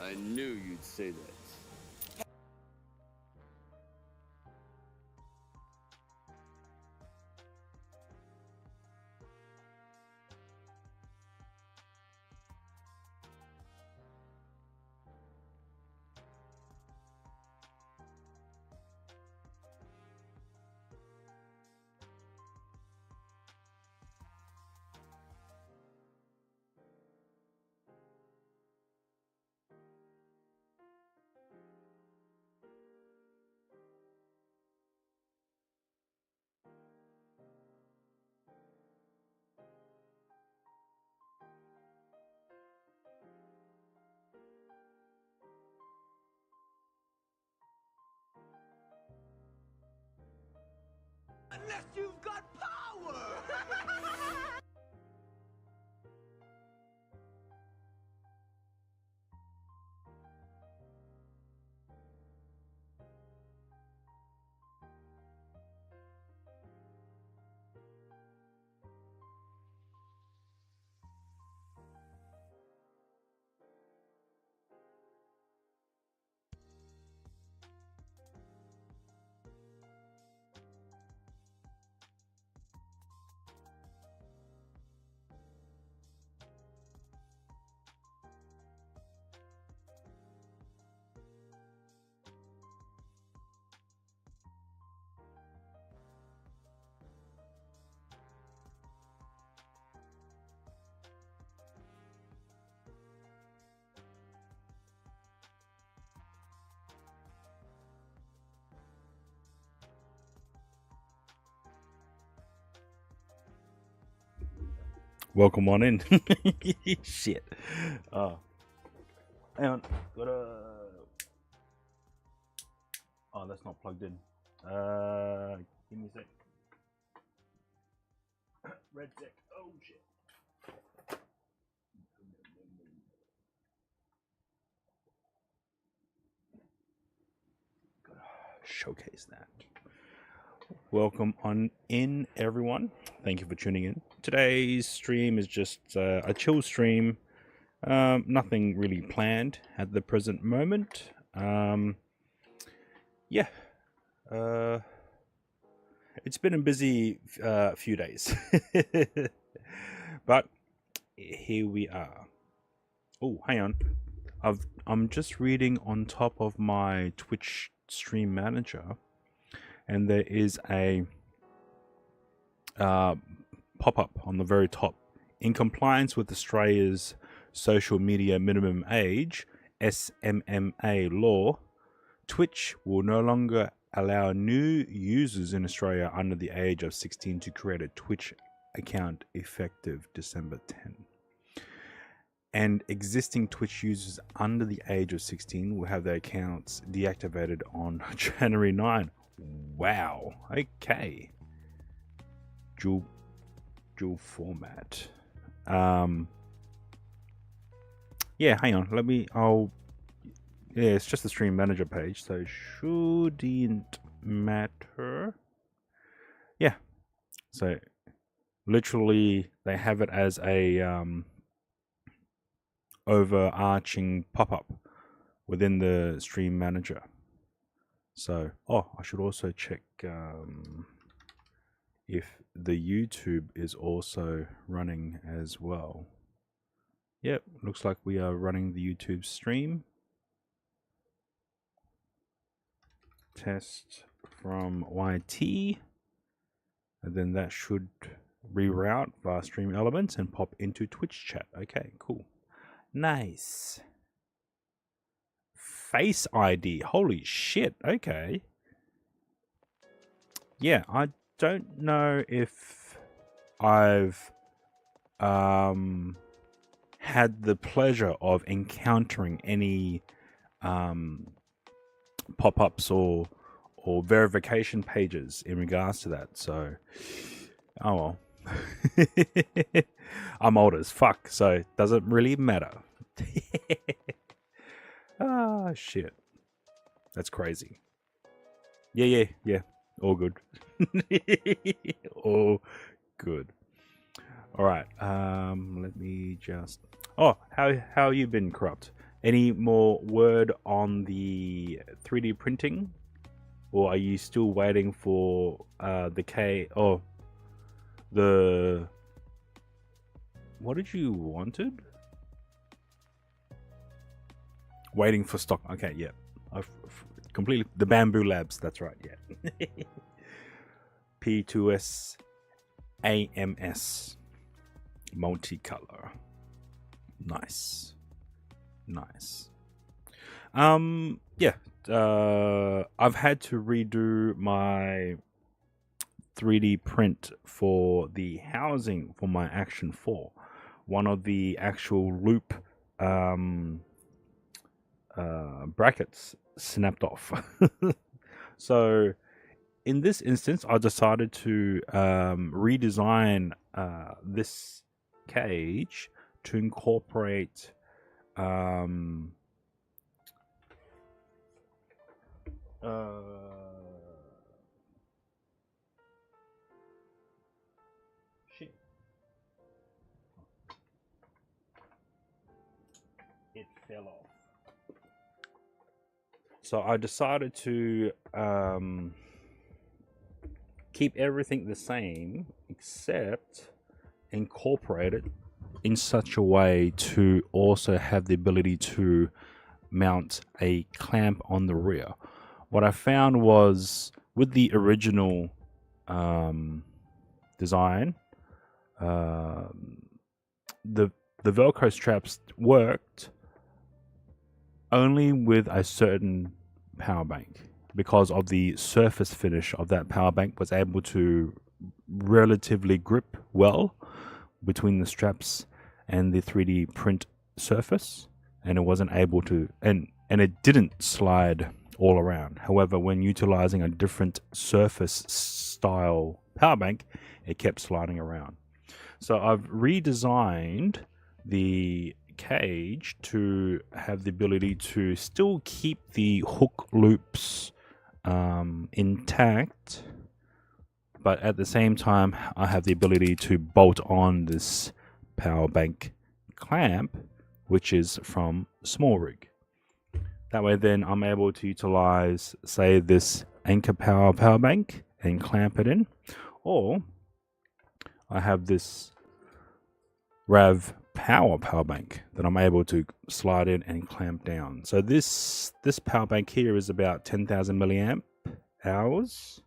I knew you'd say that. Unless you've got power! Welcome on in. Shit. Oh. Hang on. Gotta. Oh, that's not plugged in. Give me a sec. Redsec. Oh, shit. Gotta showcase that. Welcome on in, everyone. Thank you for tuning in. Today's stream is just a chill stream. Nothing really planned at the present moment. Yeah. It's been a busy few days. But here we are. Oh, hang on. I'm just reading on top of my Twitch stream manager, and there is a pop-up on the very top. In compliance with Australia's social media minimum age, SMMA law, Twitch will no longer allow new users in Australia under the age of 16 to create a Twitch account effective December 10. And existing Twitch users under the age of 16 will have their accounts deactivated on January 9. Wow. Okay. Dual format. Yeah, hang on. Yeah, it's just the stream manager page, so shouldn't matter. Yeah. So literally they have it as a overarching pop-up within the stream manager. So, I should also check if the YouTube is also running as well. Yep, looks like we are running the YouTube stream. Test from YT. And then that should reroute via stream elements and pop into Twitch chat. Okay, cool. Nice. Face ID. Holy shit. Okay. Yeah, I don't know if I've had the pleasure of encountering any pop-ups or verification pages in regards to that. So, oh well. I'm old as fuck, so it doesn't really matter. Ah, shit. That's crazy. Yeah. All good. All good. All right. Let me just. Oh, how you been, Corrupt? Any more word on the 3D printing, or are you still waiting for the what did you wanted? Waiting for stock. Okay, yeah, I've completely the Bamboo Labs. That's right. Yeah. P2S AMS multicolor. Nice. Yeah. I've had to redo my 3D print for the housing for my Action 4. One of the actual loop brackets snapped off. So in this instance, I decided to redesign this cage to incorporate shit. It fell off. So I decided to keep everything the same except incorporate it in such a way to also have the ability to mount a clamp on the rear. What I found was with the original design, the Velcro straps worked only with a certain power bank, because of the surface finish of that power bank was able to relatively grip well between the straps and the 3D print surface, and it wasn't able to and it didn't slide all around. However, when utilizing a different surface style power bank, it kept sliding around. So I've redesigned the cage to have the ability to still keep the hook loops intact, but at the same time I have the ability to bolt on this power bank clamp, which is from Small Rig. That way then I'm able to utilize, say, this Anchor power bank and clamp it in, or I have this Rav power bank that I'm able to slide in and clamp down. So this power bank here is about 10,000 milliamp hours.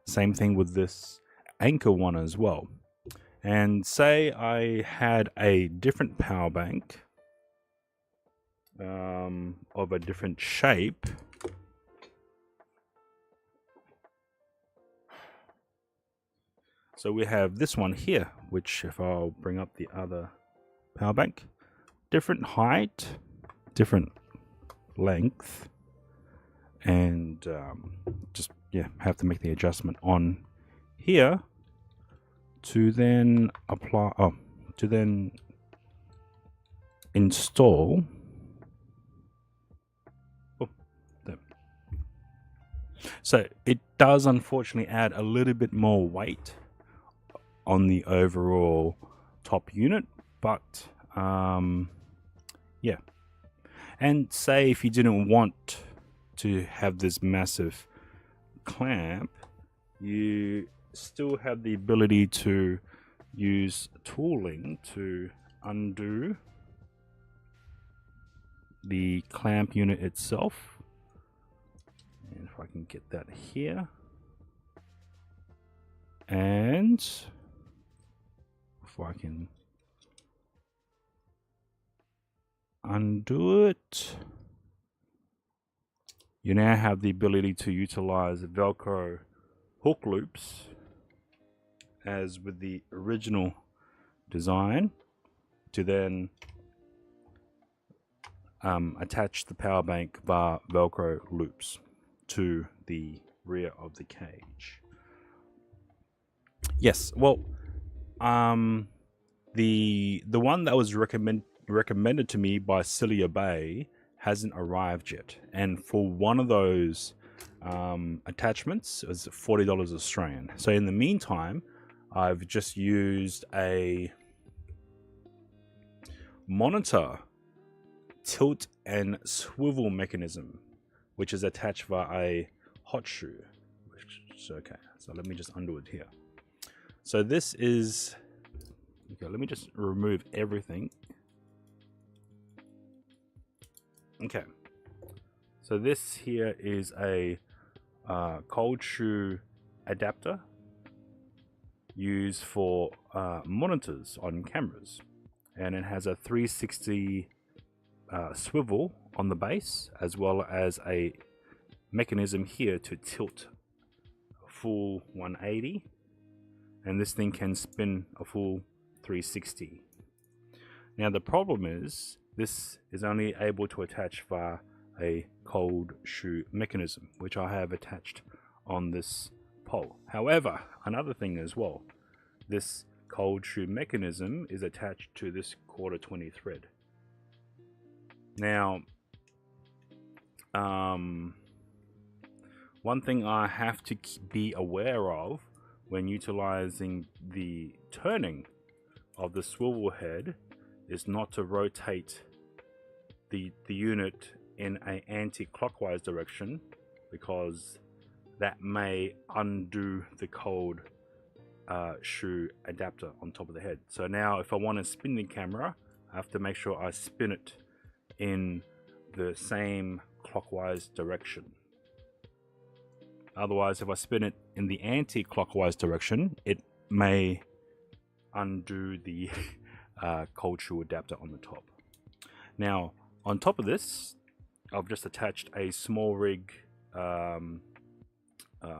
Same thing with this Anchor one as well. And say I had a different power bank of a different shape. So we have this one here, which if I'll bring up the other power bank, different height, different length, and just have to make the adjustment on here to then install. So it does unfortunately add a little bit more weight on the overall top unit, but yeah. And say if you didn't want to have this massive clamp, you still have the ability to use tooling to undo the clamp unit itself. And if I can get that here, and if I can undo it, you now have the ability to utilize Velcro hook loops as with the original design to then attach the power bank via Velcro loops to the rear of the cage. Yes, well, the one that was recommended to me by Celia Bay hasn't arrived yet, and for one of those attachments, it was $40 Australian. So in the meantime, I've just used a monitor tilt and swivel mechanism, which is attached via a hot shoe. Okay, so let me just undo it here. So this is, okay, let me just remove everything. Okay, so this here is a cold shoe adapter used for monitors on cameras, and it has a 360 swivel on the base, as well as a mechanism here to tilt a full 180, and this thing can spin a full 360. Now the problem is this is only able to attach via a cold shoe mechanism, which I have attached on this pole. However, another thing as well, this cold shoe mechanism is attached to this 1/4 thread. Now, one thing I have to be aware of when utilizing the turning of the swivel head is not to rotate the unit in an anti-clockwise direction, because that may undo the cold shoe adapter on top of the head. So now if I want to spin the camera, I have to make sure I spin it in the same clockwise direction. Otherwise, if I spin it in the anti-clockwise direction, it may undo the cold shoe adapter on the top. Now, on top of this, I've just attached a small rig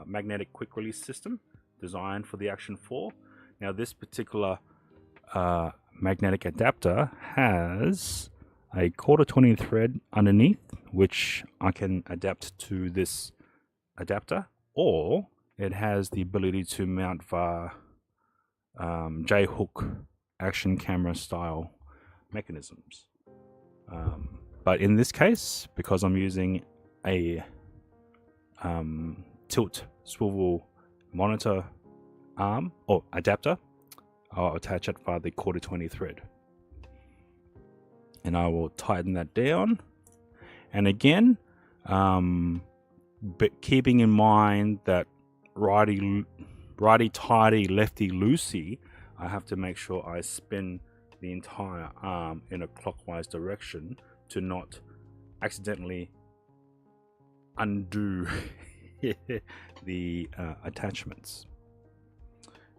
magnetic quick release system designed for the Action 4. Now, this particular magnetic adapter has a 1/4 thread underneath, which I can adapt to this adapter, or it has the ability to mount via J-hook action camera style mechanisms. But in this case, because I'm using a tilt swivel monitor arm or adapter, I'll attach it via the 1/4 thread, and I will tighten that down. And again, but keeping in mind that righty tighty, lefty loosey, I have to make sure I spin the entire arm in a clockwise direction to not accidentally undo the attachments.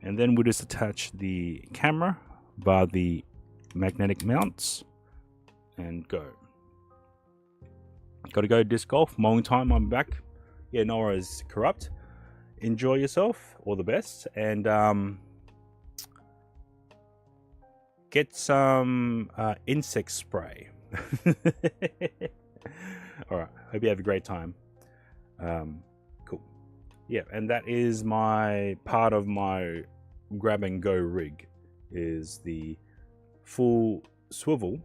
And then we just attach the camera via the magnetic mounts and go. Gotta go disc golf, mowing time, I'm back. Yeah, Nora is corrupt. Enjoy yourself, all the best, and get some insect spray. Alright, hope you have a great time. Cool. Yeah, and that is my part of my grab and go rig, is the full swivel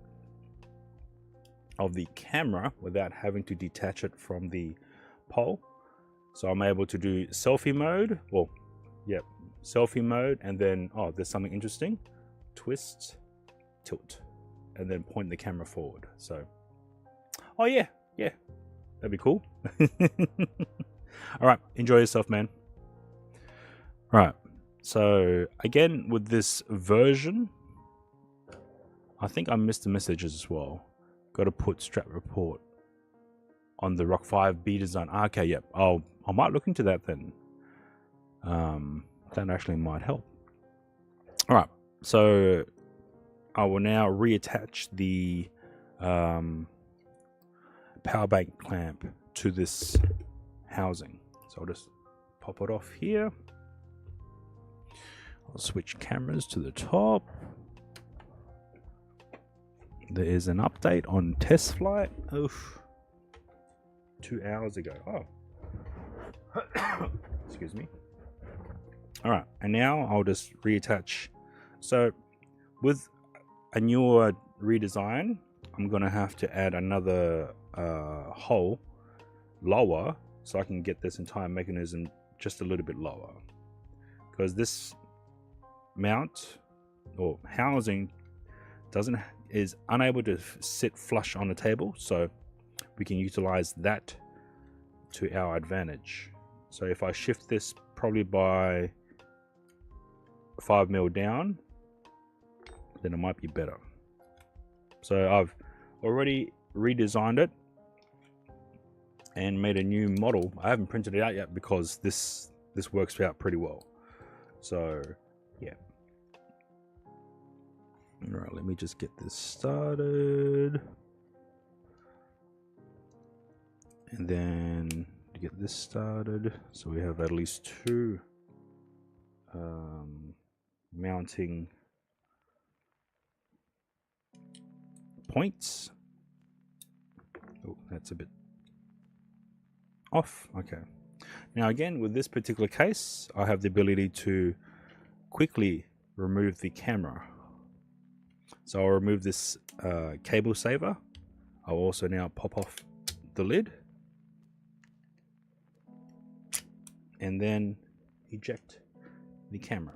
of the camera without having to detach it from the pole. So I'm able to do selfie mode. Well, yep, selfie mode, and then, oh, there's something interesting. Twist, tilt, and then point the camera forward. So, oh yeah, that'd be cool. All right, enjoy yourself, man. All right, so again, with this version, I think I missed the messages as well. Got to put strap report on the Rock 5B design. Okay, yep. I might look into that then. That actually might help. All right, so I will now reattach the power bank clamp to this housing. So I'll just pop it off here. I'll switch cameras to the top. There is an update on test flight. Oof. 2 hours ago. Oh. Excuse me. Alright, and now I'll just reattach. So with a newer redesign, I'm going to have to add another hole lower so I can get this entire mechanism just a little bit lower. Because this mount or housing doesn't is unable to sit flush on the table, so we can utilize that to our advantage. So if I shift this probably by 5 mil down, then it might be better. So I've already redesigned it and made a new model. I haven't printed it out yet because this works out pretty well. So yeah. All right, let me just get this started. And then to get this started, so we have at least 2 mounting points. Oh, that's a bit off. Okay. Now again, with this particular case, I have the ability to quickly remove the camera. So I'll remove this cable saver. I'll also now pop off the lid and then eject the camera.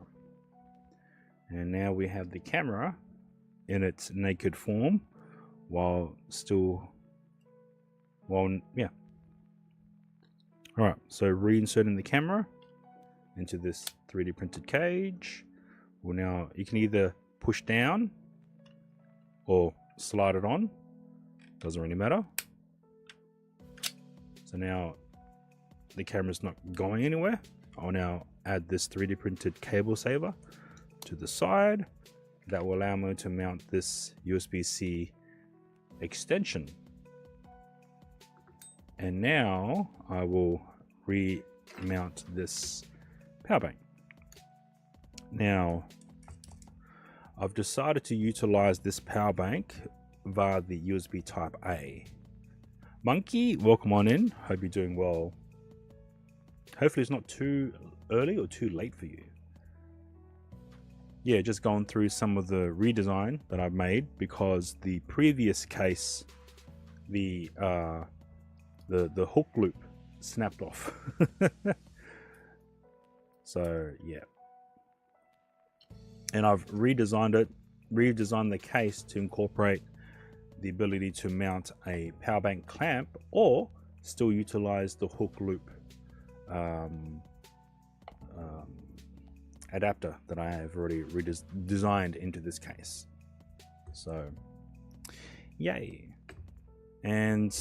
And now we have the camera in its naked form yeah. All right, so reinserting the camera into this 3D printed cage. Well, now you can either push down or slide it on, doesn't really matter. So now the camera's not going anywhere. I'll now add this 3D printed cable saver to the side. That will allow me to mount this USB-C extension. And now I will remount this power bank. Now I've decided to utilize this power bank via the USB type A. Monkey, welcome on in. Hope you're doing well. Hopefully it's not too early or too late for you. Yeah, just going through some of the redesign that I've made because the previous case, the hook loop snapped off. So yeah, and I've redesigned the case to incorporate the ability to mount a power bank clamp or still utilize the hook loop adapter that I have already designed into this case. So yay. And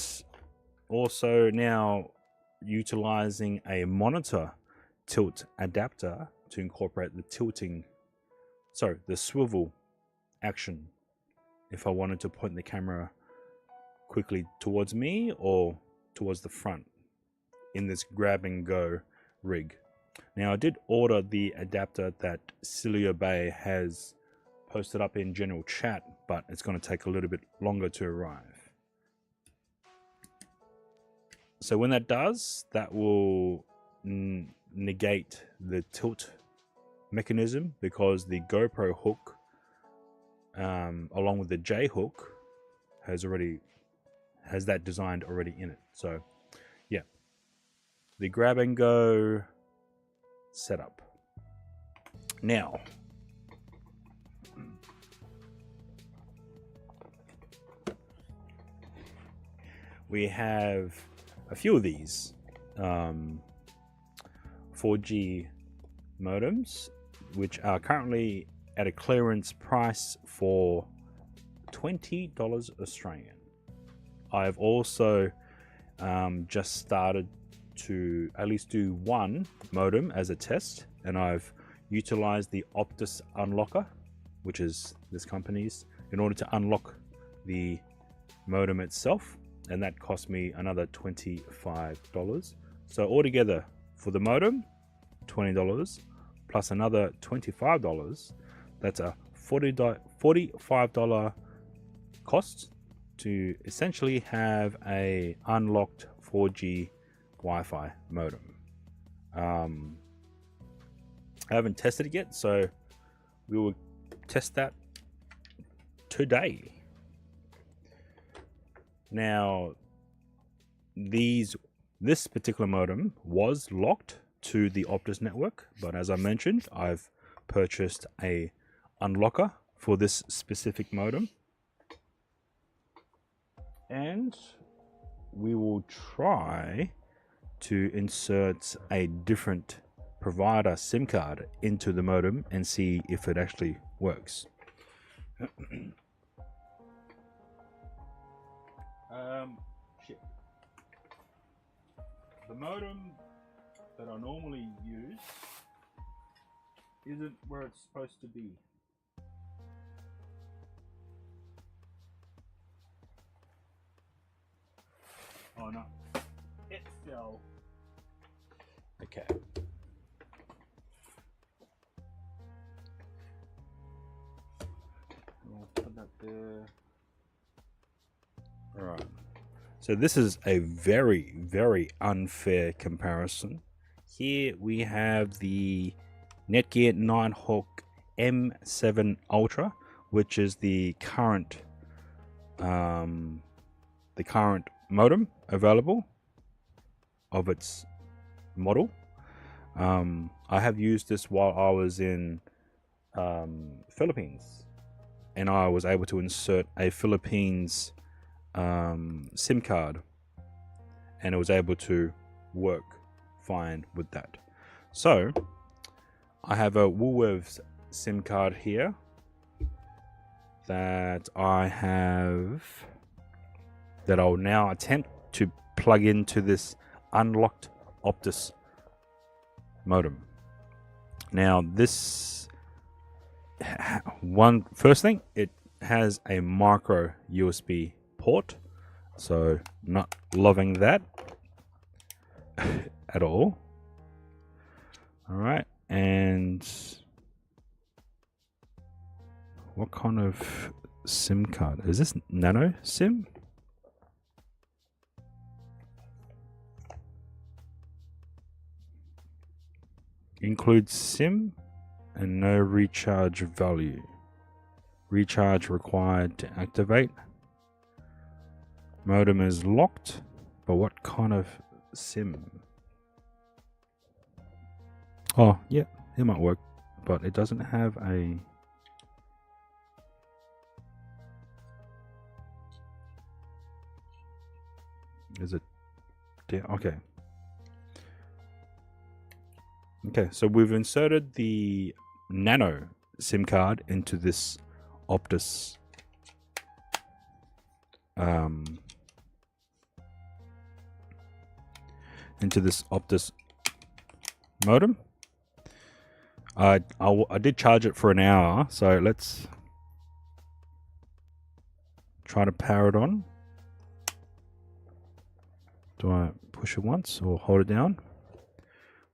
also now utilizing a monitor tilt adapter to incorporate the swivel action if I wanted to point the camera quickly towards me or towards the front in this grab and go rig. Now I did order the adapter that Cilio Bay has posted up in general chat, but it's going to take a little bit longer to arrive. So when that does, that will negate the tilt mechanism because the GoPro hook along with the J hook has that designed already in it. So yeah, the grab and go setup. Now we have a few of these 4G modems, which are currently at a clearance price for $20 Australian. I've also just started to at least do one modem as a test, and I've utilized the Optus unlocker, which is this company's, in order to unlock the modem itself, and that cost me another $25. So altogether for the modem, $20 plus another $25, that's a $45 cost to essentially have a unlocked 4G Wi-Fi modem. I haven't tested it yet, so we will test that today. Now, this particular modem was locked to the Optus network, but as I mentioned, I've purchased a unlocker for this specific modem. and we will try to insert a different provider SIM card into the modem and see if it actually works. Shit. The modem that I normally use isn't where it's supposed to be. Oh no, it fell. Okay. I'll put that there. Alright. So this is a very, very unfair comparison. Here we have the Netgear Nighthawk M7 Ultra, which is the current modem available of its model. I have used this while I was in Philippines, and I was able to insert a Philippines SIM card, and it was able to work fine with that. So I have a Woolworths SIM card here that I'll now attempt to plug into this unlocked Optus modem. Now this first thing, it has a micro USB port, so not loving that at all. All right, and what kind of SIM card is this? Nano SIM? Includes SIM and no recharge value. Recharge required to activate. Modem is locked, but what kind of SIM? Oh, yeah, it might work, but it doesn't have a... Is it... Okay. Okay, so we've inserted the Nano SIM card into this Optus modem. I did charge it for an hour, so let's try to power it on. Do I push it once or hold it down?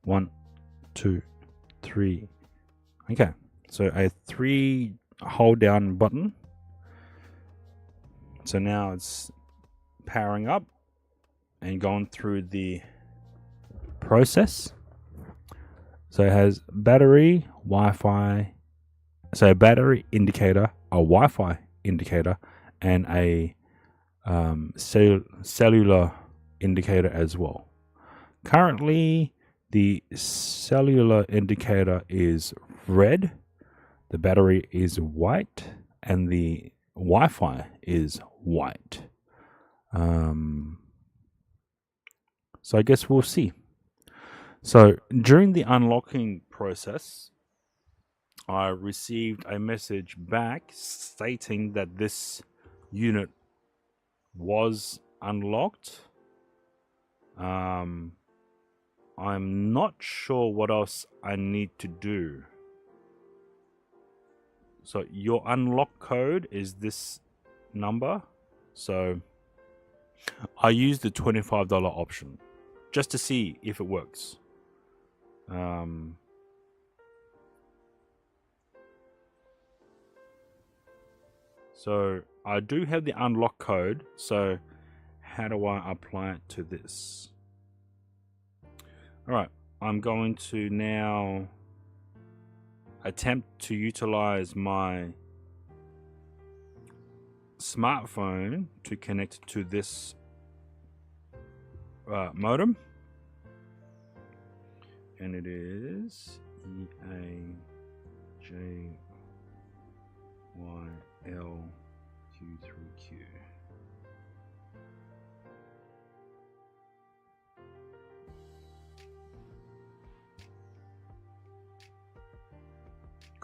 1, 2, 3. Okay, so a 3 hold down button. So now it's powering up and going through the process. So it has battery, Wi-Fi, so a battery indicator, a Wi-Fi indicator, and a cellular indicator as well. Currently, the cellular indicator is red, the battery is white, and the Wi-Fi is white. So I guess we'll see. So during the unlocking process, I received a message back stating that this unit was unlocked. I'm not sure what else I need to do. So your unlock code is this number. So I used the $25 option just to see if it works. So I do have the unlock code. So how do I apply it to this? All right, I'm going to now attempt to utilize my smartphone to connect to this modem, and it is EAJYLQ3Q.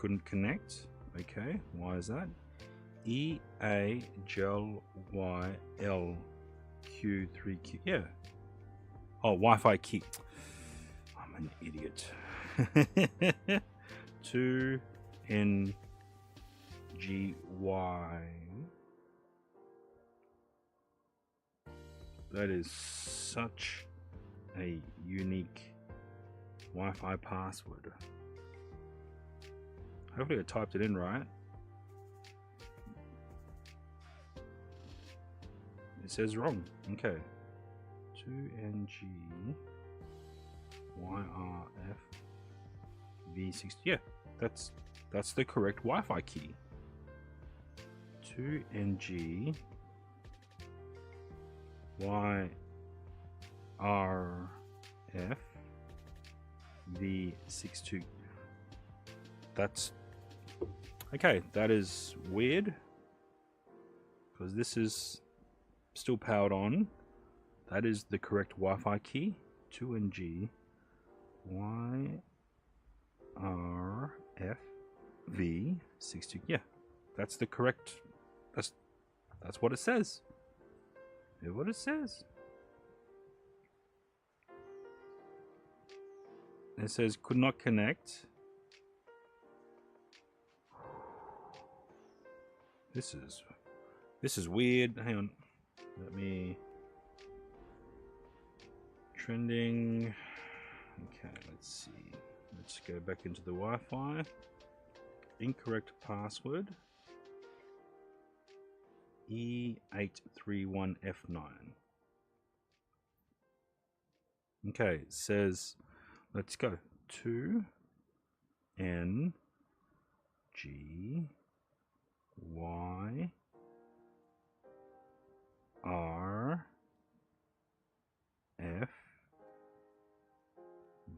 couldn't connect. Okay, why is that? EA gel YL Q3Q. Yeah. Oh, Wi-Fi key. I'm an idiot. 2NGY. That is such a unique Wi-Fi password. Hopefully I typed it in right. It says wrong. Okay. 2NG YRF V60. Yeah, that's the correct Wi-Fi key. 2NG YRF V62. That's okay. That is weird because this is still powered on. That is the correct Wi-Fi key. 2NG YRF V62. Yeah, that's the correct. That's what it says. That's what it says. It says could not connect. This is weird. Hang on. Let me trending. Okay, let's see. Let's go back into the Wi-Fi. Incorrect password. E831F9. Okay, it says let's go. 2NG Y R F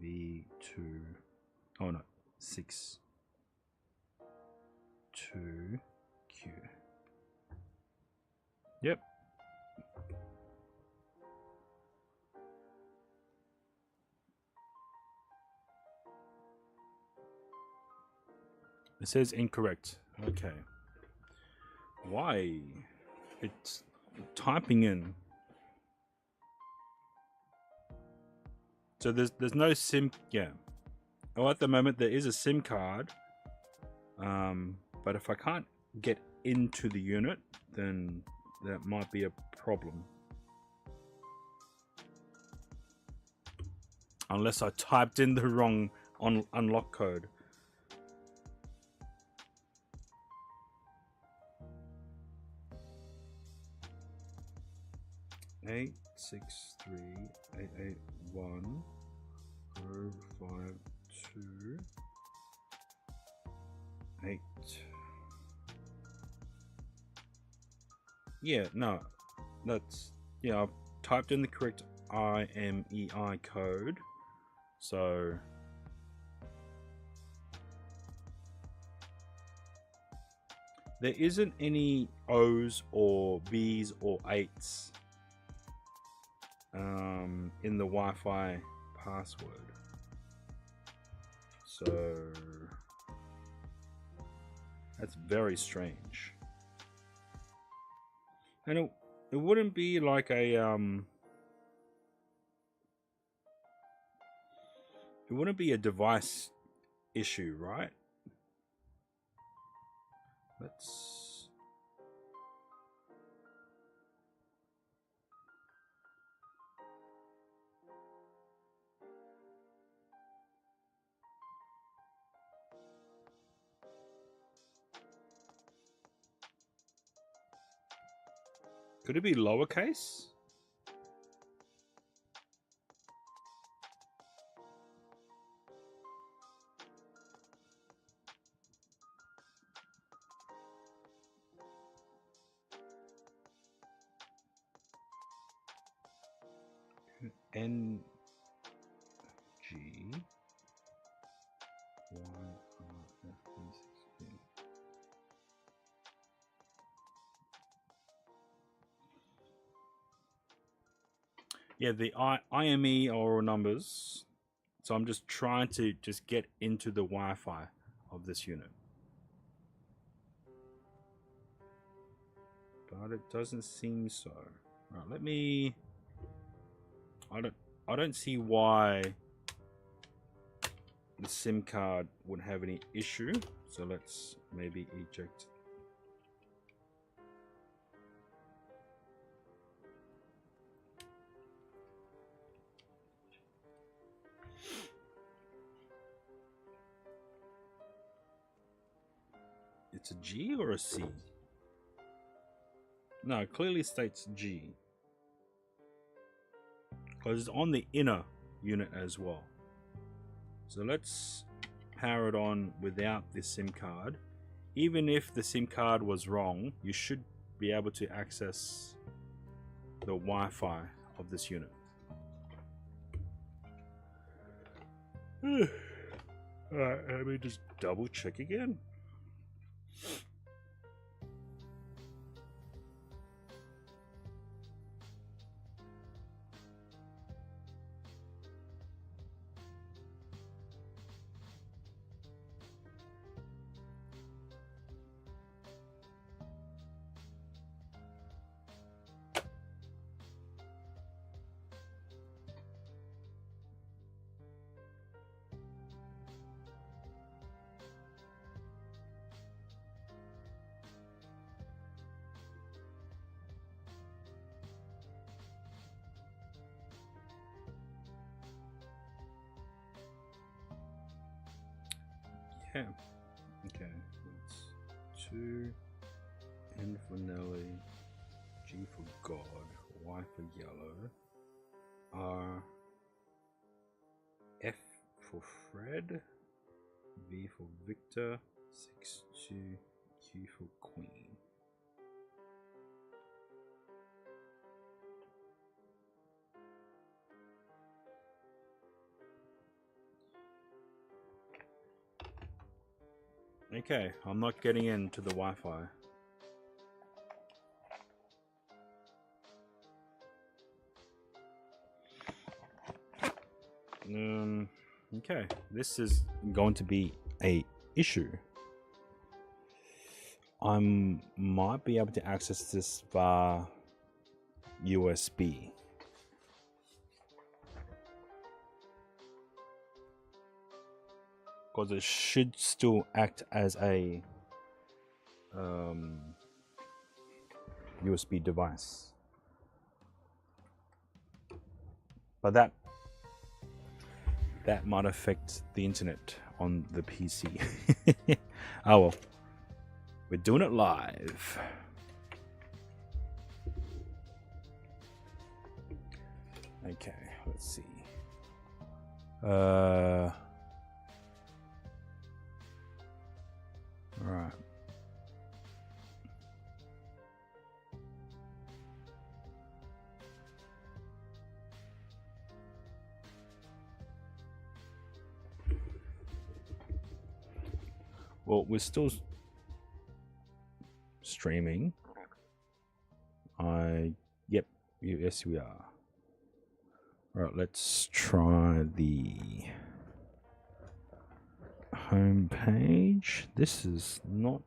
V2. Oh no, 6 2 Q. Yep. It says incorrect. Okay. Why? It's typing in. So there's no SIM. Yeah. Oh, at the moment there is a SIM card. But if I can't get into the unit, then that might be a problem. Unless I typed in the wrong unlock code. Eight 8. Yeah, no, that's yeah. I've typed in the correct IMEI code, so there isn't any O's or B's or 8s in the Wi-Fi password. So that's very strange. And it wouldn't be like a it wouldn't be a device issue, right? Let's could it be lowercase? NG Yeah, the IME oral numbers. So I'm just trying to just get into the Wi-Fi of this unit. But it doesn't seem so. Right, let me... I don't see why the SIM card would have any issue. So let's maybe eject. It's a G or a C? No, it clearly states G. Because it's on the inner unit as well. So let's power it on without this SIM card. Even if the SIM card was wrong, you should be able to access the Wi-Fi of this unit. Alright, let me just double check again. Yeah. Okay. It's 2, N for Nelly, G for God, Y for Yellow, R, F for Fred, V for Victor, 6, 2, Q for Queen. Okay, I'm not getting into the Wi-Fi. Okay, this is going to be a issue. I might be able to access this via USB. Because it should still act as a USB device, but that might affect the internet on the PC. Oh well, we're doing it live. Okay, let's see. Right. Well, we're still streaming. Yep, yes we are. All right, let's try the home page. This is not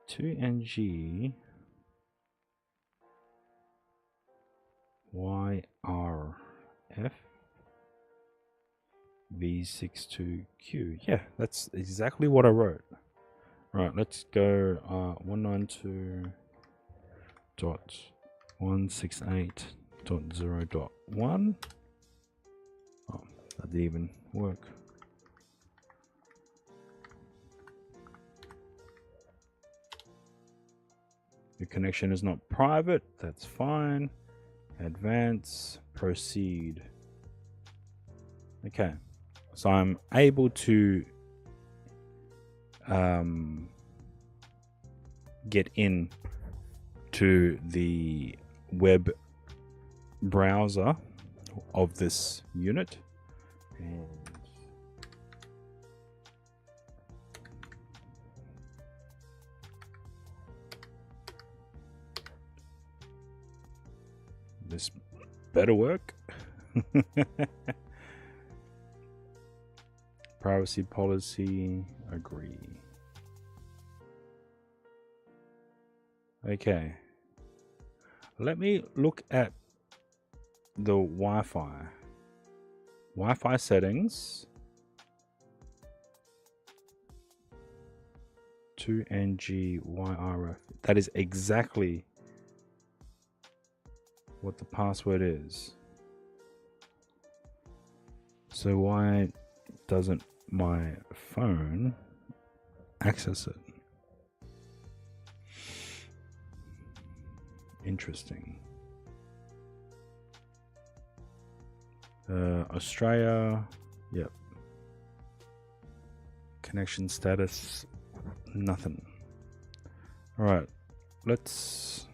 2NG YRF V62Q. Yeah, that's exactly what I wrote. Right, let's go 192.168.0.1. Oh, that didn't even work. Your connection is not private. That's fine. Advance, proceed. Okay, so I'm able to get in to the web browser of this unit, and this better work. privacy policy, agree. Okay. Let me look at the Wi-Fi. Wi-Fi settings. 2NG YRF. That is exactly what the password is. So why doesn't my phone access it? Interesting. Australia, yep. Connection status, nothing. All right, let's.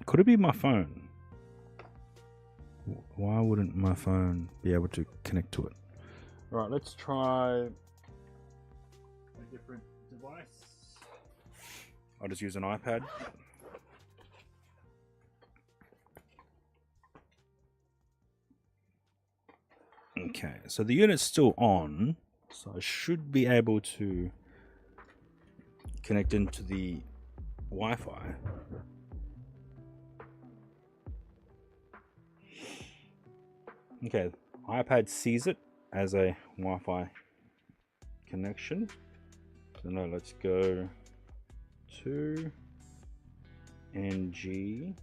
Could it be my phone? Why wouldn't my phone be able to connect to it? All right, let's try a different device. I'll just use an iPad. Okay, so the unit's still on, so I should be able to connect into the Wi-Fi. Okay, iPad sees it as a Wi-Fi connection. So now let's go to NG.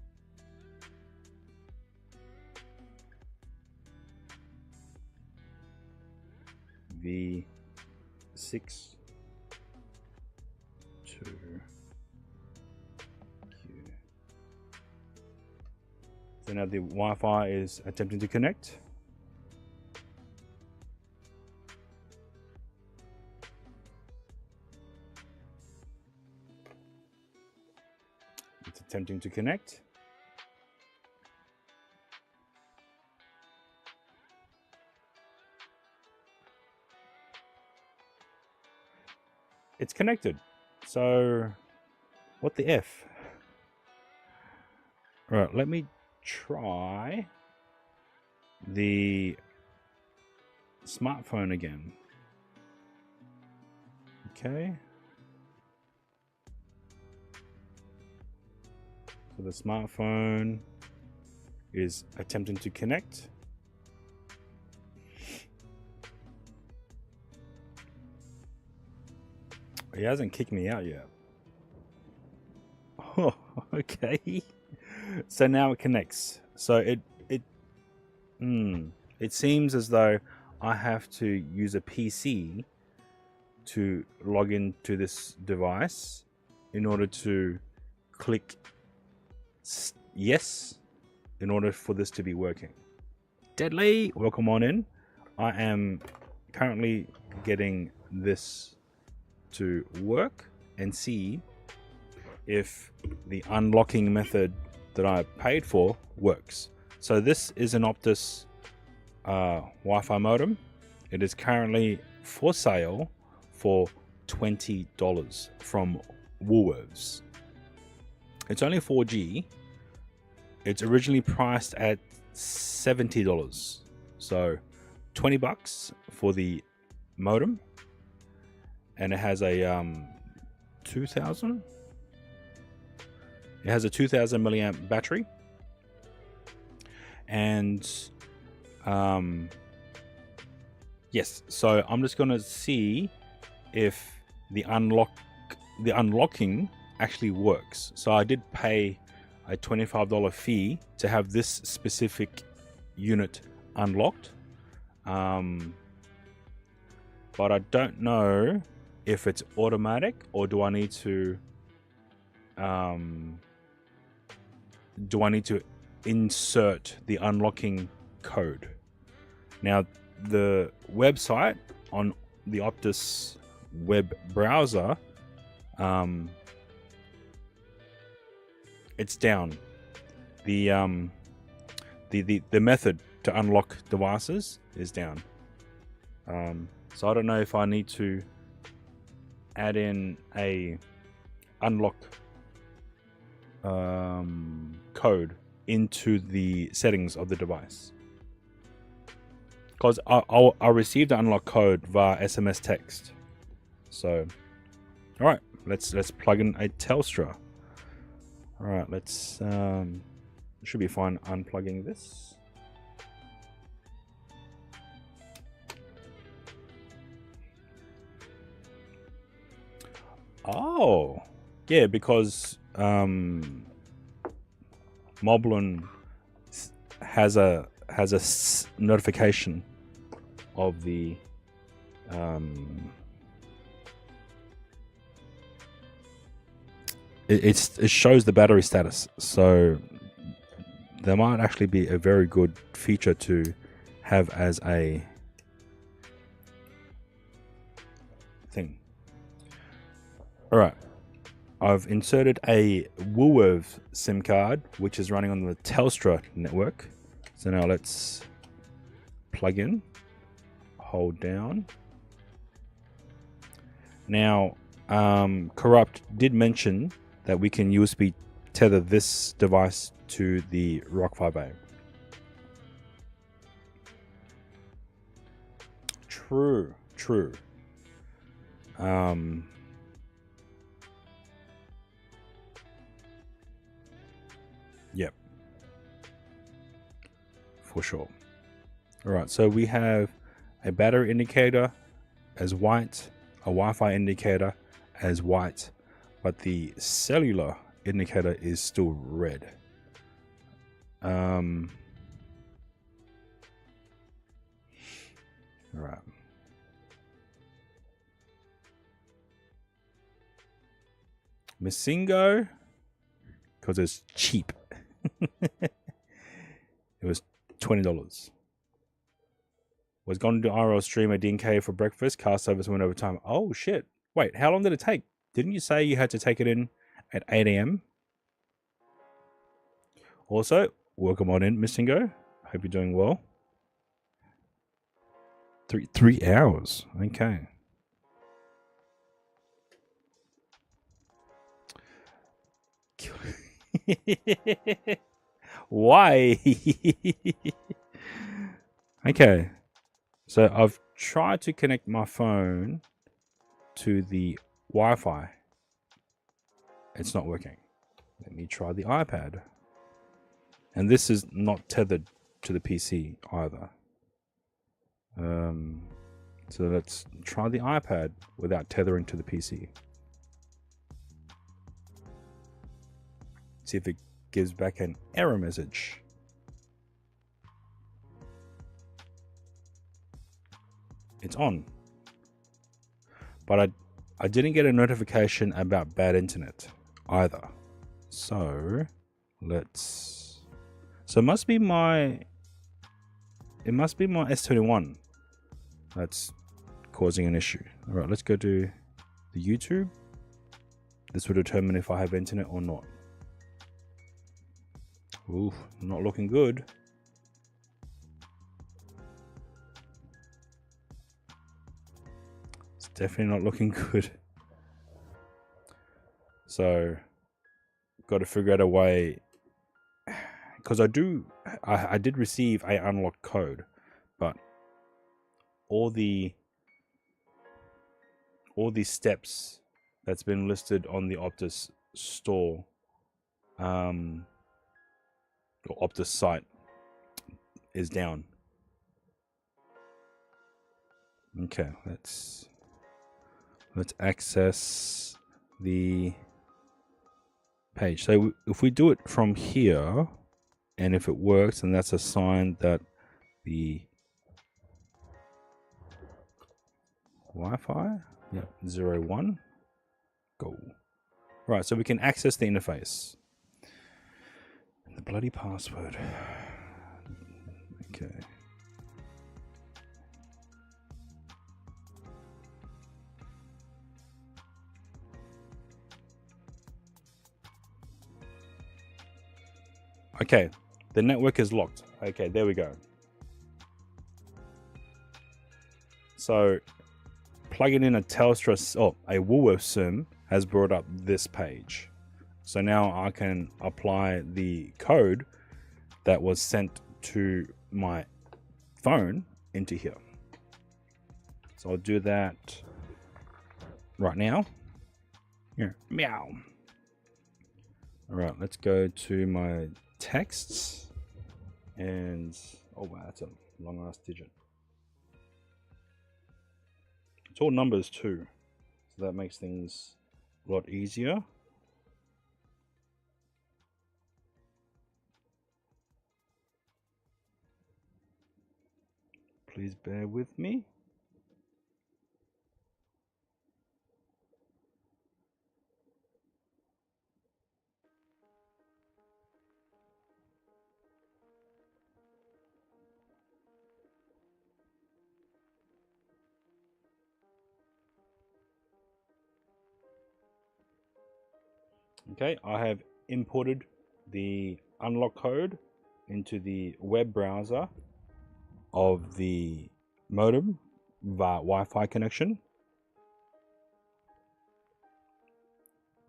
V6 to Q. So now the Wi-Fi is attempting to connect. It's attempting to connect. It's connected. So what the F? All right, let me try the smartphone again. Okay. So the smartphone is attempting to connect. He hasn't kicked me out yet. Oh, okay. So now it connects. So it seems as though I have to use a PC to log into this device in order to click yes in order for this to be working. Deadly, welcome on in. I am currently getting this to work and see if the unlocking method that I paid for works. So this is an Optus Wi-Fi modem. It is currently for sale for $20 from Woolworths. It's only 4G. It's originally priced at $70. So $20 for the modem. And it has a 2000. It has a 2000 milliamp battery, and yes. So I'm just gonna see if the unlocking actually works. So I did pay a $25 fee to have this specific unit unlocked, but I don't know if it's automatic or do I need to insert the unlocking code. Now the website on the Optus web browser, it's down. The method to unlock devices is down. So I don't know if I need to add in a unlock code into the settings of the device. because I received the unlock code via SMS text. So, all right, let's plug in a Telstra. All right, let's should be fine unplugging this. Oh, yeah, because Moblin has a notification of the it shows the battery status, so there might actually be a very good feature to have as a thing. All right, I've inserted a Woolworth SIM card, which is running on the Telstra network. So now let's plug in, hold down. Now, Corrupt did mention that we can USB tether this device to the Rock 5A. True. Yep. For sure. All right, so we have a battery indicator as white, a Wi-Fi indicator as white, but the cellular indicator is still red. All right. Missingo, because it's cheap. It was $20. Was going to do IRL stream at DNK for breakfast. Car service went over time. Oh shit! Wait, how long did it take? Didn't you say you had to take it in at 8 a.m.? Also, welcome on in, Missingo. Hope you're doing well. 3 hours. Okay. Why? Okay. So I've tried to connect my phone to the Wi-Fi. It's not working. Let me try the iPad. And this is not tethered to the PC either. So let's try the iPad without tethering to the PC. See if it gives back an error message. It's on. But I didn't get a notification about bad internet either. So let's... So it must be my S21 that's causing an issue. All right, let's go to the YouTube. This will determine if I have internet or not. Ooh, not looking good. It's definitely not looking good. So, got to figure out a way, because I did receive a unlock code, but all the steps that's been listed on the Optus store, or Optus site, is down. Okay, let's access the page. So if we do it from here, and if it works, then that's a sign that the Wi-Fi, yeah, 01, go. Right, so we can access the interface. The bloody password. Okay. Okay, the network is locked. Okay, there we go. So, plugging in a Telstra, a Woolworth SIM has brought up this page. So now I can apply the code that was sent to my phone into here. So I'll do that right now. Here, meow. All right, let's go to my texts, and oh wow, that's a long ass digit. It's all numbers too, so that makes things a lot easier. Please bear with me. Okay, I have imported the unlock code into the web browser of the modem via Wi-Fi connection.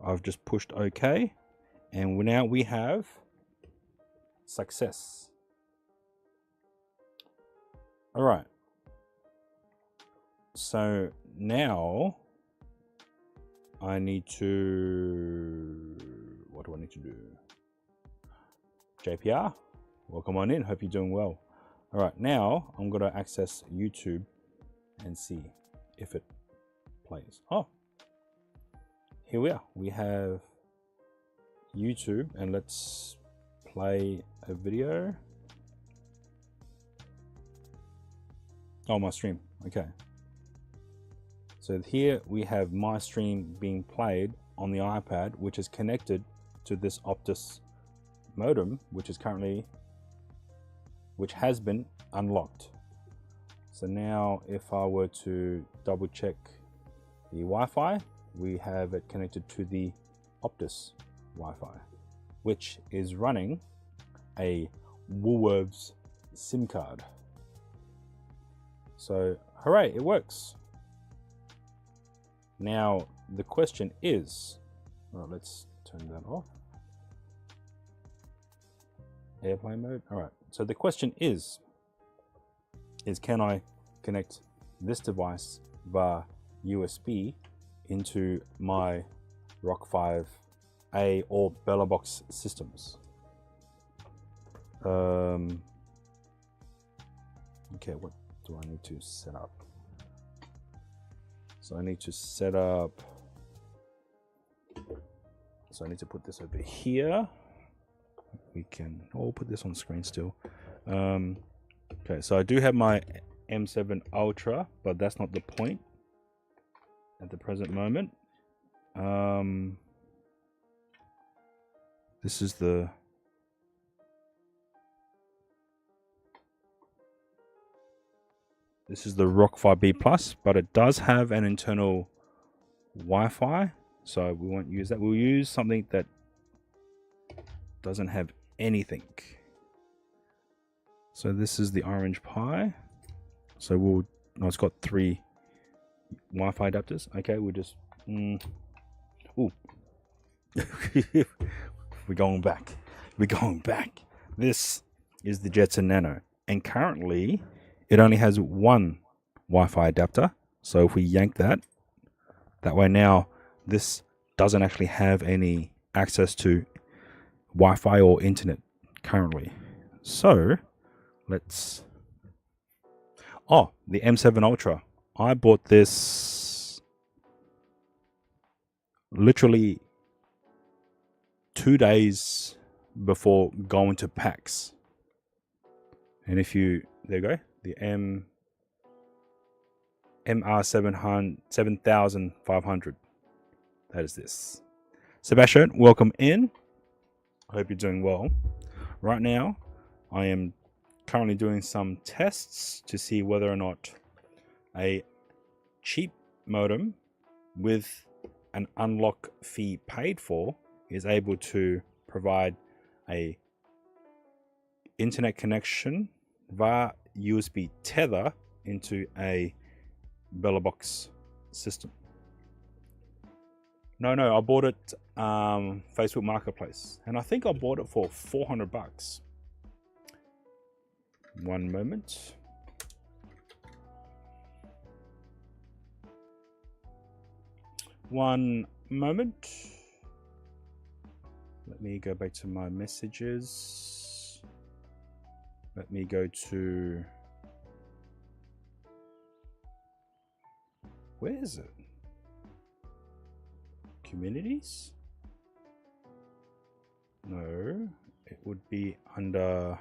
I've just pushed OK, and now we have success. All right. So now I need to, what do I need to do? JPR, welcome on in. Hope you're doing well. All right, now I'm going to access YouTube and see if it plays. Oh, here we are. We have YouTube, and let's play a video. Oh, my stream. Okay. So here we have my stream being played on the iPad, which is connected to this Optus modem, which has been unlocked. So now if I were to double check the Wi-Fi, we have it connected to the Optus Wi-Fi, which is running a Woolworths SIM card. So hooray, it works. Now the question is, well, let's turn that off. Airplane mode. All right. So the question is can I connect this device via USB into my Rock 5A or BellaBox systems? Okay, what do I need to set up? So I need to set up, so I need to put this over here. We can, oh, put this on screen still. Okay, so I do have my M7 Ultra, but that's not the point at the present moment. This is the Rock 5B Plus, but it does have an internal Wi-Fi, so we won't use that. We'll use something that doesn't have anything. So this is the Orange Pi. So it's got 3 Wi-Fi adapters. Okay, we'll just ooh. We're going back. This is the Jetson Nano, and currently it only has 1 Wi-Fi adapter. So if we yank that way, now this doesn't actually have any access to Wi-Fi or internet currently. So let's, the M7 Ultra. I bought this literally 2 days before going to PAX. And if you, there you go, the MR700 7500. That is this. Sebastian, welcome in. I hope you're doing well. Right now, I am currently doing some tests to see whether or not a cheap modem with an unlock fee paid for is able to provide a internet connection via USB tether into a BellaBox system. No, I bought it Facebook Marketplace, and I think I bought it for $400. One moment. One moment. Let me go back to my messages. Let me go to... Where is it? Communities? No, it would be under...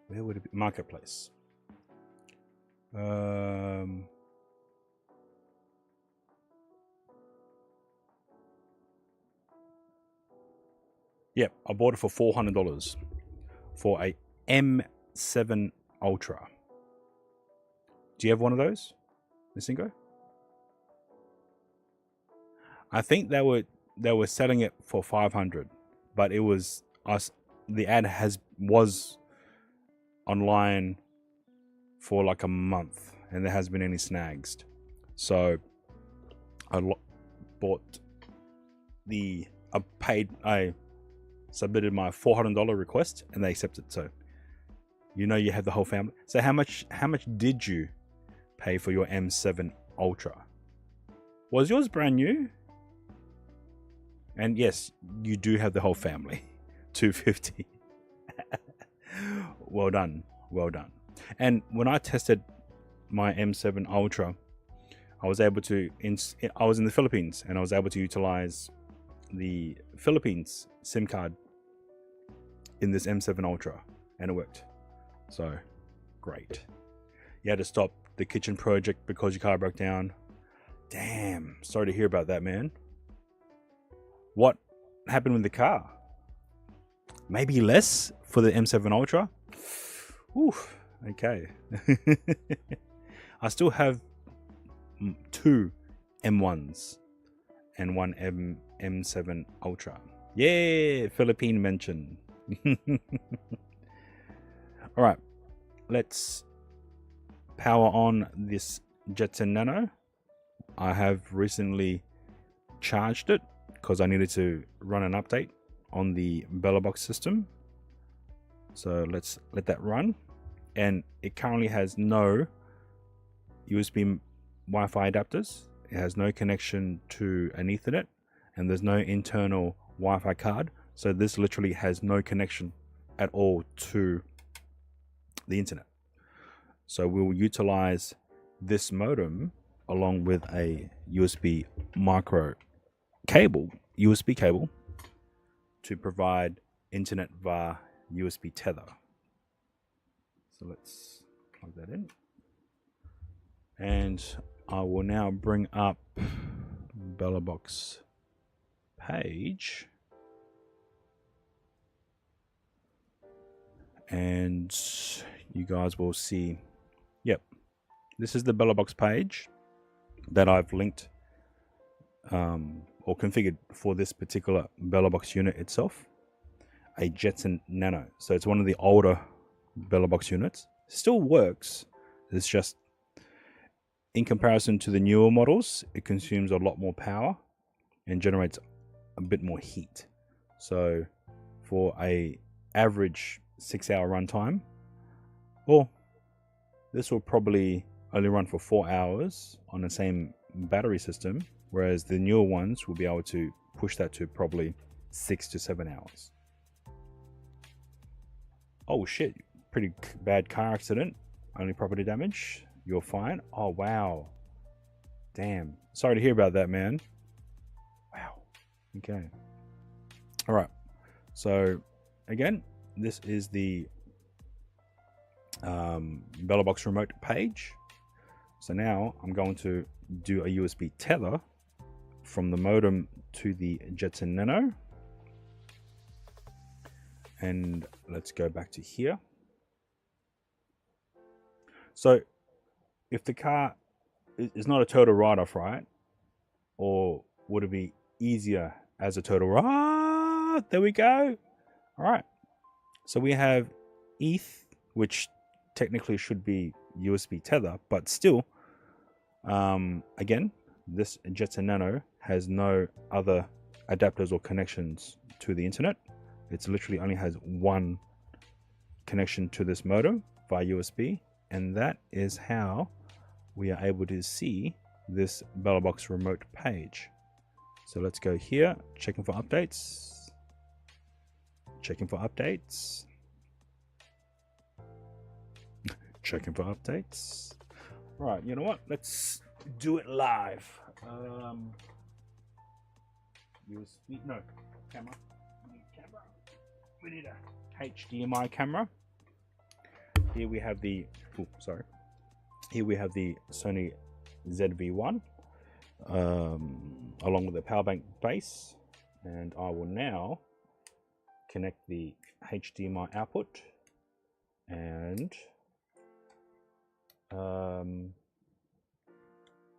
Where would it be? Marketplace. Yep, I bought it for $400 for a M7 Ultra. Do you have one of those, Missingo? I think they were selling it for 500, but it was us. The ad was online for like a month, and there hasn't been any snags. So I submitted my $400 request, and they accepted. So you have the whole family. So how much did you pay for your M7 Ultra? Was yours brand new? And yes, you do have the whole family. $250. Well done. And when I tested my M7 Ultra, I was able to I was in the Philippines, and I was able to utilize the Philippines SIM card in this M7 Ultra, and it worked. So great. You had to stop the kitchen project because your car broke down. Damn, sorry to hear about that, man. What happened with the car? Maybe less for the M7 Ultra? Oof, okay. I still have 2 M1s and 1 M7 Ultra. Yeah, Philippine mention. All right, let's power on this Jetson Nano. I have recently charged it because I needed to run an update on the Box system. So let's let that run. And it currently has no USB Wi-Fi adapters. It has no connection to an Ethernet, and there's no internal Wi-Fi card. So this literally has no connection at all to the internet. So we'll utilize this modem along with a USB micro cable, USB cable, to provide internet via USB tether. So let's plug that in. And I will now bring up Box page. And you guys will see, yep, this is the Box page that I've linked or configured for this particular Box unit itself, a Jetson Nano. So it's one of the older Box units. Still works. It's just, in comparison to the newer models, it consumes a lot more power and generates a bit more heat. So for a average 6-hour runtime, well, this will probably only run for 4 hours on the same battery system, whereas the newer ones will be able to push that to probably 6 to 7 hours. Oh shit, pretty bad car accident, only property damage. You're fine. Oh wow, damn, sorry to hear about that, man. Wow. Okay, all right, so again, this is the Box remote page. So now I'm going to do a USB tether from the modem to the Jetson Nano. And let's go back to here. So if the car is not a total write-off, right? Or would it be easier as a total write-off? There we go. All right. So we have ETH, which technically should be USB tether, but still, again, this Jetson Nano has no other adapters or connections to the internet. It literally only has one connection to this modem via USB, and that is how we are able to see this BellaBox remote page. So let's go here, checking for updates, checking for updates, checking for updates. Right, you know what? Let's do it live. USB, no, camera. We need a HDMI camera. Here we have the, here we have the Sony ZV-1 along with the power bank base, and I will now connect the HDMI output and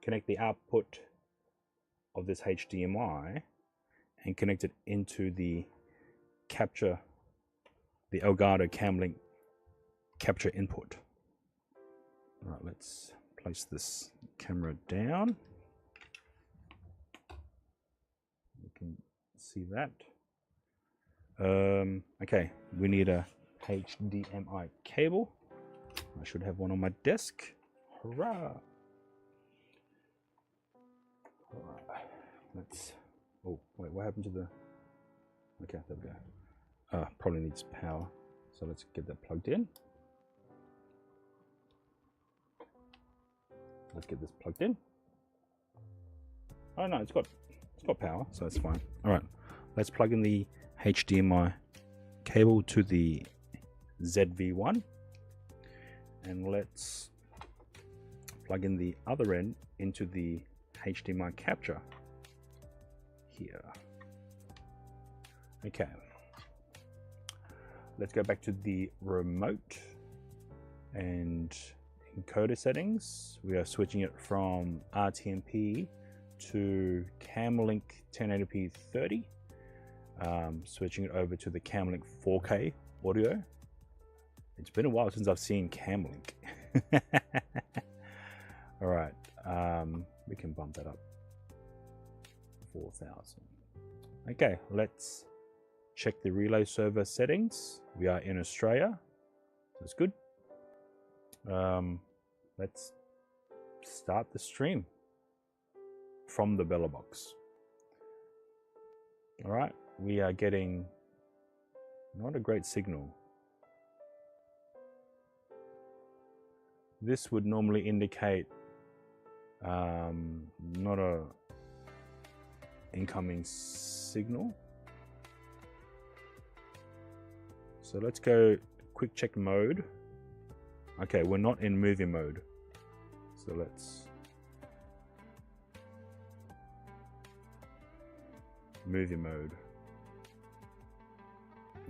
connect the output of this HDMI and connect it into the capture, the Elgato Camlink capture input. All right, let's place this camera down. You can see that. Okay, we need a HDMI cable. I should have one on my desk. Hurrah! All right, let's. Oh wait, what happened to the? Okay, there we go. Probably needs power, so let's get that plugged in. Let's get this plugged in. Oh no, it's got power, so it's fine. All right, let's plug in the HDMI cable to the ZV-1, and let's plug in the other end into the HDMI capture here. Okay, let's go back to the remote and encoder settings. We are switching it from RTMP to Camlink 1080p 30, switching it over to the Camlink 4K audio. It's been a while since I've seen Camlink. All right, we can bump that up 4,000. Okay, let's check the relay server settings. We are in Australia, that's good. Let's start the stream from the BellaBox. All right, we are getting not a great signal. This would normally indicate not a incoming signal. So let's go quick check mode. Okay, we're not in movie mode. So let's movie mode.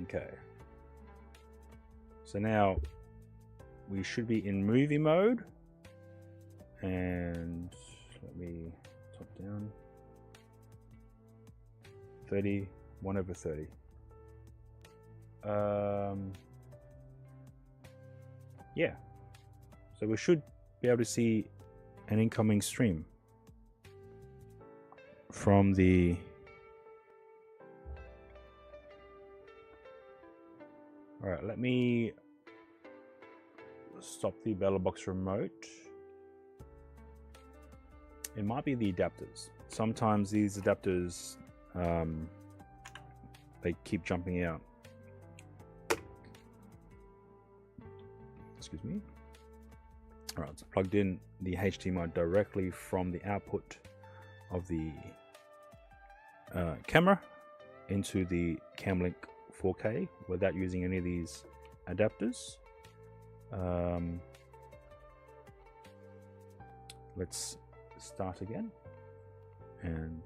Okay. So now we should be in movie mode, and let me top down 30, 1/30. Yeah, so we should be able to see an incoming stream from the all right, let me stop the BellaBox remote. It might be the adapters. Sometimes these adapters they keep jumping out. Excuse me. All right, so plugged in the HDMI directly from the output of the camera into the Camlink 4K without using any of these adapters. Let's start again and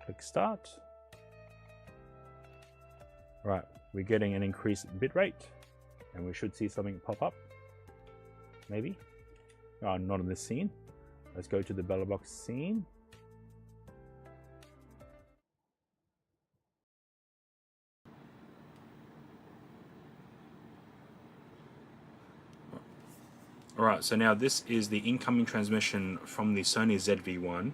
click start. Right, we're getting an increased bitrate, and we should see something pop up. Maybe. Oh, not in this scene. Let's go to the BellaBox scene. Alright, so now this is the incoming transmission from the Sony ZV-1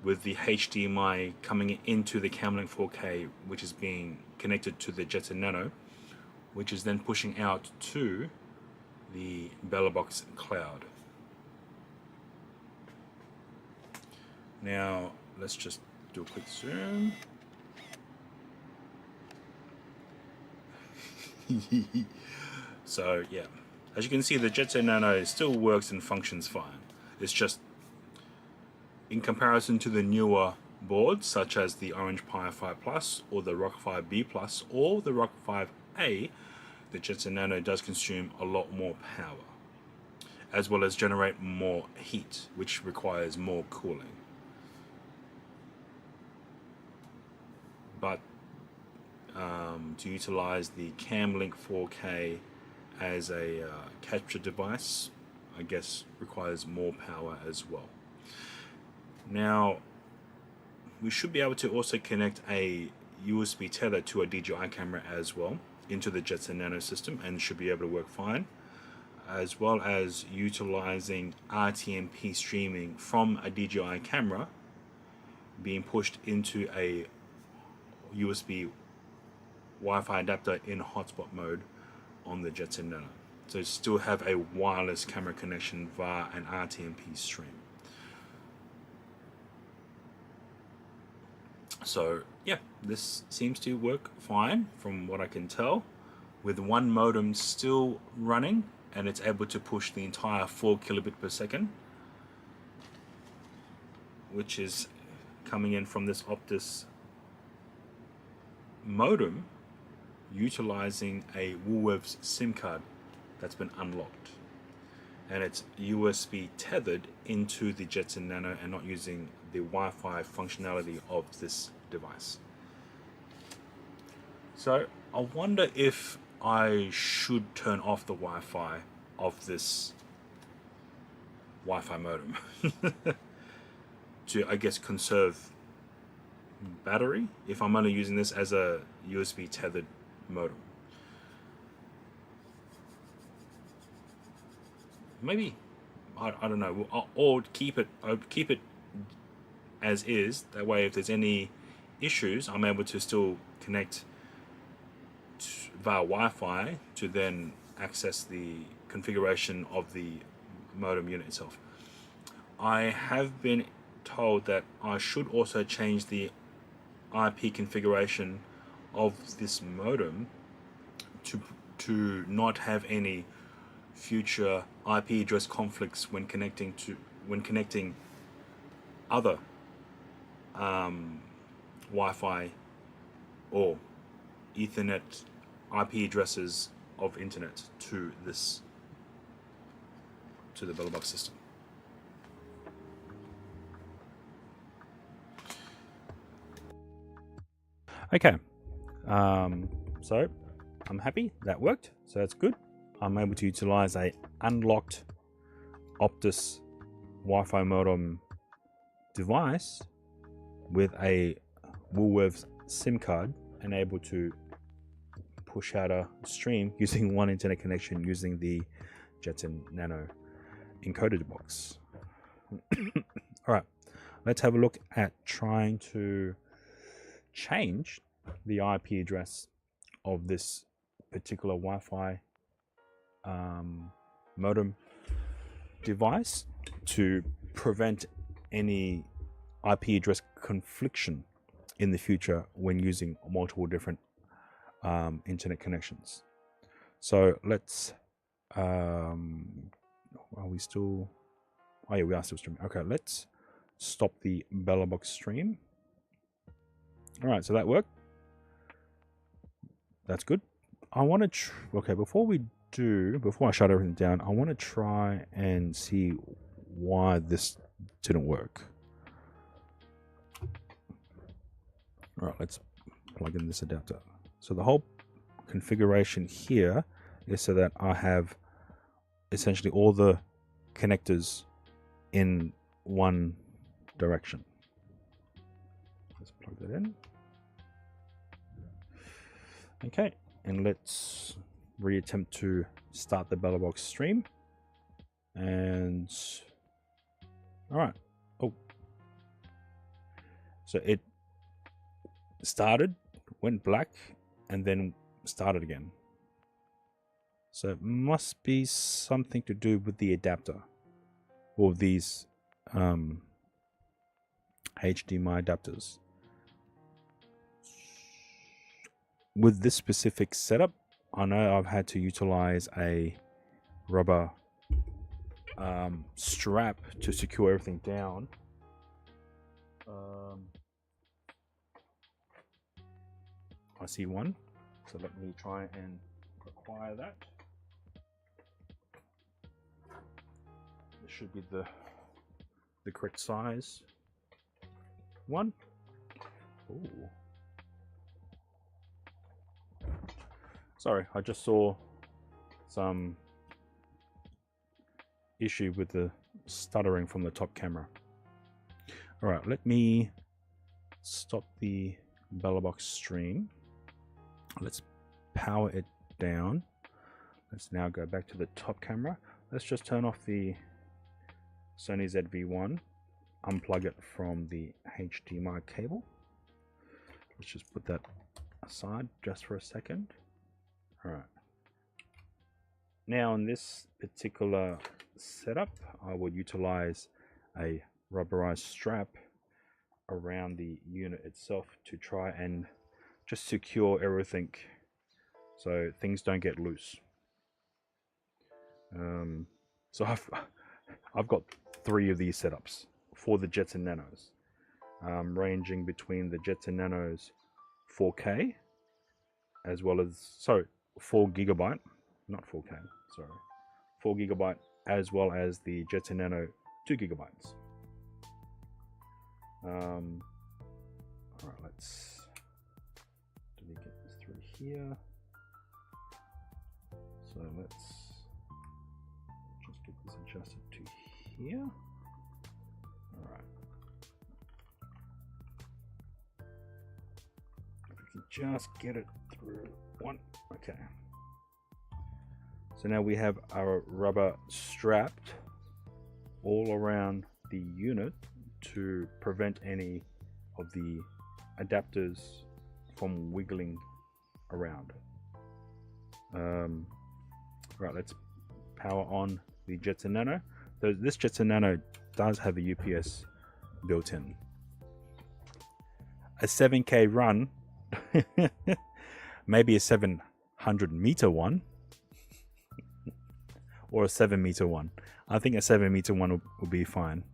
with the HDMI coming into the Camlink 4K, which is being connected to the Jetson Nano, which is then pushing out to the BellaBox cloud. Now let's just do a quick zoom. So yeah, as you can see, the Jetson Nano still works and functions fine. It's just, in comparison to the newer boards such as the Orange Pi 5 Plus or the Rock 5 B Plus or the Rock 5A, the Jetson Nano does consume a lot more power, as well as generate more heat, which requires more cooling. But to utilize the CamLink 4K as a capture device, I guess requires more power as well. Now, we should be able to also connect a USB tether to a DJI camera as well into the Jetson Nano system, and should be able to work fine, as well as utilizing RTMP streaming from a DJI camera being pushed into a USB Wi-Fi adapter in hotspot mode on the Jetson Nano. So still have a wireless camera connection via an RTMP stream. So yeah, this seems to work fine from what I can tell, with one modem still running, and it's able to push the entire 4 kilobit per second, which is coming in from this Optus modem utilizing a Woolworths SIM card that's been unlocked, and it's USB tethered into the Jetson Nano and not using the Wi-Fi functionality of this device. So I wonder if I should turn off the Wi-Fi of this Wi-Fi modem to, I guess, conserve battery if I'm only using this as a USB tethered modem. Maybe I don't know, or keep it as is. That way, if there's any issues, I'm able to still connect via Wi-Fi to then access the configuration of the modem unit itself. I have been told that I should also change the IP configuration of this modem to not have any future IP address conflicts when connecting other Wi-Fi or Ethernet IP addresses of internet to the BellaBox system. Okay, so I'm happy that worked, so that's good. I'm able to utilize a unlocked Optus Wi-Fi modem device with a Woolworths SIM card and able to push out a stream using one internet connection using the Jetson Nano encoder box. All right, let's have a look at trying to change the IP address of this particular Wi-Fi modem device to prevent any IP address confliction in the future when using multiple different internet connections. So let's are we still, oh yeah, we are still streaming. Okay, let's stop the BellaBox stream. All right, so that worked. That's good. I want to okay, before I shut everything down, I want to try and see why this didn't work. All right, let's plug in this adapter. So the whole configuration here is so that I have essentially all the connectors in one direction. Let's plug that in. Okay, and let's reattempt to start the BellaBox stream. And all right. Oh, so it started, went black, and then started again. So it must be something to do with the adapter, or these HDMI adapters. With this specific setup, I know I've had to utilize a rubber strap to secure everything down. I see one, so let me try and acquire that. This should be the correct size one. Ooh. Sorry, I just saw some issue with the stuttering from the top camera. All right, let me stop the BellaBox stream. Let's power it down. Let's now go back to the top camera. Let's just turn off the Sony ZV-1, unplug it from the HDMI cable. Let's just put that aside just for a second. All right. Now in this particular setup, I will utilize a rubberized strap around the unit itself to try and just secure everything so things don't get loose. So I've got 3 of these setups for the Jetson Nanos, ranging between the Jetson Nanos 4K as well as 4 gigabyte, not 4K, sorry, 4 gigabyte, as well as the Jetson Nano 2 gigabytes. All right, let's get this through here. So let's just get this adjusted to here. All right. If we can just get it through one. Okay. So now we have our rubber strapped all around the unit to prevent any of the adapters from wiggling around. Right, let's power on the Jetson Nano. This Jetson Nano does have a UPS built in. A 7K run, maybe a 700 meter one, or a 7 meter one. I think a 7 meter one will be fine.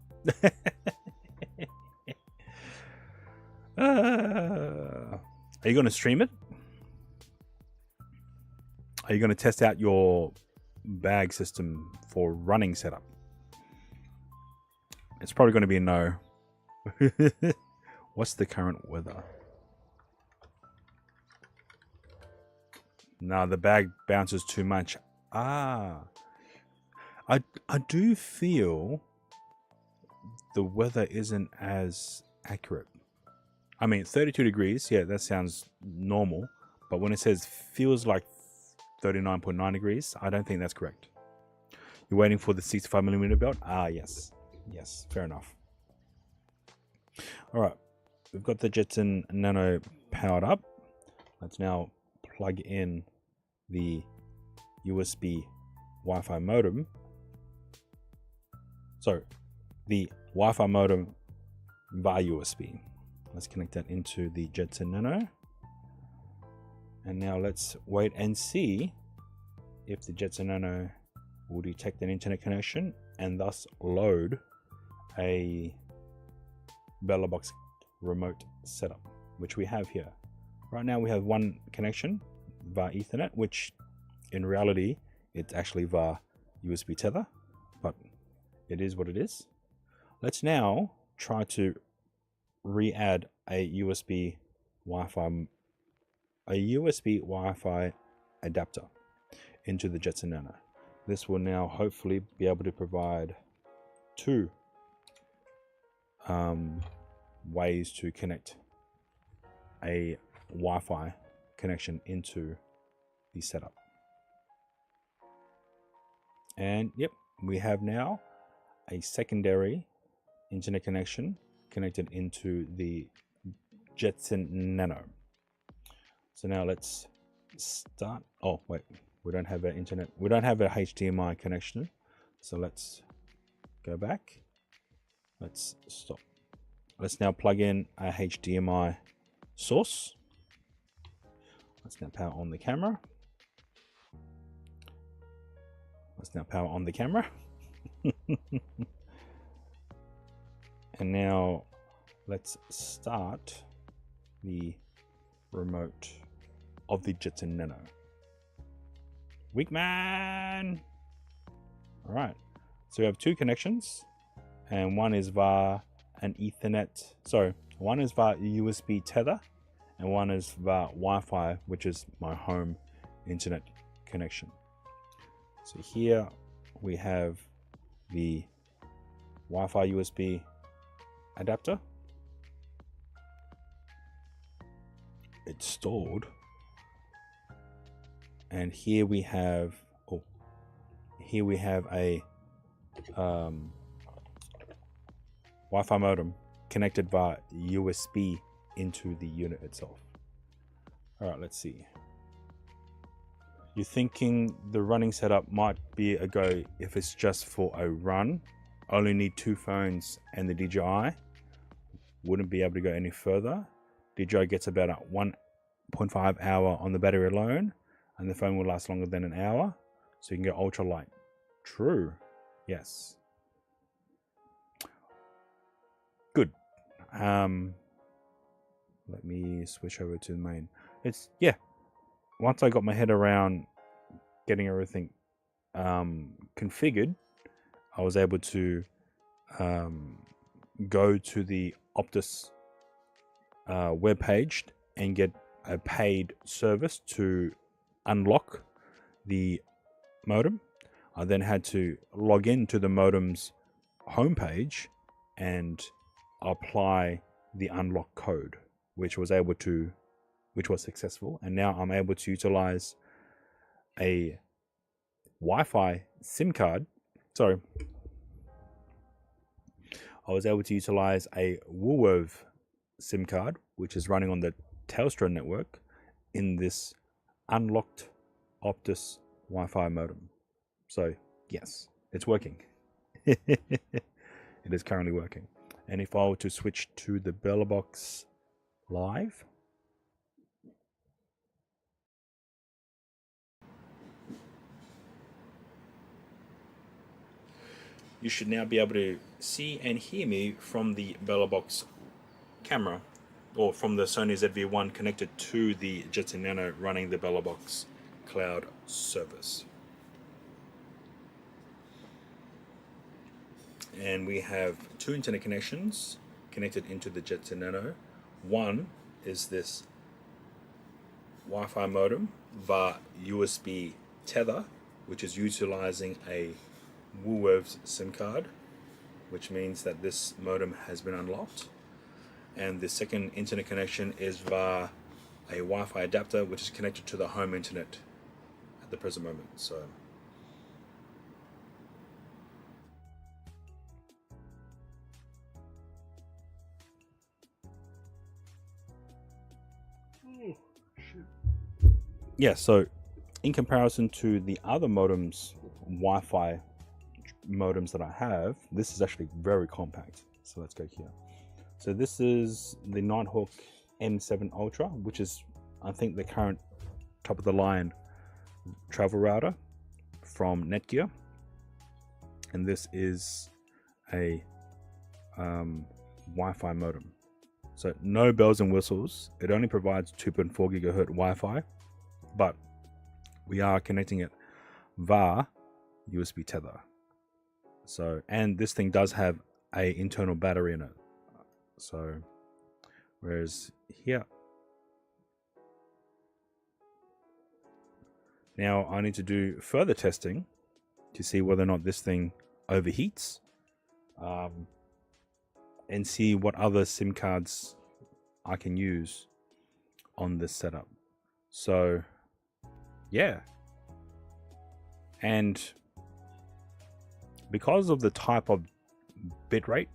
Are you going to stream it? Are you going to test out your bag system for running setup? It's probably going to be a no. What's the current weather? No, the bag bounces too much. I do feel the weather isn't as accurate. I mean, 32 degrees, yeah, that sounds normal. But when it says feels like 39.9 degrees, I don't think that's correct. You're waiting for the 65mm belt? Ah, yes. Yes, fair enough. All right, we've got the Jetson Nano powered up. Let's now plug in the USB Wi-Fi modem. So, the Wi-Fi modem via USB. Let's connect that into the Jetson Nano. And now let's wait and see if the Jetson Nano will detect an internet connection and thus load a BellaBox remote setup, which we have here. Right now we have one connection via Ethernet, which in reality it's actually via USB tether, but it is what it is. Let's now try to re-add a USB Wi-Fi adapter into the Jetson Nano. This will now hopefully be able to provide 2 ways to connect a Wi-Fi connection into the setup. And yep, we have now a secondary internet connection connected into the Jetson Nano. So now let's start. Oh, wait. We don't have an internet. We don't have a HDMI connection. So let's go back. Let's stop. Let's now plug in a HDMI source. Let's now power on the camera. Let's now power on the camera. And now let's start the remote of the Jetson Nano. Weakman! All right, so we have two connections, and one is via an Ethernet. So one is via USB tether, and one is via Wi-Fi, which is my home internet connection. So here we have the Wi-Fi USB adapter. It's stored, and here we have a Wi-Fi modem connected via USB into the unit itself. All right, let's see. You're thinking the running setup might be a go if it's just for a run. Only need 2 phones and the DJI. Wouldn't be able to go any further. DJI gets about a 1.5 hour on the battery alone, and the phone will last longer than an hour, so you can go ultra light. True. Yes. Good. Let me switch over to the main. Once I got my head around getting everything configured, I was able to go to the Optus webpage and get a paid service to unlock the modem. I then had to log into the modem's homepage and apply the unlock code, which was successful. And now I'm able to utilize a Wi-Fi SIM card. Sorry. I was able to utilize a Woolworth SIM card, which is running on the Telstra network, in this unlocked Optus Wi-Fi modem. So yes, it's working. It is currently working. And if I were to switch to the BellaBox Live, you should now be able to see and hear me from the BellaBox camera, or from the Sony ZV-1 connected to the Jetson Nano running the BellaBox cloud service. And we have 2 internet connections connected into the Jetson Nano. One is this Wi-Fi modem via USB tether, which is utilizing a Woolworths SIM card, which means that this modem has been unlocked. And the second internet connection is via a Wi-Fi adapter, which is connected to the home internet at the present moment. So yeah, so in comparison to the other modems, Wi-Fi modems that I have, this is actually very compact. So let's go here. So this is the Nighthawk M7 Ultra, which is, I think, the current top of the line travel router from Netgear. And this is a Wi-Fi modem. So no bells and whistles. It only provides 2.4 gigahertz Wi-Fi, but we are connecting it via USB tether. So, and this thing does have a internal battery in it. So, whereas here, now I need to do further testing to see whether or not this thing overheats, and see what other SIM cards I can use on this setup. So, yeah. And because of the type of bitrate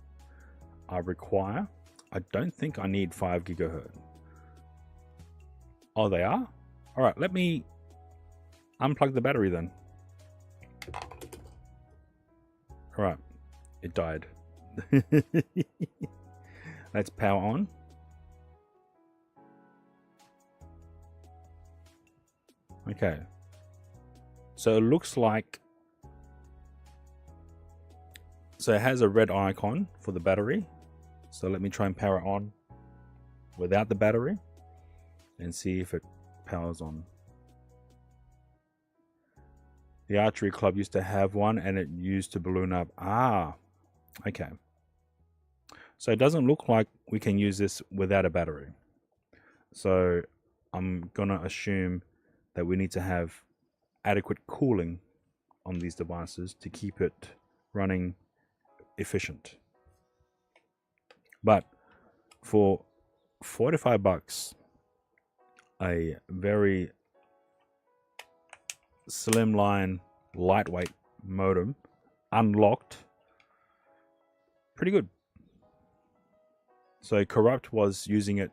I require, I don't think I need 5 gigahertz. Oh, they are? All right, let me unplug the battery then. All right, it died. Let's power on. Okay, so it looks like, so it has a red icon for the battery. So let me try and power it on without the battery and see if it powers on. The archery club used to have one and it used to balloon up. Ah, okay. So it doesn't look like we can use this without a battery. So I'm gonna assume that we need to have adequate cooling on these devices to keep it running efficient. But for $45, a very slimline, lightweight modem, unlocked, pretty good. So Corrupt was using it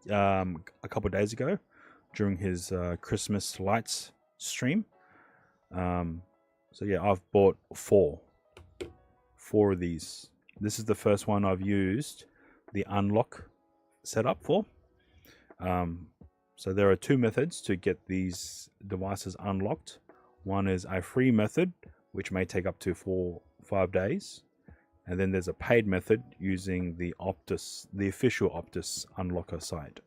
a couple of days ago during his Christmas lights stream. So yeah, I've bought four of these. This is the first one I've used the unlock setup for. So there are two methods to get these devices unlocked. One is a free method, which may take up to 4-5 days. And then there's a paid method using the Optus, the official Optus unlocker site.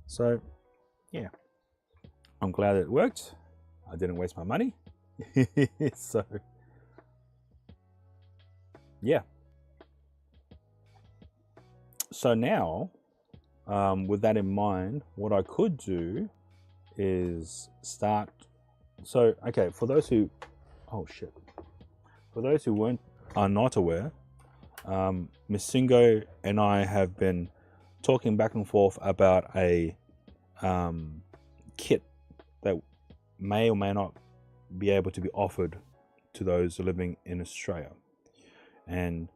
So yeah, I'm glad it worked. I didn't waste my money. So yeah. So now, with that in mind, what I could do is start. So, okay, for those who, oh shit, for those who are not aware, Miss Singo and I have been talking back and forth about a kit that may or may not be able to be offered to those living in Australia, and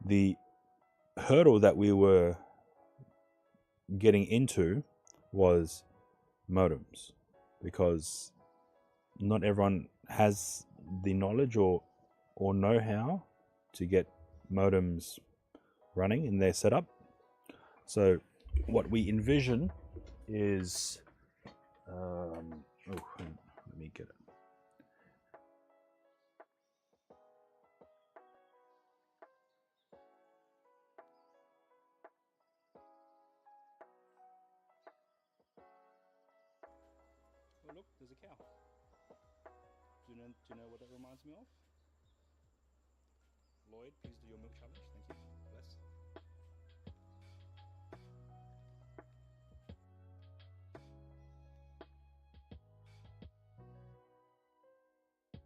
the hurdle that we were getting into was modems, because not everyone has the knowledge or know-how to get modems running in their setup. So what we envision is let me get it. Oh look, there's a cow. Do you know what that reminds me of? Lloyd, please do your milk challenge. Thank you. Bless.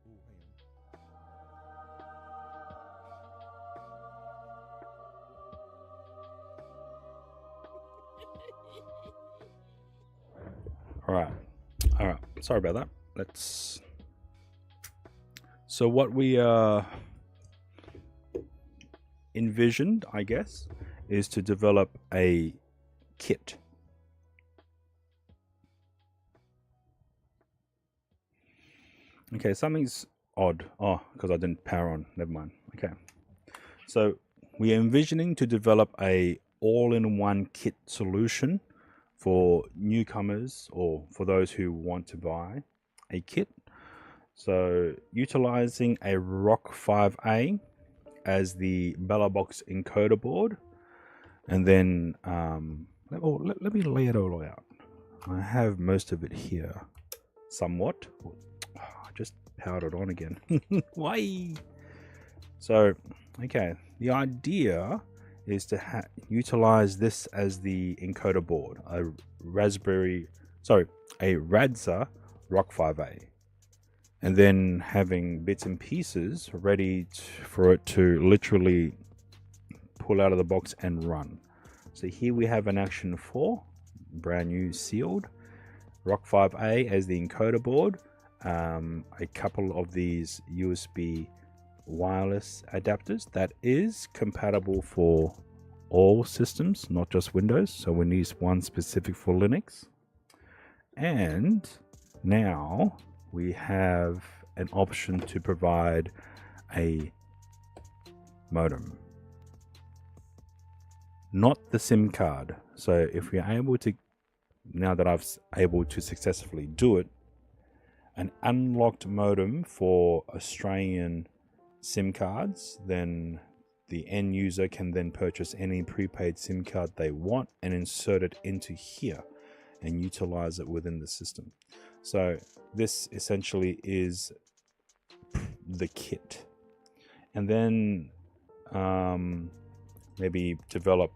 Ooh, hang on. All right. Sorry about that. Let's. So what we envisioned, I guess, is to develop a kit. Okay, something's odd. Oh, because I didn't power on. Never mind. Okay. So we're envisioning to develop a all-in-one kit solution for newcomers or for those who want to buy a kit. So utilizing a ROC 5A as the Bella Box encoder board, and then let me lay it all out. I have most of it here, somewhat. I just powered it on again. Why? So, okay, the idea is to utilize this as the encoder board, a Radza ROC 5A. And then having bits and pieces ready for it to literally pull out of the box and run. So here we have an Action 4, brand new sealed, ROC 5A as the encoder board, a couple of these USB wireless adapters that is compatible for all systems, not just Windows. So we need one specific for Linux. And now we have an option to provide a modem, not the SIM card. So if we're able to, now that I've able to successfully do it, an unlocked modem for Australian SIM cards, then the end user can then purchase any prepaid SIM card they want and insert it into here and utilize it within the system. So this essentially is the kit. And then maybe develop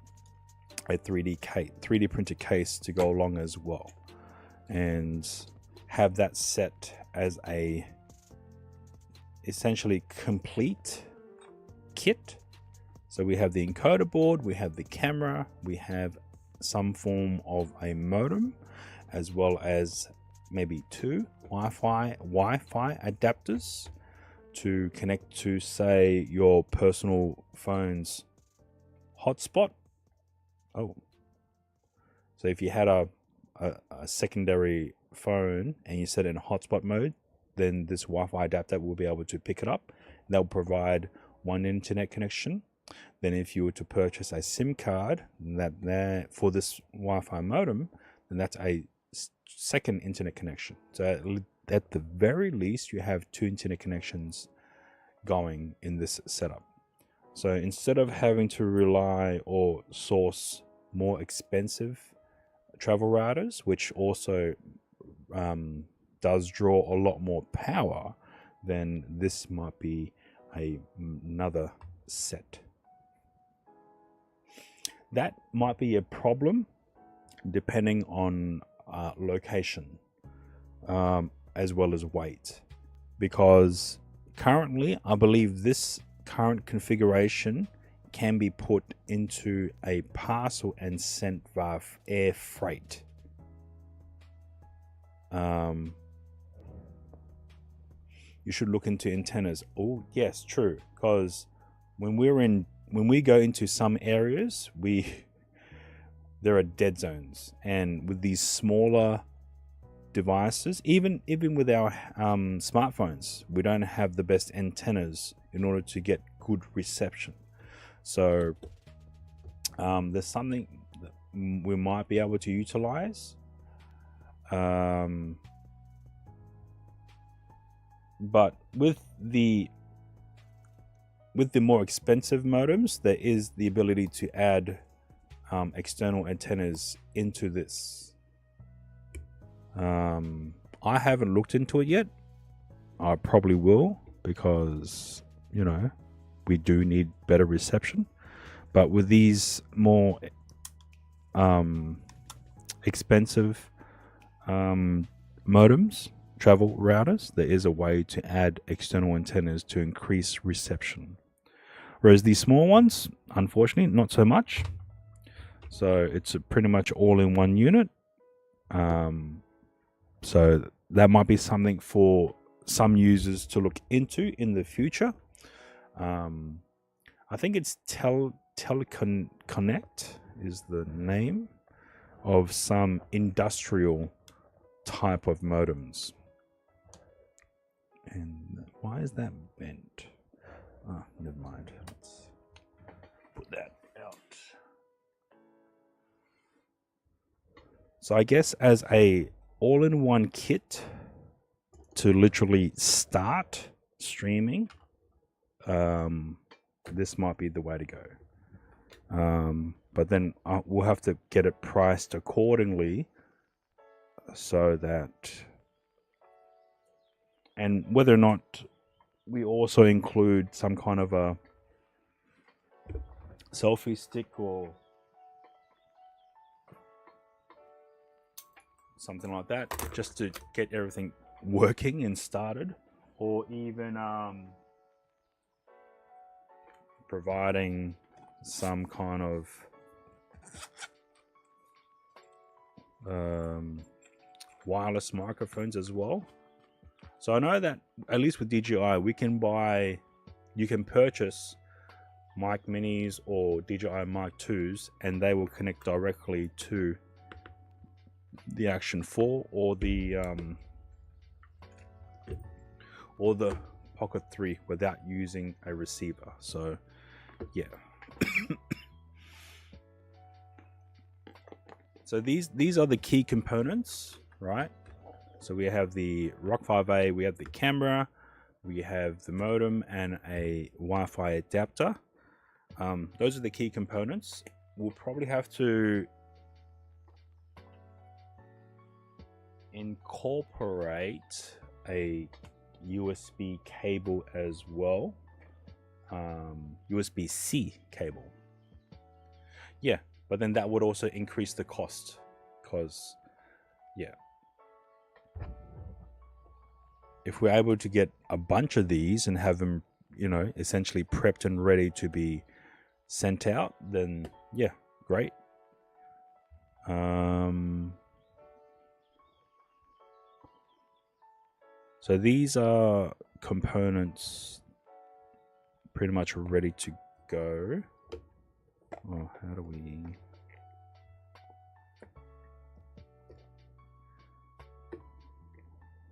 a 3D printed case to go along as well, and have that set as a essentially complete kit. So we have the encoder board, we have the camera, we have some form of a modem, as well as maybe two Wi-Fi adapters to connect to, say, your personal phone's hotspot. Oh, so if you had a secondary phone and you set it in hotspot mode, then this Wi-Fi adapter will be able to pick it up. That will provide one internet connection. Then if you were to purchase a SIM card for this Wi-Fi modem, then that's a second internet connection. So at the very least, you have two internet connections going in this setup. So instead of having to rely or source more expensive travel routers, which also does draw a lot more power, then this might be another set. That might be a problem depending on location, as well as weight, because currently I believe this current configuration can be put into a parcel and sent via air freight. You should look into antennas. Oh yes, true, because when we go into some areas, there are dead zones, and with these smaller devices, even with our smartphones, we don't have the best antennas in order to get good reception. So there's something that we might be able to utilize, but with the more expensive modems, there is the ability to add external antennas into this. I haven't looked into it yet. I probably will, because we do need better reception. But with these more expensive modems, travel routers, there is a way to add external antennas to increase reception. Whereas these small ones, unfortunately, not so much. So it's pretty much all in one unit. So that might be something for some users to look into in the future. I think it's Teleconnect is the name of some industrial type of modems. And why is that bent? Oh, never mind. Let's put that out. So I guess as a all-in-one kit to literally start streaming, this might be the way to go. But then we'll have to get it priced accordingly, so that, and whether or not we also include some kind of a selfie stick or something like that, just to get everything working and started, or even providing some kind of wireless microphones as well. So I know that at least with DJI, you can purchase mic minis or DJI mic 2s, and they will connect directly to the Action 4 or the or the Pocket 3 without using a receiver. So yeah. So these are the key components, right? So we have the Rock 5A, we have the camera, we have the modem, and a Wi-Fi adapter. Those are the key components. We'll probably have to incorporate a USB cable as well. USB-C cable. Yeah, but then that would also increase the cost, because yeah, if we're able to get a bunch of these and have them, you know, essentially prepped and ready to be sent out, then yeah, great. So these are components pretty much ready to go. Oh, how do we...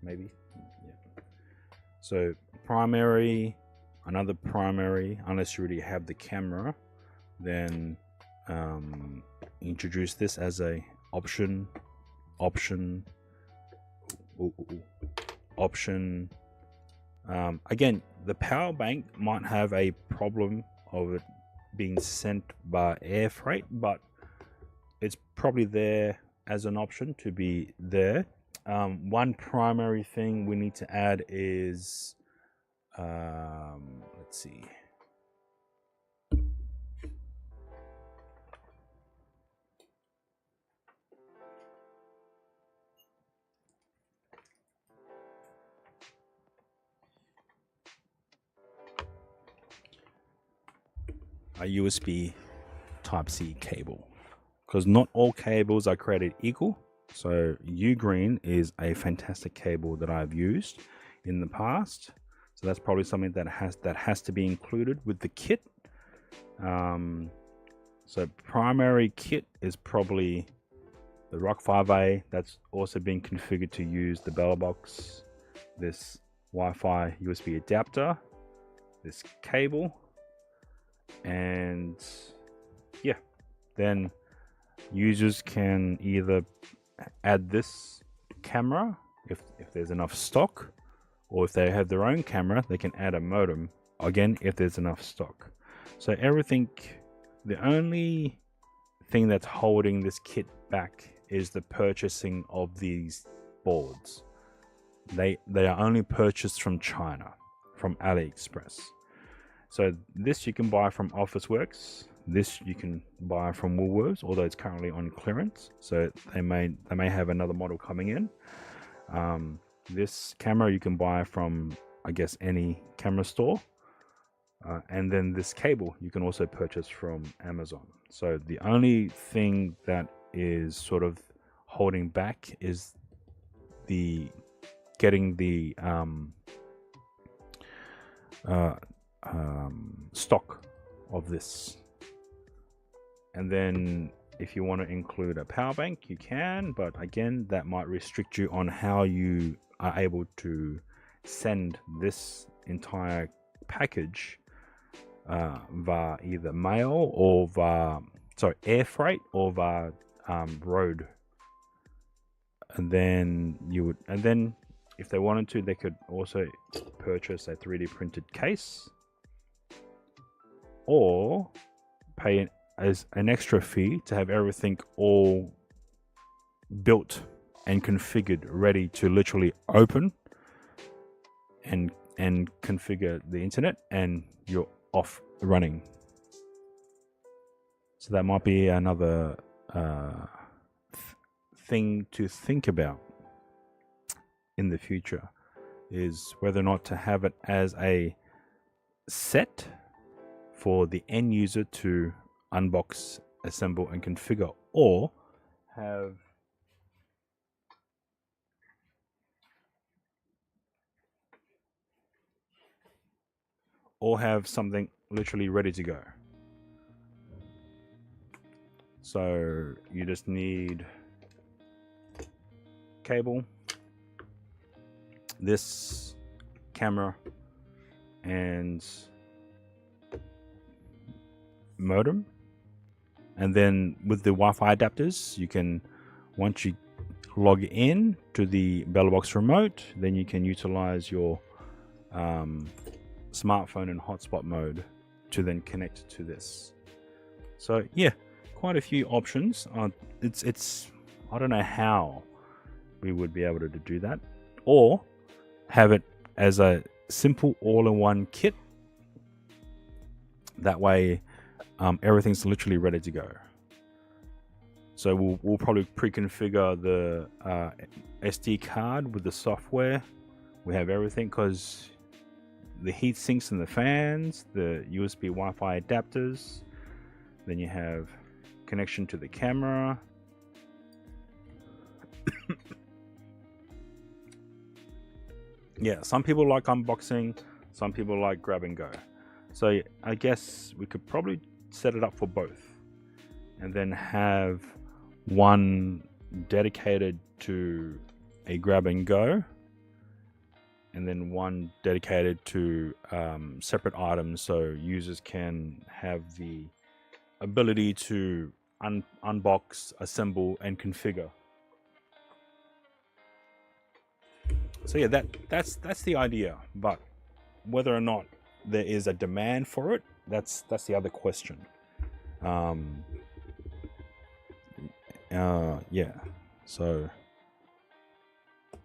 Maybe? Yeah. So primary, another primary, unless you already have the camera, then introduce this as a option. Again, the power bank might have a problem of it being sent by air freight, but it's probably there as an option to be there. One primary thing we need to add is, let's see. A USB Type-C cable, because not all cables are created equal. So Ugreen is a fantastic cable that I've used in the past. So that's probably something that has to be included with the kit. So primary kit is probably the Rock 5A. That's also been configured to use the Bella box, this Wi-Fi USB adapter, this cable, and yeah, then users can either add this camera if there's enough stock, or if they have their own camera, they can add a modem, again, if there's enough stock. So everything, the only thing that's holding this kit back is the purchasing of these boards. They are only purchased from China, from AliExpress. So this you can buy from Officeworks. This you can buy from Woolworths, although it's currently on clearance. So they may have another model coming in. This camera you can buy from, I guess, any camera store. And then this cable you can also purchase from Amazon. So the only thing that is sort of holding back is getting the stock of this. And then if you want to include a power bank, you can, but again, that might restrict you on how you are able to send this entire package via either mail or via air freight, or via road. And then if they wanted to, they could also purchase a 3D printed case, or pay as an extra fee to have everything all built and configured, ready to literally open and configure the internet, and you're off running. So that might be another thing to think about in the future, is whether or not to have it as a set for the end user to unbox, assemble, and configure, or have something literally ready to go. So you just need cable, this camera and modem. And then with the Wi-Fi adapters, you can, once you log in to the BellerBox remote, then you can utilize your smartphone in hotspot mode to then connect to this. So yeah, quite a few options. It's I don't know how we would be able to do that, or have it as a simple all-in-one kit. That way everything's literally ready to go. So we'll probably pre-configure the SD card with the software. We have everything, because the heat sinks and the fans, the USB Wi-Fi adapters, then you have connection to the camera. Yeah, some people like unboxing, some people like grab and go. So I guess we could probably set it up for both, and then have one dedicated to a grab and go, and then one dedicated to separate items, so users can have the ability to unbox, assemble, and configure. So yeah, that's the idea. But whether or not there is a demand for it, that's the other question. Yeah, so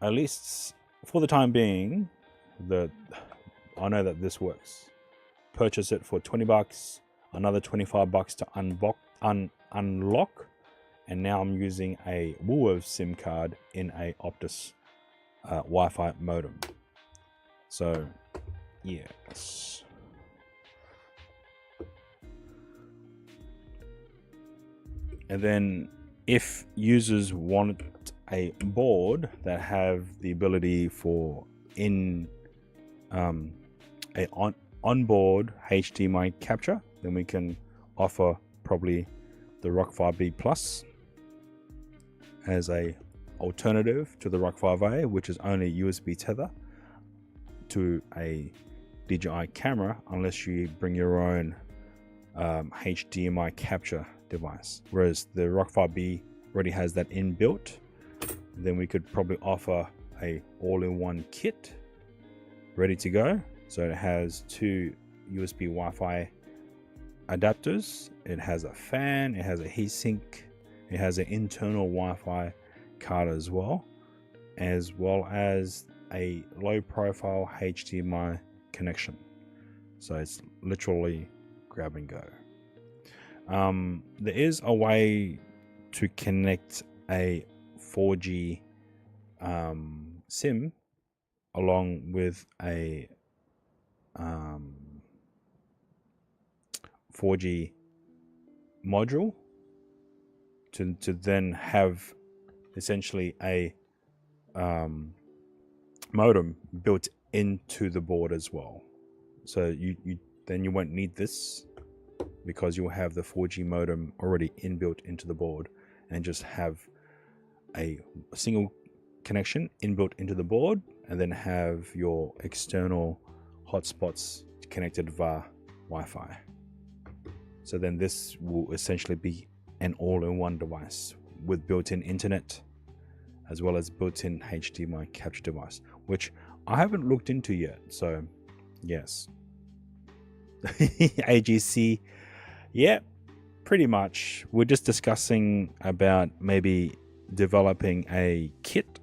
at least for the time being, I know that this works. Purchase it for $20, another $25 to unlock, and now I'm using a Woolworths SIM card in a Optus Wi-Fi modem. So yes. And then if users want a board that have the ability for onboard HDMI capture, then we can offer probably the ROC 5B Plus as a alternative to the ROC 5A, which is only USB tether to a DJI camera, unless you bring your own HDMI capture device. Whereas the ROC 5B already has that inbuilt. Then we could probably offer a all-in-one kit ready to go. So it has two USB Wi-Fi adapters, it has a fan, it has a heatsink, it has an internal Wi-Fi card as well as a low profile HDMI connection. So it's literally grab and go. There is a way to connect a 4G SIM along with a 4G module to then have essentially a modem built into the board as well. So you won't need this, because you'll have the 4G modem already inbuilt into the board, and just have a single connection inbuilt into the board, and then have your external hotspots connected via Wi-Fi. So then this will essentially be an all-in-one device with built-in internet as well as built-in HDMI capture device, which I haven't looked into yet. So yes. AGC, yeah, pretty much. We're just discussing about maybe developing a kit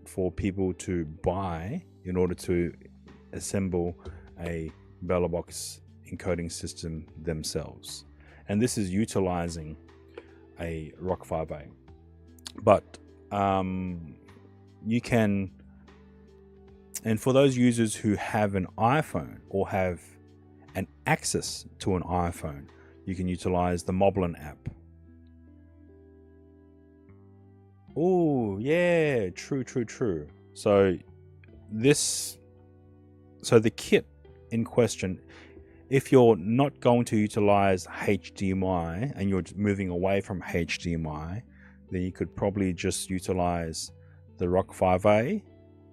for people to buy in order to assemble a BellerBox encoding system themselves. And this is utilizing a ROC 5A. But you can, and for those users who have an iPhone or have an access to an iPhone, you can utilize the Moblin app. Oh yeah, true. So the kit in question, if you're not going to utilize HDMI and you're moving away from HDMI, then you could probably just utilize the ROC 5A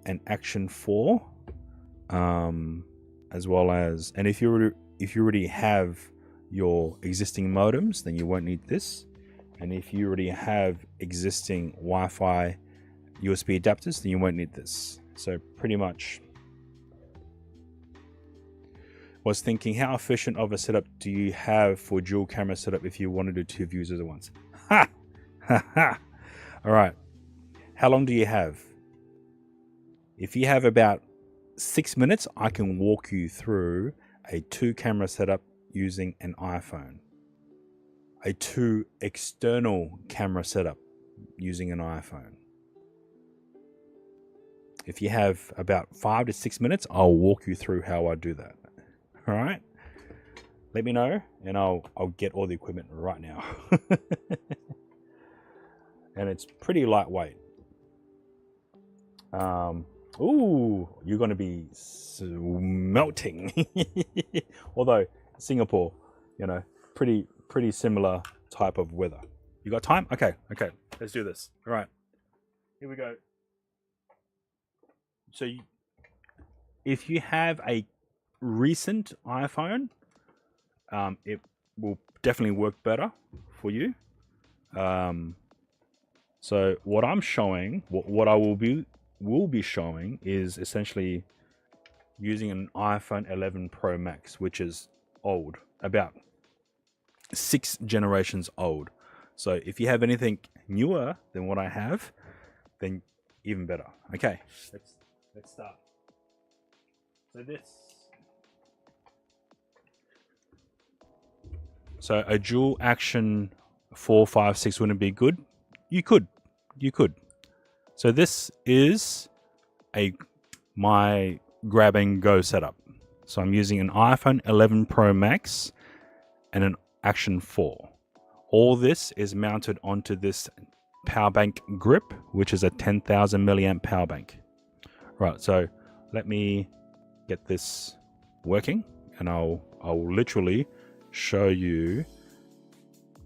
and Action 4 as well as, and if you already have your existing modems, then you won't need this. And if you already have existing Wi-Fi USB adapters, then you won't need this. So pretty much, was thinking, how efficient of a setup do you have for dual camera setup if you want to do 2 views at once? Ha! Ha ha! All right. How long do you have? If you have about 6 minutes, I can walk you through a 2 camera setup using an iPhone. A 2 external camera setup using an iPhone. If you have about 5 to 6 minutes, I'll walk you through how I do that. All right. Let me know, and I'll get all the equipment right now. And it's pretty lightweight. Ooh, you're gonna be melting. Although Singapore, you know, pretty similar type of weather. You got time? Okay, let's do this. All right, here we go. So if you have a recent iPhone, it will definitely work better for you. So what I'm showing, what I will be showing, is essentially using an iPhone 11 Pro Max, which is old, about 6 generations old. So if you have anything newer than what I have, then even better. Okay, let's start. So a dual action 456 wouldn't be good. You could. So this is my grab and go setup. So I'm using an iPhone 11 Pro Max and an Action 4. All this is mounted onto this power bank grip, which is a 10,000 milliamp power bank. Right, so let me get this working, and I'll literally show you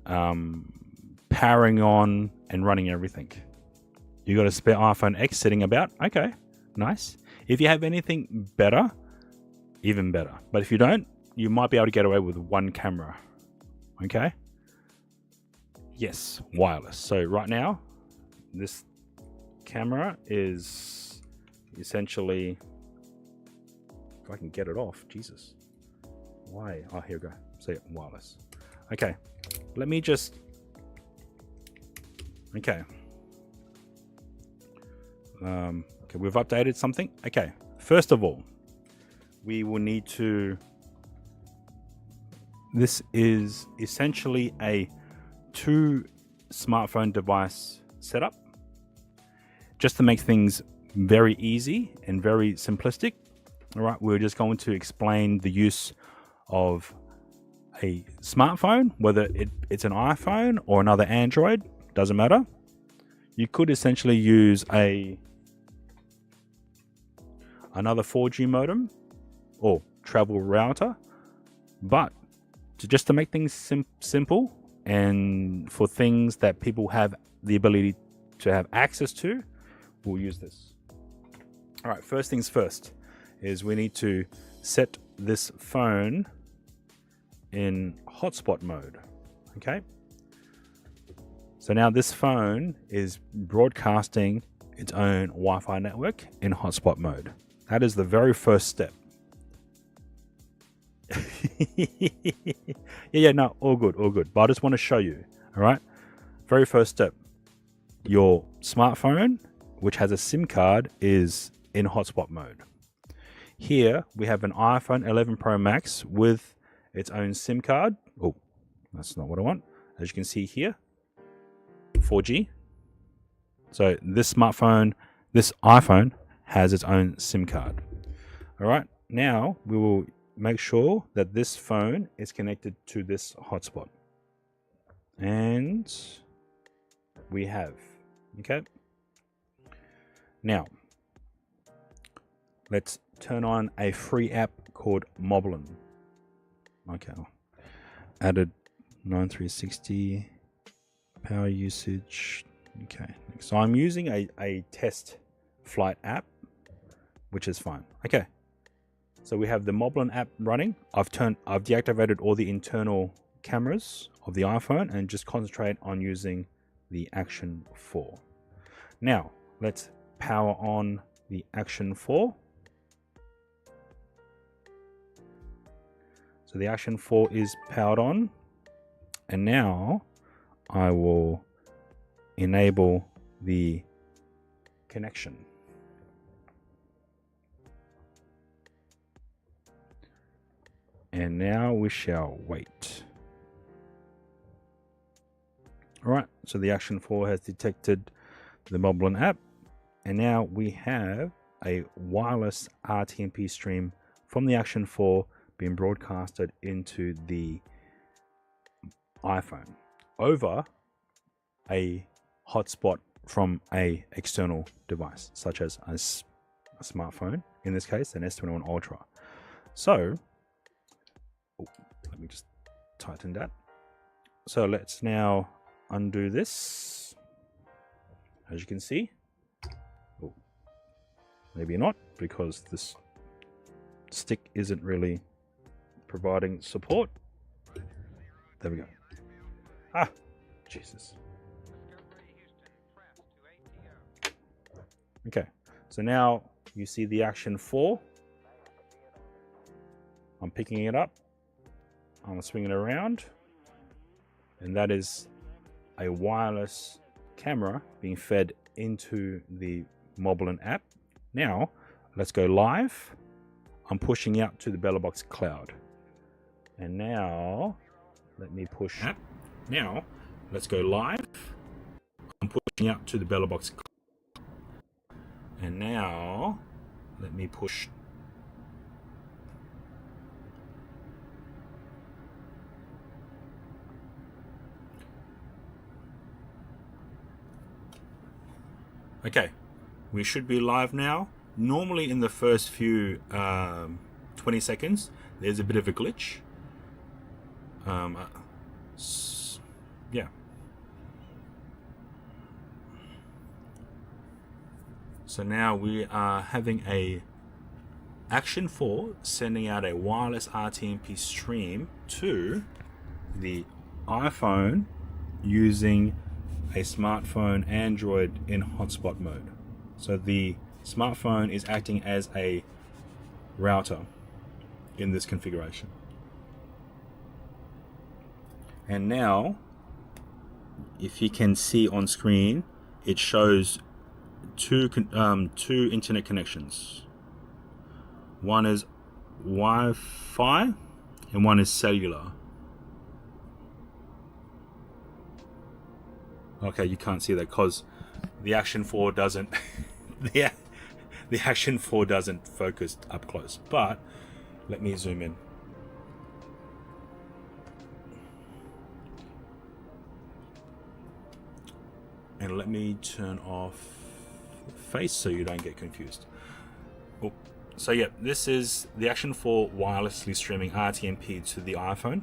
powering on and running everything. You got a spare iPhone X sitting about? Okay, nice. If you have anything better, even better. But if you don't, you might be able to get away with 1 camera. Okay? Yes, wireless. So right now, this camera is essentially, if I can get it off, Jesus. Why? Oh, here we go. So yeah, wireless. Okay, let me just, okay, we've updated something. Okay, first of all, we will need to, this is essentially a 2 smartphone device setup, just to make things very easy and very simplistic. All right, we're just going to explain the use of a smartphone, whether it's an iPhone or another Android, doesn't matter. You could essentially use another 4G modem or travel router, but just to make things simple and for things that people have the ability to have access to, we'll use this. All right, first things first is we need to set this phone in hotspot mode. Okay, so now this phone is broadcasting its own Wi-Fi network in hotspot mode. That is the very first step. yeah, no, all good. But I just want to show you. All right, very first step. Your smartphone, which has a SIM card, is in hotspot mode. Here we have an iPhone 11 Pro Max with its own SIM card. Oh, that's not what I want. As you can see here, 4G. So this iPhone has its own SIM card. All right, now we will make sure that this phone is connected to this hotspot. And we have, okay. Now, let's turn on a free app called Moblin. Okay, added 9360 power usage. Okay, so I'm using a test flight app, which is fine. Okay, So we have the Moblin app running. I've deactivated all the internal cameras of the iPhone and just concentrate on using the Action 4. Now let's power on the Action 4. So the Action 4 is powered on, and now I will enable the connection. And now we shall wait. Alright, so the Action 4 has detected the Moblin app, and now we have a wireless RTMP stream from the Action 4 being broadcasted into the iPhone over a hotspot from a external device, such as a smartphone, in this case an S21 Ultra. So let me just tighten that. So let's now undo this. As you can see, maybe not, because this stick isn't really providing support. There we go. Ah, Jesus. Okay, so now you see the Action 4. I'm picking it up. I'm swinging it around, and that is a wireless camera being fed into the Moblin app. Now let's go live. I'm pushing out to the BellaBox cloud, and now let me push. Now let's go live. I'm pushing out to the BellaBox cloud, and now let me push. Okay, we should be live now. Normally in the first few 20 seconds, there's a bit of a glitch. Yeah. So now we are having a Action 4 sending out a wireless RTMP stream to the iPhone using a smartphone Android in hotspot mode. So the smartphone is acting as a router in this configuration. And now, if you can see on screen, it shows two internet connections. One is Wi-Fi and one is cellular. Okay, you can't see that because the Action 4 doesn't the Action 4 doesn't focus up close. But let me zoom in. And let me turn off face so you don't get confused. Oh, so yeah, this is the Action 4 wirelessly streaming RTMP to the iPhone.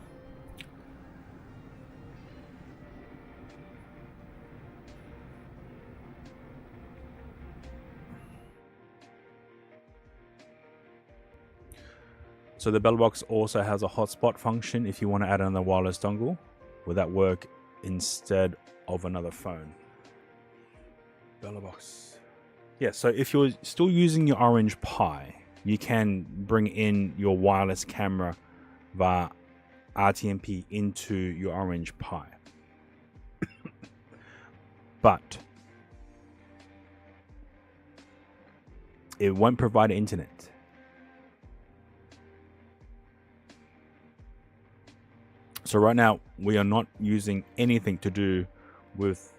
So the BellaBox also has a hotspot function if you want to add another wireless dongle. Will that work instead of another phone? BellaBox. Yeah, so if you're still using your Orange Pi, you can bring in your wireless camera via RTMP into your Orange Pi. But it won't provide internet. So right now we are not using anything to do with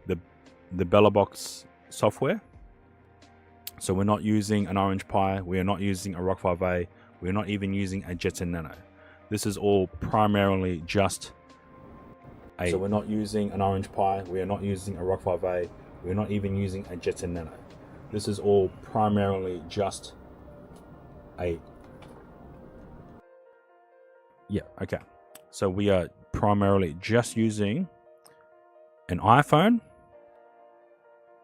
the BellaBox software. So we're not using an Orange Pi, we are not using a Rock 5A, we're not even using a Jetson Nano. This is all primarily just a... So we're not using an Orange Pi, we are not using a Rock 5A, we're not even using a Jetson Nano. This is all primarily just a... Yeah, okay. So we are primarily just using an iPhone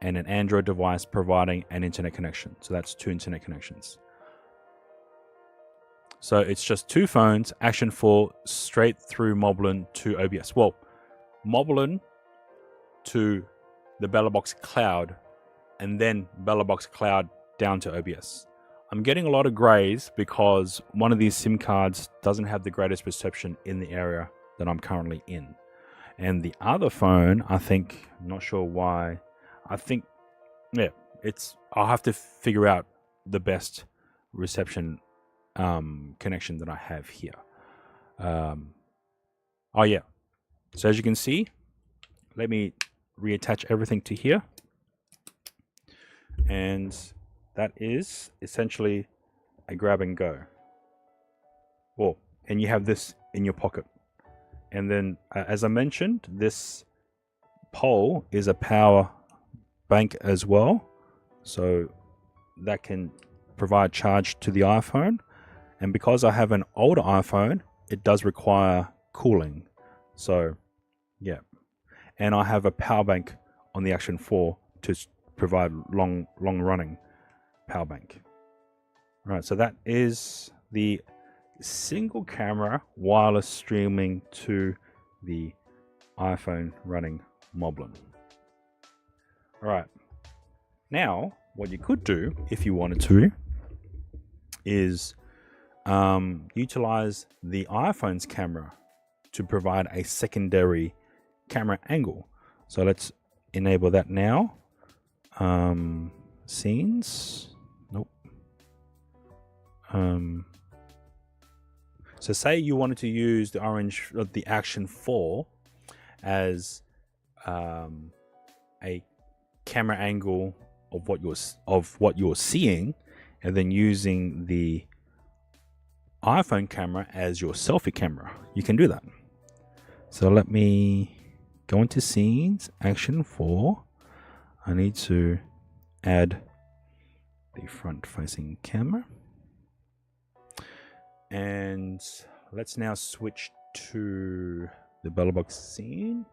and an Android device providing an internet connection. So that's two internet connections. So it's just two phones, Action 4 straight through Moblin to OBS. Well, Moblin to the BellaBox Cloud, and then BellaBox Cloud down to OBS. I'm getting a lot of grays because one of these SIM cards doesn't have the greatest reception in the area that I'm currently in. And the other phone, I think, I'm not sure why, I think, yeah, I'll have to figure out the best reception connection that I have here. Oh yeah, so as you can see, let me reattach everything to here, and that is essentially a grab and go. Well, and you have this in your pocket, and then as I mentioned, this pole is a power bank as well, so that can provide charge to the iPhone. And because I have an older iPhone, it does require cooling. So yeah, and I have a power bank on the Action 4 to provide long running power bank. All right, so that is the single camera wireless streaming to the iPhone running Moblin. All right, now what you could do if you wanted to is utilize the iPhone's camera to provide a secondary camera angle. So let's enable that now. Scenes, nope. So say you wanted to use the Action 4 as a camera angle of what you're seeing, and then using the iPhone camera as your selfie camera. You can do that. So let me go into Scenes, Action 4. I need to add the front-facing camera. And let's now switch to the BellaBox scene.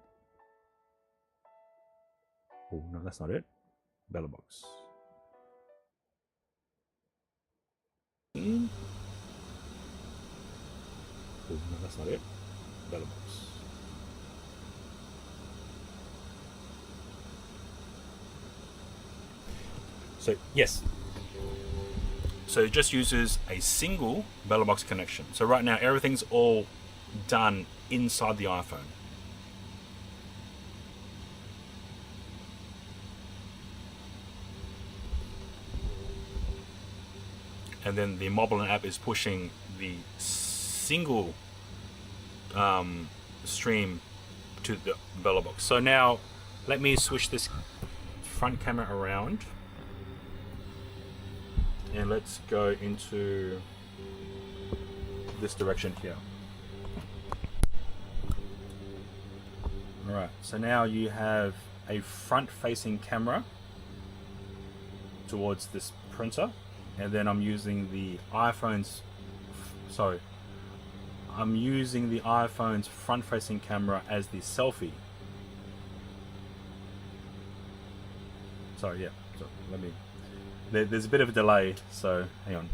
Oh, no, that's not it. BellaBox. Scene. Oh, no, that's not it. BellaBox. So, yes. So it just uses a single BellaBox connection. So right now, everything's all done inside the iPhone. And then the Moblin app is pushing the single stream to the BellaBox. So now let me switch this front camera around, and let's go into this direction here. Alright, so now you have a front-facing camera towards this printer, and then I'm using the iPhone's front-facing camera as the selfie. Sorry, yeah. So let me. There's a bit of a delay, so hang on.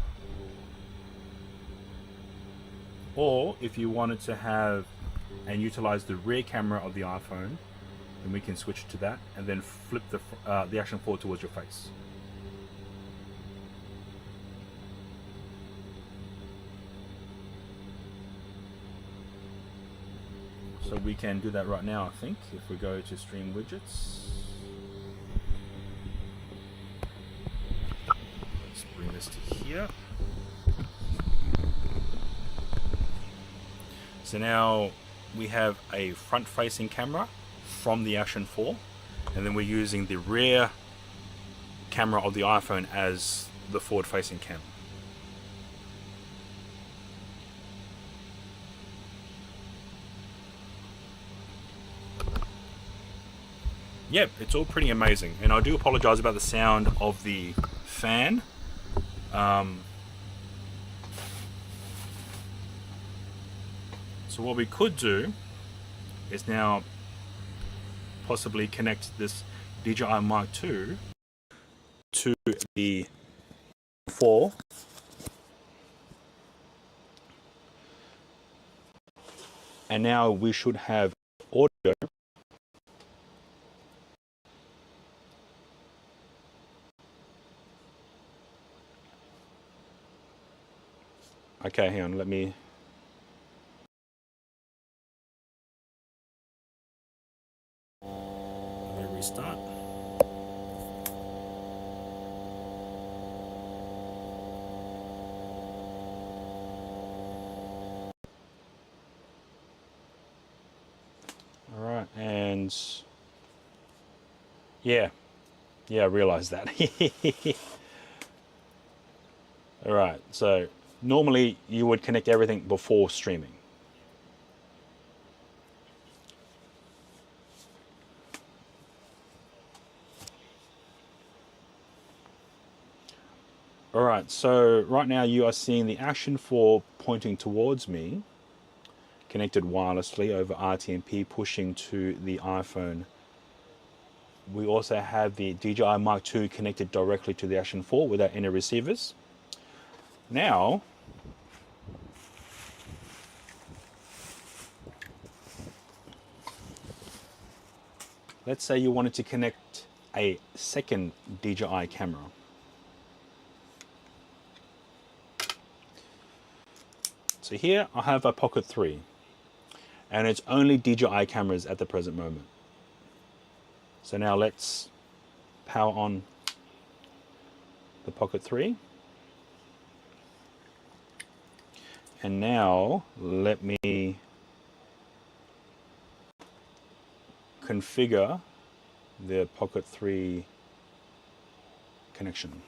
Or if you wanted to have and utilize the rear camera of the iPhone, then we can switch to that and then flip the Action 4 towards your face. So we can do that right now, I think, if we go to Stream Widgets. Let's bring this to here. So now we have a front-facing camera from the Action 4, and then we're using the rear camera of the iPhone as the forward-facing camera. Yep, it's all pretty amazing, and I do apologize about the sound of the fan. So what we could do is now possibly connect this DJI Mic 2 to the 4 And now we should have audio. Okay, hang on, let me restart. All right, and yeah, I realized that. All right, so normally you would connect everything before streaming. All right, so right now you are seeing the Action 4 pointing towards me, connected wirelessly over RTMP, pushing to the iPhone. We also have the DJI Mark II connected directly to the Action 4 without any receivers. Now, let's say you wanted to connect a second DJI camera. So here I have a Pocket 3, and it's only DJI cameras at the present moment. So now let's power on the Pocket 3. And now let me configure the Pocket 3 connection.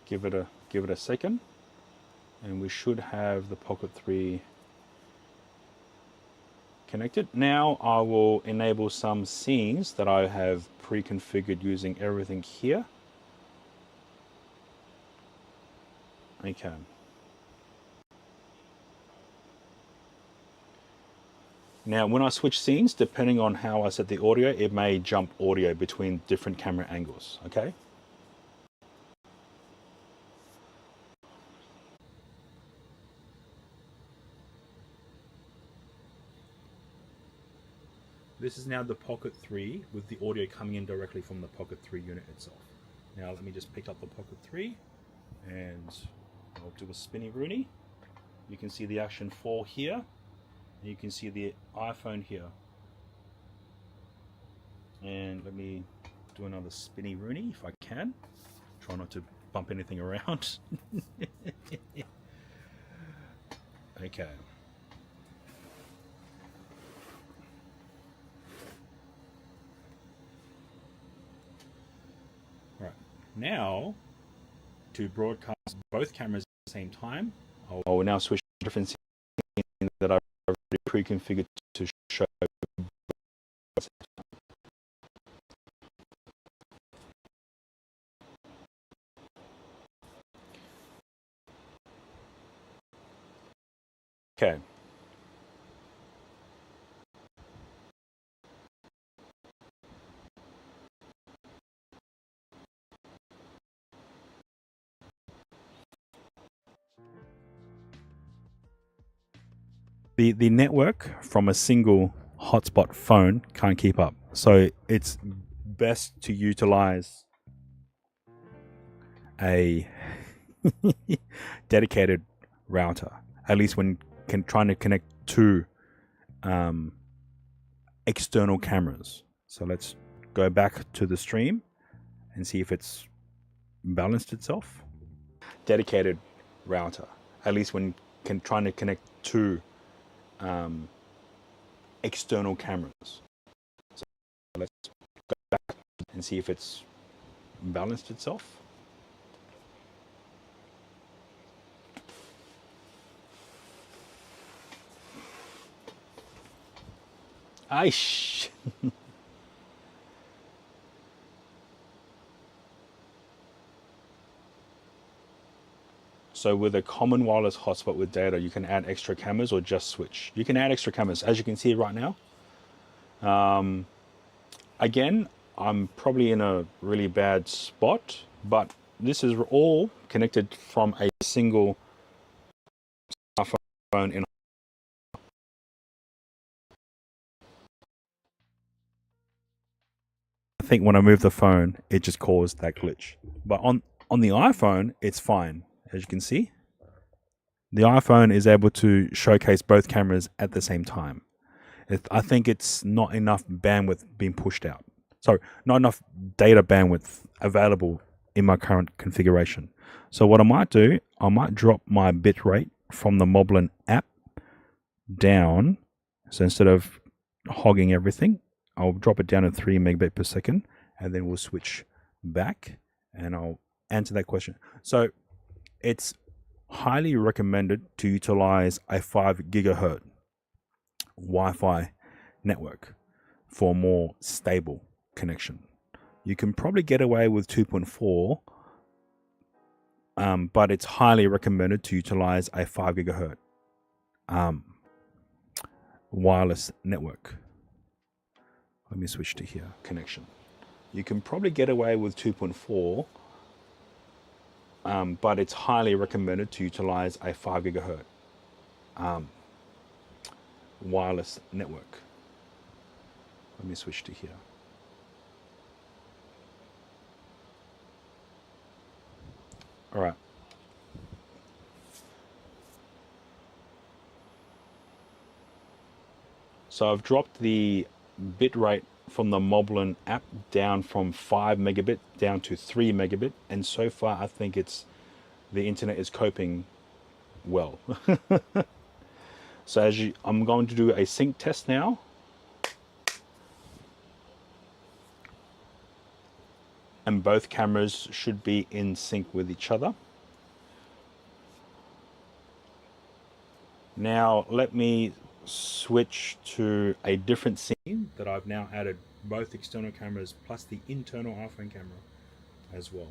Give it a second, and we should have the Pocket 3 connected. Now I will enable some scenes that I have pre-configured using everything here. Okay. Now when I switch scenes, depending on how I set the audio, it may jump audio between different camera angles, okay? This is now the Pocket 3 with the audio coming in directly from the Pocket 3 unit itself. Now let me just pick up the Pocket 3 and I'll do a spinny Rooney. You can see the Action 4 here, and you can see the iPhone here. And let me do another spinny Rooney if I can. Try not to bump anything around. Okay. Right. Now, to broadcast both cameras at the same time, I will now switch to different scenes that I've already pre-configured to show. Okay. The network from a single hotspot phone can't keep up. So it's best to utilize a dedicated router, at least when trying to connect to external cameras. So let's go back to the stream and see if it's balanced itself. Dedicated router, at least when trying to connect to external cameras. So let's go back and see if it's balanced itself. Aish. So with a common wireless hotspot with data, you can add extra cameras or just switch. You can add extra cameras, as you can see right now. Again, I'm probably in a really bad spot, but this is all connected from a single phone in. I think when I move the phone, it just caused that glitch. But on the iPhone, it's fine. As you can see, the iPhone is able to showcase both cameras at the same time. I think it's not enough bandwidth being pushed out. So not enough data bandwidth available in my current configuration. So what I might do, I might drop my bit rate from the Moblin app down. So instead of hogging everything, I'll drop it down to 3 megabit per second, and then we'll switch back and I'll answer that question. So it's highly recommended to utilize a 5 gigahertz Wi-Fi network for a more stable connection. You can probably get away with 2.4, but it's highly recommended to utilize a 5 gigahertz wireless network. Let me switch to here, connection. You can probably get away with 2.4, but it's highly recommended to utilize a 5 gigahertz wireless network. Let me switch to here. All right. So I've dropped the bit rate from the Moblin app down from 5 megabit down to 3 megabit, and so far I think the internet is coping well. So I'm going to do a sync test now. And both cameras should be in sync with each other. Now let me switch to a different scene that I've now added both external cameras plus the internal iPhone camera as well.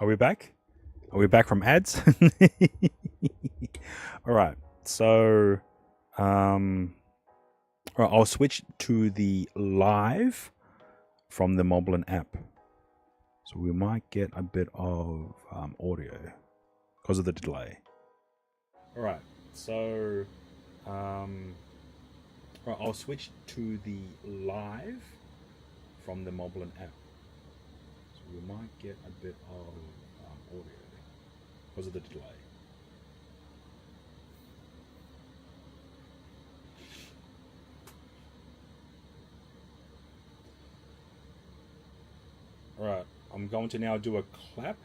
Are we back? Are we back from ads? All right. So, all right, I'll switch to the live from the Moblin app. So we might get a bit of audio because of the delay. All right. So, all right, I'll switch to the live from the Moblin app. We might get a bit of audio because of the delay. All right, I'm going to now do a clap.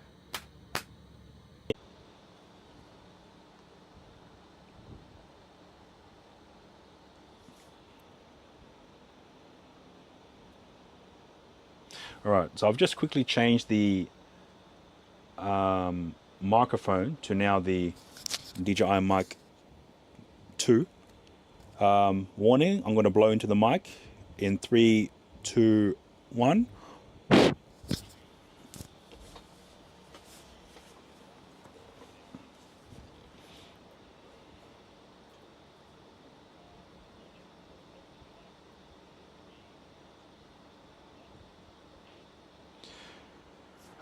All right, so I've just quickly changed the microphone to now the DJI Mic 2. Warning, I'm going to blow into the mic in 3, 2, 1.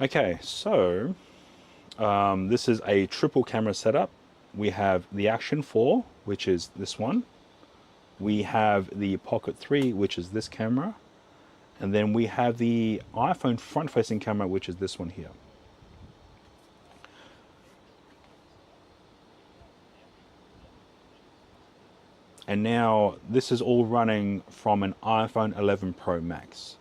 Okay, so this is a triple camera setup. We have the Action 4, which is this one. We have the Pocket 3, which is this camera. And then we have the iPhone front-facing camera, which is this one here. And now this is all running from an iPhone 11 Pro Max.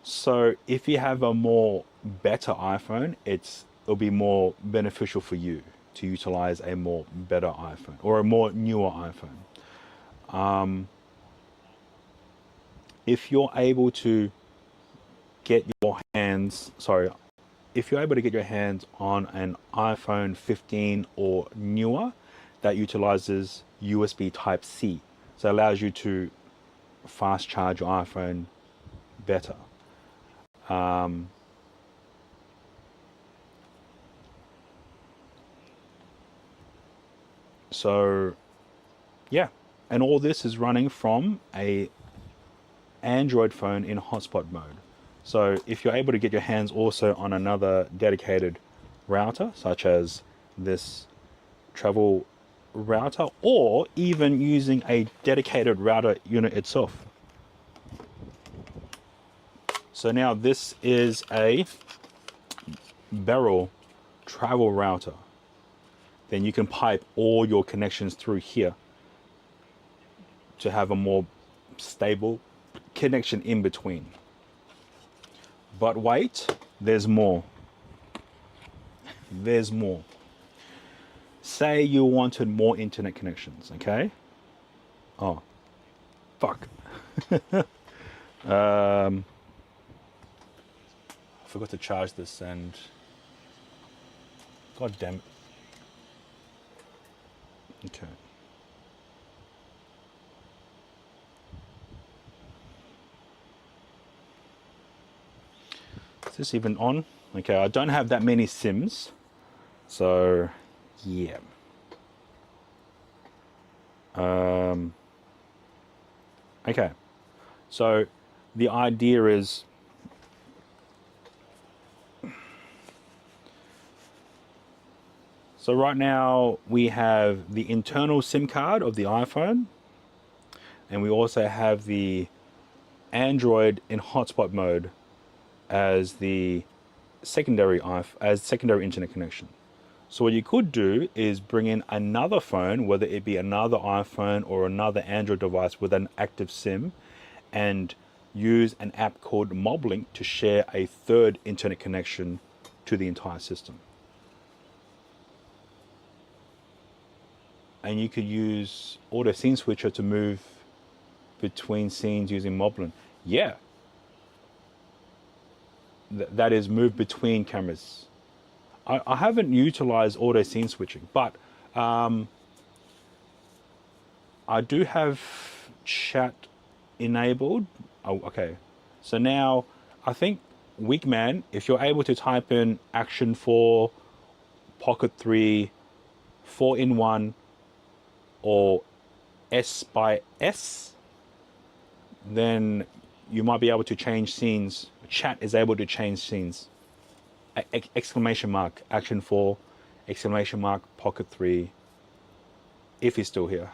So if you have a more better iPhone, it'll be more beneficial for you to utilize a more better iPhone or a more newer iPhone. If you're able to get your hands, if you're able to get your hands on an iPhone 15 or newer that utilizes USB Type-C, so it allows you to fast charge your iPhone better. So yeah, and all this is running from a Android phone in hotspot mode. So if you're able to get your hands also on another dedicated router, such as this travel router, or even using a dedicated router unit itself. So now this is a Beryl travel router. Then you can pipe all your connections through here to have a more stable connection in between. But wait, there's more. There's more. Say you wanted more internet connections, okay? Oh, fuck. I forgot to charge this and... God damn it. Okay. Is this even on? Okay, I don't have that many Sims. So, yeah. Okay. So, the idea is... So right now we have the internal SIM card of the iPhone, and we also have the Android in hotspot mode as the secondary internet connection. So what you could do is bring in another phone, whether it be another iPhone or another Android device with an active SIM, and use an app called Moblink to share a third internet connection to the entire system. And you could use Auto Scene Switcher to move between scenes using Moblin. Yeah. That is move between cameras. I haven't utilized Auto Scene Switching, but I do have chat enabled. Oh, okay. So now I think Wigman, if you're able to type in Action 4, Pocket 3, 4-in-1, or S by S, then you might be able to change scenes. Chat is able to change scenes. Exclamation mark, Action 4, exclamation mark, Pocket 3, if he's still here.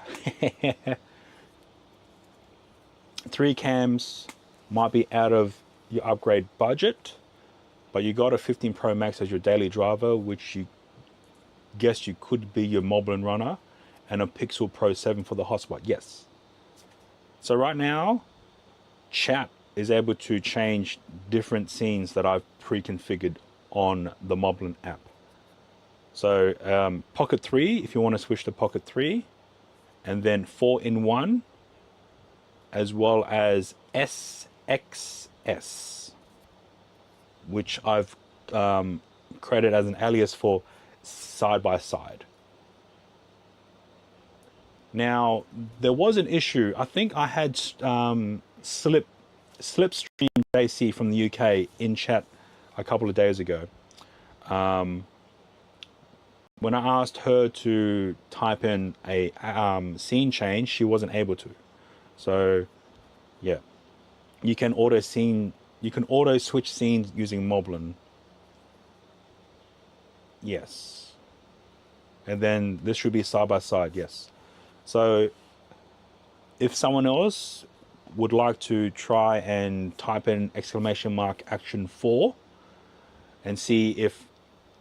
3 cams might be out of your upgrade budget, but you got a 15 Pro Max as your daily driver, which you guess you could be your Moblin runner, and a Pixel Pro 7 for the hotspot. Yes. So right now, chat is able to change different scenes that I've pre-configured on the Moblin app. So Pocket 3, if you want to switch to Pocket 3, and then 4-in-1, as well as SXS, which I've created as an alias for side by side. Now, there was an issue. I think I had Slipstream JC from the UK in chat a couple of days ago. When I asked her to type in a scene change, she wasn't able to. So, yeah, you can auto switch scenes using Moblin. Yes, and then this should be side by side. Yes. So if someone else would like to try and type in exclamation mark Action 4 and see if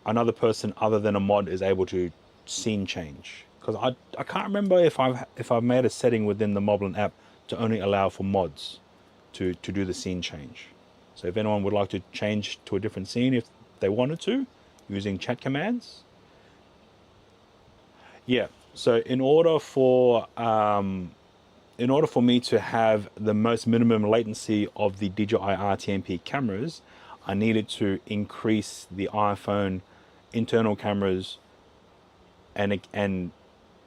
another person other than a mod is able to scene change, because I can't remember if I've made a setting within the Moblin app to only allow for mods to do the scene change. So if anyone would like to change to a different scene if they wanted to, using chat commands. Yeah. So in order for me to have the most minimum latency of the DJI RTMP cameras, I needed to increase the iPhone internal cameras and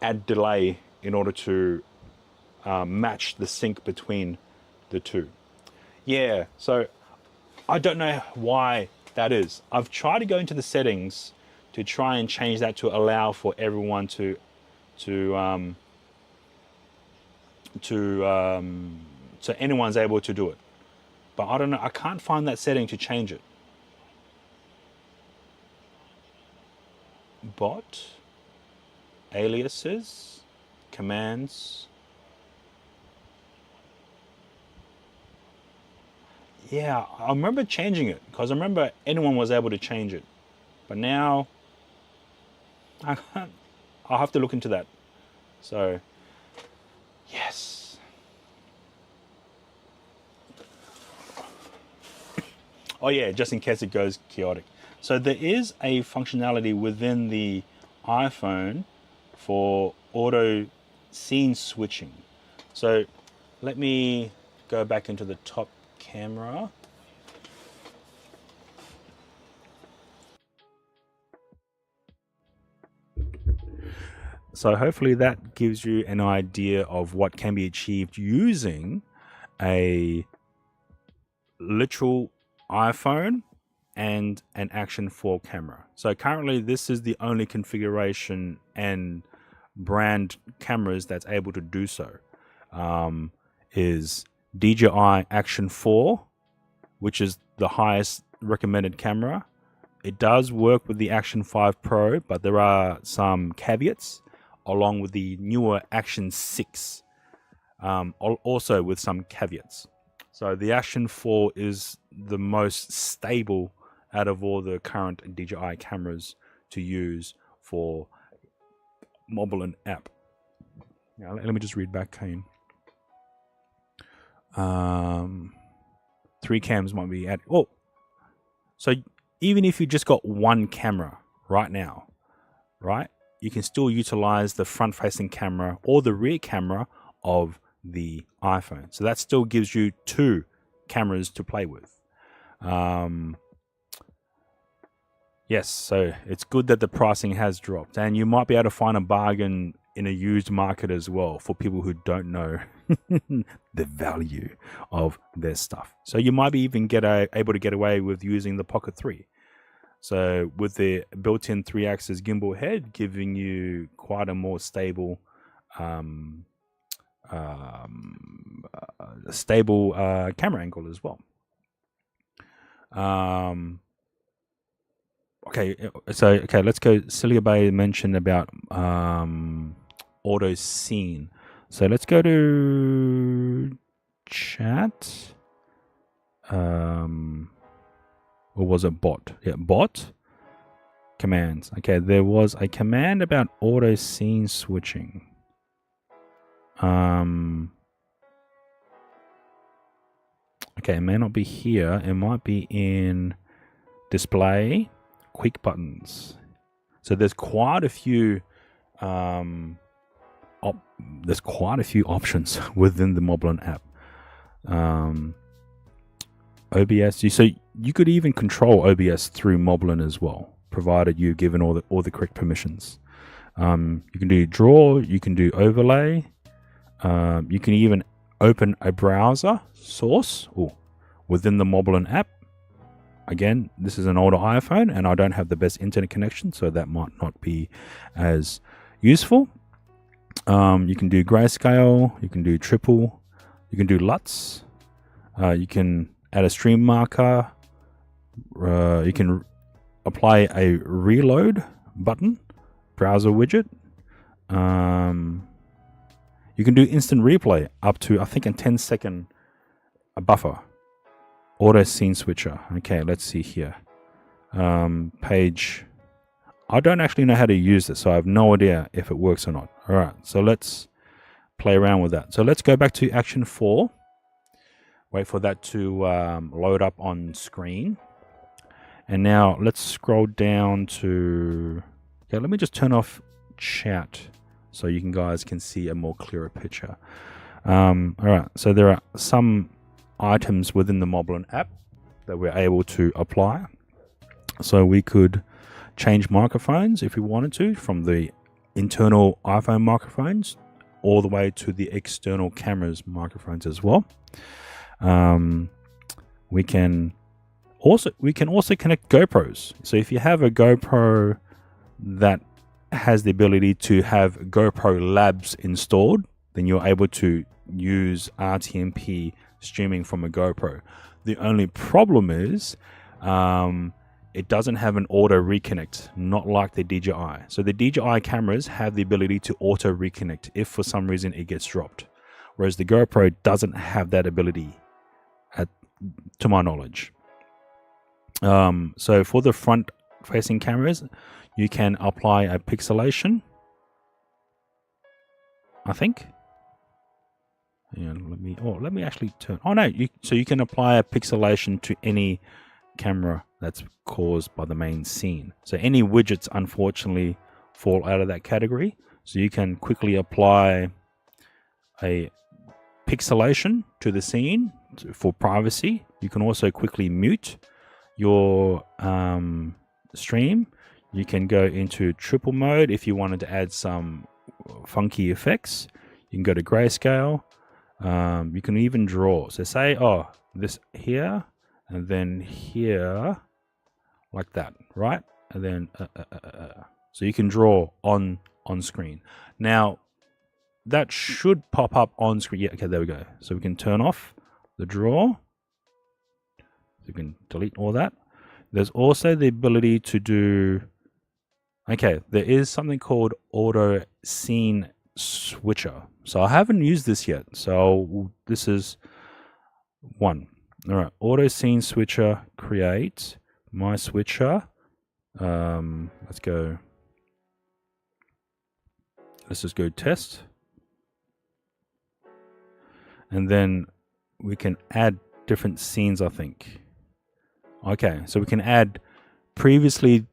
add delay in order to match the sync between the two. Yeah, so I don't know why that is. I've tried to go into the settings to try and change that to allow for everyone so anyone's able to do it. But I don't know, I can't find that setting to change it. Bot, aliases, commands. Yeah, I remember changing it because I remember anyone was able to change it. But now I can't. I'll have to look into that. So, yes. Oh yeah, just in case it goes chaotic. So there is a functionality within the iPhone for auto scene switching. So let me go back into the top camera. So hopefully that gives you an idea of what can be achieved using a literal iPhone and an Action 4 camera. So currently this is the only configuration and brand cameras that's able to do so. Is DJI Action 4, which is the highest recommended camera. It does work with the Action 5 Pro, but there are some caveats, along with the newer Action 6, also with some caveats. So the Action 4 is the most stable out of all the current DJI cameras to use for mobile and app. Now, let me just read back, Kane. 3 cams might be added. Oh, so even if you just got one camera right now, right, you can still utilize the front-facing camera or the rear camera of the iPhone. So that still gives you 2 cameras to play with. Yes, so it's good that the pricing has dropped, and you might be able to find a bargain in a used market as well for people who don't know the value of their stuff. So you might be even able to get away with using the Pocket 3. So with the built-in 3-axis gimbal head, giving you quite a more stable camera angle as well. Okay, let's go. Celia Bay mentioned about auto scene. So let's go to chat. Or was it bot? Yeah, bot commands. Okay, there was a command about auto scene switching. Okay, it may not be here. It might be in display, quick buttons. So there's quite a few options within the Moblin app. OBS. So you could even control OBS through Moblin as well, provided you're given all the correct permissions. You can do draw. You can do overlay. You can even open a browser source within the Moblin app. Again, this is an older iPhone, and I don't have the best internet connection, so that might not be as useful. You can do grayscale. You can do triple. You can do LUTs. You can add a stream marker. You can apply a reload button, browser widget. You can do instant replay up to, I think, a 10-second buffer. Auto scene switcher. Okay, let's see here. Page I don't actually know how to use this, so I have no idea if it works or not. All right, so let's play around with that. So let's go back to action 4. Wait for that to load up on screen. And now let's scroll down to... Okay, let me just turn off chat so you guys can see a more clearer picture. All right, so there are some items within the Moblin app that we're able to apply. So we could change microphones if we wanted to, from the internal iPhone microphones all the way to the external cameras microphones as well. We can also connect GoPros. So if you have a GoPro that has the ability to have GoPro Labs installed, then you're able to use RTMP streaming from a GoPro. The only problem is it doesn't have an auto reconnect, not like the DJI. So the DJI cameras have the ability to auto reconnect if for some reason it gets dropped, whereas the GoPro doesn't have that ability, to my knowledge. So for the front-facing cameras, you can apply a pixelation, I think. Yeah, let me actually turn. Oh no, so you can apply a pixelation to any camera that's caused by the main scene. So any widgets unfortunately fall out of that category. So you can quickly apply a pixelation to the scene for privacy. You can also quickly mute your stream. You can go into triple mode if you wanted to add some funky effects. You can go to grayscale. You can even draw. So say, oh, this here and then here, like that, right? And then so you can draw on screen. Now that should pop up on screen. Yeah, okay, there we go. So we can turn off the draw. You can delete all that. There's also the ability to do, okay, there is something called auto scene switcher. So I haven't used this yet. So this is one. All right, auto scene switcher, create my switcher. Let's go. Let's just go test. And then we can add different scenes, I think. Okay, so we can add previously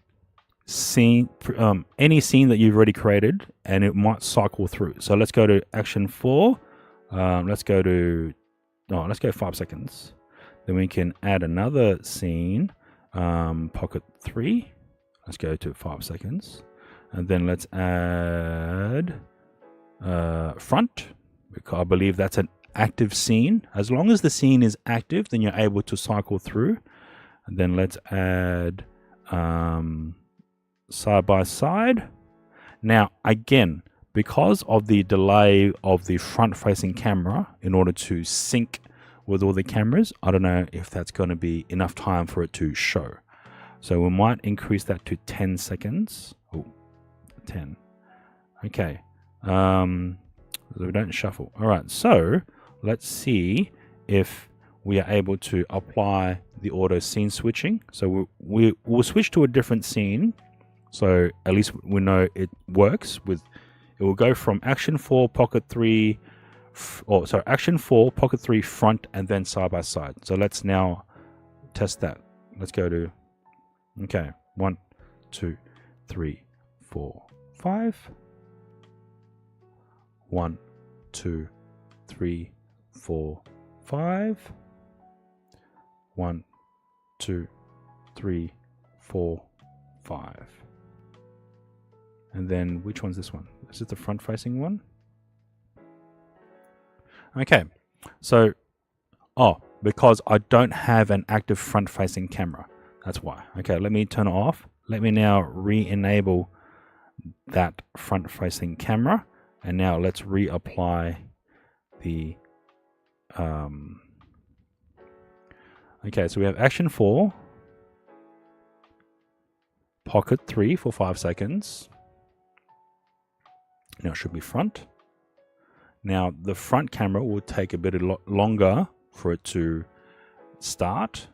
seen, any scene that you've already created, and it might cycle through. So let's go to action 4. Let's go 5 seconds. Then we can add another scene, pocket 3. Let's go to 5 seconds. And then let's add front, because I believe that's an active scene. As long as the scene is active, then you're able to cycle through. And then let's add side by side. Now again, because of the delay of the front facing camera in order to sync with all the cameras, I don't know if that's going to be enough time for it to show. So we might increase that to 10 seconds. Oh, 10. Okay. We don't shuffle. All right, so let's see if we are able to apply the auto scene switching. So we'll switch to a different scene, so at least we know it works. It will go from action 4 pocket 3, action 4 pocket 3 front, and then side by side. So let's now test that. Let's go to, okay, 1 2 3 4 5. 1 2 3 4 5. 1 2 3 4 5. And then which one's this one? Is it the front facing one? Okay, so because I don't have an active front facing camera, that's why. Okay, let me turn it off. Let me now re-enable that front facing camera, and now let's reapply the okay, so we have action 4 pocket 3 for 5 seconds. Now it should be front. Now the front camera will take a bit longer for it to start,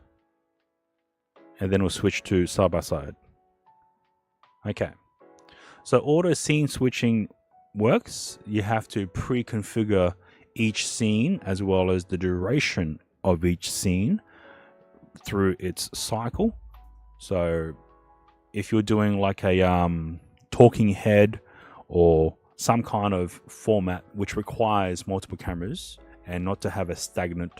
and then we'll switch to side by side. Okay. So auto scene switching works. You have to pre-configure each scene as well as the duration of each scene through its cycle. So if you're doing like a talking head or some kind of format which requires multiple cameras and not to have a stagnant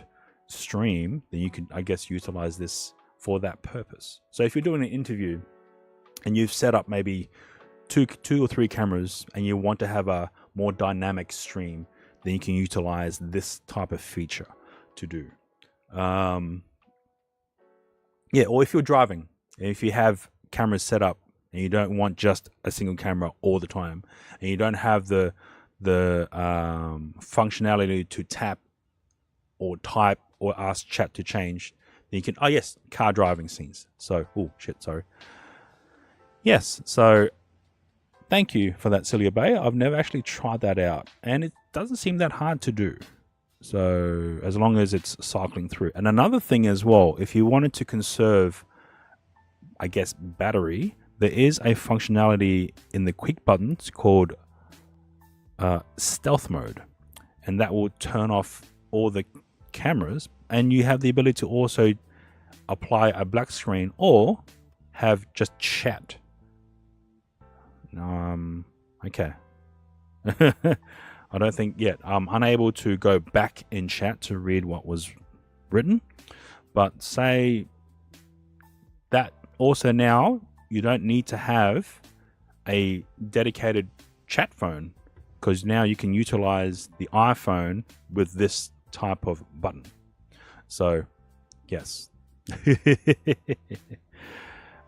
stream, then you can, I guess, utilize this for that purpose. So if you're doing an interview and you've set up maybe two or three cameras and you want to have a more dynamic stream, then you can utilize this type of feature to do. Yeah, or if you're driving, if you have cameras set up and you don't want just a single camera all the time, and you don't have the functionality to tap or type or ask chat to change, then you can, oh yes, car driving scenes. So, oh shit, sorry. Yes, so thank you for that, Celia Bay. I've never actually tried that out, and it doesn't seem that hard to do. So as long as it's cycling through. And another thing as well, if you wanted to conserve, I guess, battery, there is a functionality in the quick buttons called stealth mode, and that will turn off all the cameras, and you have the ability to also apply a black screen or have just chat. Okay. I don't think yet. I'm unable to go back in chat to read what was written, but say that also now you don't need to have a dedicated chat phone, because now you can utilize the iPhone with this type of button. So yes.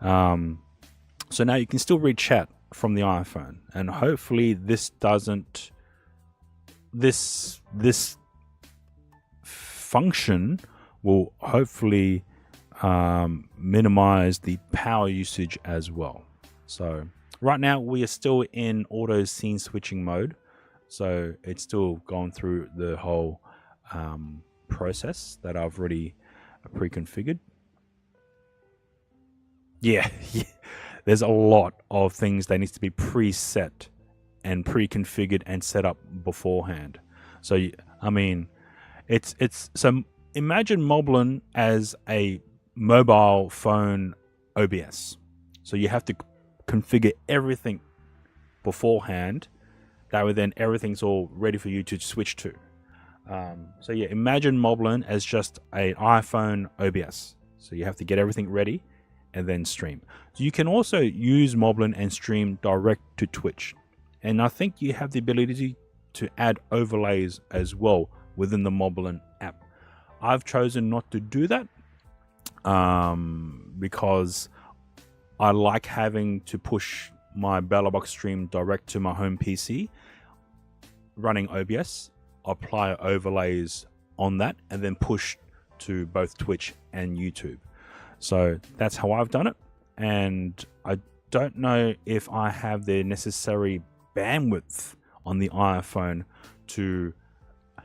So now you can still read chat from the iPhone, and hopefully this doesn't, this function will hopefully minimize the power usage as well. So right now we are still in auto scene switching mode, so it's still going through the whole process that I've already pre-configured. Yeah, there's a lot of things that needs to be preset and pre-configured and set up beforehand. So I mean, it's so imagine Moblin as a mobile phone OBS. So you have to configure everything beforehand. That way then everything's all ready for you to switch to. So yeah, imagine Moblin as just an iPhone OBS. So you have to get everything ready and then stream. So you can also use Moblin and stream direct to Twitch. And I think you have the ability to add overlays as well within the Moblin app. I've chosen not to do that because I like having to push my BellaBox stream direct to my home PC, running OBS, apply overlays on that, and then push to both Twitch and YouTube. So that's how I've done it. And I don't know if I have the necessary bandwidth on the iPhone to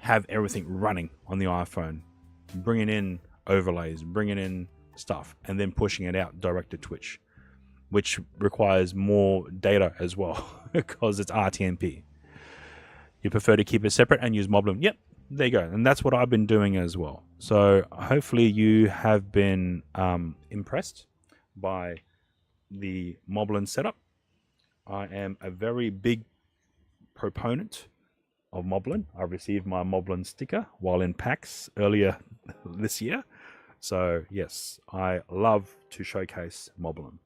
have everything running on the iPhone, bringing in overlays, bringing in stuff, and then pushing it out direct to Twitch, which requires more data as well because it's RTMP. You prefer to keep it separate and use Moblin? Yep, there you go. And that's what I've been doing as well. So hopefully you have been impressed by the Moblin setup. I am a very big proponent of Moblin. I received my Moblin sticker while in PAX earlier this year. So yes, I love to showcase Moblin.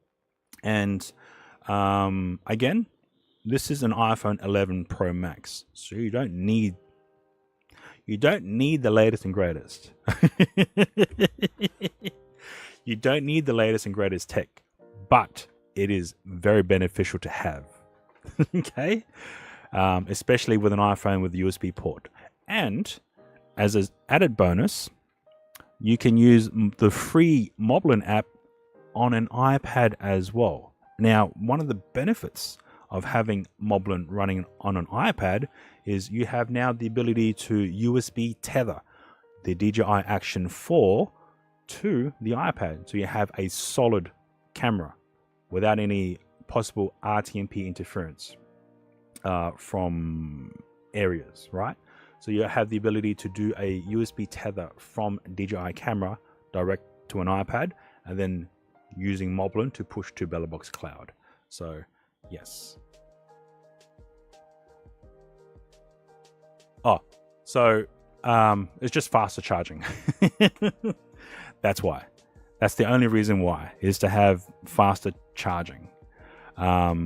And again, this is an iPhone 11 Pro Max, so you don't need the latest and greatest. You don't need the latest and greatest tech, but it is very beneficial to have. Okay, especially with an iPhone with a USB port. And as an added bonus, you can use the free Moblin app on an iPad as well. Now, one of the benefits of having Moblin running on an iPad is you have now the ability to USB tether the DJI Action 4 to the iPad. So you have a solid camera without any possible RTMP interference from areas, right? So you have the ability to do a USB tether from DJI camera direct to an iPad, and then using Moblin to push to Bellerbox Cloud. So yes. Oh, so it's just faster charging. That's why. That's the only reason why, is to have faster charging,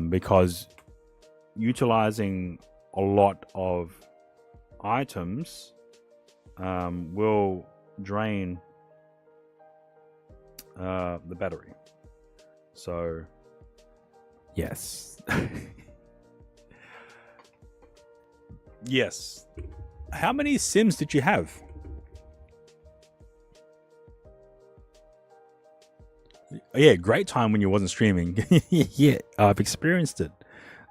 because utilizing a lot of items will drain the battery. So yes. Yes. How many Sims did you have? Yeah, great time when you wasn't streaming. Yeah, I've experienced it.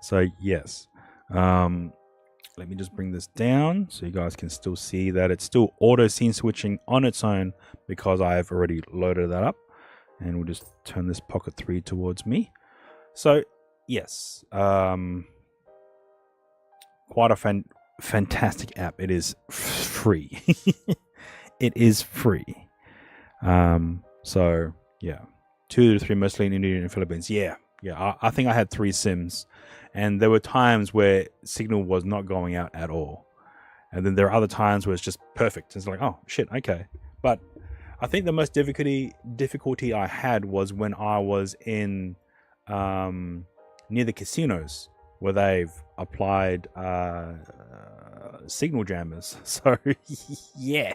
So yes. Let me just bring this down so you guys can still see that it's still auto scene switching on its own, because I have already loaded that up. And we'll just turn this Pocket 3 towards me. So yes, quite a fantastic app. It is free. It is free. So yeah, 2 to 3 mostly in India and Philippines. Yeah. I think I had 3 Sims, and there were times where signal was not going out at all, and then there are other times where it's just perfect. It's like, oh shit, okay. But I think the most difficulty I had was when I was in near the casinos, where they've applied signal jammers. So yeah,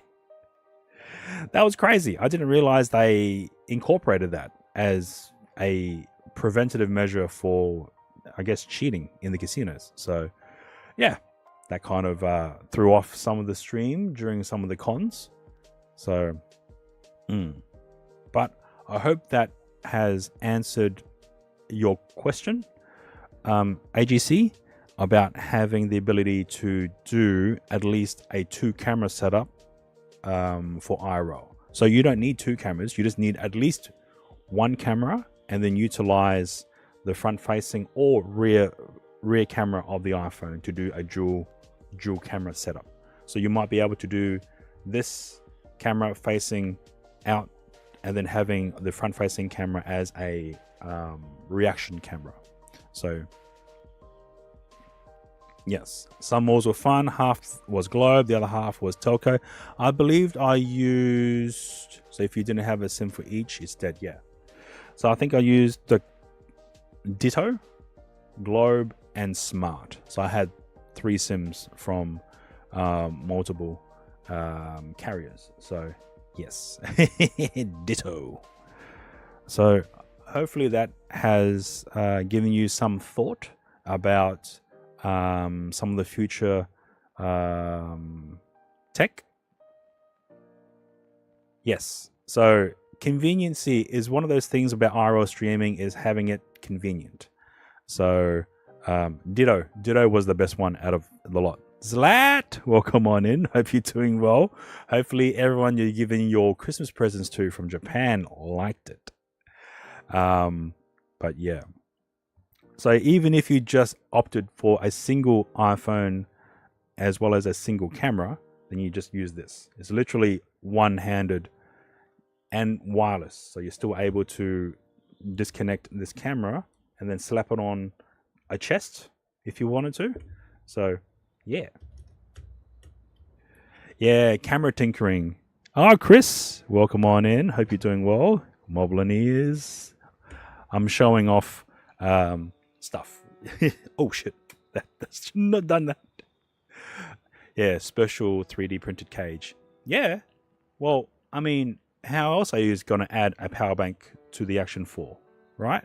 that was crazy. I didn't realize they incorporated that as a preventative measure for, I guess, cheating in the casinos. So yeah, that kind of threw off some of the stream during some of the cons. So but I hope that has answered your question, AGC, about having the ability to do at least a 2-camera setup for iRoll. So you don't need 2 cameras, you just need at least 1 camera, and then utilize the front-facing or rear camera of the iPhone to do a dual camera setup. So you might be able to do this camera facing out, and then having the front-facing camera as a reaction camera. So yes, some malls were fun. Half was Globe, the other half was Telco. I believed I used, so if you didn't have a SIM for each, it's dead. Yeah. So I think I used the Ditto, Globe, and Smart. So I had 3 SIMs from multiple carriers. So yes, Ditto. So hopefully that has given you some thought about some of the future tech. Yes. So conveniency is one of those things about IRL streaming, is having it convenient. So Ditto was the best one out of the lot. Zlat, welcome on in. Hope you're doing well. Hopefully everyone you're giving your Christmas presents to from Japan liked it. But yeah. So even if you just opted for a single iPhone as well as a single camera, then you just use this. It's literally one-handed and wireless. So you're still able to disconnect this camera and then slap it on a chest if you wanted to. So yeah. Yeah, camera tinkering. Oh, Chris, welcome on in. Hope you're doing well. Moblin ears. I'm showing off stuff. Oh shit. That shouldn't have done that. Yeah, special 3D printed cage. Yeah. Well, I mean, how else are you going to add a power bank to the Action 4, right?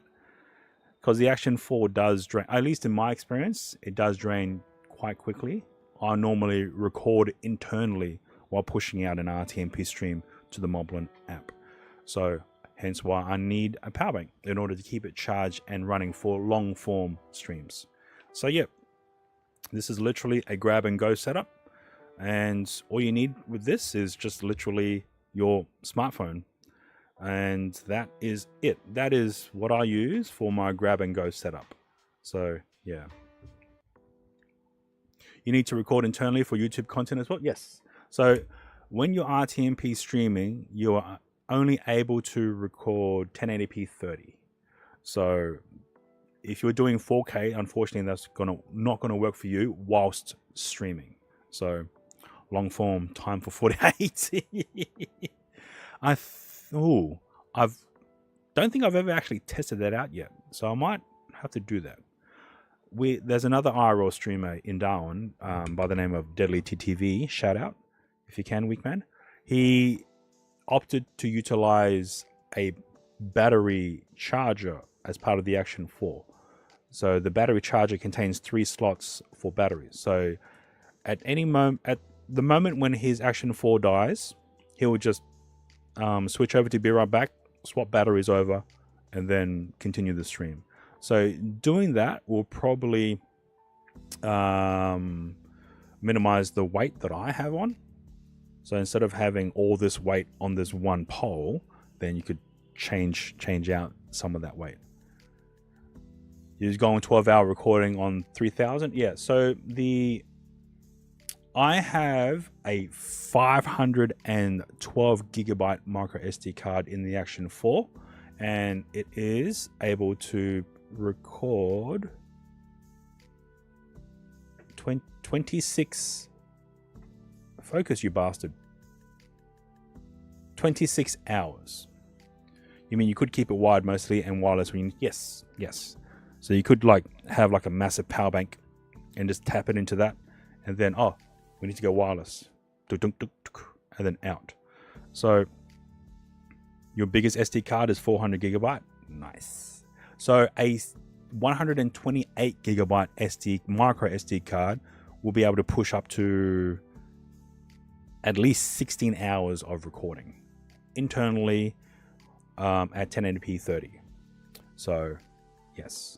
Because the Action 4 does drain, at least in my experience, it does drain quite quickly. I normally record internally while pushing out an RTMP stream to the Moblin app. So hence why I need a power bank in order to keep it charged and running for long form streams. So yeah, this is literally a grab and go setup. And all you need with this is just literally your smartphone. And that is it. That is what I use for my grab and go setup. So yeah. You need to record internally for YouTube content as well? Yes. So when you're RTMP streaming, you are only able to record 1080p 30. So if you're doing 4K, unfortunately, that's not gonna work for you whilst streaming. So long form, time for 48. I don't think I've ever actually tested that out yet, so I might have to do that. There's another IRL streamer in Darwin by the name of Deadly TTV. Shout out if you can, Weekman. He opted to utilize a battery charger as part of the Action 4. So the battery charger contains 3 slots for batteries. So at the moment when his Action 4 dies, he will just switch over to Be Right Back, swap batteries over, and then continue the stream. So doing that will probably minimize the weight that I have on. So instead of having all this weight on this one pole, then you could change out some of that weight. You're going 12-hour recording on 3000. Yeah. So I have a 512 gigabyte micro SD card in the Action 4, and it is able to record 26. Focus, you bastard. 26 hours. You mean you could keep it wired mostly and wireless when you... Yes. So you could have a massive power bank and just tap it into that, and then we need to go wireless, and then out. So your biggest SD card is 400 gigabyte. Nice. So a 128 gigabyte micro SD card will be able to push up to at least 16 hours of recording internally at 1080p 30. So yes,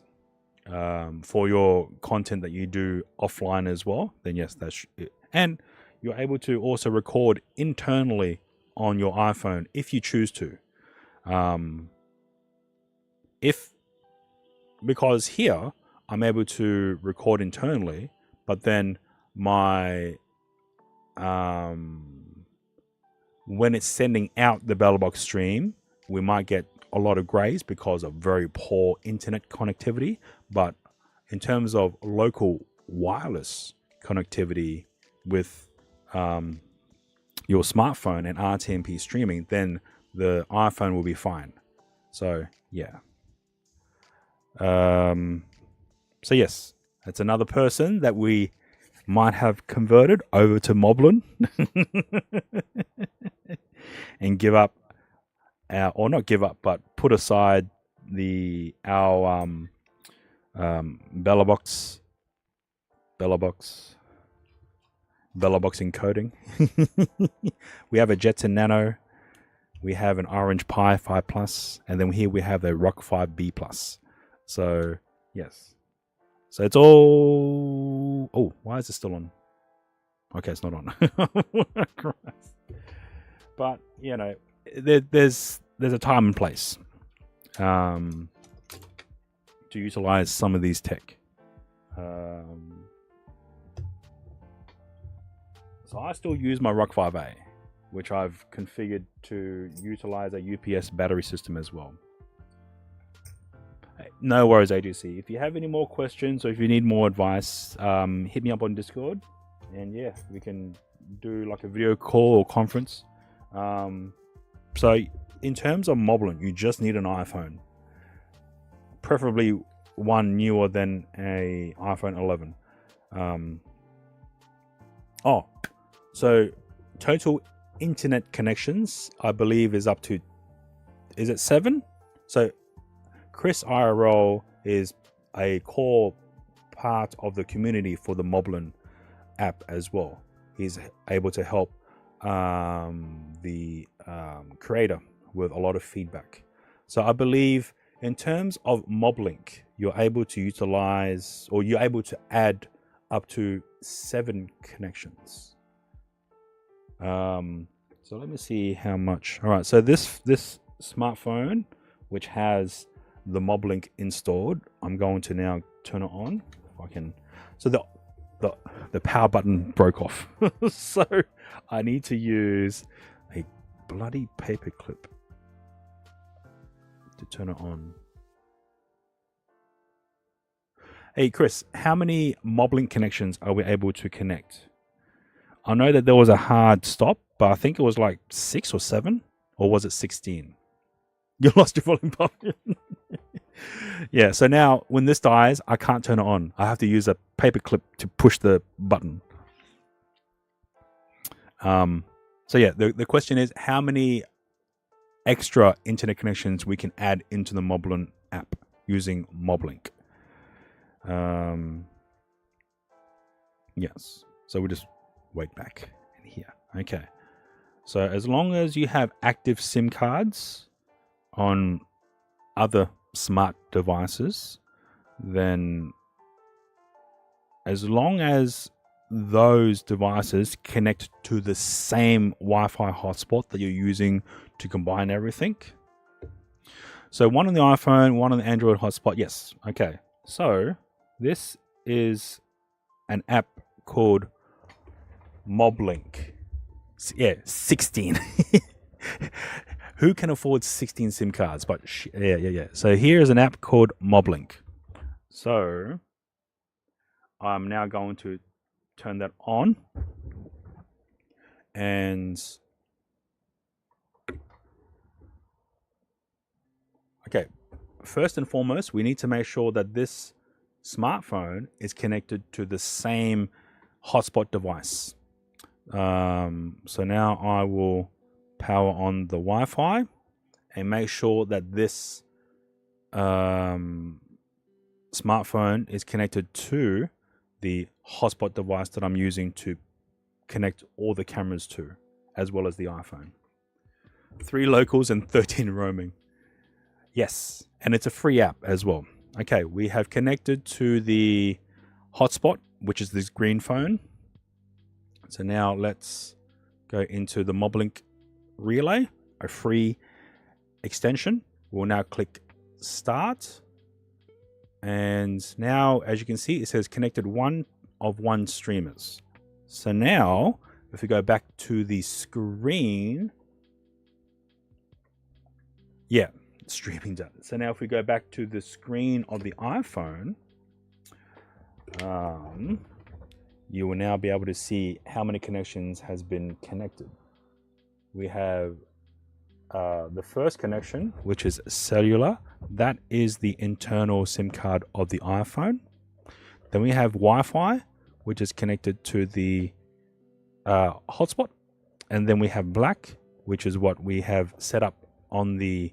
for your content that you do offline as well, then yes, that's it. And you're able to also record internally on your iPhone if you choose to. Because here I'm able to record internally, but then my when it's sending out the BellBox stream, we might get a lot of grays because of very poor internet connectivity. But in terms of local wireless connectivity with your smartphone and RTMP streaming, then the iPhone will be fine. So yeah. So yes, that's another person that we might have converted over to Moblin and give up or not give up, but put aside our BellBox encoding. We have a Jetson Nano, we have an Orange Pi 5 Plus, and then here we have a Rock 5 B Plus. So yes, so it's all... Oh, why is it still on? Okay, it's not on. But you know, there's a time and place to utilize some of these tech. So I still use my Rock 5A, which I've configured to utilize a UPS battery system as well. No worries, AGC. If you have any more questions or if you need more advice, hit me up on Discord, and yeah, we can do like a video call or conference. So in terms of Moblin, you just need an iPhone, preferably one newer than a iPhone 11. So total internet connections, I believe, is up to, is it 7? So Chris IRL is a core part of the community for the Moblin app as well. He's able to help the creator with a lot of feedback. So I believe in terms of Moblink, you're able to utilize, or you're able to add up to 7 connections. So let me see how much. All right, so this smartphone, which has the Moblink installed, I'm going to now turn it on. If I can. So the power button broke off. So I need to use a bloody paper clip to turn it on. Hey Chris, how many Moblink connections are we able to connect? I know that there was a hard stop, but I think it was like 6 or 7, or was it 16? You lost your volume button. Yeah, so now when this dies, I can't turn it on. I have to use a paper clip to push the button. So yeah, the question is how many extra internet connections we can add into the Moblin app using Moblink. Yes, so we'll just wait back in here. Okay, so as long as you have active SIM cards on other smart devices, then as long as those devices connect to the same Wi-Fi hotspot that you're using to combine everything. So one on the iPhone, one on the Android hotspot. Yes. Okay. So this is an app called Moblink. Yeah, 16. Who can afford 16 SIM cards? But yeah. So here is an app called Moblink. So I'm now going to turn that on. And okay, first and foremost, we need to make sure that this smartphone is connected to the same hotspot device. So now I will power on the Wi-Fi and make sure that this smartphone is connected to the hotspot device that I'm using to connect all the cameras to, as well as the iPhone. 3 locals and 13 roaming. Yes, and it's a free app as well. Okay, we have connected to the hotspot, which is this green phone. So now let's go into the Moblink Relay, a free extension. We'll now click Start. And now, as you can see, it says connected 1 of 1 streamers. So now, if we go back to the screen, yeah, streaming done. So now if we go back to the screen of the iPhone, you will now be able to see how many connections has been connected. We have the first connection, which is cellular. That is the internal SIM card of the iPhone. Then we have Wi-Fi, which is connected to the hotspot. And then we have black, which is what we have set up on the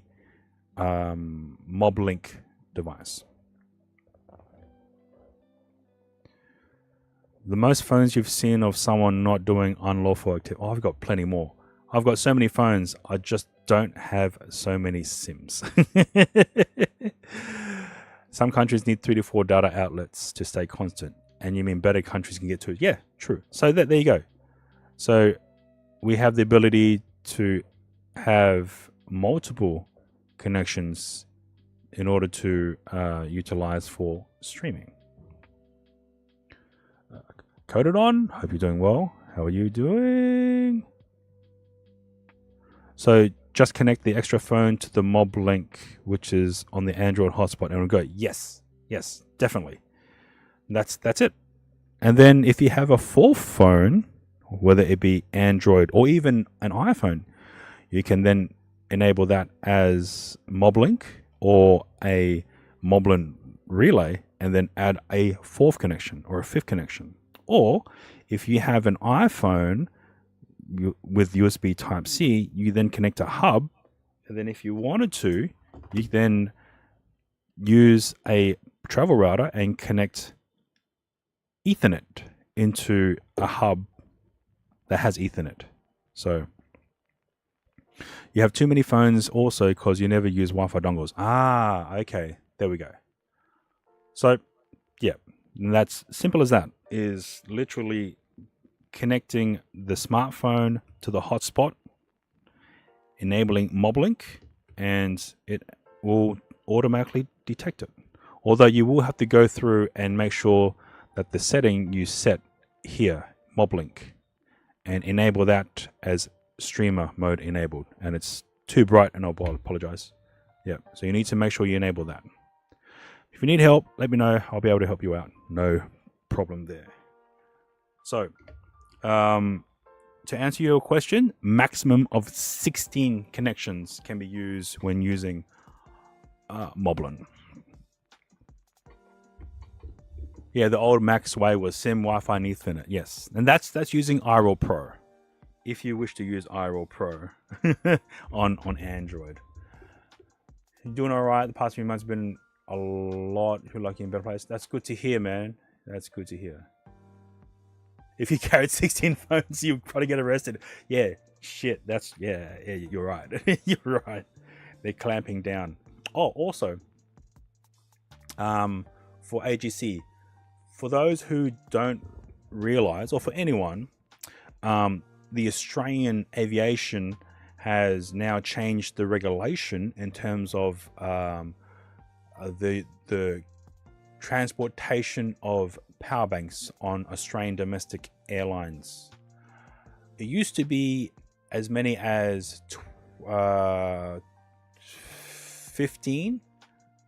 Moblink device. The most phones you've seen of someone not doing unlawful activity. Oh, I've got plenty more. I've got so many phones. I just don't have so many SIMs. Some countries need 3 to 4 data outlets to stay constant. And you mean better countries can get to it? Yeah, true. So there you go. So we have the ability to have multiple connections in order to utilize for streaming. Coded on. Hope you're doing well. How are you doing? So just connect the extra phone to the Moblink, which is on the Android hotspot, and we'll go, yes, definitely. That's it. And then if you have a 4th phone, whether it be Android or even an iPhone, you can then enable that as Moblink or a Moblin Relay, and then add a 4th connection or a 5th connection. Or if you have an iPhone with USB Type-C, you then connect a hub, and then if you wanted to, you then use a travel router and connect Ethernet into a hub that has Ethernet. So you have too many phones also because you never use Wi-Fi dongles. Ah, okay. There we go. So, yeah, that's simple as that. Is literally connecting the smartphone to the hotspot, enabling Moblink, and it will automatically detect it. Although you will have to go through and make sure that the setting you set here, MobLink, and enable that as streamer mode enabled. And it's too bright, and I'll apologize. Yeah, so you need to make sure you enable that. If you need help, let me know. I'll be able to help you out. No problem there. So, to answer your question, maximum of 16 connections can be used when using Moblin. Yeah, the old max way was SIM, Wi-Fi, and Ethernet. Yes, and that's using iRoll Pro. If you wish to use iRoll Pro on Android. You're doing all right. The past few months have been a lot. You're lucky in a better place. That's good to hear, man. That's good to hear. If you carried 16 phones, you'd probably get arrested. Yeah, shit. Yeah, you're right. You're right. They're clamping down. Oh, also, for AGC, for those who don't realize, or for anyone, the Australian aviation has now changed the regulation in terms of the transportation of power banks on Australian domestic airlines. It used to be as many as 15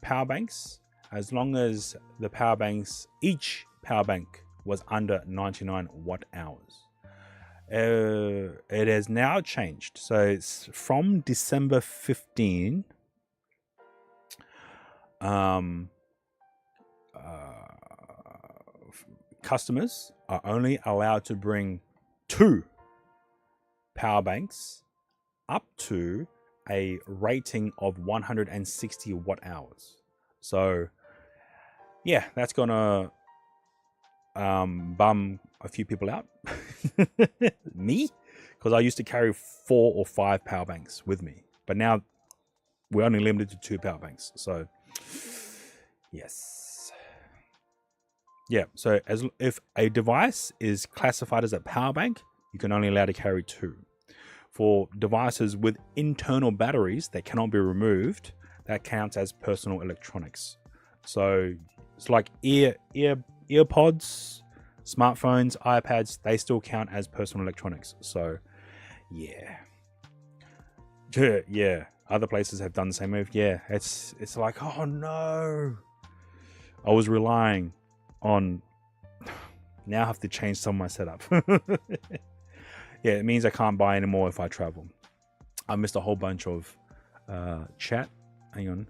power banks, as long as the power banks, each power bank was under 99 watt hours. It has now changed. So it's from December 15. Customers are only allowed to bring 2 power banks up to a rating of 160 watt hours. So yeah, that's gonna bum a few people out. Me, because I used to carry 4 or 5 power banks with me, but now we're only limited to 2 power banks. So yes. Yeah, so if a device is classified as a power bank, you can only allow to carry 2. For devices with internal batteries that cannot be removed, that counts as personal electronics. So it's like earpods, smartphones, iPads, they still count as personal electronics. So yeah. Yeah. Other places have done the same move. Yeah, it's like, oh no. I was relying on, now I have to change some of my setup. Yeah, it means I can't buy anymore if I travel. I missed a whole bunch of chat. Hang on.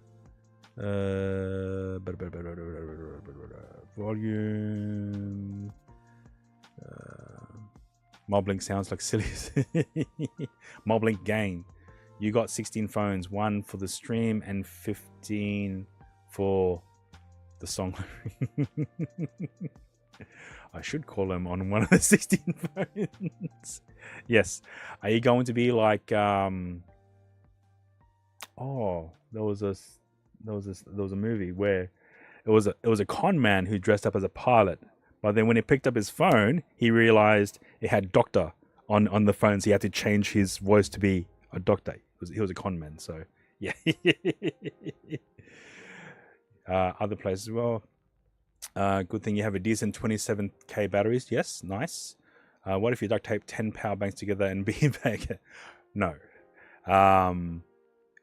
Volume. Moblink sounds like silly. Moblink gang. You got 16 phones, 1 for the stream and 15 for the song. I should call him on one of the 16 phones. Yes. Are you going to be like there was a movie where it was a con man who dressed up as a pilot, but then when he picked up his phone, he realized it had doctor on the phone, so he had to change his voice to be a doctor. He was a con man, so yeah. Other places, well, good thing you have a decent 27k batteries. Yes, nice. What if you duct tape 10 power banks together and beanbag? No.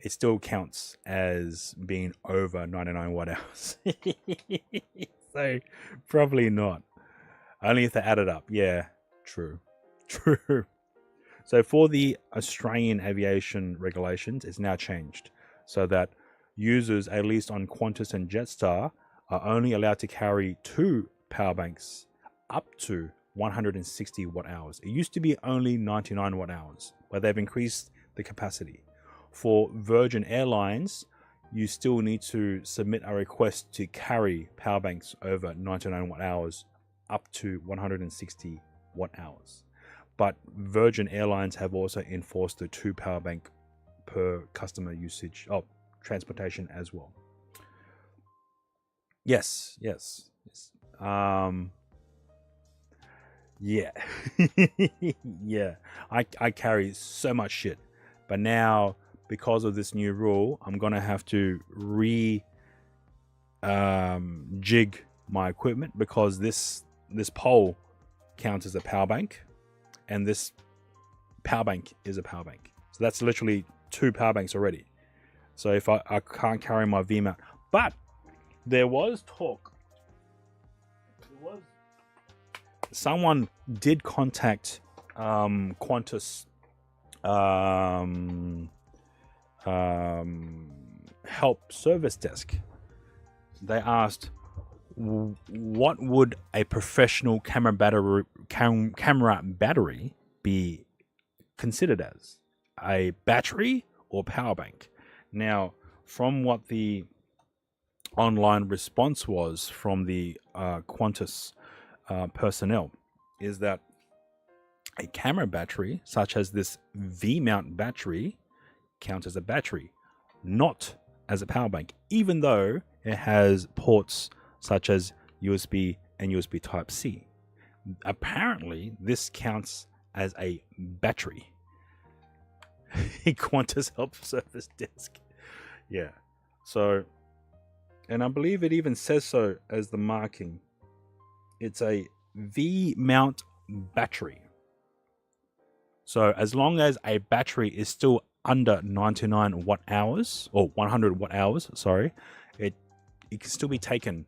It still counts as being over 99 watt hours. So probably not. Only if they add it up. Yeah, true. So for the Australian aviation regulations, it's now changed so that users, at least on Qantas and Jetstar, are only allowed to carry 2 power banks up to 160 watt hours. It used to be only 99 watt hours, but they've increased the capacity. For Virgin Airlines, you still need to submit a request to carry power banks over 99 watt hours up to 160 watt hours. But Virgin Airlines have also enforced the 2 power bank per customer usage of transportation as well. Yes. Yeah. Yeah. I carry so much shit, but now because of this new rule, I'm going to have to jig my equipment, because this pole counts as a power bank, and this power bank is a power bank. So that's literally 2 power banks already. So if I can't carry my V mount, but there was talk. Someone did contact Qantas help service desk. They asked, what would a professional camera battery be considered as? A battery or power bank? Now, from what the online response was from the Qantas personnel, is that a camera battery, such as this V-mount battery, counts as a battery, not as a power bank, even though it has ports such as USB and USB Type-C. Apparently, this counts as a battery. Qantas help service desk. Yeah. So, and I believe it even says so as the marking. It's a V-mount battery. So as long as a battery is still under 99 watt hours, or 100 watt hours, sorry, it can still be taken.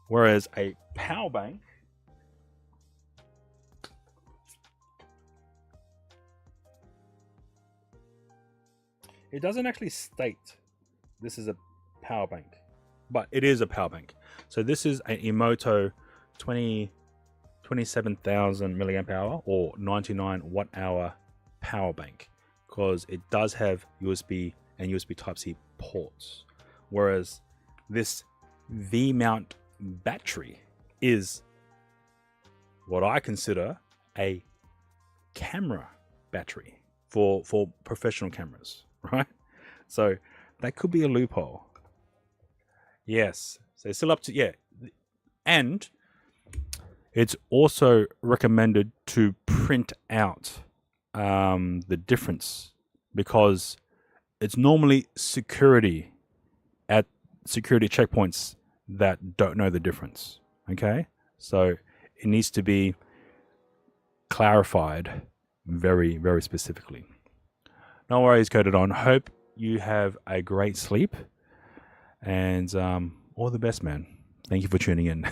Whereas a power bank, it doesn't actually state this is a power bank, but it is a power bank. So this is an Emoto 27,000 milliamp hour or 99 watt hour power bank, because it does have USB and USB Type-C ports. Whereas this V-mount battery is what I consider a camera battery for professional cameras, right? So that could be a loophole. Yes. So it's still up to, yeah. And it's also recommended to print out the difference, because it's normally security at security checkpoints that don't know the difference. Okay? So it needs to be clarified very, very specifically. No worries, Coded On. Hope you have a great sleep, and all the best, man. Thank you for tuning in.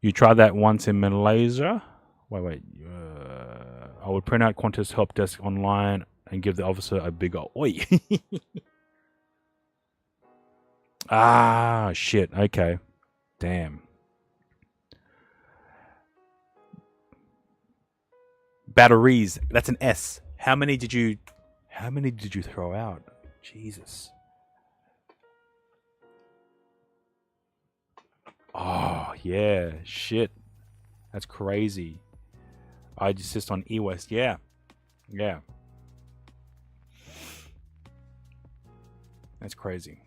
You tried that once in Malaysia? Wait. I would print out Qantas help desk online and give the officer a bigger oi. Ah, shit. Okay. Damn. Batteries. That's an S. How many did you throw out? Jesus. Oh, yeah. Shit. That's crazy. I insist on AUS. Yeah. Yeah. That's crazy.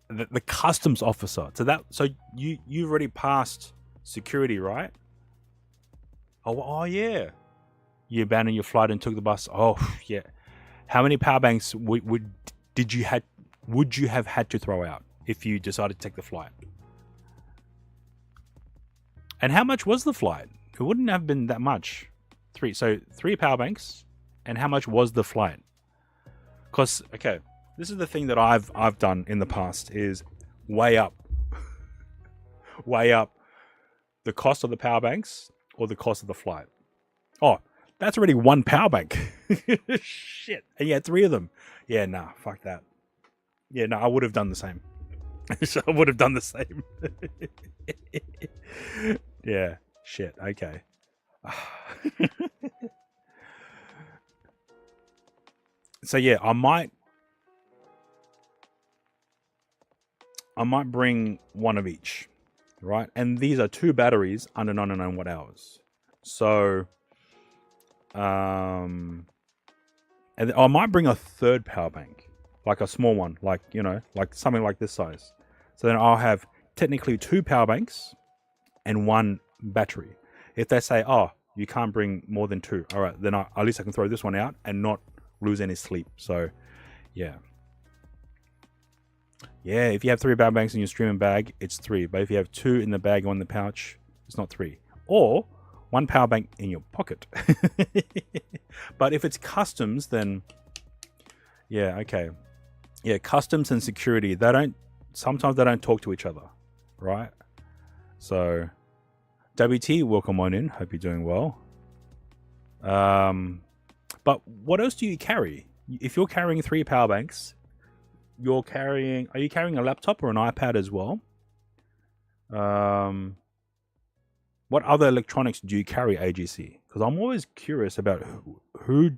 The customs officer. So you've already passed security, right? Oh yeah. You abandoned your flight and took the bus. Oh yeah. How many power banks would you have had to throw out if you decided to take the flight? And how much was the flight? It wouldn't have been that much. 3 power banks. And how much was the flight? Because okay, this is the thing that I've done in the past is weigh up the cost of the power banks or the cost of the flight. Oh, that's already 1 power bank. Shit. And you had 3 of them. Yeah, nah, fuck that. Yeah, no, I would have done the same. I would have done the same. Yeah, shit, okay. So yeah, I might bring one of each, right? And these are 2 batteries under 99 watt hours. So, and I might bring a 3rd power bank, like a small one, like, you know, like something like this size. So then I'll have technically 2 power banks and 1 battery. If they say, oh, you can't bring more than 2, all right, then at least I can throw this one out and not lose any sleep. So, yeah. Yeah, if you have 3 power banks in your streaming bag, it's 3. But if you have 2 in the bag or in the pouch, it's not 3. Or 1 power bank in your pocket. But if it's customs, then yeah, okay. Yeah, customs and security, sometimes they don't talk to each other, right? So WT, welcome on in. Hope you're doing well. But what else do you carry? If you're carrying 3 power banks, are you carrying a laptop or an iPad as well? What other electronics do you carry, AGC? Because I'm always curious about who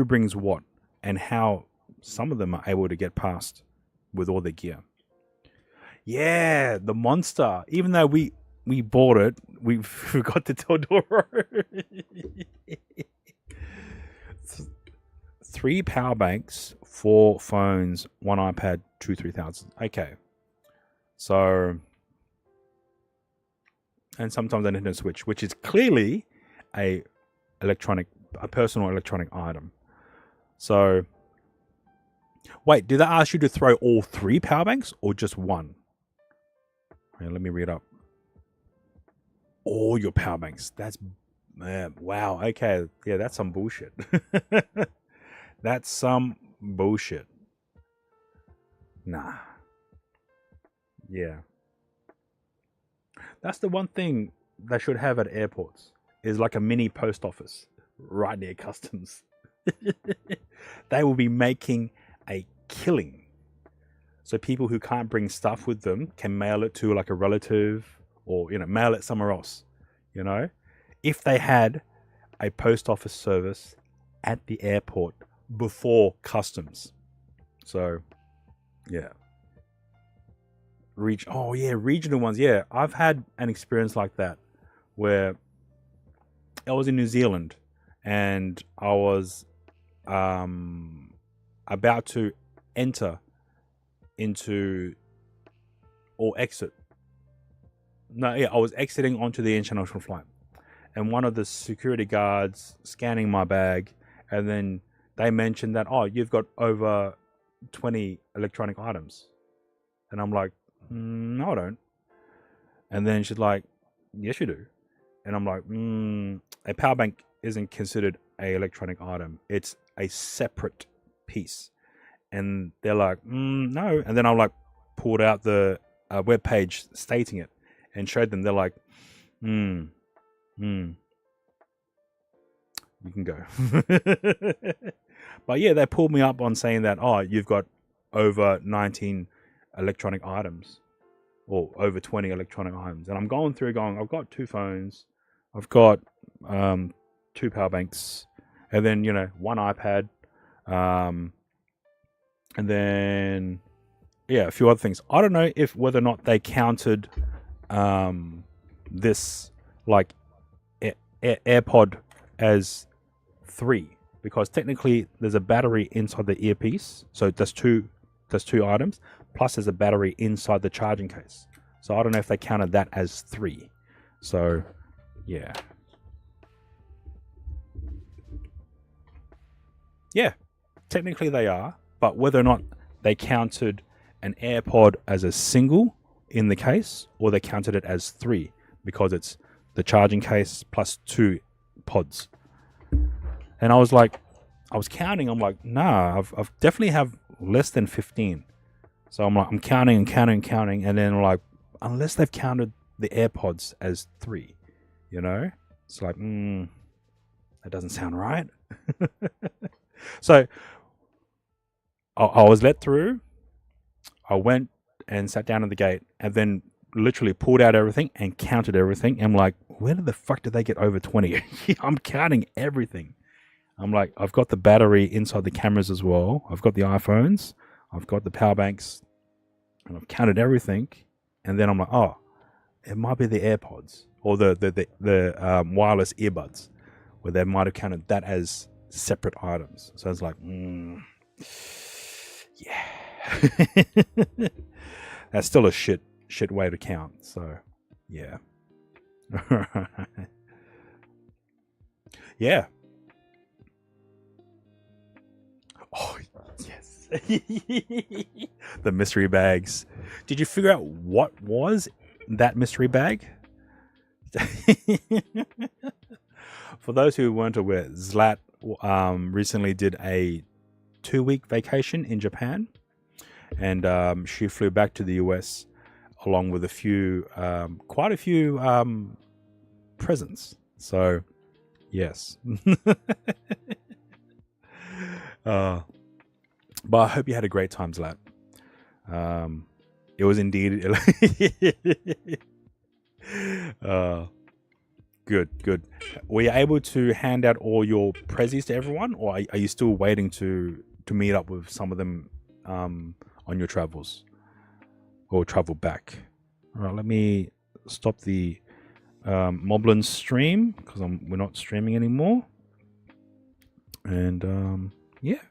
brings what and how some of them are able to get past with all their gear. Yeah, the monster. Even though we bought it, we forgot to tell Doro. 3 power banks, 4 phones, 1 iPad, 2 3000. Okay. So, and sometimes a Nintendo Switch, which is clearly a personal electronic item. So, wait, did they ask you to throw all 3 power banks or just 1? Okay, let me read up. All your power banks. Wow. Okay. Yeah, that's some bullshit. That's some bullshit. Nah. Yeah. That's the one thing they should have at airports is like a mini post office right near customs. They will be making a killing. So people who can't bring stuff with them can mail it to like a relative or, mail it somewhere else, If they had a post office service at the airport before customs. So, yeah. Regional ones. Yeah, I've had an experience like that where I was in New Zealand and I was about to enter into or exit. I was exiting onto the international flight, and one of the security guards scanning my bag, and then they mentioned that, oh, you've got over 20 electronic items. And I'm like, no, I don't. And then she's like, yes, you do. And I'm like, a power bank isn't considered a electronic item. It's a separate piece. And they're like, no. And then I pulled out the web page stating it and showed them. They're like, you can go. But yeah, they pulled me up on saying that, oh, you've got over 19 electronic items or over 20 electronic items. And I'm going, I've got 2 phones, I've got 2 power banks, and then, 1 iPad, and then, a few other things. I don't know whether or not they counted this like AirPod as 3, because technically there's a battery inside the earpiece, so that's two items, plus there's a battery inside the charging case. So I don't know if they counted that as 3. So yeah, technically they are, but whether or not they counted an AirPod as a single in the case or they counted it as 3 because it's the charging case plus 2 pods. And I was counting. I'm like, nah, I've definitely have less than 15. So I'm counting, and then I'm like, unless they've counted the AirPods as 3, it's like, that doesn't sound right. So I was let through. I went and sat down at the gate, and then literally pulled out everything and counted everything. I'm like, where the fuck did they get over 20? I'm counting everything. I'm like, I've got the battery inside the cameras as well. I've got the iPhones. I've got the power banks. And I've counted everything. And then I'm like, oh, it might be the AirPods or the wireless earbuds, where they might have counted that as separate items. So it's like, yeah. That's still a shit way to count. So, yeah. Yeah. Oh, yes. The mystery bags. Did you figure out what was that mystery bag? For those who weren't aware, Zlat recently did a 2-week vacation in Japan, and she flew back to the US along with quite a few presents. So, yes. But I hope you had a great time, Zlat. It was indeed. Good. Were you able to hand out all your prezzies to everyone, or are you still waiting to meet up with some of them on your travels or travel back? All right, let me stop the Moblin stream because we're not streaming anymore. And yeah,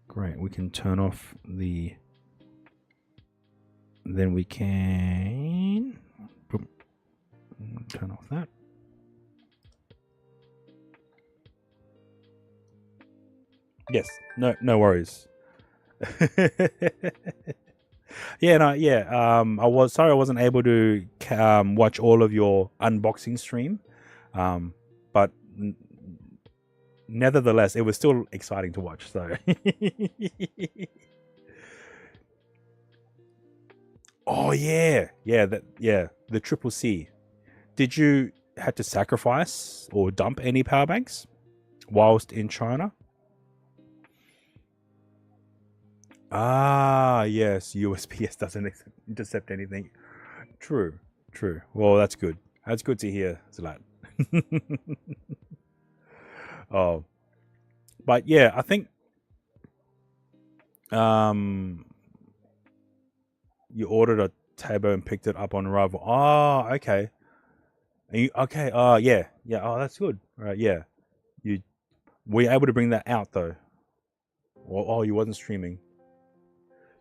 great. We can turn off the. Then we can boom, turn off that. Yes, no worries. Yeah, no, yeah. I wasn't able to watch all of your unboxing stream, but nevertheless, it was still exciting to watch. So, oh yeah, the triple C. Did you have to sacrifice or dump any power banks whilst in China? Ah, yes, USPS doesn't intercept anything. True. Well, that's good. That's good to hear, Zlat. Oh, but yeah, I think you ordered a table and picked it up on arrival. Oh, okay. Okay. Yeah. Oh, that's good. Right. Yeah. You were you able to bring that out though? Oh, you wasn't streaming.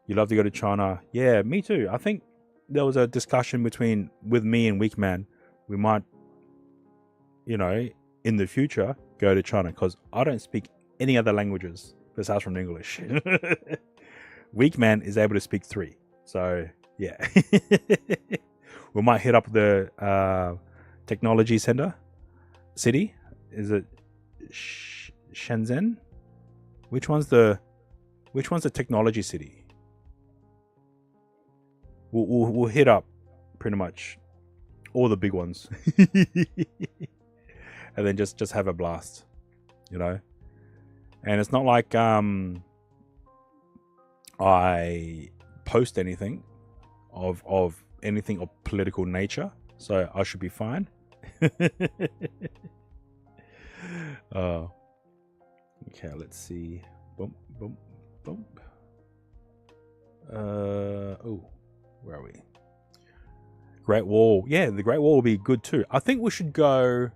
You love to go to China. Yeah, me too. I think there was a discussion with me and Weakman. We might, in the future, go to China because I don't speak any other languages besides from English. Weakman is able to speak 3. So, yeah. We might hit up the technology city. Is it Shenzhen? Which one's the technology city? We'll hit up pretty much all the big ones, and then just have a blast, And it's not like I post anything of anything of political nature, so I should be fine. Okay, let's see. Boom. Where are we? Great Wall. Yeah, the Great Wall will be good too. I think we should go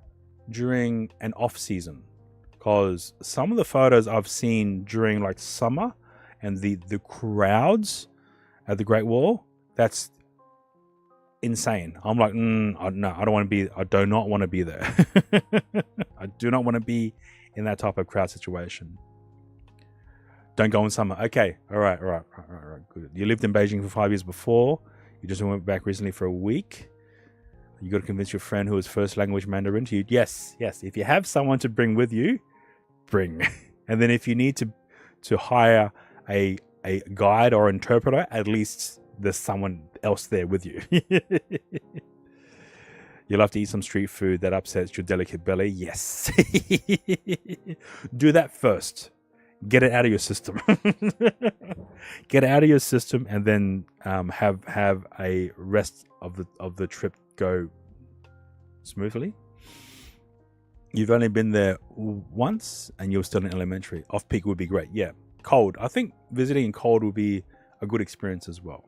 during an off season because some of the photos I've seen during like summer and the crowds at the Great Wall, that's insane. I'm like, no, I don't want to be. I do not want to be there. I do not want to be in that type of crowd situation. Don't go in summer. Okay. All right. Good. You lived in Beijing for 5 years before. You just went back recently for a week. You got to convince your friend who is first language Mandarin to you. Yes. If you have someone to bring with you, bring. And then if you need to hire a guide or interpreter, at least there's someone else there with you. You'll have to eat some street food that upsets your delicate belly. Yes. Do that first. Get it out of your system. Get it out of your system, and then have a rest of the trip go smoothly. You've only been there once, and you're still in elementary. Off peak would be great. Yeah, cold. I think visiting in cold would be a good experience as well.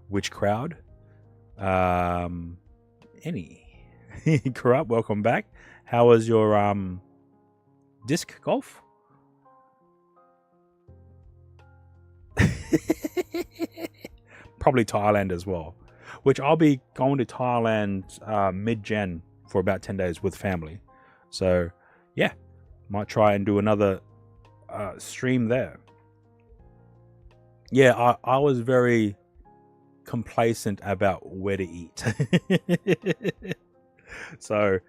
Which crowd? Any. Corrupt. Welcome back. How was your disc golf? probably Thailand as well, which I'll be going to Thailand mid-Jan for about 10 days with family. So yeah, might try and do another stream there. Yeah, I was very complacent about where to eat. So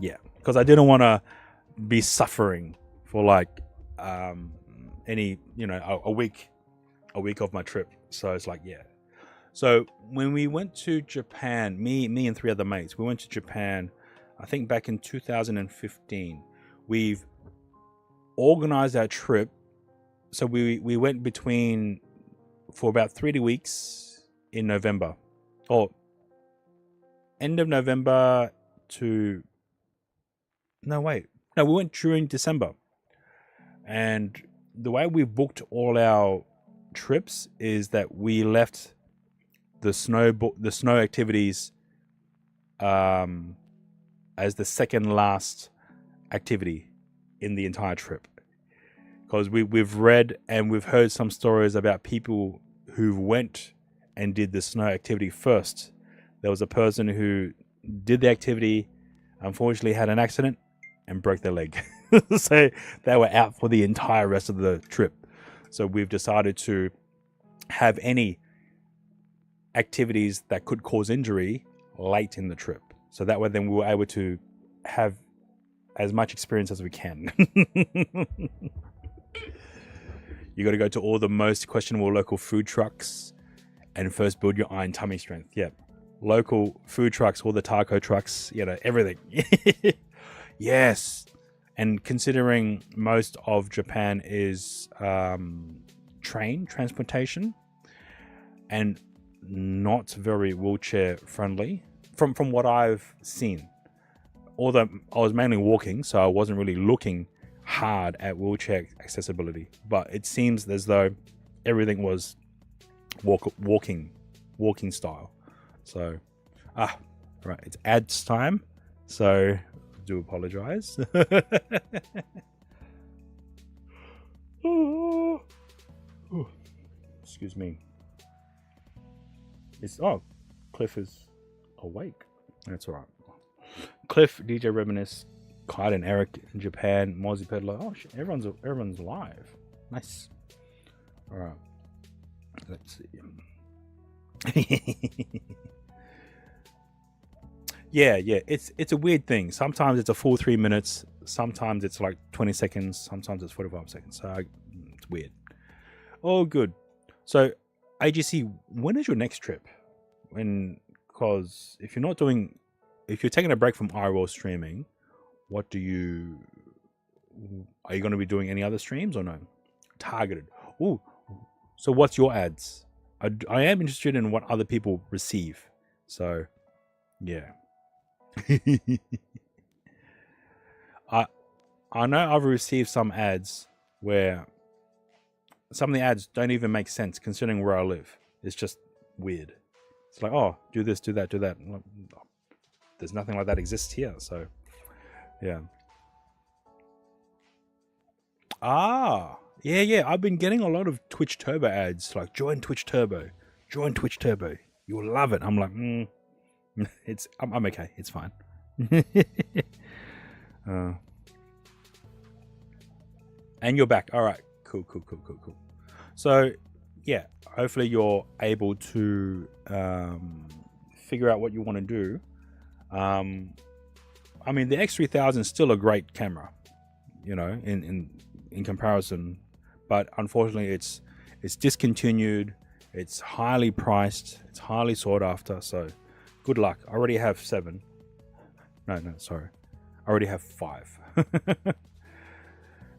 yeah, because I didn't want to be suffering for like any, you know, a week of my trip. So it's like, yeah. So when we went to Japan, me and 3 other mates, we went to Japan, I think back in 2015. We've organized our trip. So we went for about 3 weeks in November, or end of November to, we went during December. And the way we booked all our trips is that we left the snow activities as the second last activity in the entire trip, because we've read and we've heard some stories about people who went and did the snow activity first. There was a person who did the activity, unfortunately had an accident and broke their leg. So they were out for the entire rest of the trip. So we've decided to have any activities that could cause injury late in the trip. So that way then we were able to have as much experience as we can. You got to go to all the most questionable local food trucks and first build your iron tummy strength. Yep. Local food trucks, all the taco trucks, you know, everything. Yes. And considering most of Japan is train transportation and not very wheelchair friendly, from what I've seen. Although I was mainly walking, so I wasn't really looking hard at wheelchair accessibility, but it seems as though everything was walking style. So right, it's ads time, so I do apologize. Excuse me. Cliff is awake. That's all right. Cliff, DJ Reminisce, Kyle and Eric in Japan, Mozzie Peddler. Oh shit, everyone's live. Nice. All right. Let's see. Yeah. It's a weird thing. Sometimes it's a full 3 minutes. Sometimes it's like 20 seconds. Sometimes it's 45 seconds. So it's weird. Oh, good. So AGC, when is your next trip? Because if you're taking a break from IRL streaming, are you going to be doing any other streams or no? Targeted. Ooh. So what's your ads? I am interested in what other people receive. So, yeah. I know I've received some ads where some of the ads don't even make sense considering where I live. It's just weird. It's like, oh, do this, do that, do that. There's nothing like that exists here. So, yeah. Yeah. I've been getting a lot of Twitch Turbo ads, like join Twitch Turbo. You will love it. I'm like, I'm okay. It's fine. And you're back. All right. Cool. So, yeah, hopefully you're able to figure out what you want to do. I mean, the X3000 is still a great camera, you know, in comparison, but unfortunately it's discontinued. It's highly priced. It's highly sought after. So good luck. I already have 7. No, sorry. I already have 5.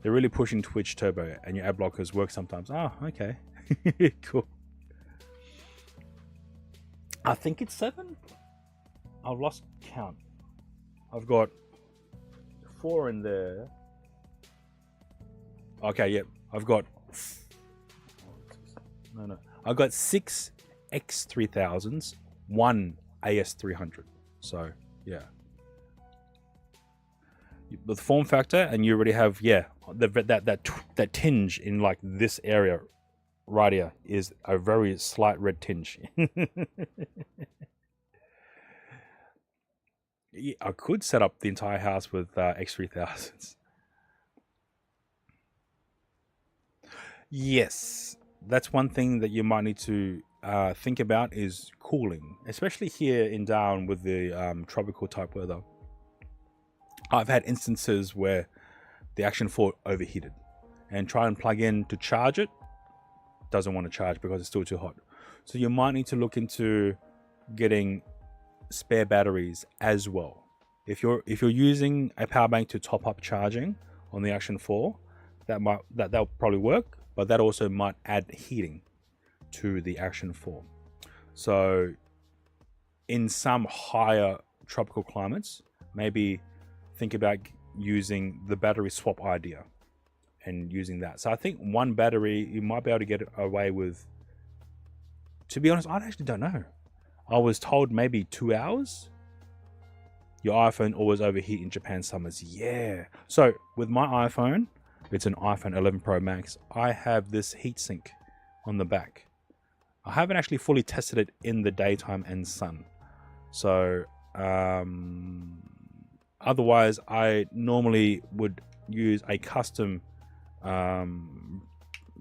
They're really pushing Twitch Turbo, and your ad blockers work sometimes. Oh, okay. Cool. I think it's 7. I've lost count. I've got 4 in there. Okay, yep. I've got... No. I've got 6 X3000s, 1 AS300. So, yeah. With form factor, and you already have, that tinge in like this area right here is a very slight red tinge. Yeah, I could set up the entire house with X3000s. Yes, that's one thing that you might need to think about is cooling, especially here in Darwin with the tropical type weather. I've had instances where the Action 4 overheated and try and plug in to charge it, doesn't want to charge because it's still too hot. So you might need to look into getting spare batteries as well. If you're using a power bank to top up charging on the Action 4, that'll probably work, but that also might add heating to the Action 4. So in some higher tropical climates, maybe think about using the battery swap idea and using that. So I think one battery, you might be able to get away with, to be honest, I actually don't know. I was told maybe 2 hours. Your iPhone always overheat in Japan summers. Yeah. So with my iPhone, it's an iPhone 11 Pro Max. I have this heatsink on the back. I haven't actually fully tested it in the daytime and sun. So otherwise, I normally would use a custom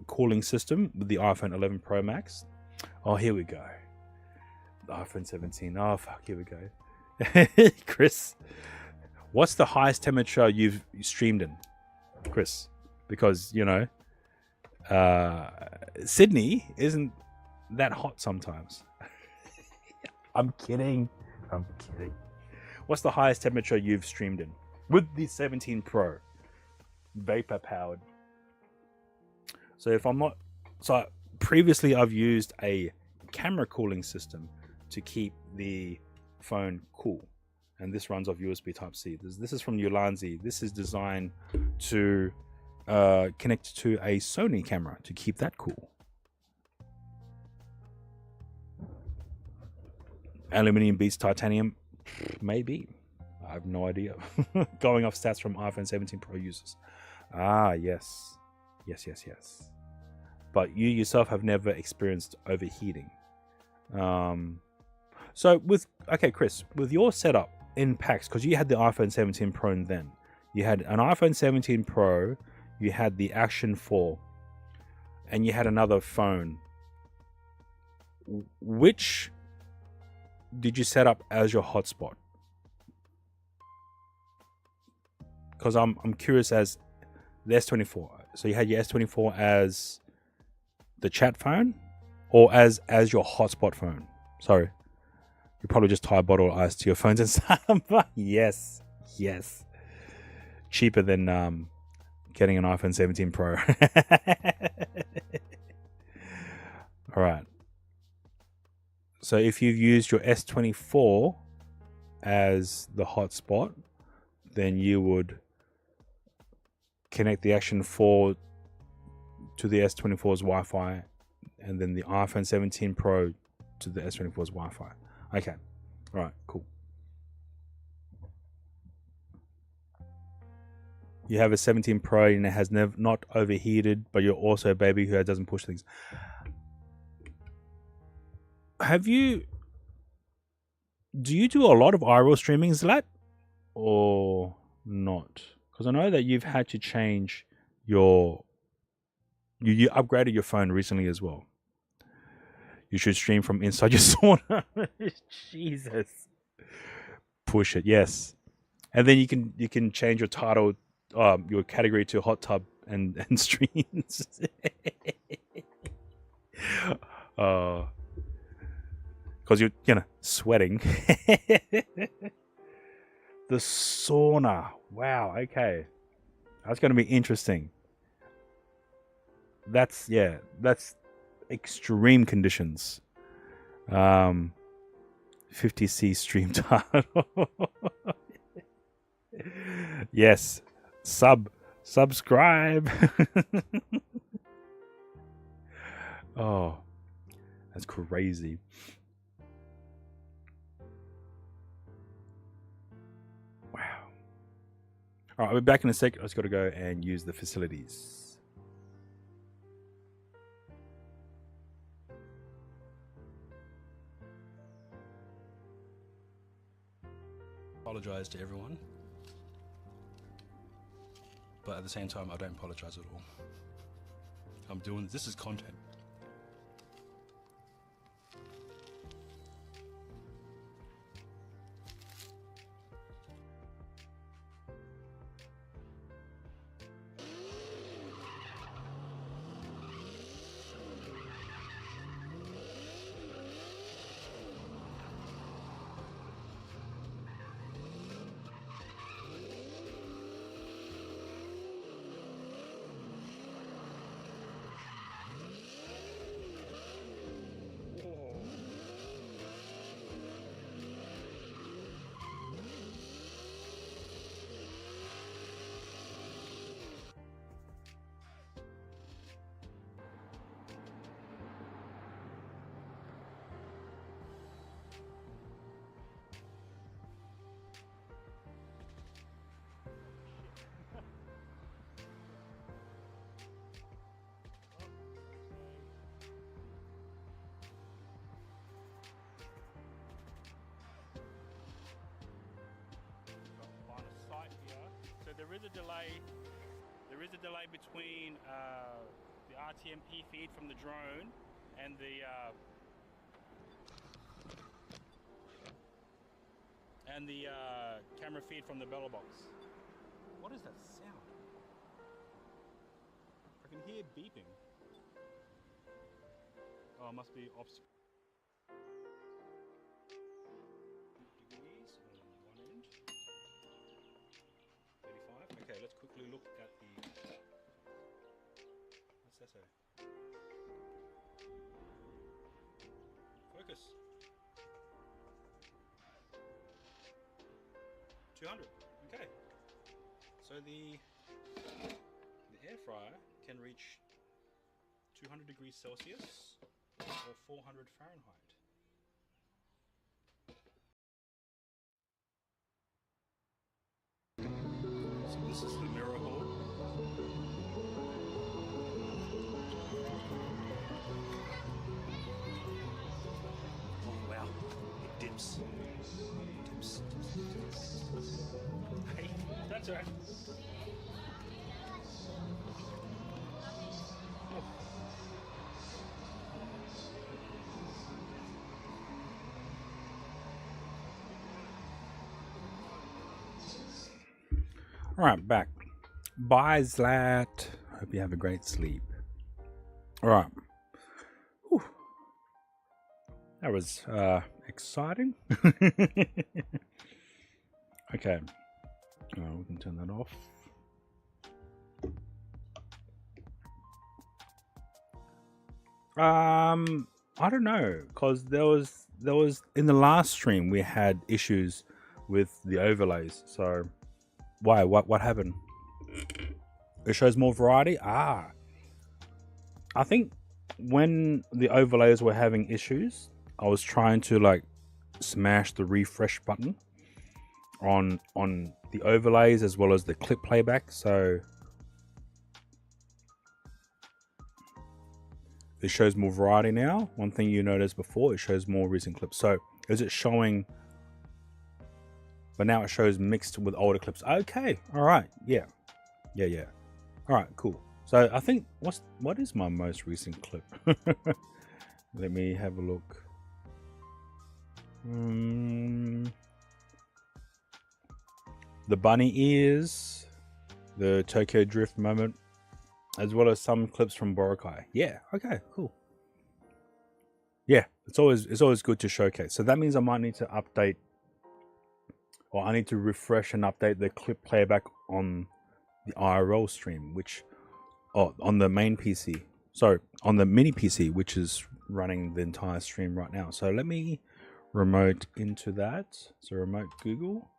cooling system with the iPhone 11 Pro Max. Oh, here we go. The iPhone 17. Oh, fuck, here we go. Chris, what's the highest temperature you've streamed in, Chris? Because, you know, Sydney isn't that hot sometimes. I'm kidding. What's the highest temperature you've streamed in with the 17 Pro? Vapor powered. So previously I've used a camera cooling system to keep the phone cool, and this runs off USB Type-C. This is from Ulanzi. This is designed to connect to a Sony camera to keep that cool. Aluminium beats titanium, maybe. I have no idea. Going off stats from iPhone 17 Pro users. Ah, yes. But you yourself have never experienced overheating. So Chris, with your setup in packs, because you had the iPhone 17 Pro and then you had an iPhone 17 Pro, you had the Action 4, and you had another phone. Which did you set up as your hotspot? Because I'm curious as the S24. So you had your S24 as the chat phone, or as your hotspot phone? Sorry. You probably just tie a bottle of ice to your phones and some. Yes. Cheaper than getting an iPhone 17 Pro. All right. So if you've used your S24 as the hotspot, then you would connect the Action 4 to the S24's Wi-Fi, and then the iPhone 17 Pro to the S24's Wi-Fi. Okay. All right, cool. You have a 17 Pro and it has not overheated, but you're also a baby who doesn't push things. Do you do a lot of IRL streaming, Zlat, or not? Because I know that you've had to change you upgraded your phone recently as well. You should stream from inside your sauna. Jesus. Push it, yes. And then you can change your title, your category to hot tub and streams. Because you're sweating. The sauna. Wow, okay. That's going to be interesting. That's extreme conditions. 50C stream title. Yes. Subscribe. Oh, that's crazy. Wow. All right, I'll be back in a sec. I just got to go and use the facilities. apologize to everyone, but at the same time I don't apologize at all. I'm doing this is content. There is a delay. There is a delay between the RTMP feed from the drone and the camera feed from the bellow box. What is that sound? I can hear beeping. Oh, it must be off. Degrees on one end. 35. Okay, let's quickly look at the. What's that say? Focus. 200. Okay. So the air fryer can reach 200 degrees Celsius or 400 Fahrenheit. So this is the mirror hole. Oh wow, it dips. Dips. Hey, that's right. All right, back. Bye, Zlat. Hope you have a great sleep. All right. Whew. That was exciting. Okay. We can turn that off. I don't know, because there was in the last stream we had issues with the overlays. So why? What happened? It shows more variety. I think when the overlays were having issues, I was trying to like smash the refresh button on the overlays as well as the clip playback. So it shows more variety now. One thing you noticed before, it shows more recent clips. So is it showing? But now it shows mixed with older clips. Okay, all right, yeah. All right, cool. So I think what is my most recent clip? Let me have a look. The bunny ears, the Tokyo Drift moment, as well as some clips from Boracay. Yeah, okay, cool. Yeah, it's always good to showcase. So that means I might need to update, or I need to refresh and update the clip playback on the IRL stream, which on the main PC. Sorry, on the mini PC, which is running the entire stream right now. So let me remote into that. So remote Google,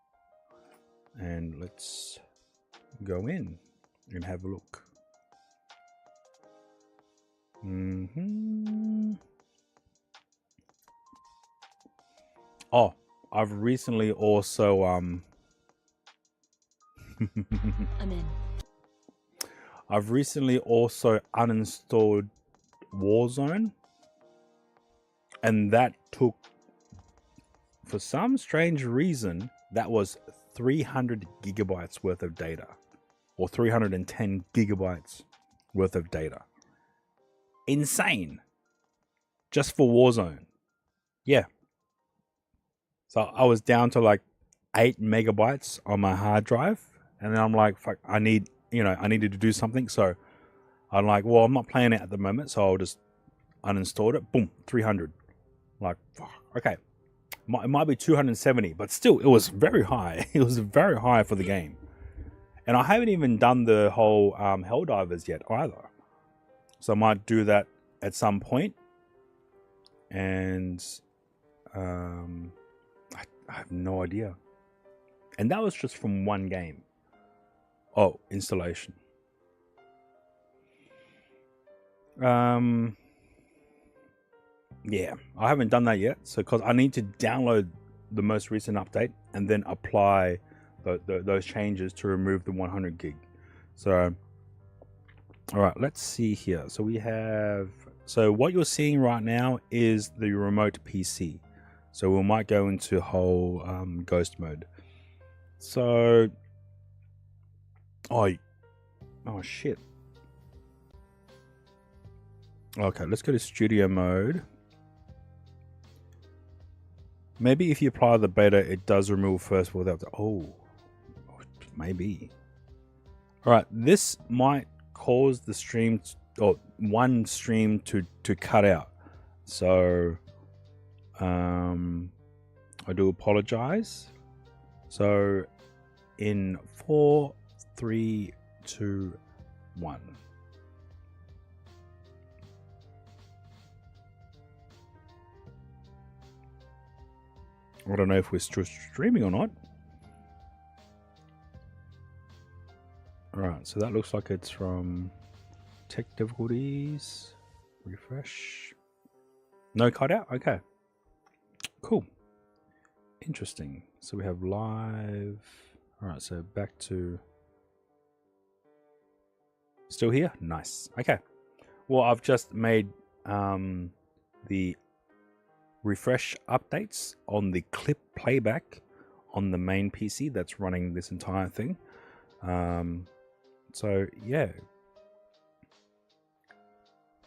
and let's go in and have a look. Oh, I've recently also I'm in. I've recently also uninstalled Warzone, and that took, for some strange reason, that was 300 gigabytes worth of data, or 310 gigabytes worth of data. Insane. Just for Warzone. Yeah. So I was down to like 8 megabytes on my hard drive, and then I'm like, fuck, I needed to do something. So I'm like, well, I'm not playing it at the moment, so I'll just uninstall it. Boom, 300. Like, fuck, okay. It might be 270, but still, it was very high. It was very high for the game. And I haven't even done the whole Helldivers yet either. So I might do that at some point. And I have no idea. And that was just from one game. Oh, installation. Yeah, I haven't done that yet. So because I need to download the most recent update and then apply those changes to remove the 100 gig. So, all right, let's see here. So we have, so what you're seeing right now is the remote PC. So we might go into whole ghost mode. So, oh shit. Okay, let's go to studio mode. Maybe if you apply the beta, it does remove first without the, maybe. All right, this might cause the stream, or one stream to cut out. So, I do apologize. So, in 4, 3, 2, 1. I don't know if we're still streaming or not. Alright, so that looks like it's from tech difficulties. Refresh. No cutout? Okay. Cool. Interesting. So we have live. Alright, so back to... Still here? Nice. Okay. Well, I've just made the refresh updates on the clip playback on the main PC that's running this entire thing. So yeah,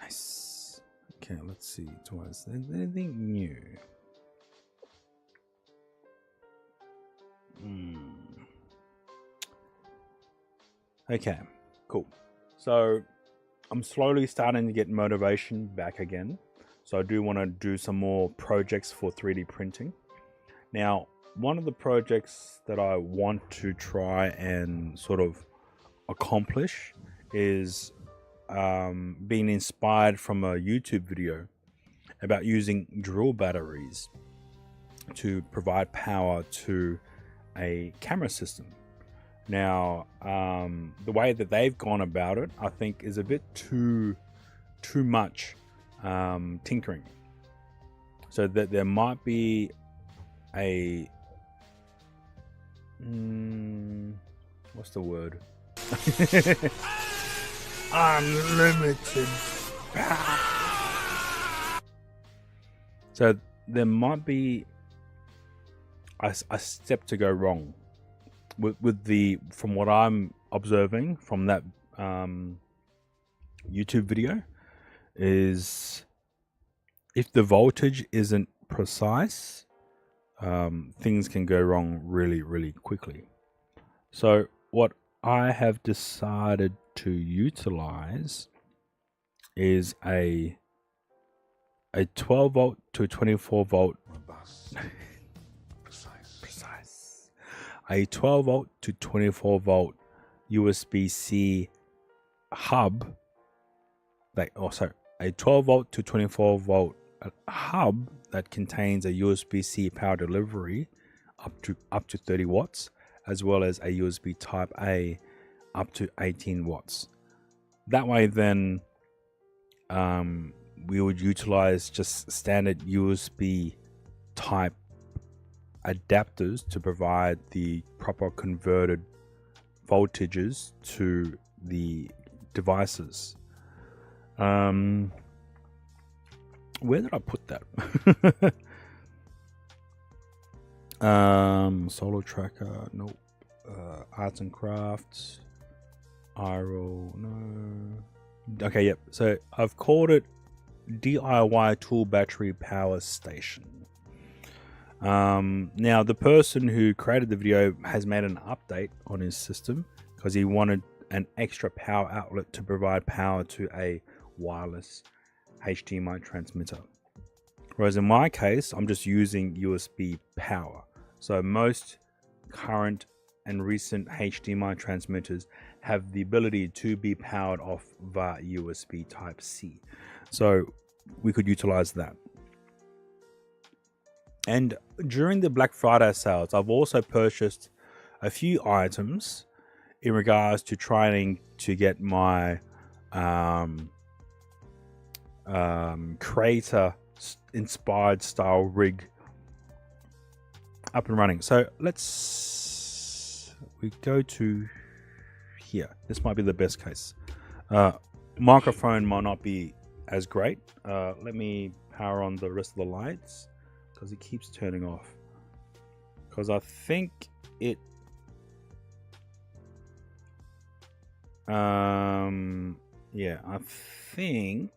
nice. Okay, let's see. Is there anything new? Okay, cool. So I'm slowly starting to get motivation back again. So I do want to do some more projects for 3D printing. Now, one of the projects that I want to try and sort of accomplish is being inspired from a YouTube video about using drill batteries to provide power to a camera system. Now, the way that they've gone about it, I think, is a bit too much tinkering. So that there might be a what's the word? Unlimited power. So there might be a step to go wrong with the, from what I'm observing from that YouTube video, is if the voltage isn't precise, things can go wrong really quickly. So what I have decided to utilize is a 12 volt to 24 volt precise. A 12 volt to 24 volt USB-C hub, a 12 volt to 24 volt hub that contains a USB-C power delivery up to 30 watts, as well as a USB type A up to 18 watts. That way then we would utilize just standard USB type adapters to provide the proper converted voltages to the devices. Where did I put that? Solo tracker, nope. Arts and crafts, IRL, no. Okay, yep. So I've called it DIY tool battery power station. Now the person who created the video has made an update on his system because he wanted an extra power outlet to provide power to a wireless HDMI transmitter. Whereas in my case, I'm just using USB power. So most current and recent HDMI transmitters have the ability to be powered off via USB Type-C. So we could utilize that. And during the Black Friday sales, I've also purchased a few items in regards to trying to get my creator inspired style rig up and running. So we go to here. This might be the best case. Microphone might not be as great. Let me power on the rest of the lights because it keeps turning off. Because I think it yeah, I think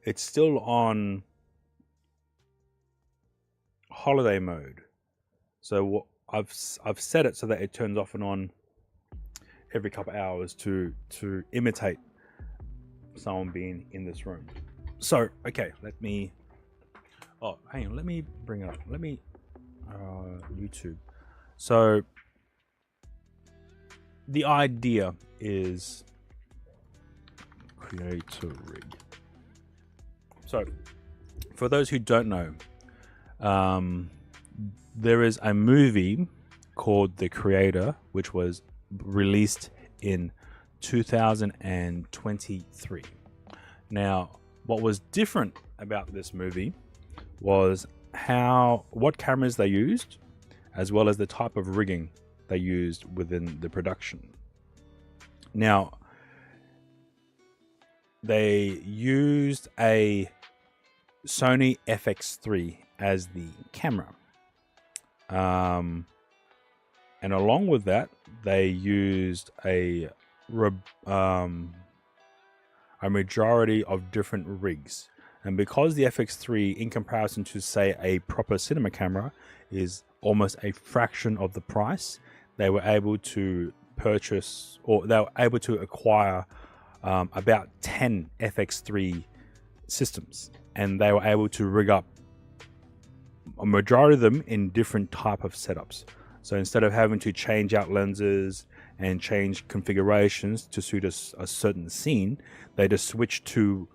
it's still on holiday mode. So what I've set it so that it turns off and on every couple of hours to imitate someone being in this room. So okay, let me bring it up. Let me YouTube. So the idea is create a rig. So for those who don't know, there is a movie called The Creator, which was released in 2023. Now, what was different about this movie was what cameras they used, as well as the type of rigging they used within the production. Now, they used a Sony FX3 as the camera. And along with that, they used a majority of different rigs. And because the FX3, in comparison to, say, a proper cinema camera, is almost a fraction of the price, they were able to purchase, or they were able to acquire about 10 FX3 systems. And they were able to rig up a majority of them in different type of setups. So instead of having to change out lenses and change configurations to suit a certain scene, they just switch to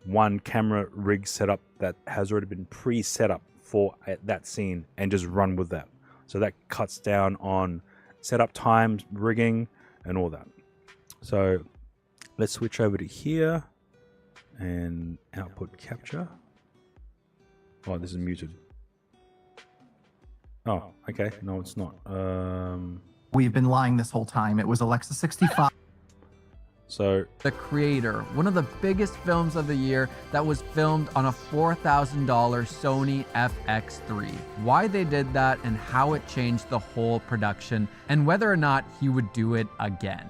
one camera rig setup that has already been pre-set up for that scene and just run with that. So that cuts down on setup times, rigging, and all that. So let's switch over to here and output capture. Oh, this is muted. Oh, okay. No, it's not. We've been lying this whole time. It was Alexa 65. So The Creator, one of the biggest films of the year that was filmed on a $4,000 Sony FX3. Why they did that and how it changed the whole production, and whether or not he would do it again.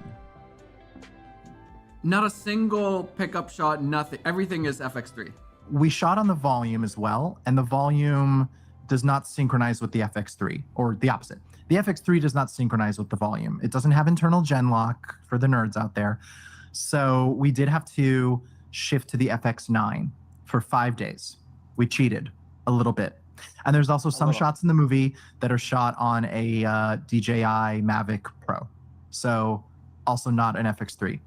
Not a single pickup shot, nothing. Everything is FX3. We shot on the volume as well, and the volume does not synchronize with the FX3, or the opposite. The FX3 does not synchronize with the volume. It doesn't have internal gen lock for the nerds out there. So we did have to shift to the FX9 for 5 days. We cheated a little bit. And there's also some shots in the movie that are shot on a DJI Mavic Pro. So also not an FX3.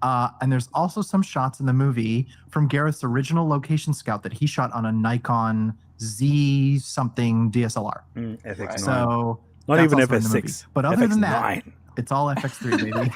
And there's also some shots in the movie from Gareth's original location scout that he shot on a Nikon Z something DSLR. FX9. So not even FX6. But other FX9. than that, it's all FX3, baby.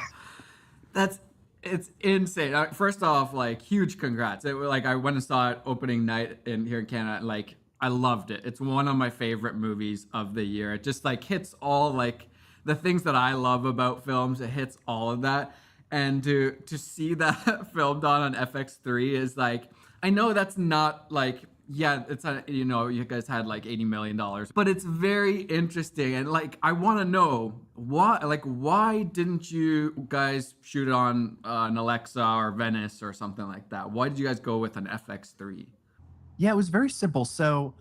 It's insane. First off, like, huge congrats. I went and saw it opening night here in Canada. Like, I loved it. It's one of my favorite movies of the year. It just like hits all like the things that I love about films. It hits all of that. And to see that filmed on FX3 is like, I know that's not like yeah, it's a, you know, you guys had like $80 million, but it's very interesting. And like, I want to know why didn't you guys shoot it on an Alexa or Venice or something like that? Why did you guys go with an FX3? Yeah, it was very simple. So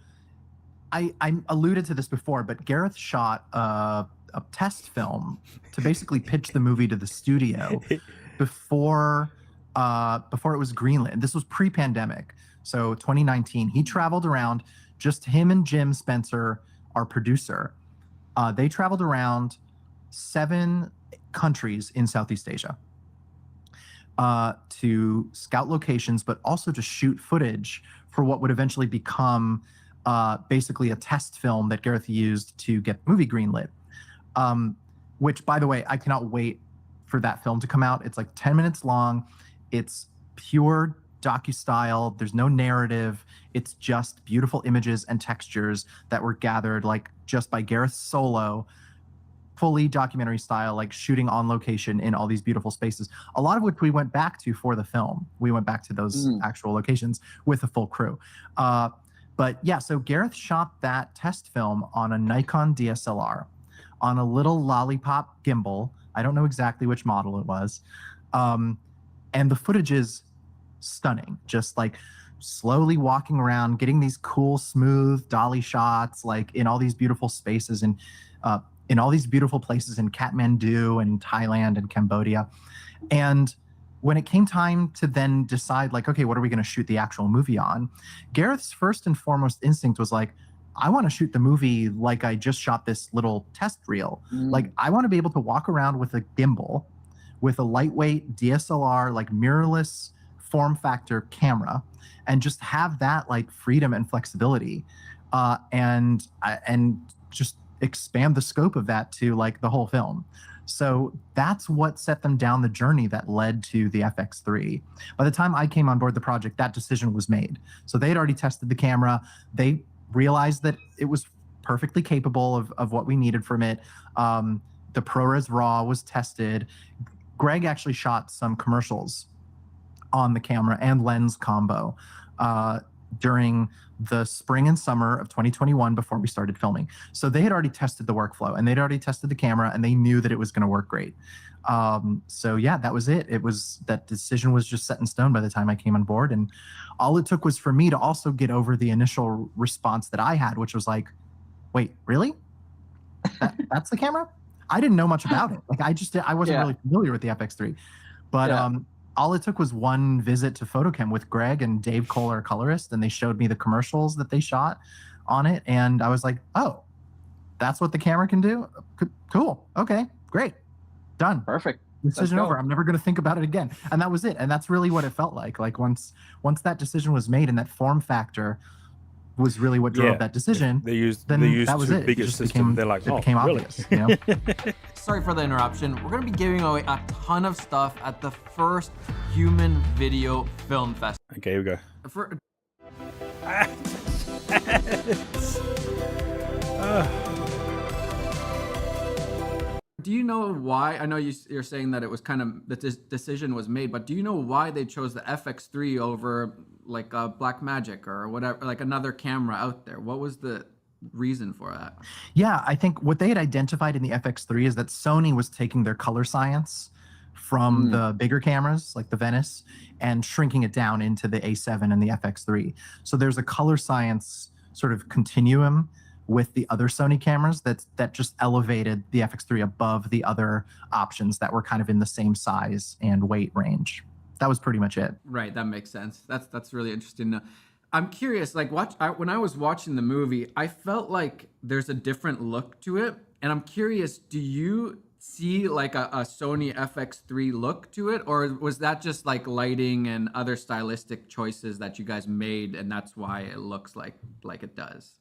I alluded to this before, but Gareth shot a test film to basically pitch the movie to the studio before it was greenlit. This was pre-pandemic, so 2019. He traveled around, just him and Jim Spencer, our producer. They traveled around 7 countries in Southeast Asia to scout locations, but also to shoot footage for what would eventually become basically a test film that Gareth used to get the movie greenlit. Which, by the way, I cannot wait for that film to come out. It's like 10 minutes long. It's pure docu-style. There's no narrative. It's just beautiful images and textures that were gathered like just by Gareth solo, fully documentary style, like shooting on location in all these beautiful spaces, a lot of which we went back to for the film. We went back to those actual locations with a full crew. But yeah, so Gareth shot that test film on a Nikon DSLR on a little lollipop gimbal. I don't know exactly which model it was. And the footage is stunning, just like slowly walking around, getting these cool, smooth dolly shots, like in all these beautiful spaces and in all these beautiful places in Kathmandu and Thailand and Cambodia. And when it came time to then decide, like, okay, what are we going to shoot the actual movie on? Gareth's first and foremost instinct was like, I want to shoot the movie like I just shot this little test reel. Like, I want to be able to walk around with a gimbal, with a lightweight DSLR, like mirrorless form factor camera, and just have that like freedom and flexibility, and just expand the scope of that to like the whole film. So that's what set them down the journey that led to the FX3. By the time I came on board the project, that decision was made. So they had already tested the camera. They realized that it was perfectly capable of what we needed from it. The ProRes RAW was tested. Greg actually shot some commercials on the camera and lens combo during the spring and summer of 2021 before we started filming. So they had already tested the workflow and they'd already tested the camera and they knew that it was going to work great. So yeah, that was it. That decision was just set in stone by the time I came on board. And all it took was for me to also get over the initial response that I had, which was like, wait, really? That's the camera? I didn't know much about it. Like I wasn't really familiar with the FX3, but all it took was one visit to Photochem with Greg and Dave Cole, our colorist, and they showed me the commercials that they shot on it. And I was like, oh, that's what the camera can do? Cool. Okay, great. Done. Perfect. Decision over. I'm never going to think about it again. And that was it. And that's really what it felt like. Like once that decision was made and that form factor was really what drove that decision. They used that was two it. bigger systems. They're like, it became obvious. You know? Sorry for the interruption. We're going to be giving away a ton of stuff at the first Human Video Film Fest. Okay, here we go. Do you know why? I know you're saying that it was kind of that this decision was made, but do you know why they chose the FX3 over like a Blackmagic or whatever, like another camera out there? What was the reason for that? Yeah, I think what they had identified in the FX3 is that Sony was taking their color science from the bigger cameras like the Venice and shrinking it down into the A7 and the FX3. So there's a color science sort of continuum with the other Sony cameras that just elevated the FX3 above the other options that were kind of in the same size and weight range. That was pretty much it. Right, that makes sense. That's really interesting. I'm curious, like when I was watching the movie, I felt like there's a different look to it. And I'm curious, do you see like a Sony FX3 look to it? Or was that just like lighting and other stylistic choices that you guys made and that's why it looks like it does?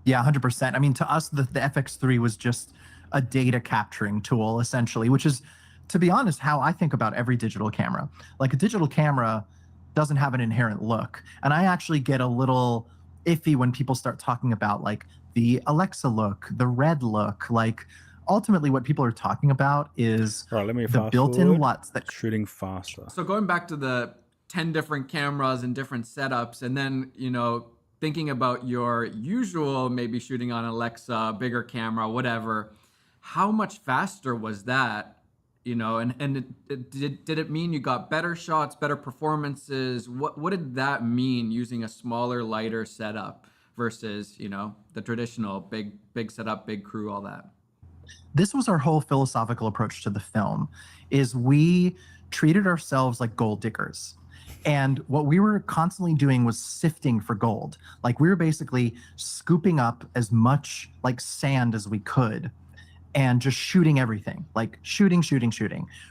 Yeah, 100%. I mean, to us, the FX3 was just a data capturing tool, essentially, which is, to be honest, how I think about every digital camera. Like a digital camera doesn't have an inherent look. And I actually get a little iffy when people start talking about like the Alexa look, the red look. Like ultimately what people are talking about is the built-in LUTs that shooting faster. So going back to the 10 different cameras and different setups, and then, thinking about your usual, maybe shooting on Alexa, bigger camera, whatever, how much faster was that? You know, and did it mean you got better shots, better performances? What did that mean using a smaller, lighter setup versus, you know, the traditional big setup, big crew, all that? This was our whole philosophical approach to the film, is we treated ourselves like gold diggers. And what we were constantly doing was sifting for gold. Like we were basically scooping up as much like sand as we could and just shooting everything, like shooting.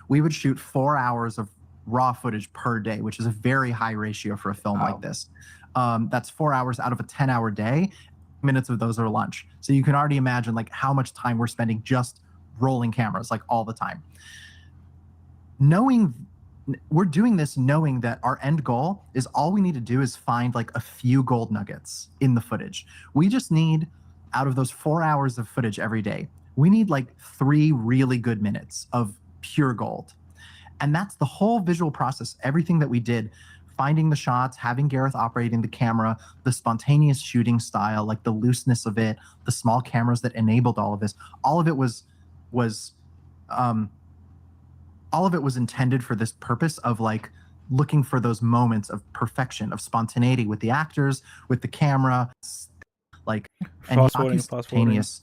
We would shoot 4 hours of raw footage per day, which is a very high ratio for a film like this. That's 4 hours out of a 10-hour day. Minutes of those are lunch. So you can already imagine like how much time we're spending just rolling cameras, like all the time. We're doing this knowing that our end goal is all we need to do is find like a few gold nuggets in the footage. We just need, out of those 4 hours of footage every day, we need like 3 really good minutes of pure gold. And that's the whole visual process, everything that we did, finding the shots, having Gareth operating the camera, the spontaneous shooting style, like the looseness of it, the small cameras that enabled all of this. All of it was intended for this purpose of like looking for those moments of perfection, of spontaneity with the actors, with the camera, like, and spontaneous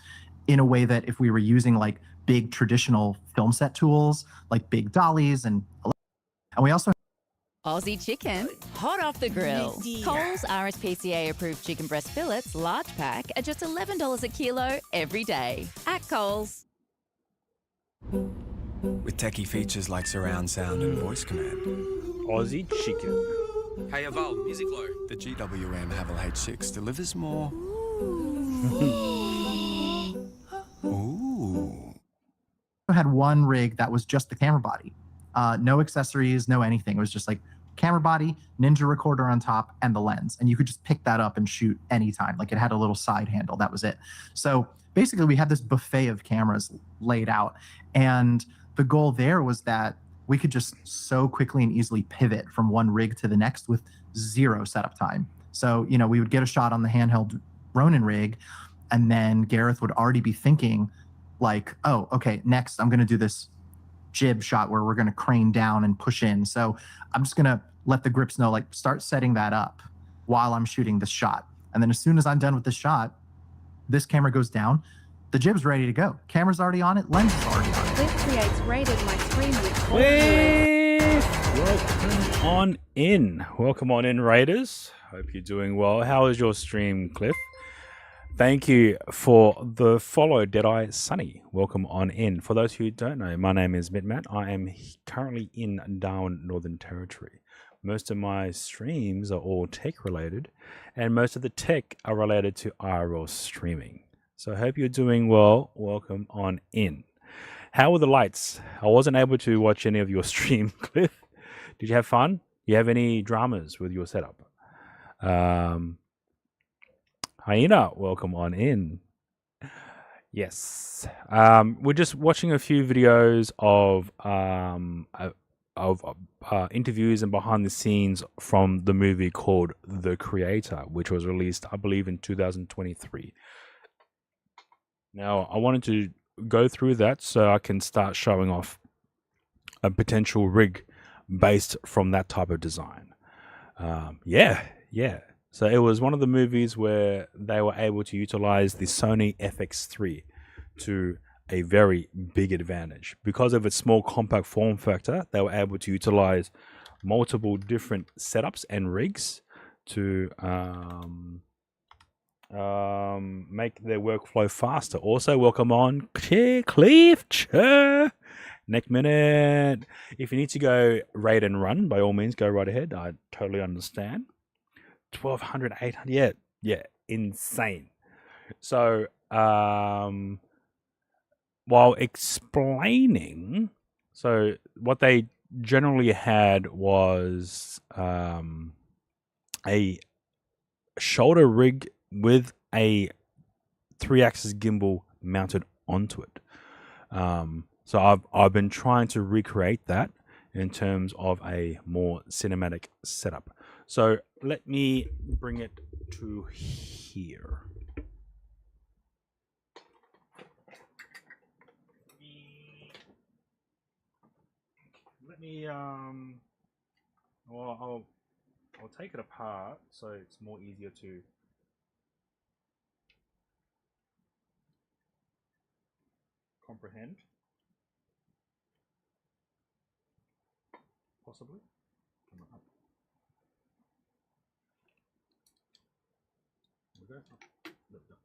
in a way that if we were using like big traditional film set tools, like big dollies, and we also Aussie chicken, hot off the grill. Coles RSPCA approved chicken breast fillets, large pack, at just $11 a kilo every day. At Coles. With techie features like surround sound and voice command. Aussie chicken. Hey, Evolve, music low. The GWM Havel H6 delivers more. Ooh. had one rig that was just the camera body. No accessories, no anything. It was just like camera body, Ninja recorder on top, and the lens. And you could just pick that up and shoot anytime. Like it had a little side handle. That was it. So basically we had this buffet of cameras laid out. And the goal there was that we could just so quickly and easily pivot from one rig to the next with zero setup time. So, you know, we would get a shot on the handheld Ronin rig, and then Gareth would already be thinking like, oh, okay, next I'm going to do this jib shot where we're going to crane down and push in. So I'm just going to let the grips know, like, start setting that up while I'm shooting this shot. And then as soon as I'm done with this shot, this camera goes down, the jib's ready to go. Camera's already on it, lens is already on it. Cliff creates rated my stream with Cliff! Welcome on in. Welcome on in, Raiders. Hope you're doing well. How is your stream, Cliff? Thank you for the follow, Deadeye Sunny. Welcome on in. For those who don't know, my name is Mitmat. I am currently in Darwin, Northern Territory. Most of my streams are all tech related, and most of the tech are related to IRL streaming. So I hope you're doing well. Welcome on in. How were the lights? I wasn't able to watch any of your stream, Cliff. Did you have fun? Do you have any dramas with your setup? Hyena, welcome on in. Yes. We're just watching a few videos of interviews and behind the scenes from the movie called The Creator, which was released, I believe, in 2023. Now, I wanted to go through that so I can start showing off a potential rig based from that type of design. Yeah. So it was one of the movies where they were able to utilize the Sony FX3 to a very big advantage. Because of its small compact form factor, they were able to utilize multiple different setups and rigs to make their workflow faster. Also, welcome on Cliff Next minute. If you need to go raid and run, by all means, go right ahead. I totally understand. 1200, 800, yeah, insane. So, while explaining, so what they generally had was a shoulder rig with a 3-axis gimbal mounted onto it. So I've been trying to recreate that in terms of a more cinematic setup. So let me bring it to here. Let me well, I'll take it apart so it's more easier to comprehend. Possibly. Come on up. There we go. There we go.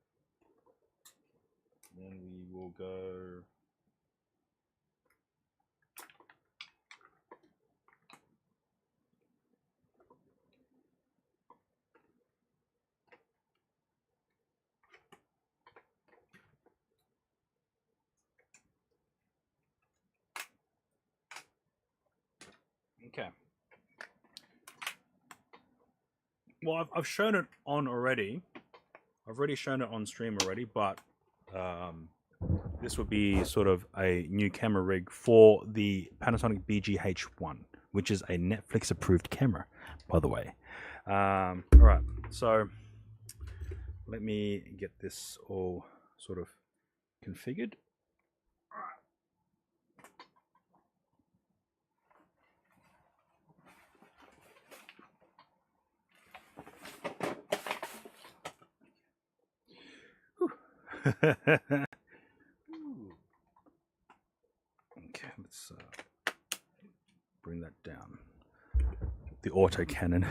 Then we will go. Okay. Well, I've shown it on already. I've already shown it on stream already, but this would be sort of a new camera rig for the Panasonic BG-H1, which is a Netflix-approved camera, by the way. All right, so let me get this all sort of configured. Okay, let's bring that down. The autocannon.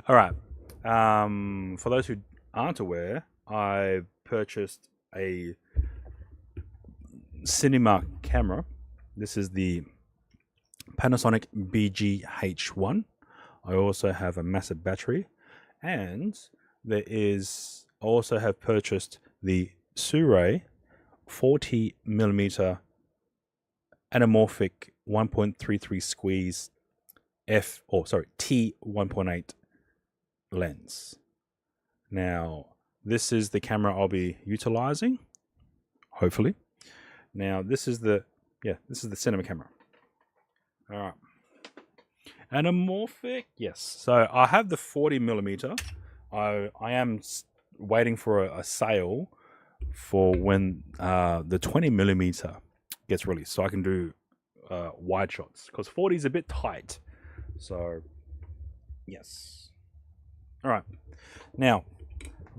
All right. For those who aren't aware, I purchased a cinema camera. This is the Panasonic BG-H1. I also have a massive battery, and I also have purchased the Sirui 40mm anamorphic 1.33 squeeze T1.8 lens. Now, this is the camera I'll be utilizing, hopefully. Now, this is the cinema camera. All right. Anamorphic, yes. So I have the 40mm. I am waiting for a sale for when the 20mm gets released, so I can do wide shots, because 40 is a bit tight. So yes. All right. Now,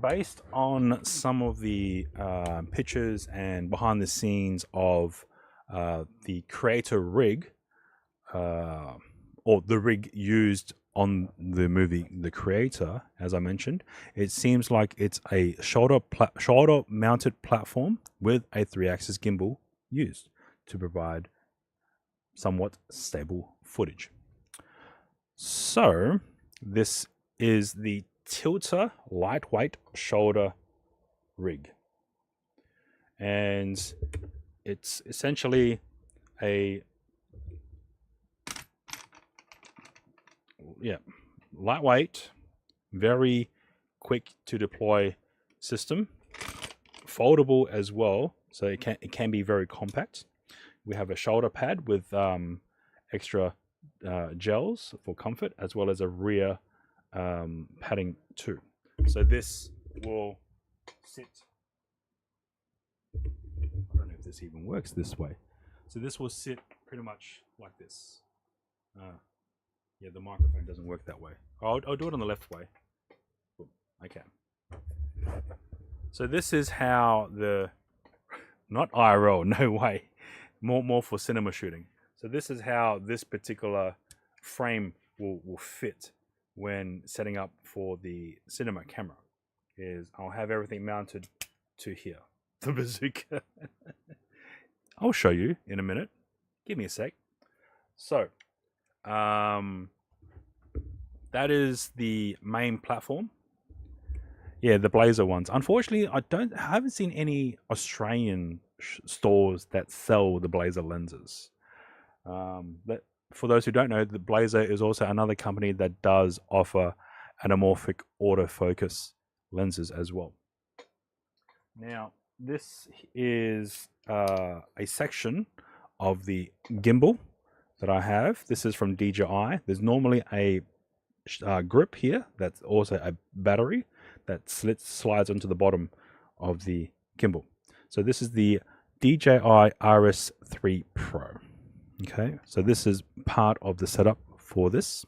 based on some of the pictures and behind the scenes of the creator rig, or the rig used on the movie The Creator, as I mentioned, it seems like it's a shoulder mounted platform with a 3-axis gimbal used to provide somewhat stable footage. So this is the Tilter lightweight shoulder rig, and it's essentially a lightweight, very quick to deploy system, foldable as well, so it can be very compact. We have a shoulder pad with extra gels for comfort, as well as a rear padding too. So this will sit, I don't know if this even works this way. So this will sit pretty much like this. Yeah, the microphone doesn't work that way. I'll do it on the left way. Okay. So this is how not IRL, no way. More for cinema shooting. So this is how this particular frame will fit when setting up for the cinema camera. I'll have everything mounted to here. The bazooka. I'll show you in a minute. Give me a sec. So, that is the main platform. Yeah, the Blazer ones. Unfortunately, I haven't seen any Australian stores that sell the Blazer lenses. But for those who don't know, the Blazer is also another company that does offer anamorphic autofocus lenses as well. Now, this is a section of the gimbal that I have. This is from DJI. There's normally a grip here. That's also a battery that slides onto the bottom of the gimbal. So this is the DJI RS3 Pro. Okay, so this is part of the setup for this.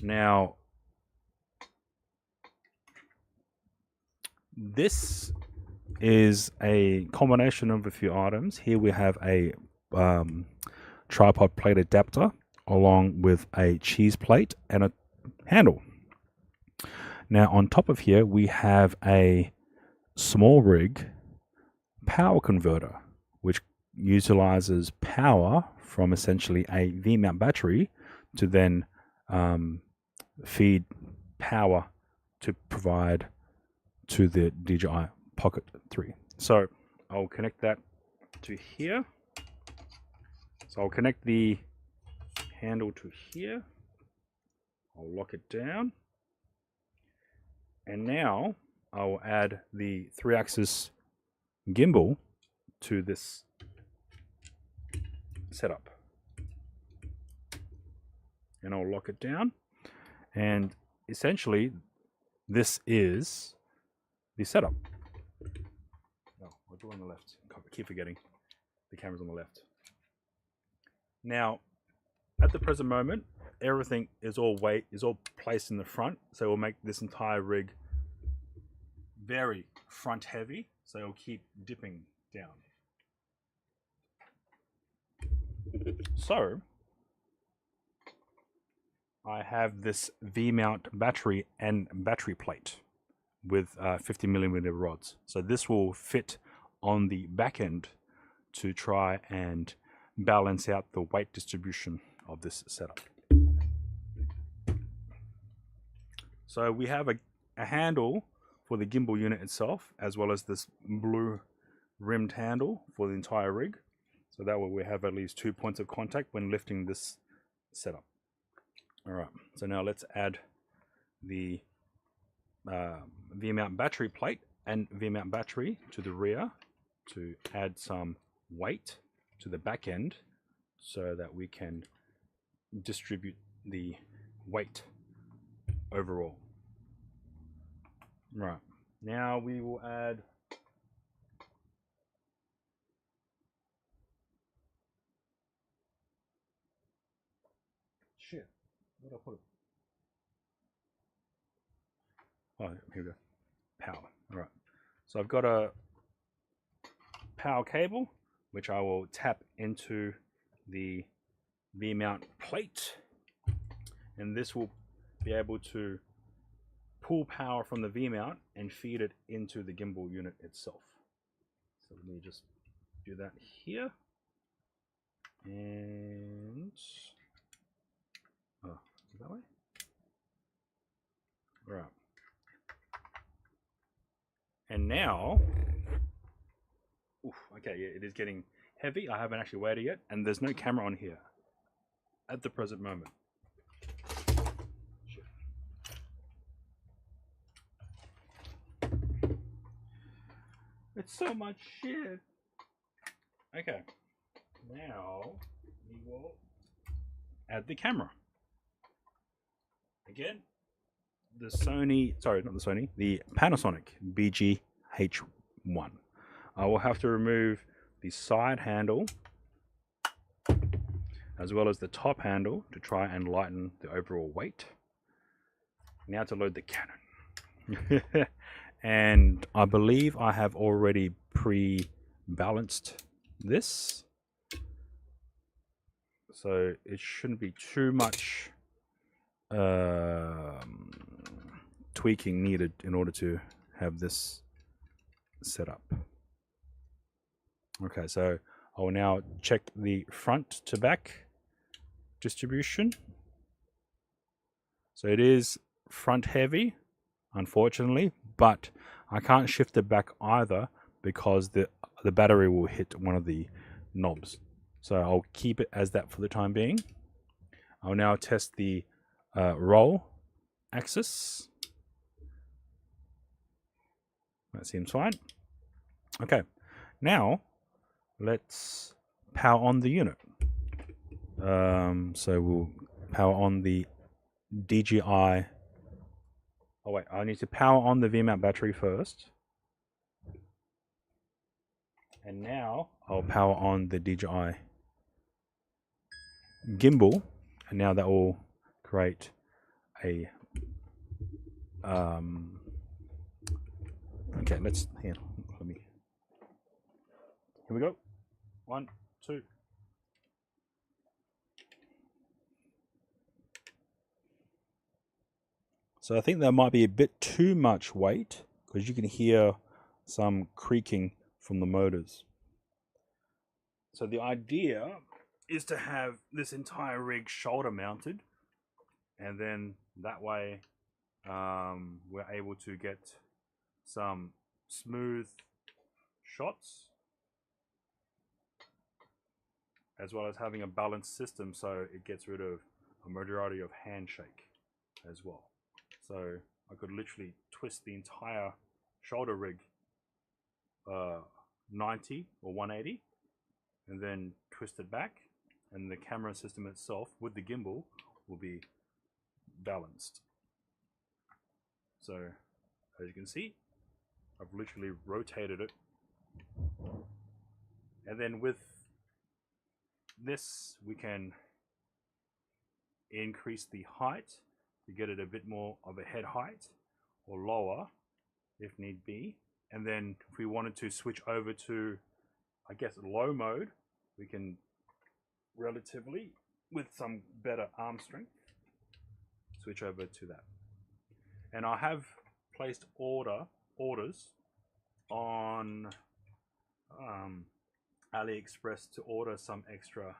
Now, this is a combination of a few items. Here we have a tripod plate adapter along with a cheese plate and a handle. Now on top of here we have a small rig power converter, which utilizes power from essentially a V-mount battery to then feed power to provide to the DJI Pocket 3. So I'll connect that to here. So I'll connect the handle to here. I'll lock it down. And now I'll add the 3-axis gimbal to this setup. And I'll lock it down. And essentially, this is the setup. Oh, I'll do it on the left. I keep forgetting the camera's on the left. Now, at the present moment, everything is all placed in the front, so it will make this entire rig very front heavy, so it'll keep dipping down. So I have this V-mount battery and battery plate with 50mm rods. So this will fit on the back end to try and balance out the weight distribution of this setup. So we have a handle for the gimbal unit itself, as well as this blue rimmed handle for the entire rig. So that way we have at least 2 points of contact when lifting this setup. All right, so now let's add the V-mount battery plate and V-mount battery to the rear to add some weight to the back end so that we can distribute the weight overall. Right, now we will add where did I put it? Oh, here we go. Power. All right. So I've got a power cable, which I will tap into the V-mount plate, and this will be able to pull power from the V-mount and feed it into the gimbal unit itself. So let me just do that here, and oh, is it that way? All right. And now, okay, yeah, it is getting heavy. I haven't actually weighed it yet, and there's no camera on here at the present moment. Shit. It's so much shit. Okay, now we will add the camera. Again, the Panasonic BG-H1. I will have to remove the side handle as well as the top handle to try and lighten the overall weight. Now to load the Canon. And I believe I have already pre-balanced this, so it shouldn't be too much tweaking needed in order to have this set up. Okay, so I will now check the front to back distribution. So it is front heavy, unfortunately, but I can't shift it back either because the battery will hit one of the knobs. So I'll keep it as that for the time being. I'll now test the roll axis. That seems fine. Okay, now let's power on the unit. So we'll power on the DJI. Oh wait, I need to power on the V-mount battery first. And now I'll power on the DJI gimbal, and now that will create a okay, let me, here we go. 1, 2. So I think that might be a bit too much weight, because you can hear some creaking from the motors. So the idea is to have this entire rig shoulder mounted, and then that way we're able to get some smooth shots, as well as having a balanced system, so it gets rid of a majority of handshake as well. So I could literally twist the entire shoulder rig 90 or 180, and then twist it back, and the camera system itself with the gimbal will be balanced. So as you can see, I've literally rotated it, and then with this we can increase the height to get it a bit more of a head height, or lower if need be. And then if we wanted to switch over to, I guess, low mode, we can relatively, with some better arm strength, switch over to that. And I have placed orders on AliExpress to order some extra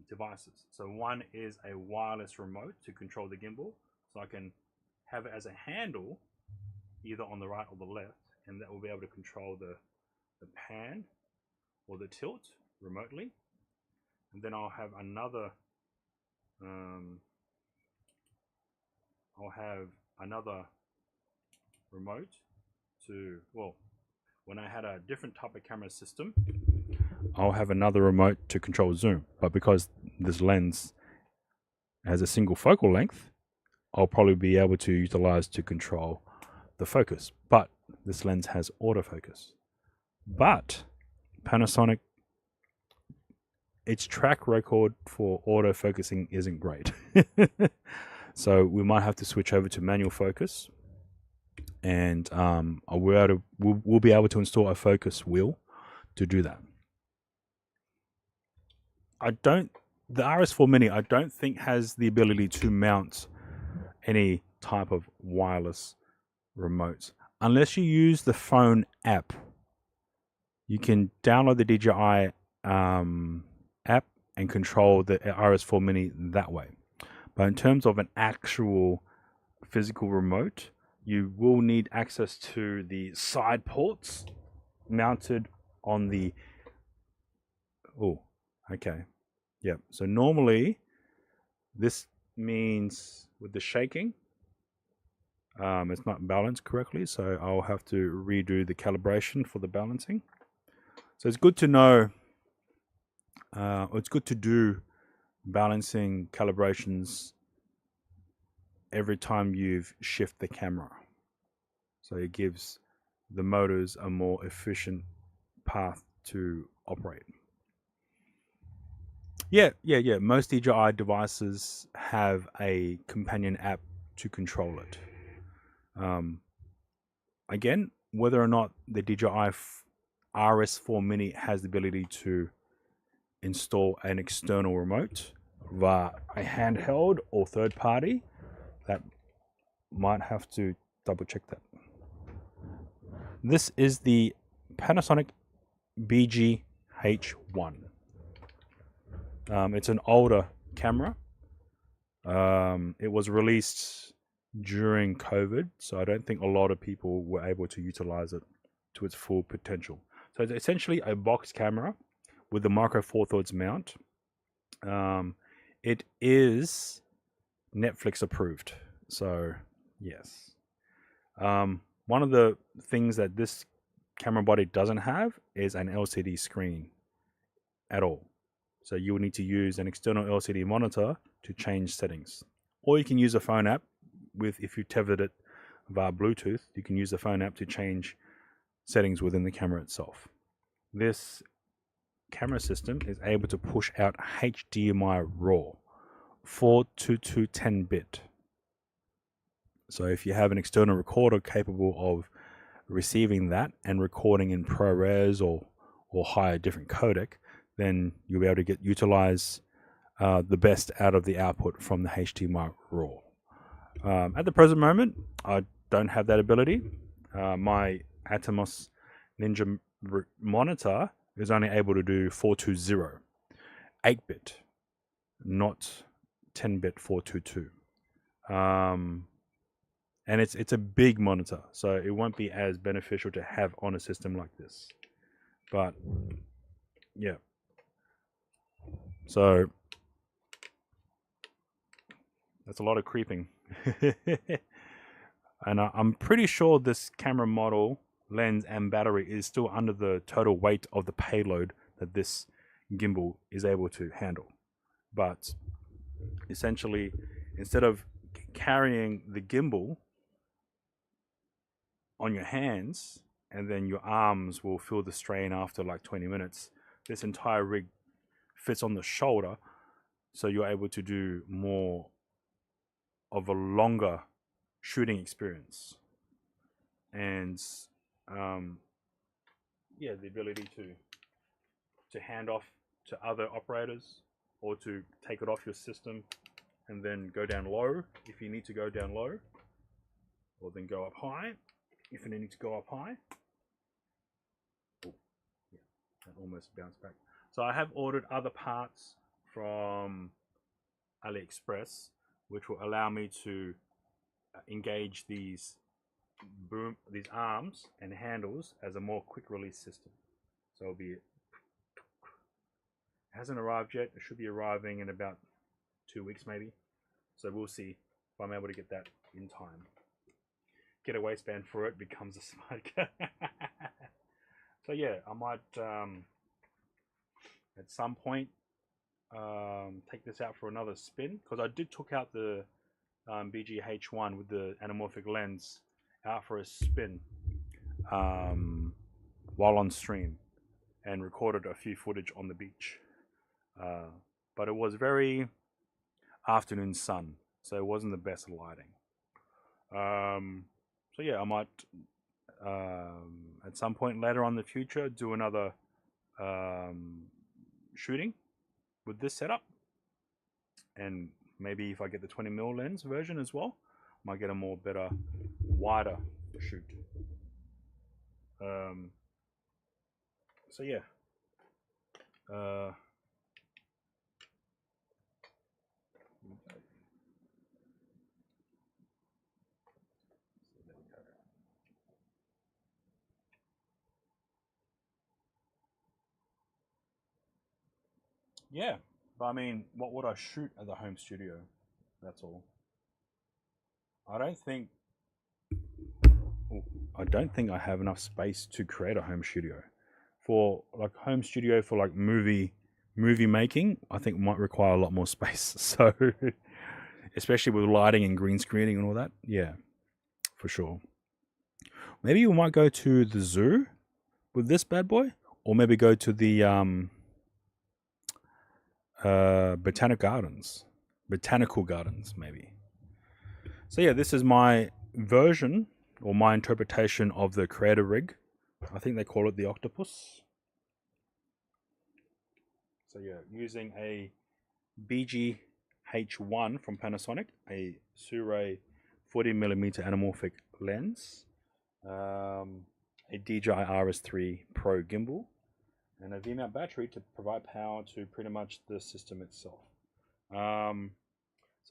devices. So one is a wireless remote to control the gimbal, so I can have it as a handle either on the right or the left, and that will be able to control the pan or the tilt remotely. And then I'll have another remote to, well, when I had a different type of camera system, I'll have another remote to control zoom. But because this lens has a single focal length, I'll probably be able to utilize to control the focus. But this lens has autofocus. But Panasonic, its track record for autofocusing isn't great. So we might have to switch over to manual focus, and we'll be able to install a focus wheel to do that. The RS4 Mini I don't think has the ability to mount any type of wireless remote unless you use the phone app. You can download the DJI app and control the RS4 Mini that way. But in terms of an actual physical remote, you will need access to the side ports mounted on the... Oh, okay. Yeah, so normally this means with the shaking, it's not balanced correctly, so I'll have to redo the calibration for the balancing. So it's good to know, it's good to do balancing calibrations every time you've shift the camera. So it gives the motors a more efficient path to operate. Yeah. Most DJI devices have a companion app to control it. Again, whether or not the DJI RS4 Mini has the ability to install an external remote via a handheld or third party, that might have to double check that. This is the Panasonic BG-H1. It's an older camera. It was released during COVID, so I don't think a lot of people were able to utilize it to its full potential. So it's essentially a box camera with the Micro Four Thirds mount. It is Netflix approved, so yes. One of the things that this camera body doesn't have is an LCD screen at all. So you will need to use an external LCD monitor to change settings. or you can use a phone app if you tethered it via Bluetooth, you can use the phone app to change settings within the camera itself. This camera system is able to push out HDMI RAW 422 10-bit. So if you have an external recorder capable of receiving that and recording in ProRes or higher different codec, then you'll be able to utilize the best out of the output from the HDMI RAW. At the present moment, I don't have that ability. My Atomos Ninja monitor is only able to do 420, 8-bit, not 10-bit 422. And it's a big monitor, so it won't be as beneficial to have on a system like this. But yeah, so that's a lot of creeping. And I'm pretty sure this camera model, lens and battery is still under the total weight of the payload that this gimbal is able to handle. But essentially, instead of carrying the gimbal on your hands and then your arms will feel the strain after like 20 minutes, this entire rig fits on the shoulder, so you're able to do more of a longer shooting experience. And yeah, the ability to hand off to other operators or to take it off your system and then go down low if you need to go down low, or then go up high if you need to go up high. Oh, yeah, that almost bounced back. So I have ordered other parts from AliExpress which will allow me to engage these arms and handles as a more quick release system. So it'll be, it hasn't arrived yet. It should be arriving in about 2 weeks maybe. So we'll see if I'm able to get that in time. Get a waistband for it, becomes a smart car. So yeah, I might at some point take this out for another spin, because I did took out the BG-H1 with the anamorphic lens out for a spin while on stream and recorded a few footage on the beach, but it was very afternoon sun, so it wasn't the best lighting. So yeah, I might at some point later on in the future do another shooting with this setup, and maybe if I get the 20mm lens version as well, might get a more better, wider shoot. So yeah, yeah, but I mean, what would I shoot at the home studio? That's all. I don't think I have enough space to create a home studio. For like home studio for like movie making, I think might require a lot more space. So especially with lighting and green screening and all that, yeah, for sure. Maybe we might go to the zoo with this bad boy, or maybe go to the botanical gardens maybe. So yeah, this is my version or my interpretation of the creator rig. I think they call it the octopus. So yeah, using a BG-H1 from Panasonic, a Sirui 40mm anamorphic lens, a DJI RS3 Pro gimbal, and a V-mount battery to provide power to pretty much the system itself. So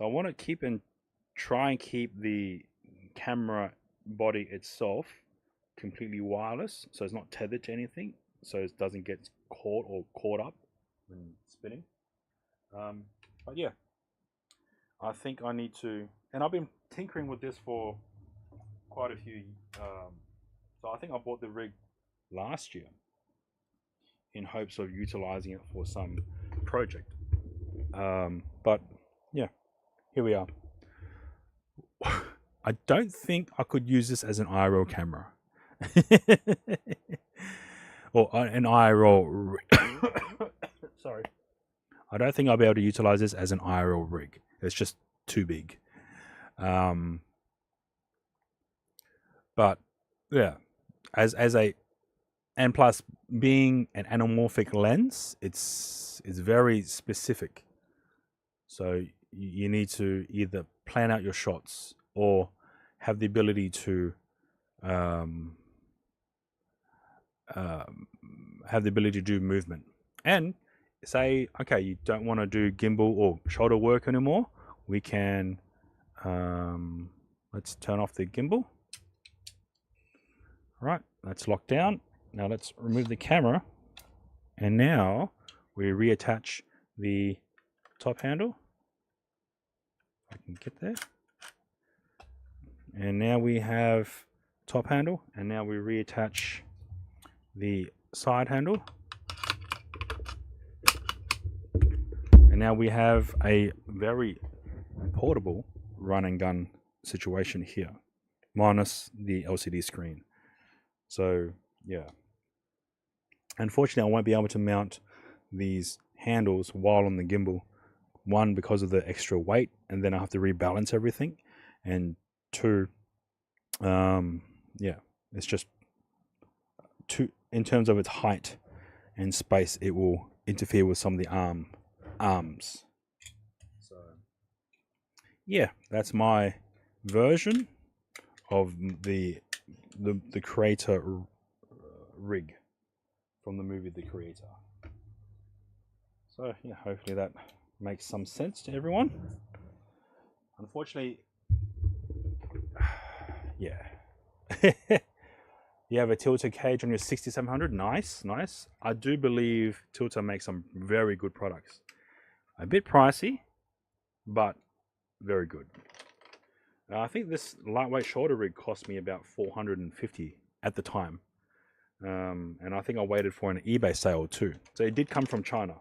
I want to try and keep the camera body itself completely wireless, so it's not tethered to anything, so it doesn't get caught up when spinning. But yeah, I think I need to, and I've been tinkering with this for quite a few. So I think I bought the rig last year in hopes of utilizing it for some project. But yeah, here we are. I don't think I could use this as an IRL camera. Or an IRL. Sorry. I don't think I'll be able to utilize this as an IRL rig. It's just too big. But yeah, as a, and plus being an anamorphic lens, it's very specific. So you need to either plan out your shots or have the ability to do movement. And say, okay, you don't want to do gimbal or shoulder work anymore. We can let's turn off the gimbal. Right, that's locked down. Now let's remove the camera, and now we reattach the top handle. I can get there. And now we have top handle, and now we reattach the side handle. And now we have a very portable run and gun situation here, minus the LCD screen. So yeah, unfortunately I won't be able to mount these handles while on the gimbal. One, because of the extra weight, and then I have to rebalance everything, and two, yeah, it's just too, in terms of its height and space, it will interfere with some of the arms. So yeah, that's my version of the Creator rig from the movie The Creator. So yeah, hopefully that makes some sense to everyone. Unfortunately, yeah. You have a tilter cage on your 6700. Nice. I do believe Tilter makes some very good products. A bit pricey, but very good. I think this lightweight shoulder rig cost me about $450 at the time. And I think I waited for an eBay sale too. So it did come from China.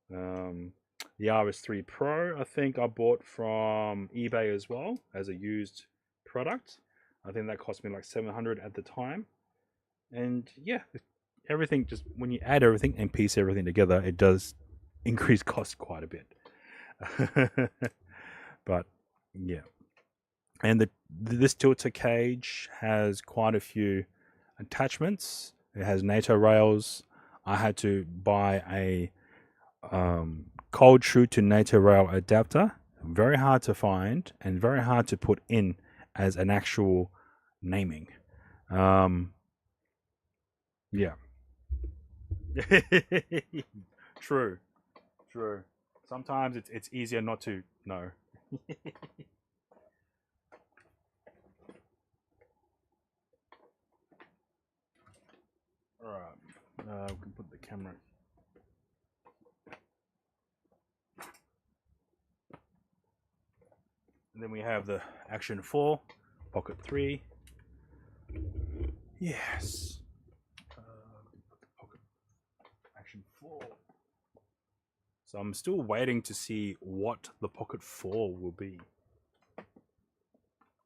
The RS3 Pro, I think I bought from eBay as well as a used product. I think that cost me like $700 at the time. And yeah, everything, just when you add everything and piece everything together, it does increase cost quite a bit. But yeah. And this tilter cage has quite a few attachments. It has NATO rails. I had to buy a cold shoe to NATO rail adapter. Very hard to find and very hard to put in as an actual naming. Yeah. True. Sometimes it's easier not to know. Alright, we can put the camera. And then we have the Action 4, Pocket 3. Yes. Put the Pocket Action 4. So I'm still waiting to see what the Pocket 4 will be.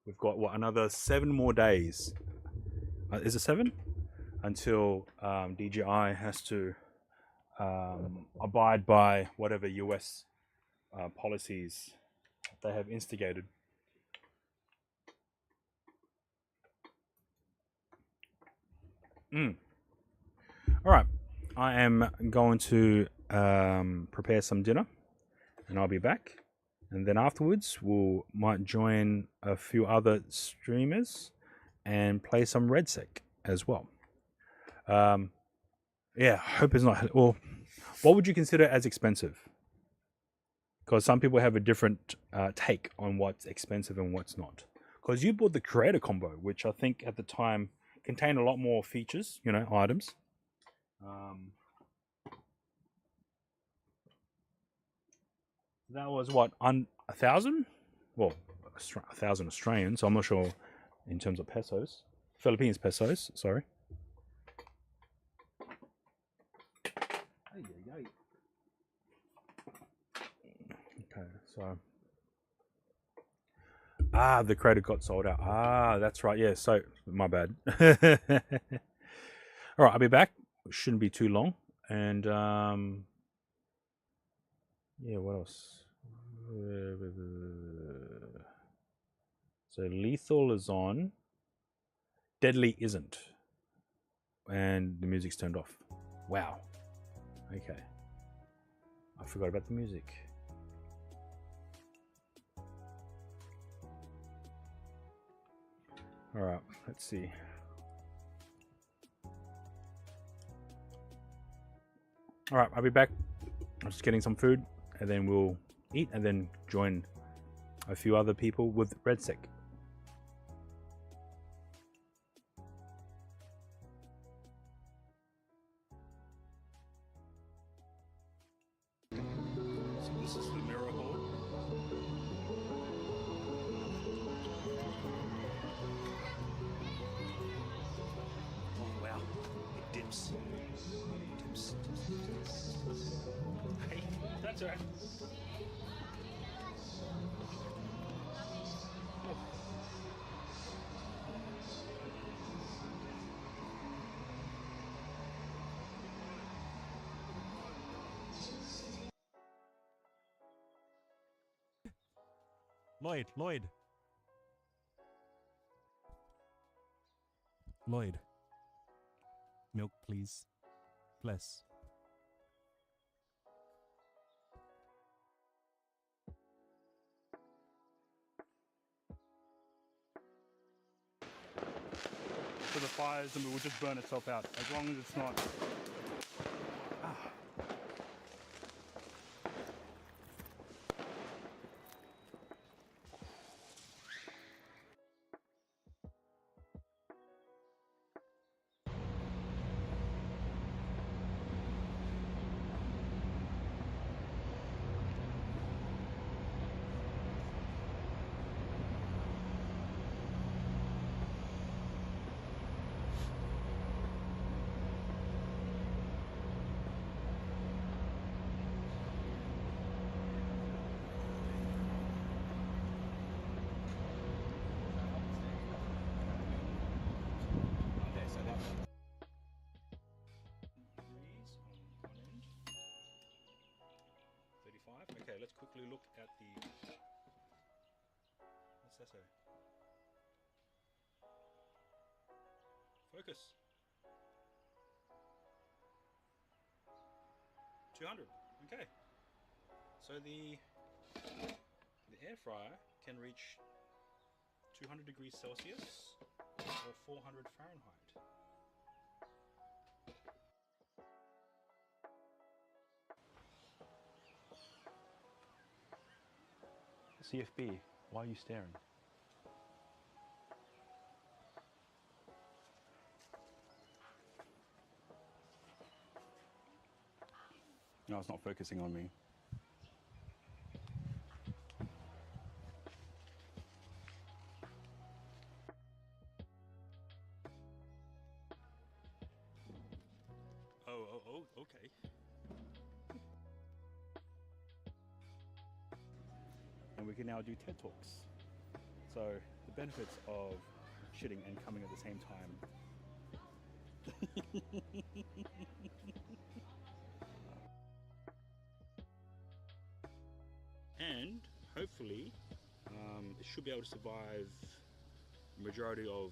We've got, what, another 7 more days. Is it 7? Until DJI has to abide by whatever US policies they have instigated. All right, I am going to prepare some dinner, and I'll be back. And then afterwards, might join a few other streamers and play some redsec as well. Yeah, hope it's not. Well, what would you consider as expensive? Because some people have a different take on what's expensive and what's not. Because you bought the Creator Combo, which I think at the time contained a lot more features, items. That was what, 1,000? Well, 1,000 Australian, so I'm not sure in terms of pesos. Philippines pesos, sorry. Okay, so Ah, the crate got sold out. Ah, that's right. Yeah, so my bad. All right, I'll be back. Shouldn't be too long. And yeah, what else? So Lethal is on. Deadly isn't. And the music's turned off. Wow. Okay. I forgot about the music. All right, let's see. All right, I'll be back. I'm just getting some food, and then we'll eat, and then join a few other people with redsec. So this is the mirror hole. Oh wow, it dips. Dips. Hey, that's all right. Lloyd. Milk, please. Bless. So the fires and it will just burn itself out as long as it's not. Okay, let's quickly look at the. What's that say? Focus. 200. Okay. So the air fryer can reach 200 degrees Celsius or 400 Fahrenheit. CFB, why are you staring? No, it's not focusing on me. Oh, okay. And we can now do TED Talks. So the benefits of shitting and coming at the same time. And hopefully it should be able to survive the majority of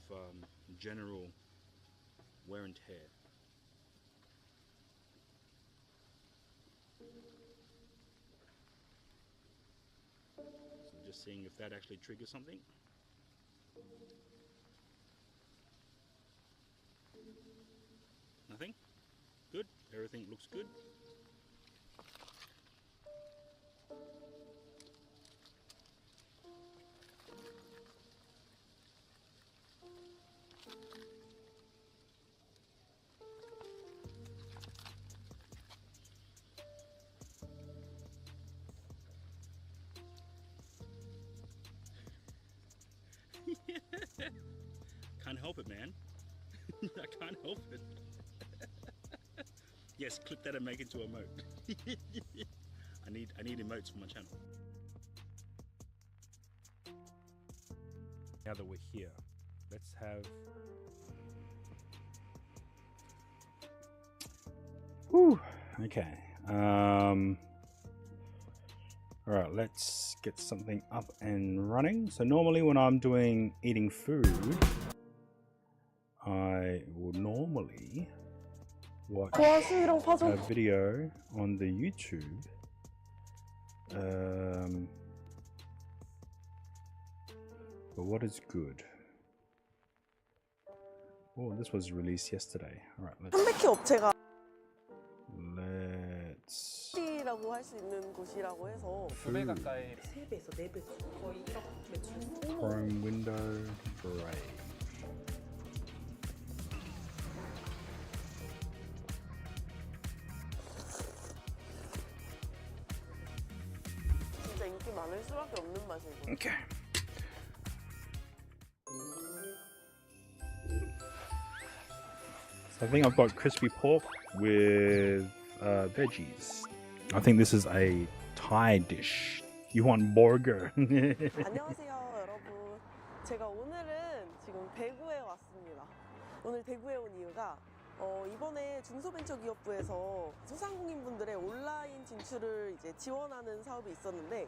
general wear and tear. So just seeing if that actually triggers something. Nothing? Good. Everything looks good. Can't help it, man. I can't help it. Yes, clip that and make it into a emote. I need emotes for my channel. Now that we're here, let's have. Whew. Okay. All right, let's get something up and running. So normally when I'm eating food, I will normally watch a video on the YouTube. But what is good? Oh, this was released yesterday. All right, let's. 라고 할 수 있는 곳이라고 해서 2배 가까이 3배에서 4배죠. 거의 1억 매출. Chrome window gray. 진짜 인기 많을 수밖에 없는 맛이에요. Okay. So I think I've got crispy pork with veggies. I think this is a Thai dish. You want burger? 안녕하세요, 여러분. 제가 오늘은 지금 대구에 왔습니다. 오늘 대구에 온 이유가 이번에 중소벤처기업부에서 소상공인분들의 온라인 진출을 이제 지원하는 사업이 있었는데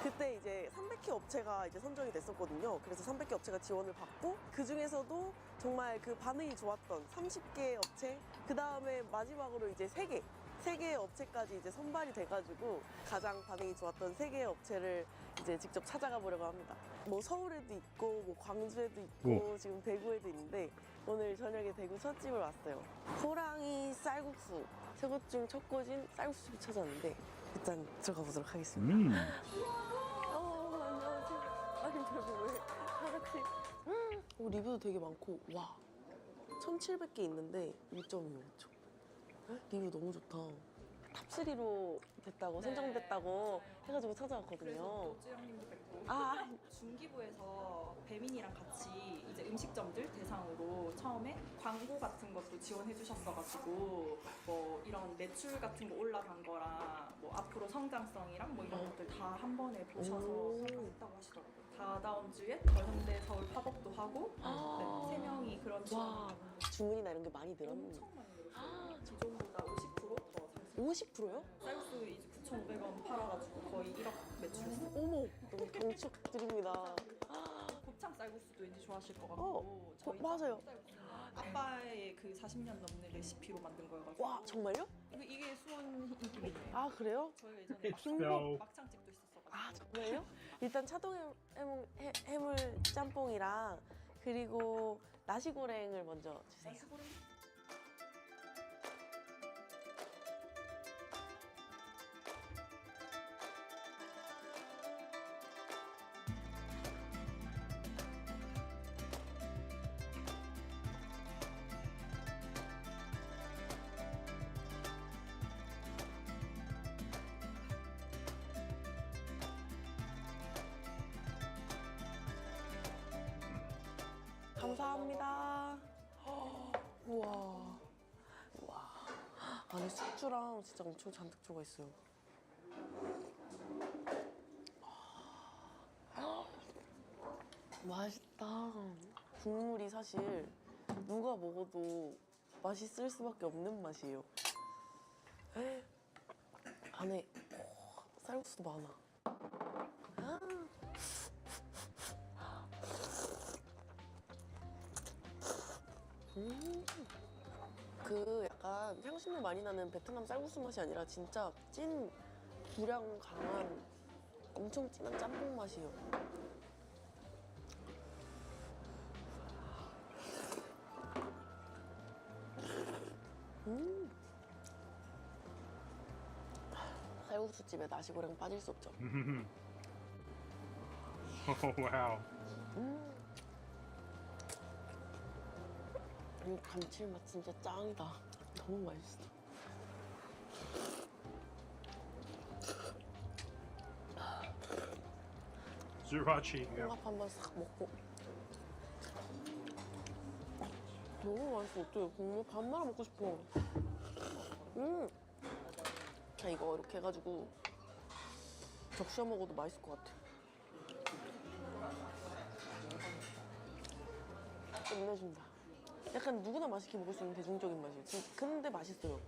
그때 이제 300개 업체가 이제 선정이 됐었거든요. 그래서 300개 업체가 지원을 받고 그 중에서도 정말 그 반응이 좋았던 30개 업체, 그 다음에 마지막으로 이제 3개 업체까지 이제 선발이 돼가지고 가장 반응이 좋았던 3개의 업체를 이제 직접 찾아가 보려고 합니다. 뭐 서울에도 있고, 뭐 광주에도 있고, 지금 대구에도 있는데 오늘 저녁에 대구 첫집을 왔어요. 호랑이 쌀국수, 세 곳 중 첫 곳인 쌀국수집을 찾았는데 일단 들어가 보도록 하겠습니다. 안녕하세요. 아니 그리고 왜 화장실? 리뷰도 되게 많고 와 1700개 있는데 5.25점. 리뷰 너무 좋다. 탑3로 됐다고, 선정됐다고 해가지고 찾아왔거든요. 노주영님도 뵙고 중기부에서 배민이랑 같이 이제 음식점들 대상으로 처음에 광고 같은 것도 지원해 주셨어가지고 뭐 이런 매출 같은 거 올라간 거랑 뭐 앞으로 성장성이랑 뭐 이런 것들 다 한 번에 보셔서 했다고 하시더라고요. 다다음 주에 더현대 서울 팝업도 하고 네, 3명이 그런 와 주문이나 이런 게 많이 늘었는데 엄청 많이 늘었어요. 기존보다 50%더 상승. 50%요? 쌀국수 이제 9,500원 팔아가지고 거의 1억 매출했어요. 어머 너무 경축드립니다. 곱창 쌀국수도 왠지 좋아하실 것 같고 저희 맞아요. 아빠의 그 40년 넘는 레시피로 만든 거여가지고 와 정말요? 이게 수원 인기예요. 아 그래요? 저희가 예전에 김밥 막창집도 있었어가지고. 아 정말요? 일단 차동 해물 짬뽕이랑 그리고 나시고랭을 먼저 주세요. 나시고랭? 감사합니다. 우와. 우와. 안에 숙주랑 진짜 엄청 잔뜩 들어가 있어요. 맛있다. 국물이 사실 누가 먹어도 맛있을 수밖에 없는 맛이에요. 안에 쌀국수도 많아. 그 약간 향신료 많이 나는 베트남 쌀국수 맛이 아니라 진짜 찐 불향 강한 엄청 진한 짬뽕 맛이에요. 쌀국수집에 나시고랭 빠질 수 없죠. Oh wow. 이 감칠맛 진짜 짱이다. 너무 맛있어. Sriracha. 홍합 한번 싹 먹고. 너무 맛있어. 어때요? 국물 밥 말아 먹고 싶어. 그냥 이거 이렇게 해가지고 적셔 먹어도 맛있을 것 같아. 끝내준다. 약간 누구나 맛있게 먹을 수 있는 대중적인 맛이에요. 근데 맛있어요.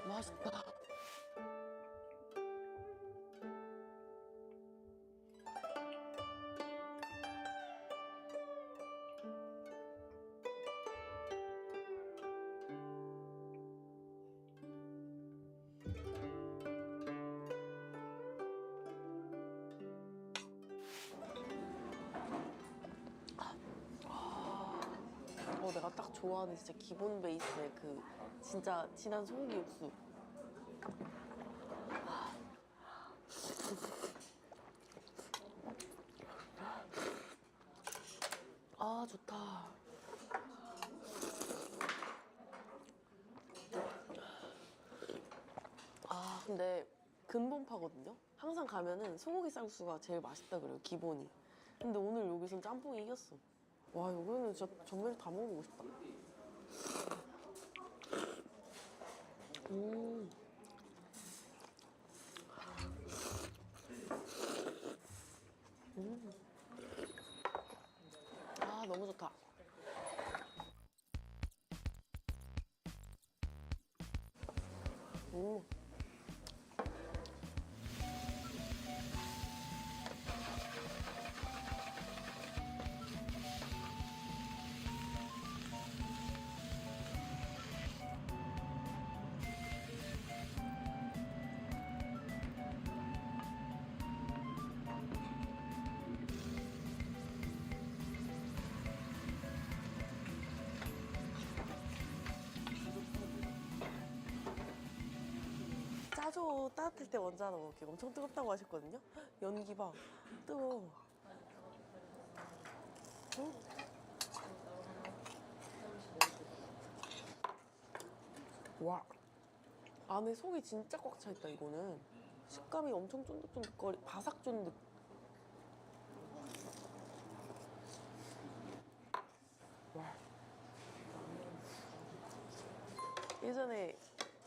맛있다. 내가 딱 좋아하는 진짜 기본 베이스의 그 진짜 진한 소고기 육수. 아, 좋다. 아, 근데 근본파거든요? 항상 가면은 소고기 쌀국수가 제일 맛있다 그래요, 기본이. 근데 오늘 여기선 짬뽕이 이겼어. 와, 여기는 진짜 전면에 다 먹어보고 싶다. 아, 너무 좋다. 짜조 따뜻할 때 먼저 하나 먹을게요. 엄청 뜨겁다고 하셨거든요? 연기 봐. 뜨거워. 와. 안에 속이 진짜 꽉 차 있다, 이거는. 식감이 엄청 쫀득쫀득거리, 바삭 쫀득. 와. 예전에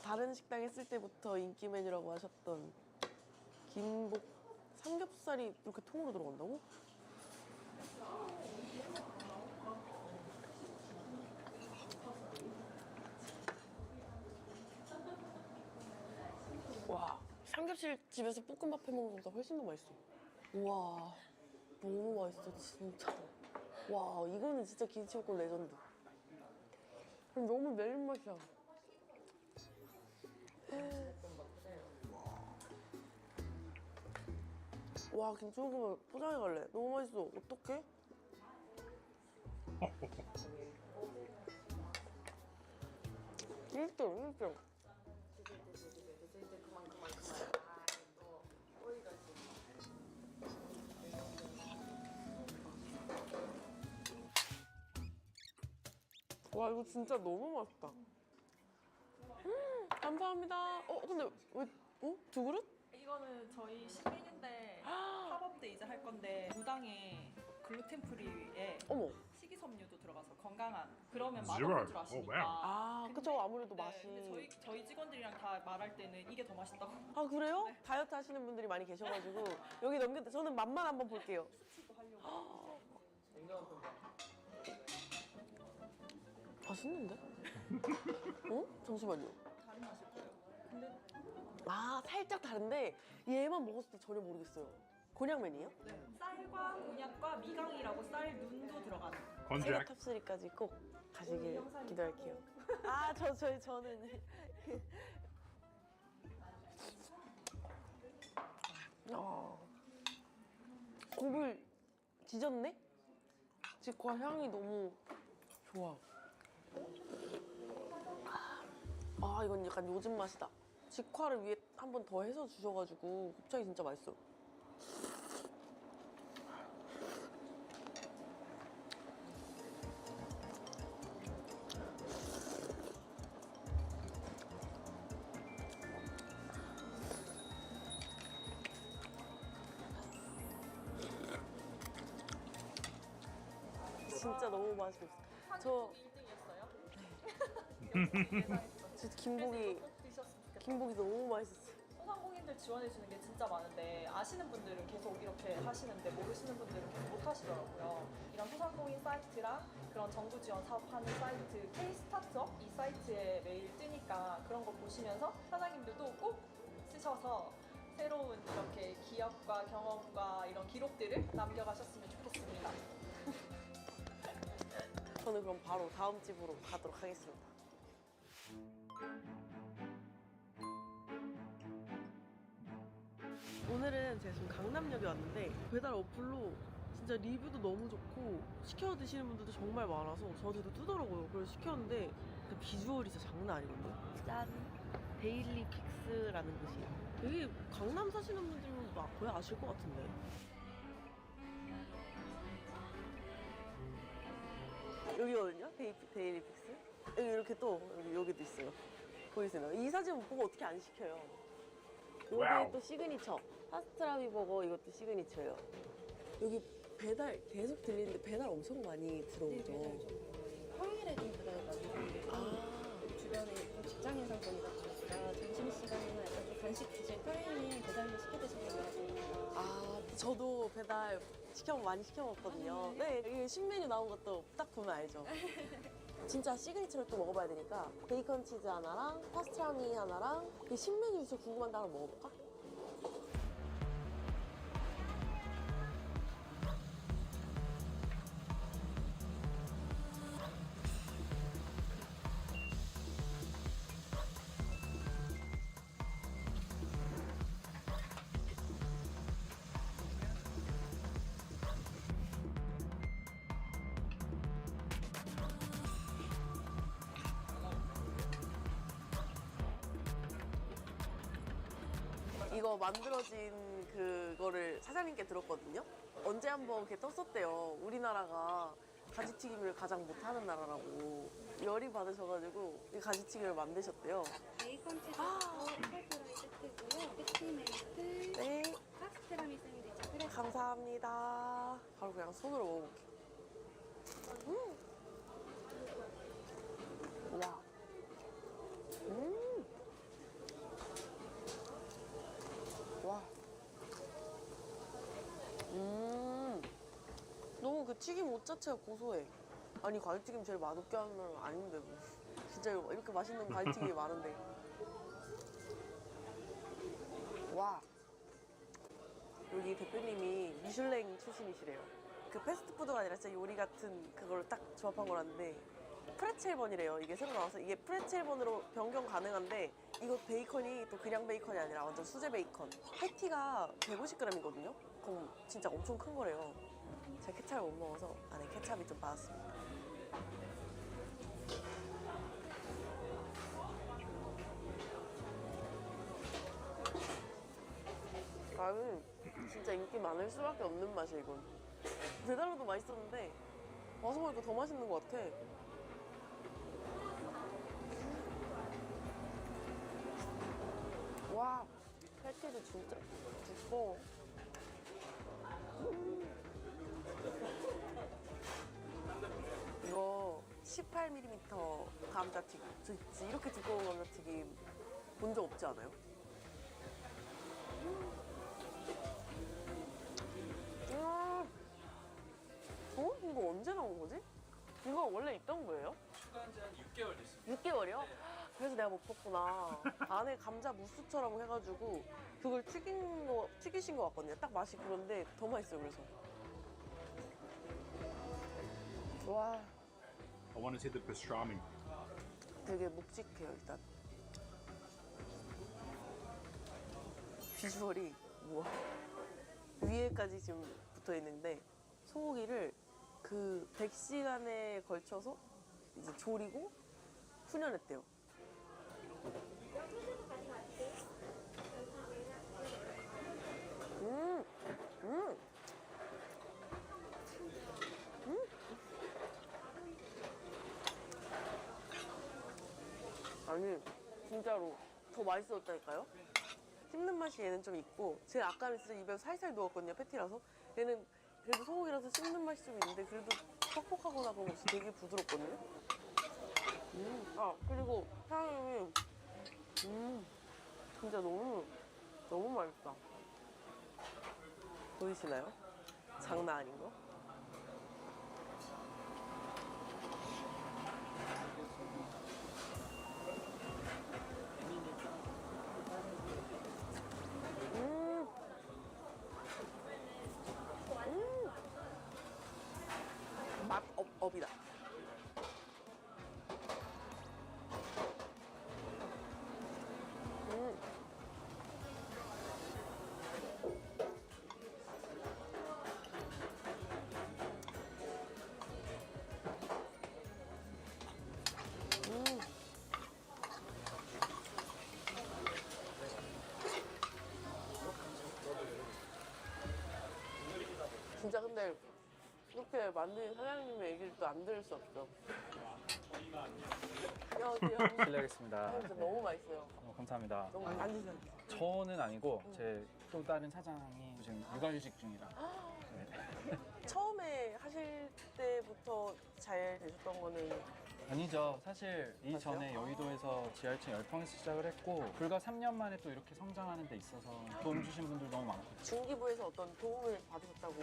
다른 식당 했을 때부터 인기 메뉴라고 하셨던 김복 삼겹살이 이렇게 통으로 들어간다고? 와, 삼겹살 집에서 볶음밥 해 먹는 것보다 훨씬 더 맛있어. 우와, 너무 맛있어, 진짜. 와, 이거는 진짜 김치볶음 레전드. 너무 매운 맛이야. 와, 김치볶음을 포장해 갈래. 너무 맛있어. 어떡해? 일등. 와, 이거 진짜 너무 맛있다. 감사합니다. 근데 왜, 두 그릇? 이거는 저희 신메뉴인데 팝업 때 이제 할 건데 무당에 글루텐 프리에 식이섬유도 들어가서 건강한 그러면 맛없는 줄 아시니까. 아, 그쵸. 아무래도 네, 맛이. 근데 저희 직원들이랑 다 말할 때는 이게 더 맛있다고. 아, 그래요? 네. 다이어트 하시는 분들이 많이 계셔가지고 여기 넘길 때 저는 맛만 한번 볼게요. 수치도 하려고. 맛있는데? 잠시만요. 다른 맛일 거예요. 근데 아, 살짝 다른데 얘만 먹었을 때 전혀 모르겠어요. 곤약면이에요? 네. 쌀과 곤약과 미강이라고 쌀 눈도 들어가는. 세계 탑3까지 꼭 가시길 기도할게요. 아, 저는 곱을 지졌네? 직화 향이 너무 좋아. 아, 이건 약간 요즘 맛이다. 직화를 위에 한 번 더 해서 주셔가지고 곱창이 진짜 맛있어. 진짜 너무 맛있었어요. 저 1등이었어요? 진짜 김복이 너무 맛있었어요. 소상공인들 지원해주는 게 진짜 많은데 아시는 분들은 계속 이렇게 하시는데 모르시는 분들은 계속 못 하시더라고요. 이런 소상공인 사이트랑 그런 정부 지원 사업하는 사이트 K-스타트업 이 사이트에 매일 뜨니까 그런 거 보시면서 사장님들도 꼭 쓰셔서 새로운 이렇게 기업과 경험과 이런 기록들을 남겨가셨으면 좋겠습니다. 저는 그럼 바로 다음 집으로 가도록 하겠습니다. 오늘은 제가 지금 강남역에 왔는데 배달 어플로 진짜 리뷰도 너무 좋고 시켜 드시는 분들도 정말 많아서 저한테도 뜨더라고요. 그래서 시켰는데 비주얼이 진짜 장난 아니거든요. 짠! 데일리 픽스라는 곳이에요. 되게 강남 사시는 분들은 거의 아실 것 같은데. 여기거든요? 데일리 픽스? 여기 이렇게 또 여기도 있어요. 보이세요? 이 사진 보고 어떻게 안 시켜요? 여기 또 시그니처 파스트라미 버거 이것도 시그니처예요. 여기 배달 계속 들리는데 배달 엄청 많이 들어오죠? 네, 평일에 좀 배달 많이 들어오고 주변에 좀 직장인 상권이 같으니까 점심시간이나 약간 좀 간식 드실 타임에 배달로 시켜 드시는 분들 아, 저도 배달 많이 시켜 먹거든요. 네, 이게 신메뉴 나온 것도 딱 보면 알죠? 진짜 시그니처를 또 먹어봐야 되니까 베이컨 치즈 하나랑 파스트라미 하나랑 이 신메뉴 진짜 궁금한데 하나 먹어볼까? 이거 만들어진 그거를 사장님께 들었거든요. 언제 한번 이렇게 떴었대요. 우리나라가 가지튀김을 가장 못하는 나라라고 열이 받으셔가지고 이 가지튀김을 만드셨대요. 베이컨 치즈 펄프라이 세트고요. 패티멜트, 네, 파스트라미 샌드위치 프레스. 감사합니다. 바로 그냥 손으로 먹어볼게요. 와. 와. 너무 그 튀김 옷 자체가 고소해. 아니, 가지튀김 제일 맛없게 하는 건 아닌데 뭐. 진짜 이렇게 맛있는 가지튀김이 많은데. 와. 여기 대표님이 미슐랭 출신이시래요. 그 패스트푸드가 아니라 진짜 요리 같은 그걸 딱 조합한 거라는데 프레첼번이래요. 이게 새로 나와서 이게 프레첼번으로 변경 가능한데 이거 베이컨이 또 그냥 베이컨이 아니라 완전 수제 베이컨. 패티가 150g이거든요. 그럼 진짜 엄청 큰 거래요. 제가 케찹을 못 먹어서 안에 케찹이 좀 빠졌습니다. 아유, 진짜 인기 많을 수밖에 없는 맛이야, 이건. 배달로도 맛있었는데 와서 먹으니까 더 맛있는 것 같아. 와, 패티도 진짜 두꺼워. 이거 18mm 감자튀김. 저 이렇게 두꺼운 감자튀김 본 적 없지 않아요? 이거 언제 나온 거지? 이거 원래 있던 거예요? 추가한 지 한 6개월 됐어요. 6개월이요? 그래서 내가 못 봤구나. 안에 감자 무스처럼 해가지고 그걸 튀기신 것 같거든요. 딱 맛이 그런데 더 맛있어요, 그래서. 와. I want to see the pastrami. 되게 묵직해요, 일단. 비주얼이 우와. 위에까지 지금 붙어 있는데 소고기를 그 100시간에 걸쳐서 이제 조리고 훈연했대요. 아니, 진짜로 더 맛있었다니까요? 씹는 맛이 얘는 좀 있고, 제가 아까는 진짜 입에 살살 누웠거든요, 패티라서. 얘는 그래도 소고기라서 씹는 맛이 좀 있는데, 그래도 퍽퍽하거나 그런 거 없이 되게 부드럽거든요. 아 그리고 사장님이 진짜 너무 맛있다. 보이시나요? 장난 아닌 거? 맛 업이다. 진짜 근데 이렇게 만드는 사장님의 얘기를 또 안 들을 수 없어. 안녕하세요. 실례하겠습니다. 진짜 너무 맛있어요. 감사합니다. 너무 앉으세요. 저는 아니고 제 또 다른 사장이 지금 육아휴직 중이라. 네. 처음에 하실 때부터 잘 되셨던 거는 아니죠. 사실 이전에 여의도에서 지하철 열평에서 시작을 했고 불과 3년 만에 또 이렇게 성장하는 데 있어서 도움 주신 분들 너무 많고. 중기부에서 어떤 도움을 받으셨다고.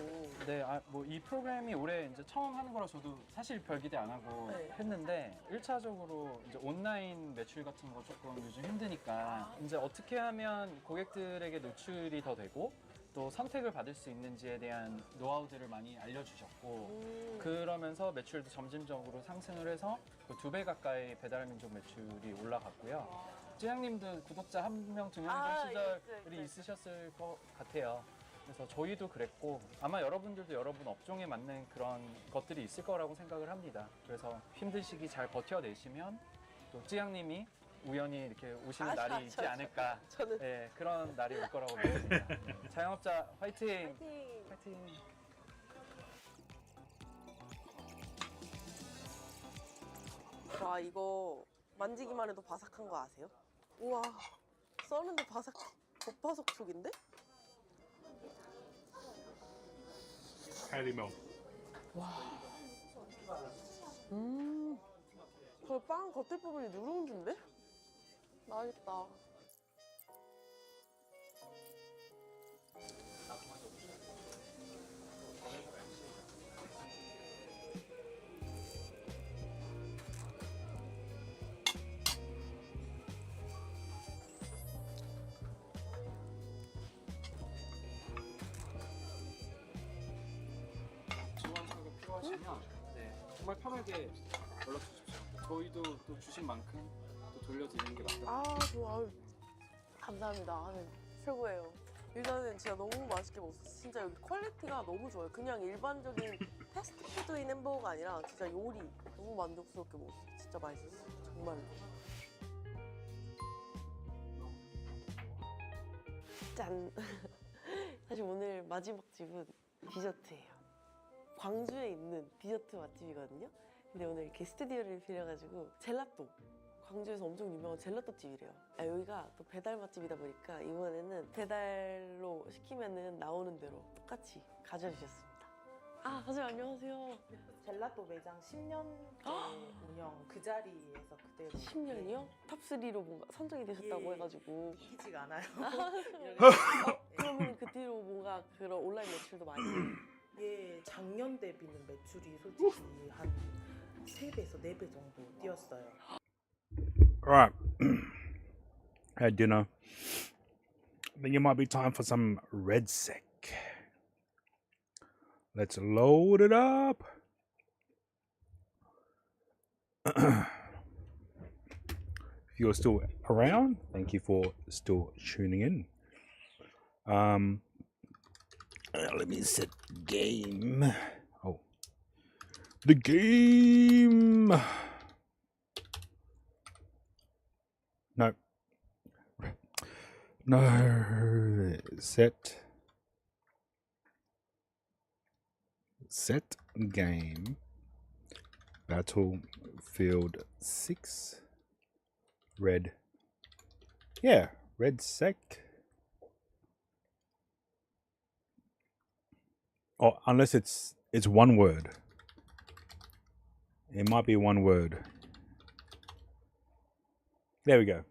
네, 뭐 이 프로그램이 올해 이제 처음 하는 거라 저도 사실 별 기대 안 하고 네. 했는데 1차적으로 이제 온라인 매출 같은 거 조금 요즘 힘드니까 이제 어떻게 하면 고객들에게 노출이 더 되고 또 선택을 받을 수 있는지에 대한 노하우들을 많이 알려주셨고 그러면서 매출도 점진적으로 상승을 해서 2배 가까이 배달민족 매출이 올라갔고요. 찌양님도 구독자 1명, 2명 시절이 있으셨을 것 같아요. 그래서 저희도 그랬고 아마 여러분들도 여러분 업종에 맞는 그런 것들이 있을 거라고 생각을 합니다. 그래서 힘든 시기 잘 버텨내시면 또 찌양님이 우연히 이렇게 오시는 날이 있지 않을까. 네, 그런 날이 올 거라고 믿습니다. 자영업자 화이팅! 화이팅! 와 이거 만지기만 해도 바삭한 거 아세요? 우와 써는데 겉바속촉인데? 캐리멜. 와. 그 빵 겉에 부분이 누룽지인데? 맛있다. 지원사가 필요하시면 정말 편하게 연락 주십시오. 저희도 또 주신 만큼 또 돌려드리는 게 맞다. 아 좋아. 감사합니다. 최고예요. 일단은 진짜 너무 맛있게 먹었어요. 진짜 여기 퀄리티가 너무 좋아요. 그냥 일반적인 패스트푸드인 햄버거가 아니라 진짜 요리 너무 만족스럽게 먹었어요. 진짜 맛있었어요. 정말로. 짠! 사실 오늘 마지막 집은 디저트예요. 광주에 있는 디저트 맛집이거든요. 근데 오늘 이렇게 스튜디오를 빌려가지고 젤라또! 광주에서 엄청 유명한 젤라또 집이래요. 여기가 또 배달 맛집이다 보니까 이번에는 배달로 시키면은 나오는 대로 똑같이 가져주셨습니다. 아, 사장님 안녕하세요. 젤라또 매장 10년째 운영 그 자리에서 그대로 10년이요? 탑3로 뭔가 선정이 되셨다고 해가지고 믿기지가 않아요. 그러면 그 뒤로 뭔가 그런 온라인 매출도 많이 예, 작년 대비는 매출이 솔직히 한 3배에서 4배 정도 뛰었어요. Alright. Had dinner. I think it might be time for some redsec. Let's load it up. If you're still around, thank you for still tuning in. Let me set game. Oh, the game. No. No. Set game. Battlefield 6. Red. Yeah, redsec. Oh, unless it's one word. It might be one word. There we go.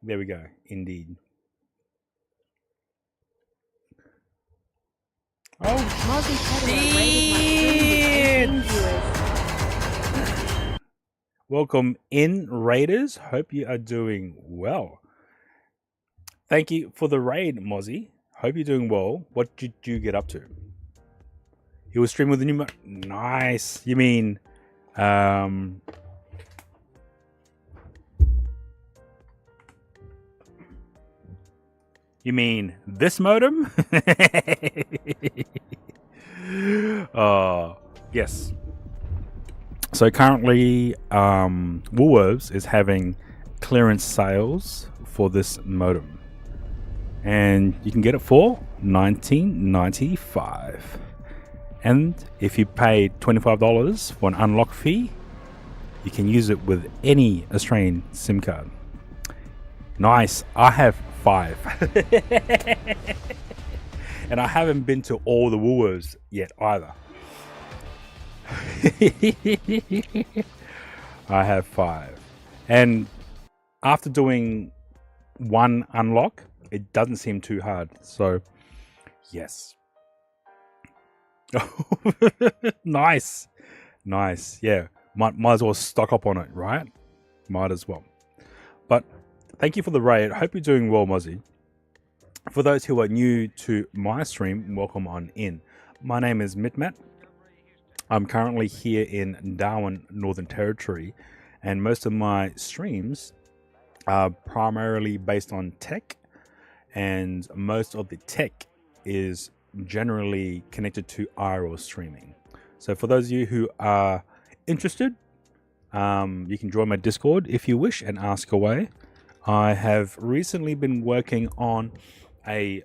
There we go. Indeed. Oh, welcome in, Raiders. Hope you are doing well. Thank you for the raid, Mozzie. Hope you're doing well. What did you get up to? He was streaming with the new nice. You mean this modem? Yes. So currently, Woolworths is having clearance sales for this modem, and you can get it for $19.95. And if you pay $25 for an unlock fee, you can use it with any Australian SIM card. Nice. I have 5. And I haven't been to all the Woolworths yet either. I have 5. And after doing one unlock, it doesn't seem too hard. So, yes. Nice. Nice. Yeah. Might as well stock up on it, right? Might as well. But thank you for the raid. Hope you're doing well, Mozzie. For those who are new to my stream, welcome on in. My name is Mitmat. I'm currently here in Darwin, Northern Territory, and most of my streams are primarily based on tech, and most of the tech is generally connected to IRL streaming. So for those of you who are interested, you can join my Discord if you wish and ask away. I have recently been working on a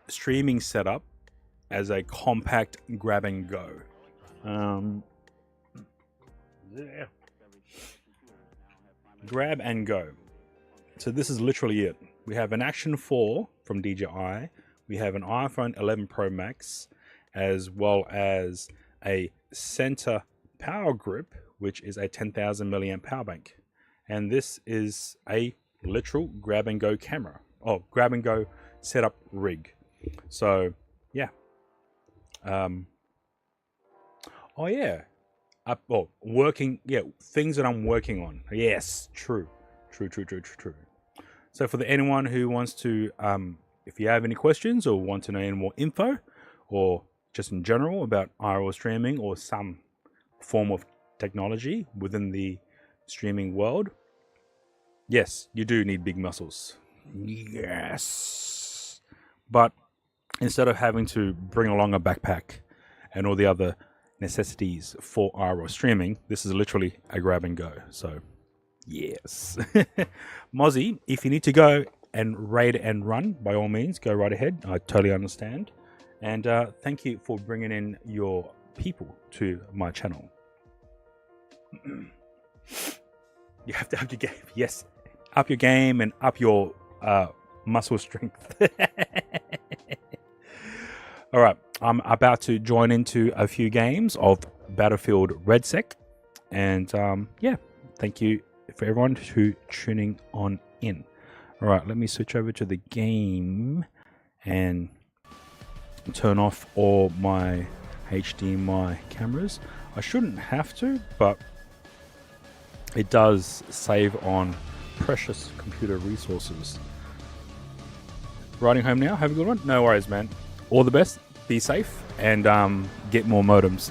streaming setup as a compact grab and go. Grab and go. So this is literally it. We have an Action 4 from DJI. We have an iPhone 11 Pro Max, as well as a center power grip, which is a 10,000 milliamp power bank. And this is a literal grab and go camera. Oh, grab and go setup rig. So, yeah. Oh, yeah. Working. Yeah, things that I'm working on. Yes, true. So for anyone who wants to, if you have any questions or want to know any more info, or just in general about IRL streaming or some form of technology within the streaming world, yes, you do need big muscles. Yes. But instead of having to bring along a backpack and all the other necessities for IRL streaming, this is literally a grab and go. So, yes. Mozzie, if you need to go and raid and run, by all means, go right ahead. I totally understand. And thank you for bringing in your people to my channel. You have to up your game. Yes. Up your game and up your muscle strength. All right. I'm about to join into a few games of Battlefield redsec. And yeah, thank you for everyone who tuning on in. All right, let me switch over to the game and turn off all my HDMI cameras. I shouldn't have to, but it does save on precious computer resources. Riding home now. Have a good one. No worries, man. All the best. Be safe and get more modems.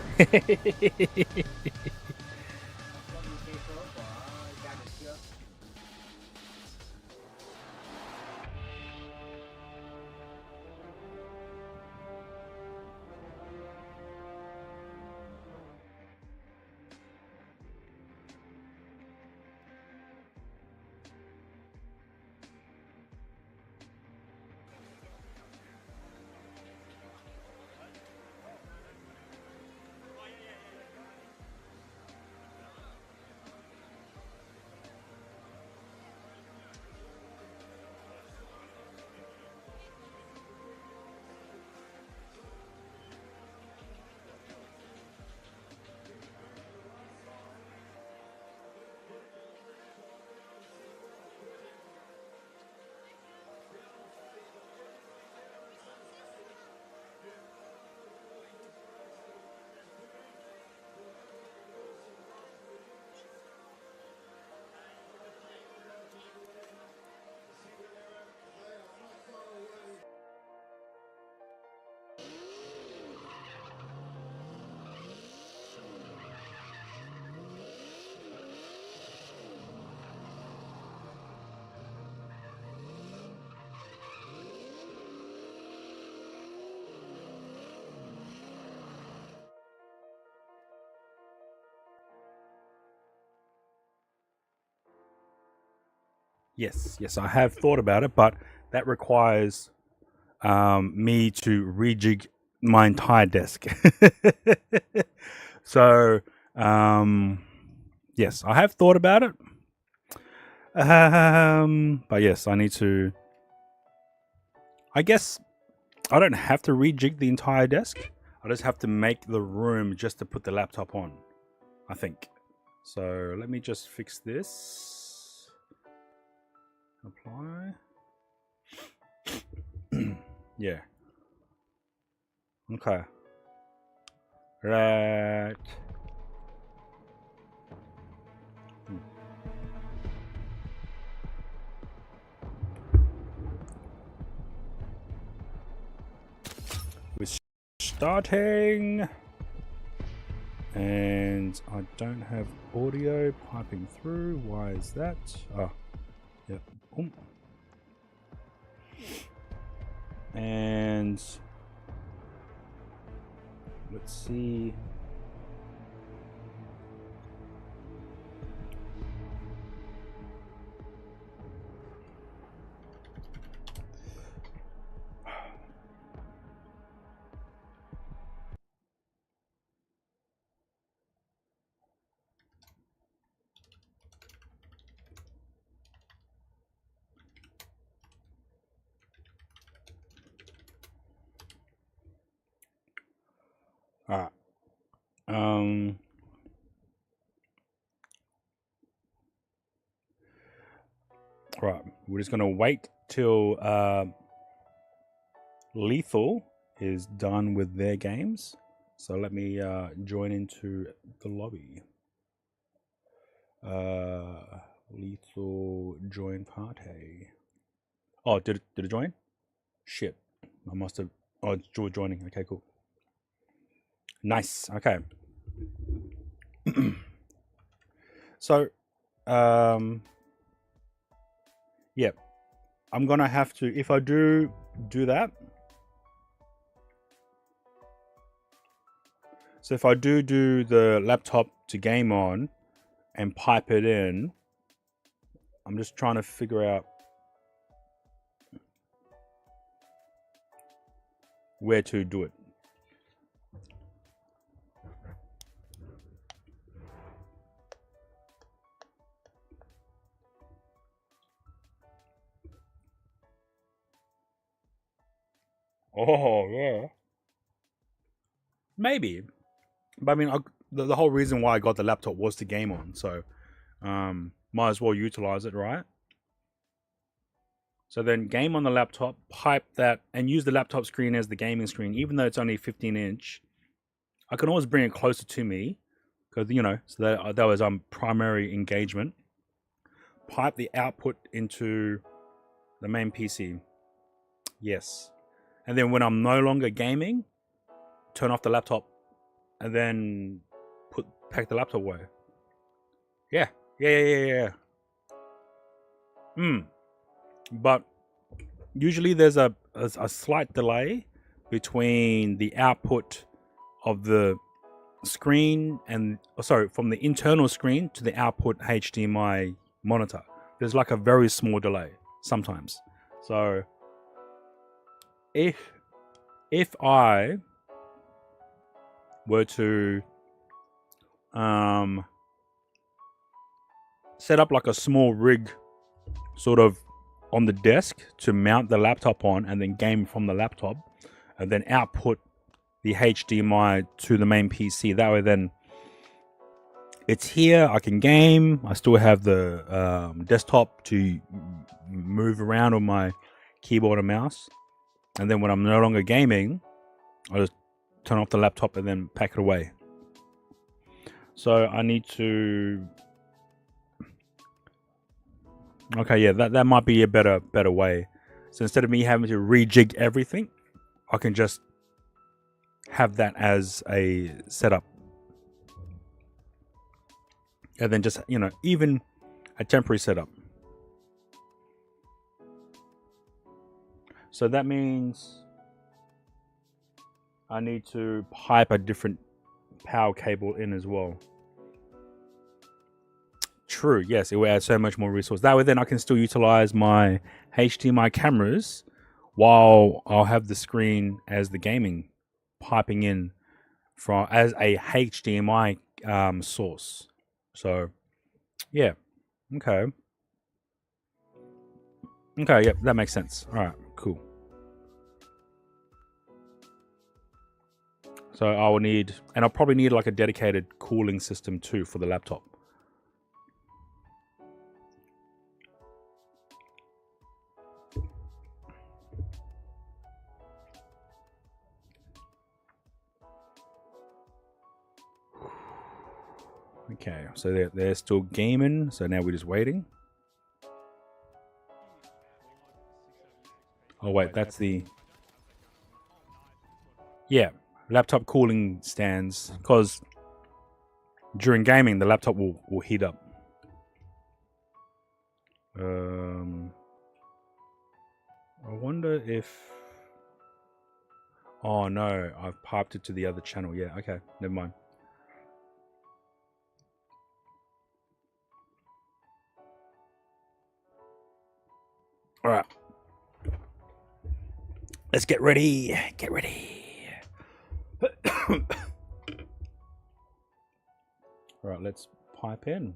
Yes, I have thought about it, but that requires me to rejig my entire desk. So, yes, I have thought about it. But yes, I need to. I guess I don't have to rejig the entire desk. I just have to make the room just to put the laptop on, I think. So let me just fix this. Apply. Yeah. Okay. Right. We're starting. And I don't have audio piping through. Why is that? Oh, yep. Boom. And let's see. All right. Right. We're just gonna wait till Lethal is done with their games. So let me join into the lobby. Lethal join party. Oh, did it join? Shit. I must have. Oh, it's joining. Okay, cool. Nice. Okay. So, yeah, I'm gonna have to, if I do that. So if I do the laptop to game on and pipe it in, I'm just trying to figure out where to do it. Oh, yeah. Maybe. But I mean, the whole reason why I got the laptop was to game on. So might as well utilize it, right? So then game on the laptop, pipe that, and use the laptop screen as the gaming screen, even though it's only 15-inch. I can always bring it closer to me because, you know, so that was primary engagement. Pipe the output into the main PC. Yes. And then when I'm no longer gaming, turn off the laptop and then pack the laptop away. Yeah. But usually there's a slight delay between the output of the screen and from the internal screen to the output HDMI monitor. There's like a very small delay sometimes. So if I were to set up like a small rig sort of on the desk to mount the laptop on and then game from the laptop and then output the HDMI to the main PC. That way then it's here, I can game, I still have the desktop to move around on my keyboard and mouse, and then when I'm no longer gaming, I just turn off the laptop and then pack it away. So I need to... Okay, yeah, that might be a better way. So instead of me having to rejig everything, I can just have that as a setup. And then just, you know, even a temporary setup. So that means I need to pipe a different power cable in as well. True. Yes, it will add so much more resource. That way, then I can still utilize my HDMI cameras while I'll have the screen as the gaming piping in from as a HDMI source. So, yeah. Okay. Okay. Yep. That makes sense. All right. Cool. So I will need, and I'll probably need like a dedicated cooling system too for the laptop. Okay, so they're still gaming, so now we're just waiting. Oh wait, that's the... Yeah, laptop cooling stands, because during gaming the laptop will heat up. I wonder if... Oh no, I've piped it to the other channel. Yeah, okay, never mind. All right. Let's get ready. Get ready. All right, let's pipe in.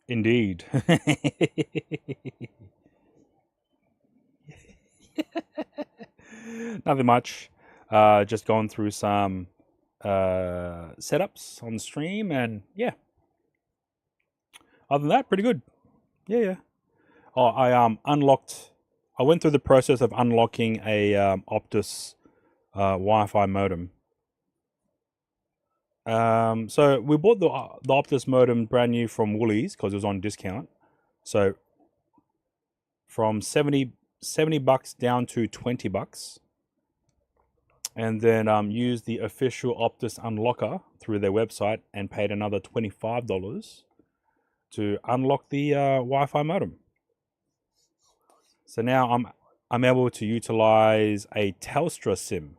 Indeed. Nothing much. Just going through some setups on stream, and yeah. Other than that, pretty good. Yeah. Oh, I unlocked. I went through the process of unlocking a Optus Wi-Fi modem. So we bought the Optus modem brand new from Woolies because it was on discount. So from 70 bucks down to 20 bucks. And then used the official Optus unlocker through their website and paid another $25 to unlock the Wi-Fi modem. So now I'm able to utilize a Telstra SIM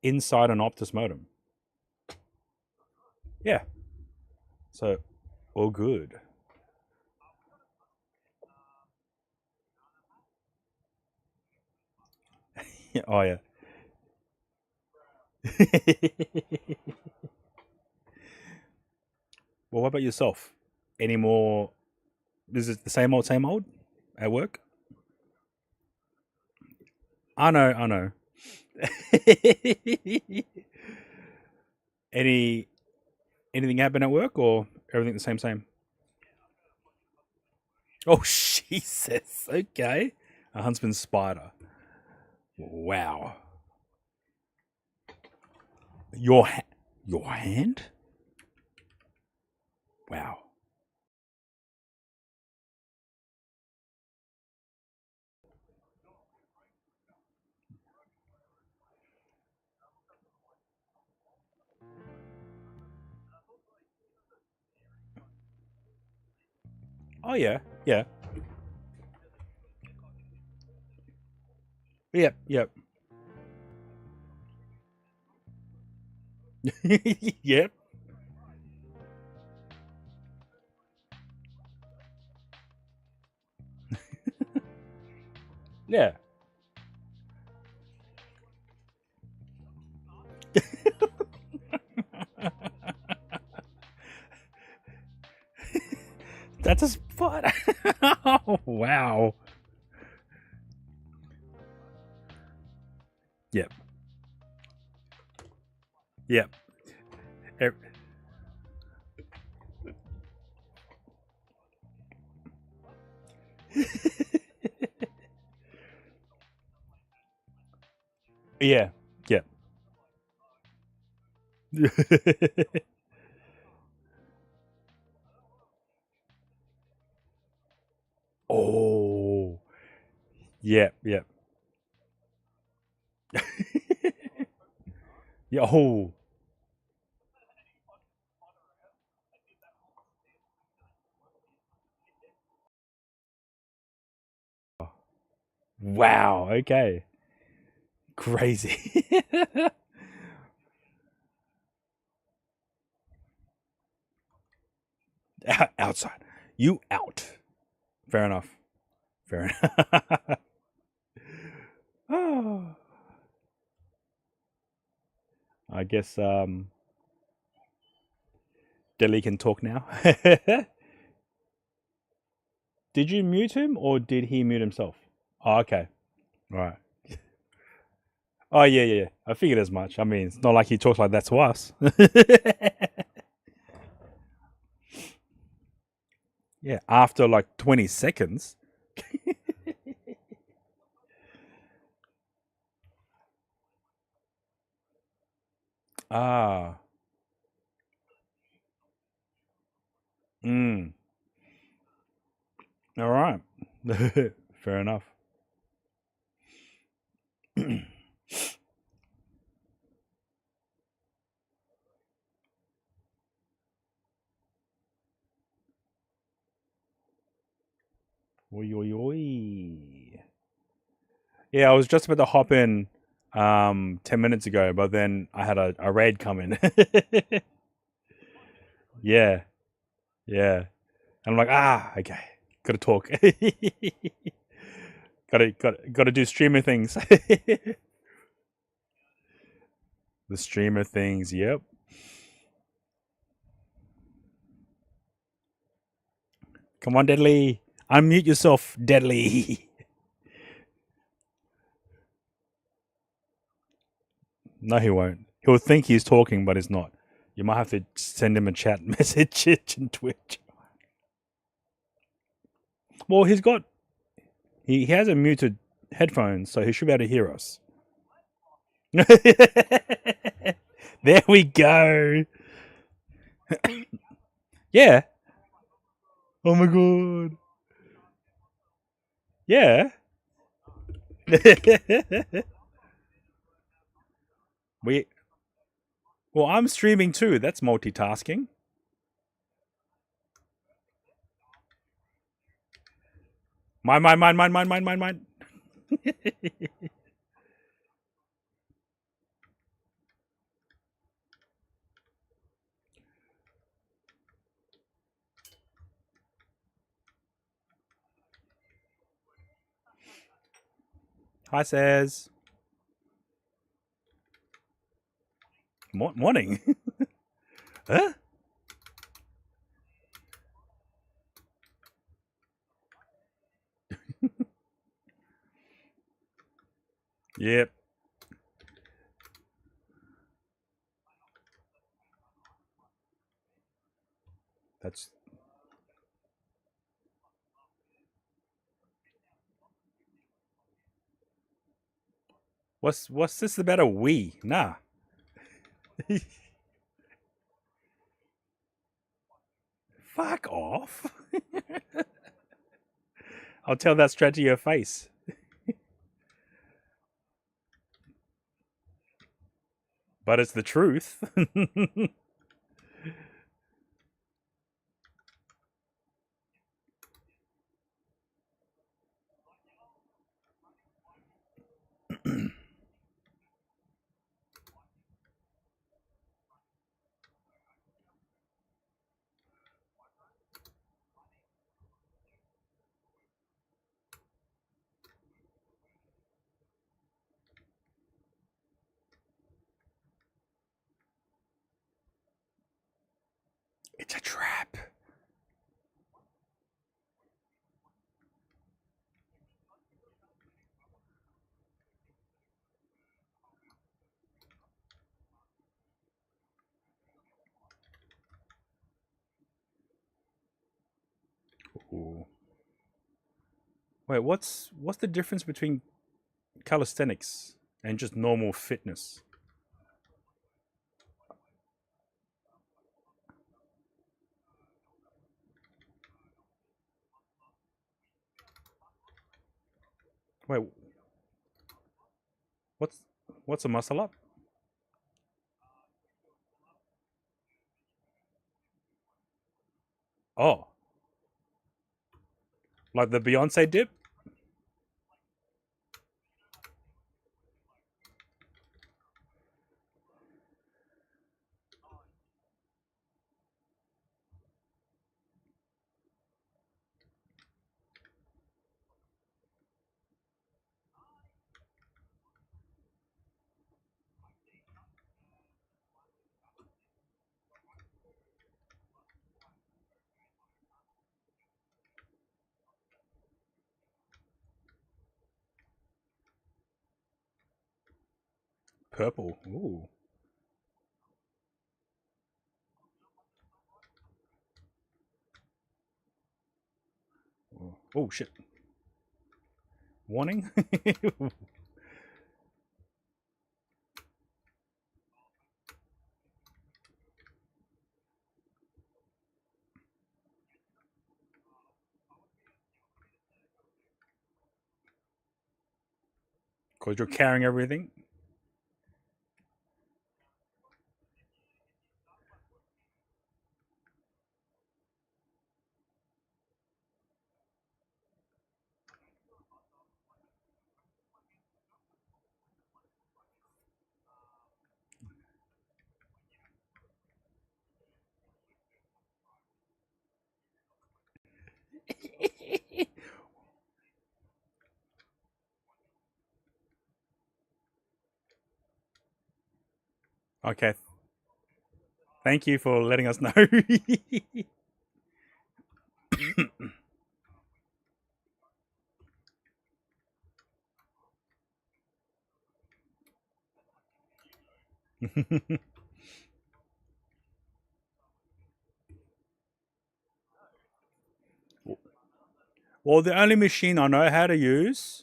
inside an Optus modem. Yeah. So all good. Oh yeah. Well, what about yourself? Any more? Is it the same old at work? I know. Anything happen at work, or everything the same? Oh, Jesus. Okay. A huntsman spider. Wow. Your hand? Wow. Oh yeah. Yep. Yep. Yeah. That's a spot. Oh, wow. Yep. Yeah. Oh. Yep. Yeah. Oh. Wow. Okay. Crazy. Outside. You out. Fair enough. Fair enough. Oh. I guess Delhi can talk now. Did you mute him or did he mute himself? Oh, okay. Right. Oh yeah. I figured as much. I mean, it's not like he talks like that to us. Yeah, after like 20 seconds. Ah. Mm. All right. Fair enough. Oi, oi, oi. Yeah, I was just about to hop in 10 minutes ago, but then I had a raid come in. Yeah. Yeah. And I'm like, okay. Gotta talk. gotta do streamer things. The streamer things, yep. Come on, Deadly. Unmute yourself, Deadly. No, he won't. He'll think he's talking, but he's not. You might have to send him a chat message in Twitch. Well, he has a muted headphones, so he should be able to hear us. There we go. Yeah. Oh my god. Yeah. Well, I'm streaming too. That's multitasking. Mine. Hi, Says. Morning. Huh? Yep. That's what's this about a we? Nah. Fuck off. I'll tell that straight to your face. But it's the truth. It's a trap. Ooh. Wait, what's the difference between calisthenics and just normal fitness? Wait, what's a muscle up? Oh, like the Beyonce dip? Purple. Ooh. Oh shit. Warning. Because you're carrying everything. Okay. Thank you for letting us know. Well, the only machine I know how to use.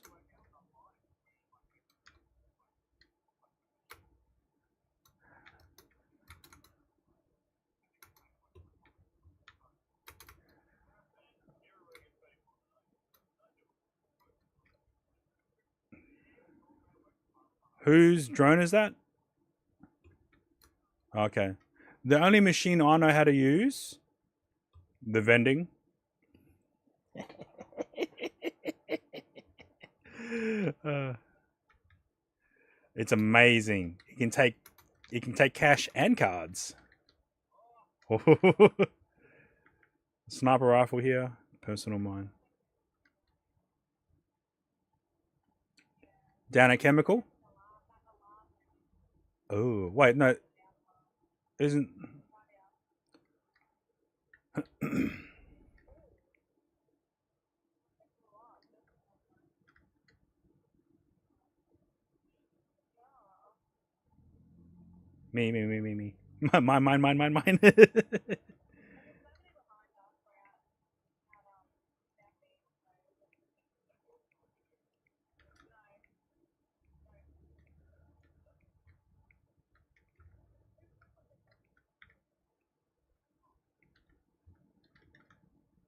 Whose drone is that? Okay. The only machine I know how to use, the vending. It's amazing. It can take cash and cards. Sniper rifle here, personal mine. Down at chemical. Oh wait, no, isn't. Me. Mine.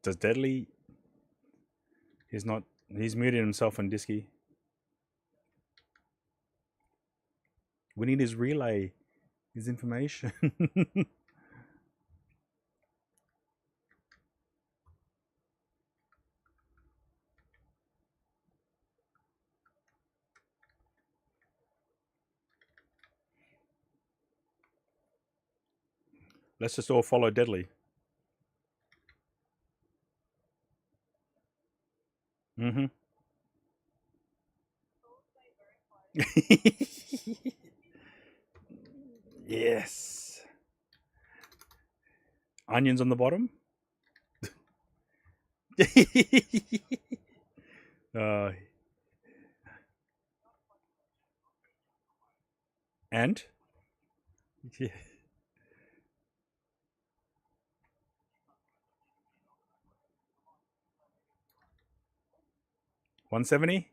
Does Deadly? He's not. He's muted himself on Disky. We need his relay, his information. Let's just all follow Deadly. Mm-hmm. Yes. Onions on the bottom. uh, and yeah. 170.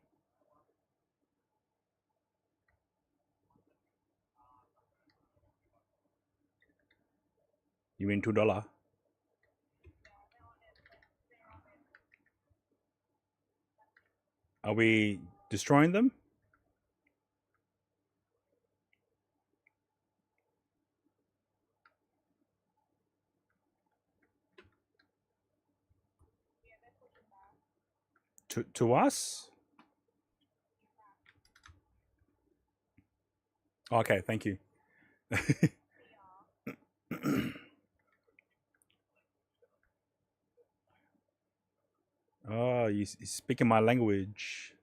You mean $2? Are we destroying them? To us? Okay, thank you. Oh, you're speaking my language.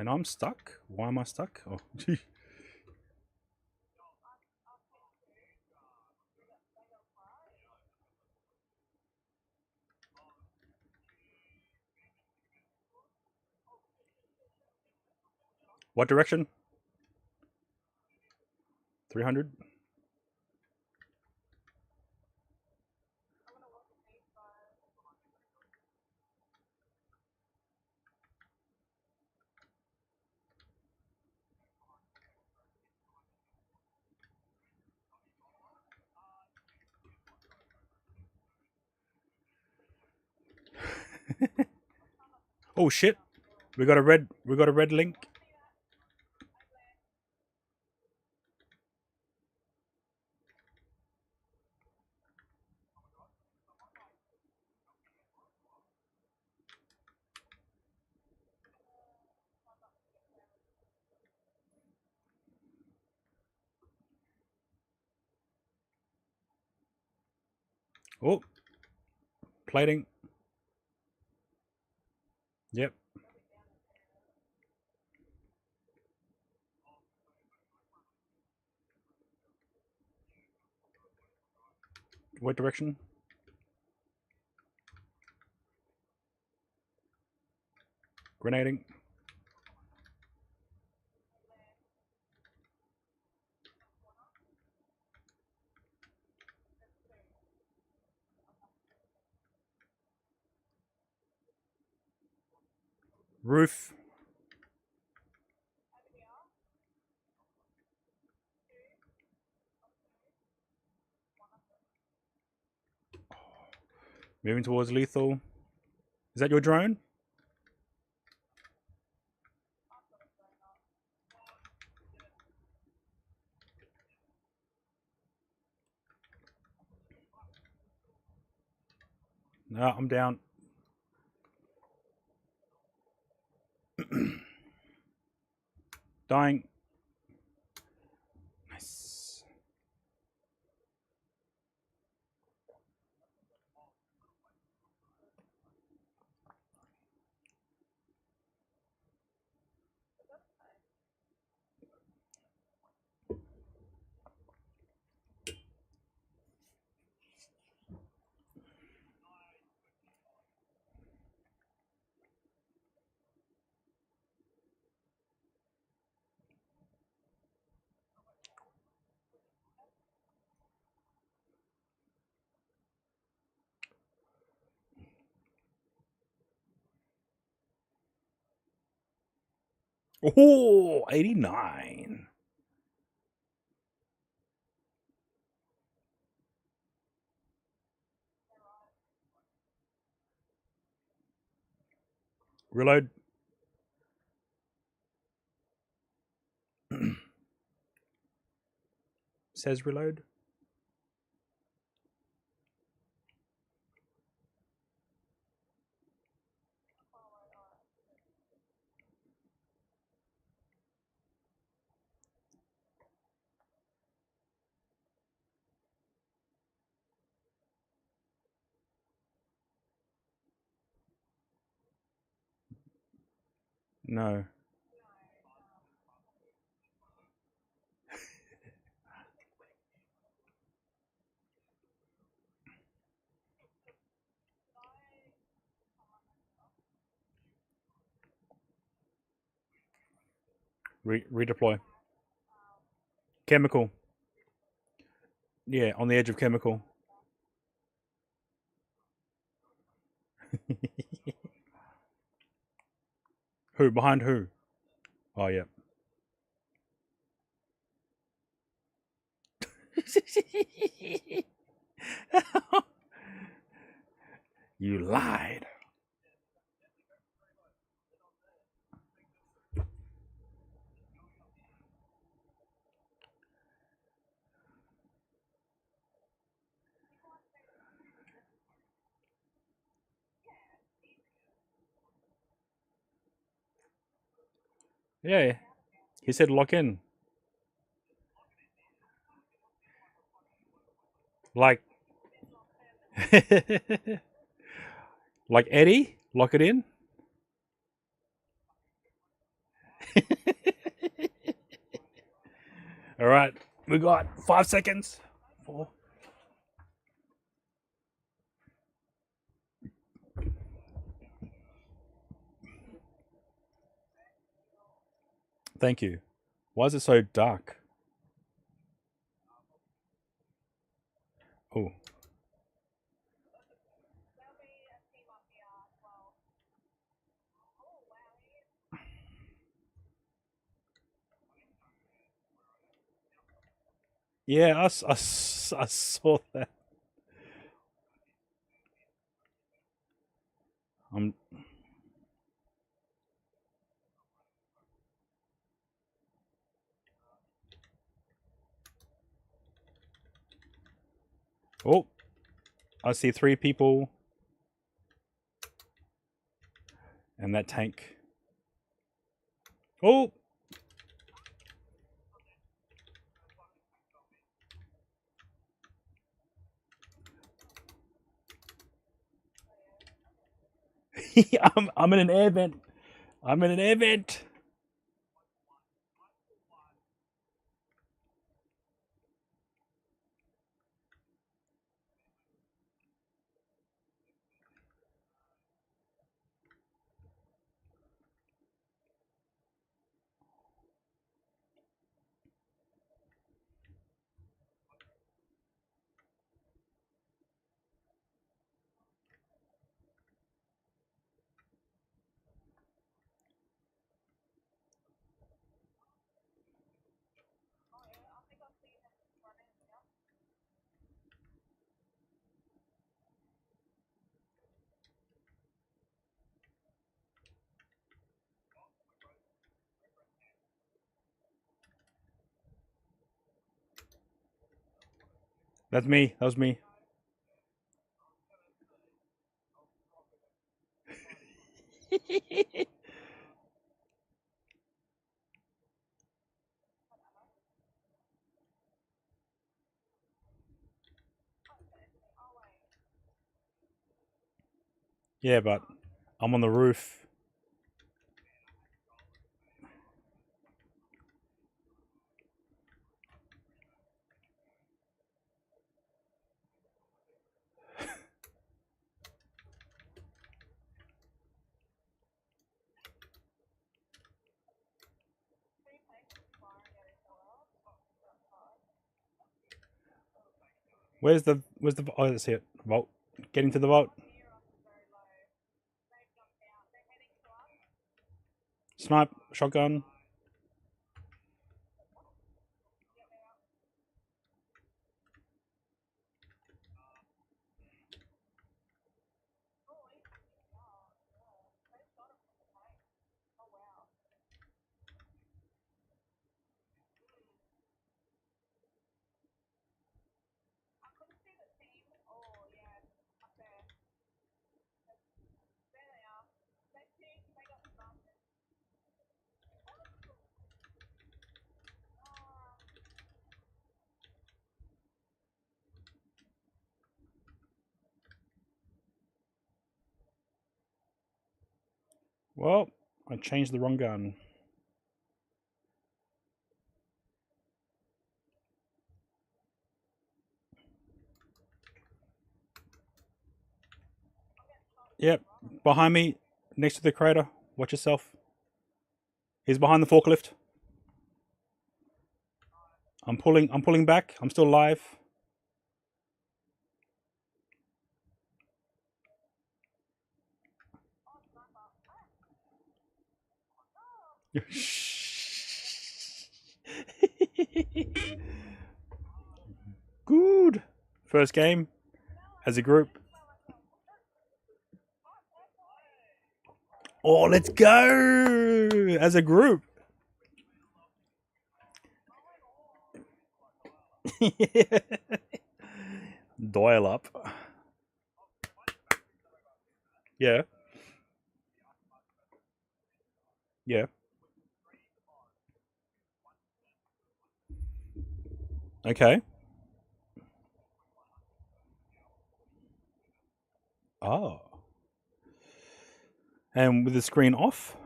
And I'm stuck. Why am I stuck? Oh, gee. What direction? 300? Oh shit. We got a red link. Oh. Plating. Yep. What direction? Grenading. Roof. Moving towards lethal. Is that your drone? No, I'm down. Dying. Nice. Oh, 89. Reload. Says reload. No. Redeploy. Chemical. Yeah, on the edge of chemical. Who? Behind who? Oh, yeah. You lied. Yeah. He said lock in. Like like Eddie? Lock it in? All right, we got 5 seconds. 4. Thank you. Why is it so dark? Oh. Yeah, I saw that. Oh, I see 3 people. And that tank. Oh! I'm in an air vent. I'm in an air vent. That's me. That was me. Yeah, but I'm on the roof. Where's the oh, let's see it. Vault. Getting to the vault. Snipe, shotgun. Well, I changed the wrong gun. Yep, behind me, next to the crater. Watch yourself. He's behind the forklift. I'm pulling back. I'm still alive. Good. First game as a group. Oh, let's go as a group. Dial up. Yeah. Yeah. Okay. Oh. And with the screen off?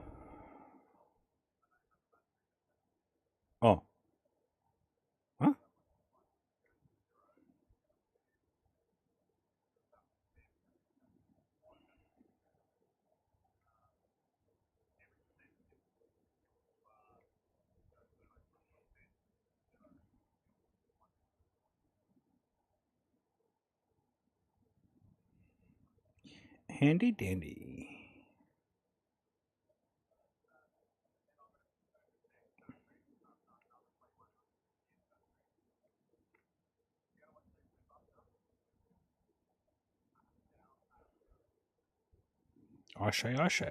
Oh. Handy dandy. Ashe, ashe.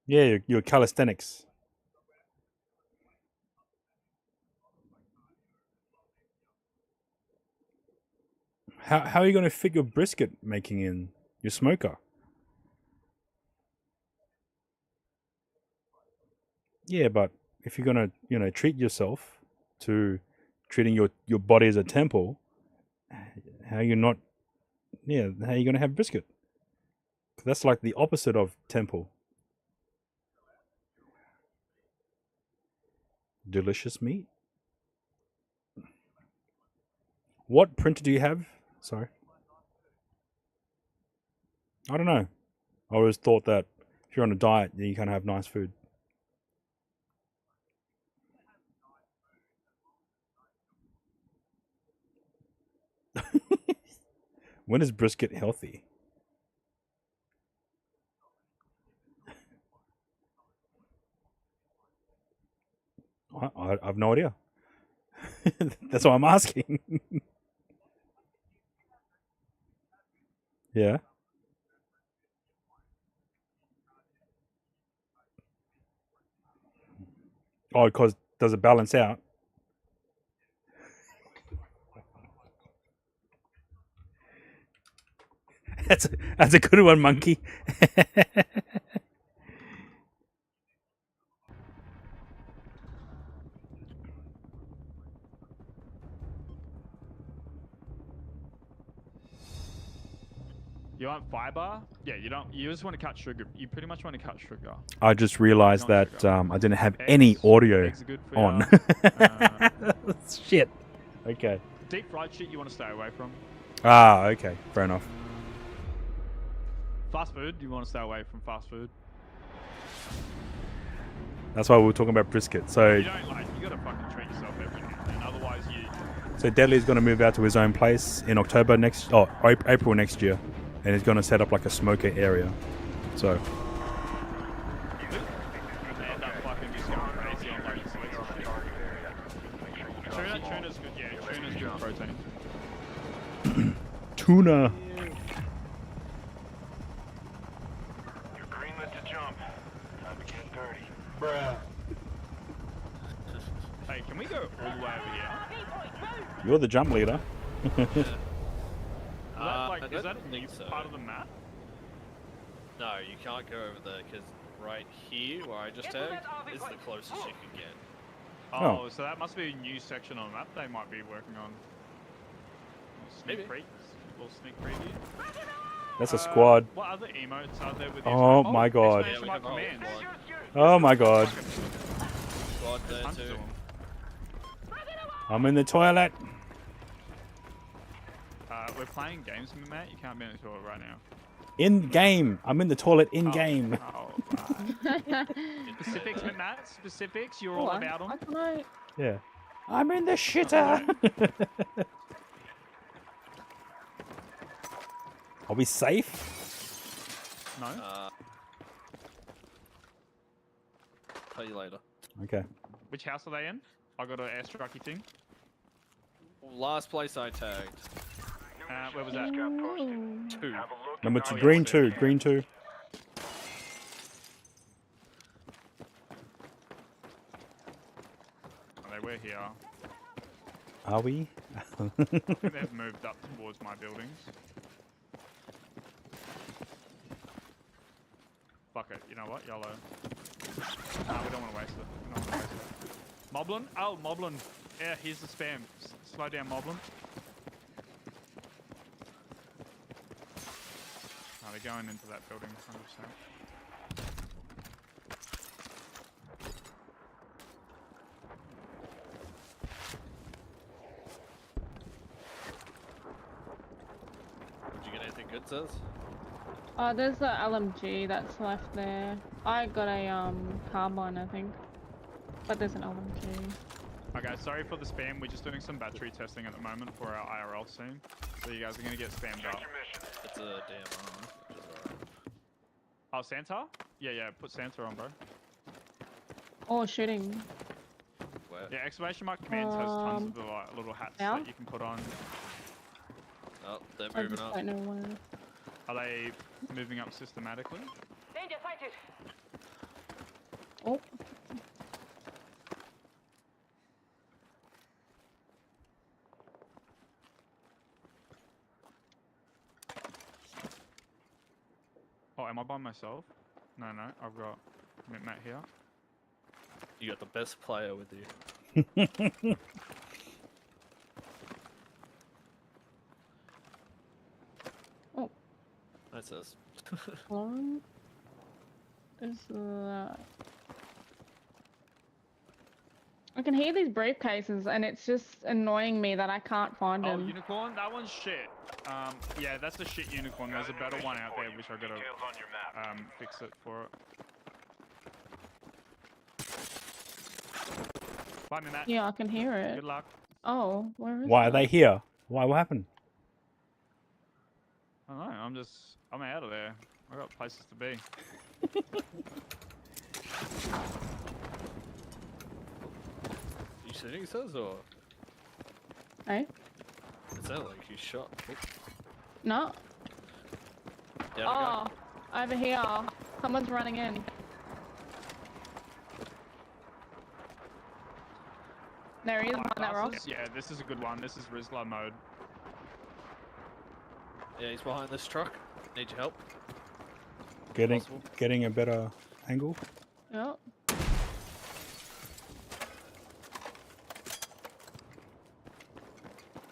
Yeah, your calisthenics. How are you going to fit your brisket making in your smoker? Yeah, but if you're going to, treat yourself to treating your body as a temple, how are you not? Yeah, how are you going to have brisket? 'Cause that's like the opposite of temple. Delicious meat. What printer do you have? Sorry. I don't know. I always thought that if you're on a diet, you can't have nice food. When is brisket healthy? I have no idea. That's why I'm asking. Yeah. Oh, because does it balance out? That's a good one, monkey. You want fiber? Yeah, you don't. You just want to cut sugar. You pretty much want to cut sugar. I just realized that I didn't have any audio eggs are good for on. Shit. Okay. Deep fried shit you want to stay away from. Ah, okay. Fair enough. Fast food, you want to stay away from fast food. That's why we were talking about brisket. So You don't like. You gotta fucking treat yourself every now and then. Otherwise, you. So Deadly's going to move out to his own place in October April next year, and he's going to set up like a smoker area. So. Tuna's good. Yeah, tuna's good protein. Tuna. You're greenlit to jump. Time to get dirty. Bruh. Hey, can we go all the way over here? You're the jump leader. Is that a new part of the map? No, you can't go over there because right here, where I just tagged, is the closest you can get. Oh, so that must be a new section on the map they might be working on. Sneak peek, little sneak preview. That's a squad. What other emotes are there with Oh my god. Oh my god. Squad there too. I'm in the toilet. We're playing games, Matt. You can't be in the toilet right now. In game. I'm in the toilet in game. Specifics, Matt. Specifics. You're all about them. Yeah. I'm in the shitter. Are we safe? No. Tell you later. Okay. Which house are they in? I got an airstrike thing. Last place I tagged. Where was that? 2. Number 2, green 2, green 2. They were here. Are we? I think they've moved up towards my buildings. Fuck it. You know what? Yellow. Nah, we don't want to waste it. We don't want to waste it. Moblin? Oh, Moblin. Yeah, here's the spam. Slow down, Moblin. They're going into that building, 100%. Did you get anything good, Says? There's the LMG that's left there. I got a carbine, I think, but there's an LMG. Alright guys, sorry for the spam. We're just doing some battery testing at the moment for our IRL soon. So you guys are gonna get spammed up. It's a DMR, which is alright. Oh, Santa? Yeah, put Santa on, bro. Oh, shooting. Where? Yeah, exclamation mark commands has tons of the like, little hats now? that you can put on. Oh, they're I moving just up. don't know where. Are they moving up systematically? Danger sighted. Oh. Oh, am I by myself? No, I've got Matt here. You got the best player with you. Oh. That's us. Is I can hear these briefcases, and it's just annoying me that I can't find Oh, them. unicorn? That one's shit. Yeah, that's a shit unicorn. There's a better one out there, which I gotta fix it for it. Bye, me, Matt. Yeah, I can hear it. Good luck. Oh, where is Why are that? they here? Why? What happened? I don't know. I'm out of there. I got places to be. You shooting, says, or? Hey? It sounded like you shot. Oh. No. Down Oh, over here. Someone's running in. There he is behind that rock. Yeah, this is a good one. This is Rizla mode. Yeah, he's behind this truck. Need your help. Getting a better angle. Yep.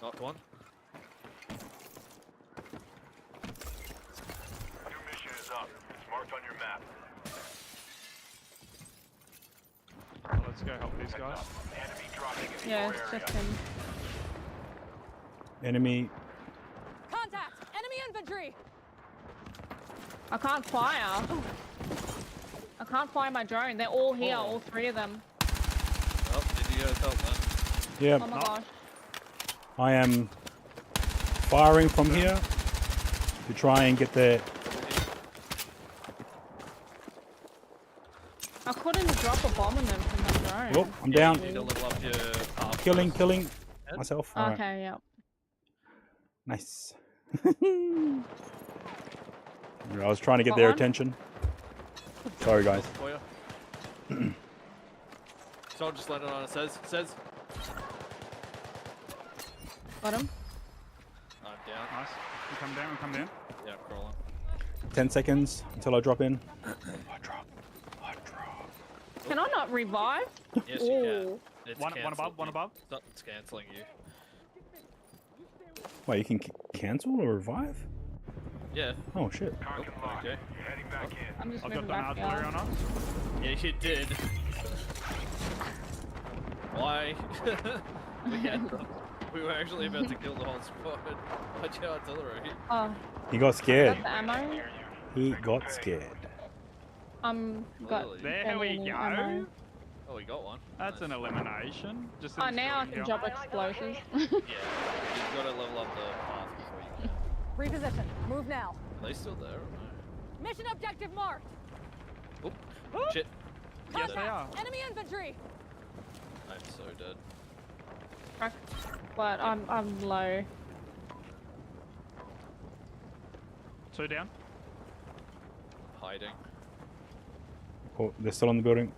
Knocked one. New mission is up. It's marked on your map. Let's go help these guys. Enemy dropping into Yeah, your it's area. just him. Enemy. Contact! Enemy infantry! I can't fire. I can't fire my drone. They're all here, Oh. all three of them. Oh, did you guys help then? Yep. Oh my gosh. I am firing from here to try and get the. I couldn't drop a bomb on them from the drone. Oh, I'm down. You need to level up your arm Killing first. myself. All right. Okay, yep. Nice. I was trying to get Got their one? attention. Sorry, guys. For you. Someone just landed on it. Says. Got him. I'm down. Nice. You come down. Yeah, I'm crawling. 10 seconds until I drop in. Can I not revive? Yes, you can. It's One cancelled. above, one above. It's cancelling you. Wait, you can cancel or revive? Yeah. Oh shit. Okay. Heading back in. I'm just I've moving got the back artillery down. on us. Yeah, you did. Why? we were actually about to kill the whole squad. Why'd you artillery? Oh, He got scared. got the ammo. He got scared. Got Really? There we any go. ammo. Oh, we got one. That's an elimination. Just Oh, in now I the can field drop explosives. Yeah. You've got to level up the path before you can. Reposition. Move now. Are they still there? Or no? Mission objective marked. Oop. Shit. Yes, they are. Enemy infantry. I'm so dead. Fuck. But I'm low. 2 down. Hiding. Oh, they're still on the building.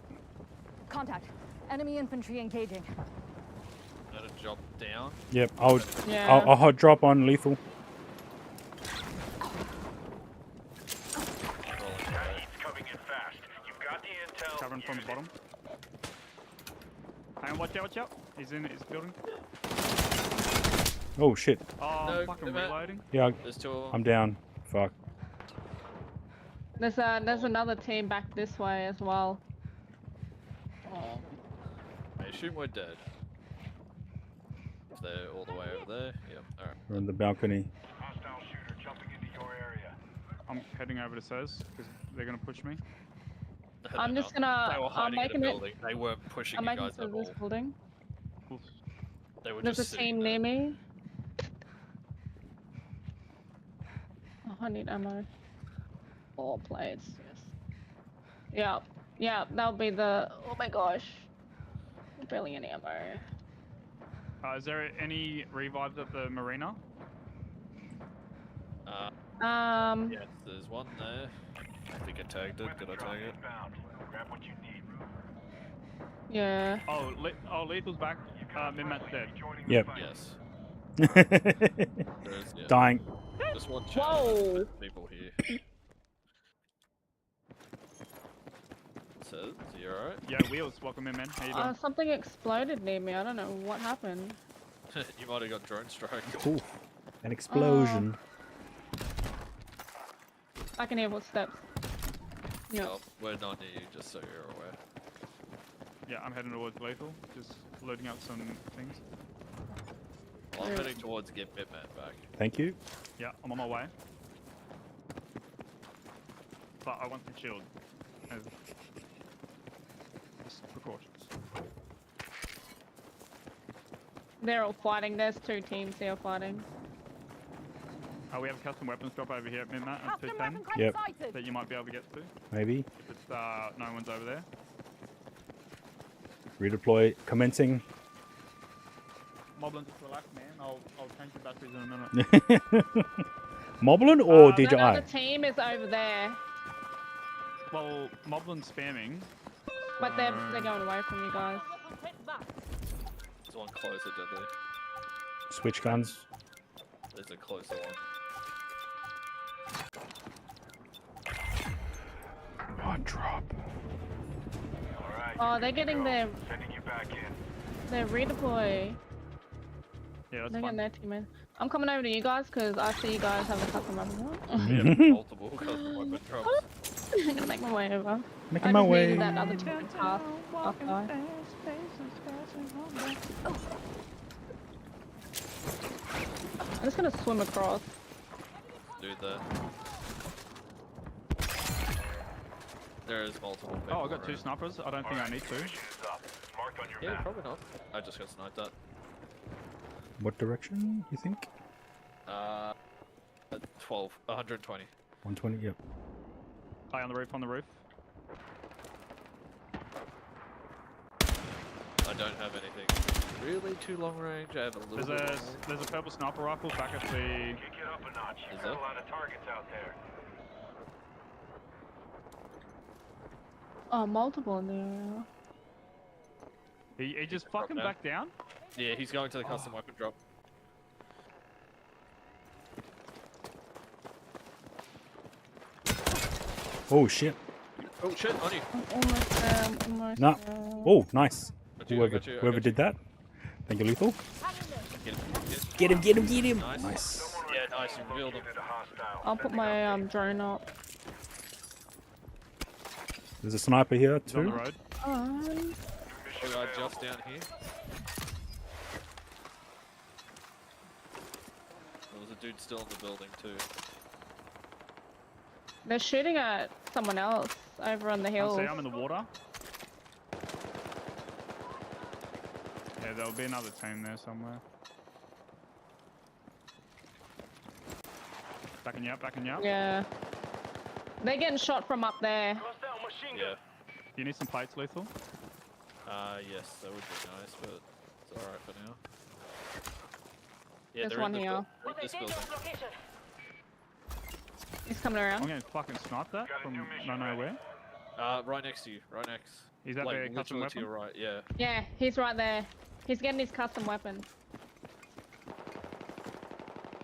Contact. Enemy infantry engaging. Let it drop down. Yep, Yeah. I'll hot drop on lethal. Heat's coming in fast. You've got the intel. Covering from the bottom. Hang on, watch out. He's in his building. Oh shit. Oh, No, I'm fucking Matt. reloading. Yeah, There's two of them. I'm down. Fuck. There's another team back this way as well. Oh. I assume we're dead. If they're all the way over there. Yep. Alright. We're on the balcony. Hostile shooter jumping into your area. I'm heading over to Sez because they're gonna push me. I'm just They gonna. were I'm hiding in a making it. building. They weren't pushing I'm you making guys it to at this all. building. They were There's a just sitting team near me. Oh, I need ammo. 4 plates. Yes. Yep. Yep. That'll be the. Oh my gosh. Barely any ammo. Is there any revives at the marina? Yes, there's one there. I think I tagged it. Did I tag it? Grab what you need. Yeah. Oh, Lethal's back. Minmat's dead. Yep. Yes. There's, yeah. Dying. Just one Whoa. people here. Says, you alright? Yeah, Wheels, welcome in, man. How you doing? Something exploded near me. I don't know what happened. You might have got drone strike. Ooh, an explosion. I can hear footsteps. Yep. Oh, we're not near you, just so you're aware. Yeah, I'm heading towards Lethal. Just loading up some things. Well, I'm heading towards get Bitman back. Thank you. Yeah, I'm on my way. But I want some shield as just precautions. They're all fighting. There's 2 teams here fighting. We have a custom weapons drop over here at Minmat at 210. Yep. That you might be able to get to. Maybe. If it's no one's over there. Redeploy commencing. Moblin, just relax, man. I'll change the batteries in a minute. Moblin or Another DJI? team is over there, Well, Moblin's spamming. but they're going away from you guys. There's one closer, Deadly. Switch guns. There's a closer one. One drop. Oh, they're getting their redeploy. Yeah, that's They're fine. getting their team in. I'm coming over to you guys because I see you guys having a custom weapon. Yeah, multiple custom weapon drops. I'm gonna make my way over. Making my way. I just needed that other team to pass after. I'm just gonna swim across. Do that. There is multiple people. Oh, I got 2 snipers. I don't think I need to. Yeah, probably not. I just got sniped at. What direction, you think? 12, 120. 120, yep. High on the roof, on the roof. I don't have anything really too long range. I have a little There's a purple sniper rifle back at the... Kick it up a notch. You've got a lot of targets out there. Oh, multiple in there. He just fucking back down? Yeah, he's going to the custom weapon drop. Oh shit. Oh shit, on you. Almost there, almost No. there. Oh, nice. Got you, Whoever, got you, whoever did that. Thank you, Lethal. Get him. Get him. Nice. Yeah, nice. You revealed him. I'll put my drone up. There's a sniper here He's on the too. road. Just down here. There was a dude still in the building too. They're shooting at someone else over on the hills. See, I'm in the water. Yeah, there'll be another team there somewhere. Backing you up. Yeah. They're getting shot from up there. Yeah. You need some plates, Lethal? Yes, that would be nice, but it's alright for now. Yeah, There's they're one in here. this building. He's coming around. I'm gonna fucking snipe that from nowhere. Right next to you, right next. Is that like, the custom literally weapon? to your right, yeah. Yeah, he's right there. He's getting his custom weapon.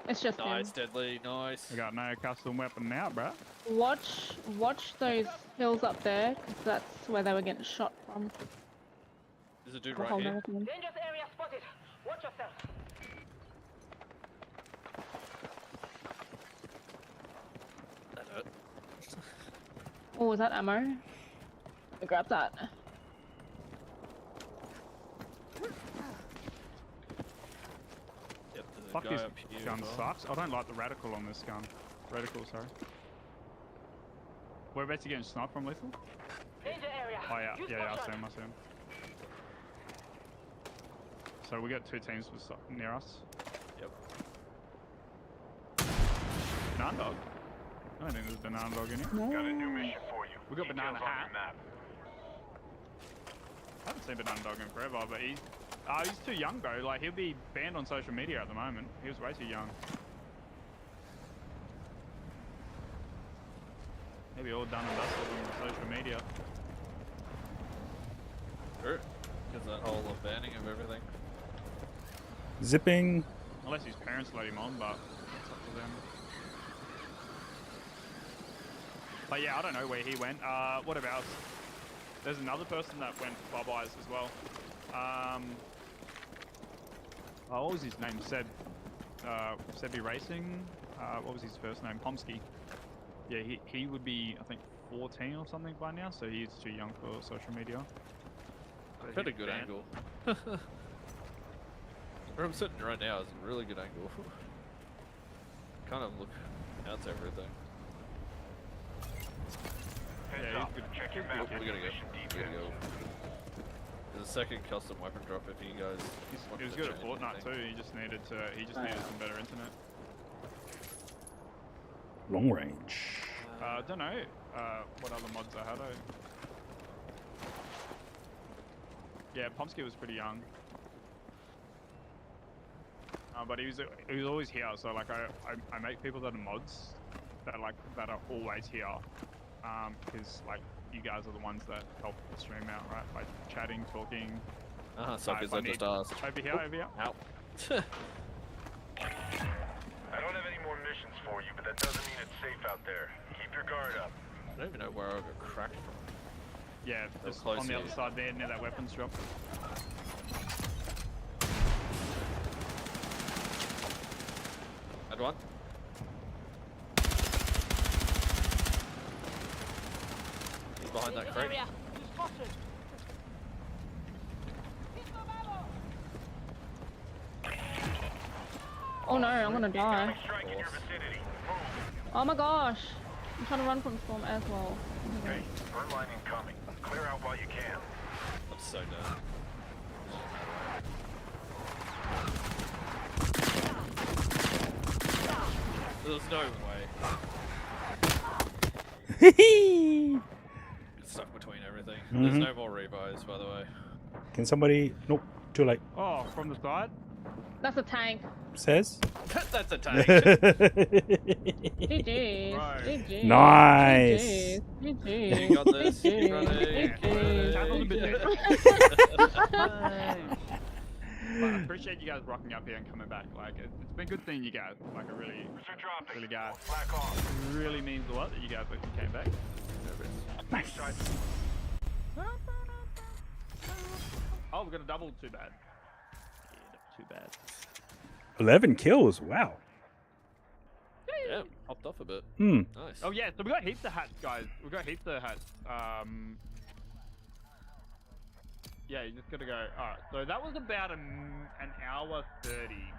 It's just Nice, him. Deadly, nice. I got no custom weapon now, bruh. Watch those hills up there, because that's where they were getting shot from. There's a dude I'll right hold here. everything. Dangerous area spotted. Watch yourself. That hurt. Oh, is that ammo? Grab that. Yep, there's a Fuck guy this up here gun as well. sucks. I don't like the radical on this gun. Radical, sorry. Whereabouts you getting sniped from, Lethal? Danger area. Oh yeah, I see him. So we got 2 teams near us. Yep. Banana dog. I don't think there's a banana dog in here. Got a new mission for you. We got banana Details on hat. your map. I haven't seen banana dog in forever, but he's too young, bro. Like, he'll be banned on social media at the moment. He was way too young. Maybe all done and dusted on social media. Sure. Because that whole banning of everything. Zipping. Unless his parents let him on, but it's up to them. But yeah, I don't know where he went. What about? There's another person that went bye-byes as well. Oh, what was his name? Sebi Racing. What was his first name? Pomsky. Yeah, he would be, I think, 14 or something by now, so he's too young for social media. I've got a good angle. Where I'm sitting right now is a really good angle. Kind of look out to everything. Yeah, he's good. Check your map. We gotta go. There's a second custom weapon drop if you guys. He was good at Fortnite too. He just needed some better internet. Long range. I don't know what other mods I had. Yeah, Pomsky was pretty young. But he was always here. So like I make people that are mods that are always here. Because like you guys are the ones that help the stream out, right? By chatting, talking. So because I just asked. Over here. Ow. I don't have any more missions for you, but that doesn't mean it's safe out there. Keep your guard up. I don't even know where I got cracked from. Yeah, just on the other side there, near that weapons drop. Had one. He's behind that crate. Oh no, I'm gonna die. Oh my gosh. I'm trying to run from storm as well. Okay, burn line incoming. Clear out while you can. I'm so done. There's no way. It's stuck between everything. There's no more rebuys, by the way. Can somebody? Nope. Too late. Oh, from the side? That's a tank. Says. That's a tank. GG's. GG's. Nice. GG's. You got this. You got But I appreciate you guys rocking up here and coming back. Like it's been good seeing you guys. Like I really means a lot that you guys came back. Nice. Oh, we got a double. Too bad. Yeah, too bad. 11 kills. Wow. Yeah, hopped off a bit. Hmm. Nice. Oh yeah, so we got heaps of hats, guys. We got heaps of hats. Yeah, you just gotta go. Alright, so that was about an hour 30.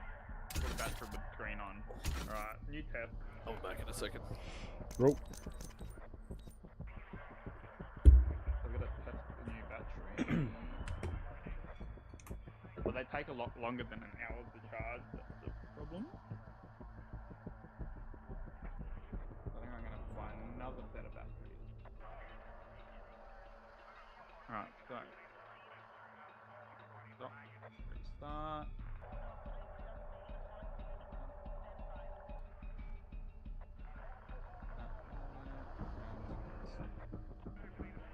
Put a battery with the screen on. Alright, new test. I'll be back in a second. Roll. I've got to test the new battery. But they take a lot longer than an hour to charge. That's the problem. I think I'm gonna find another set of batteries. Alright, so. Stop. Restart.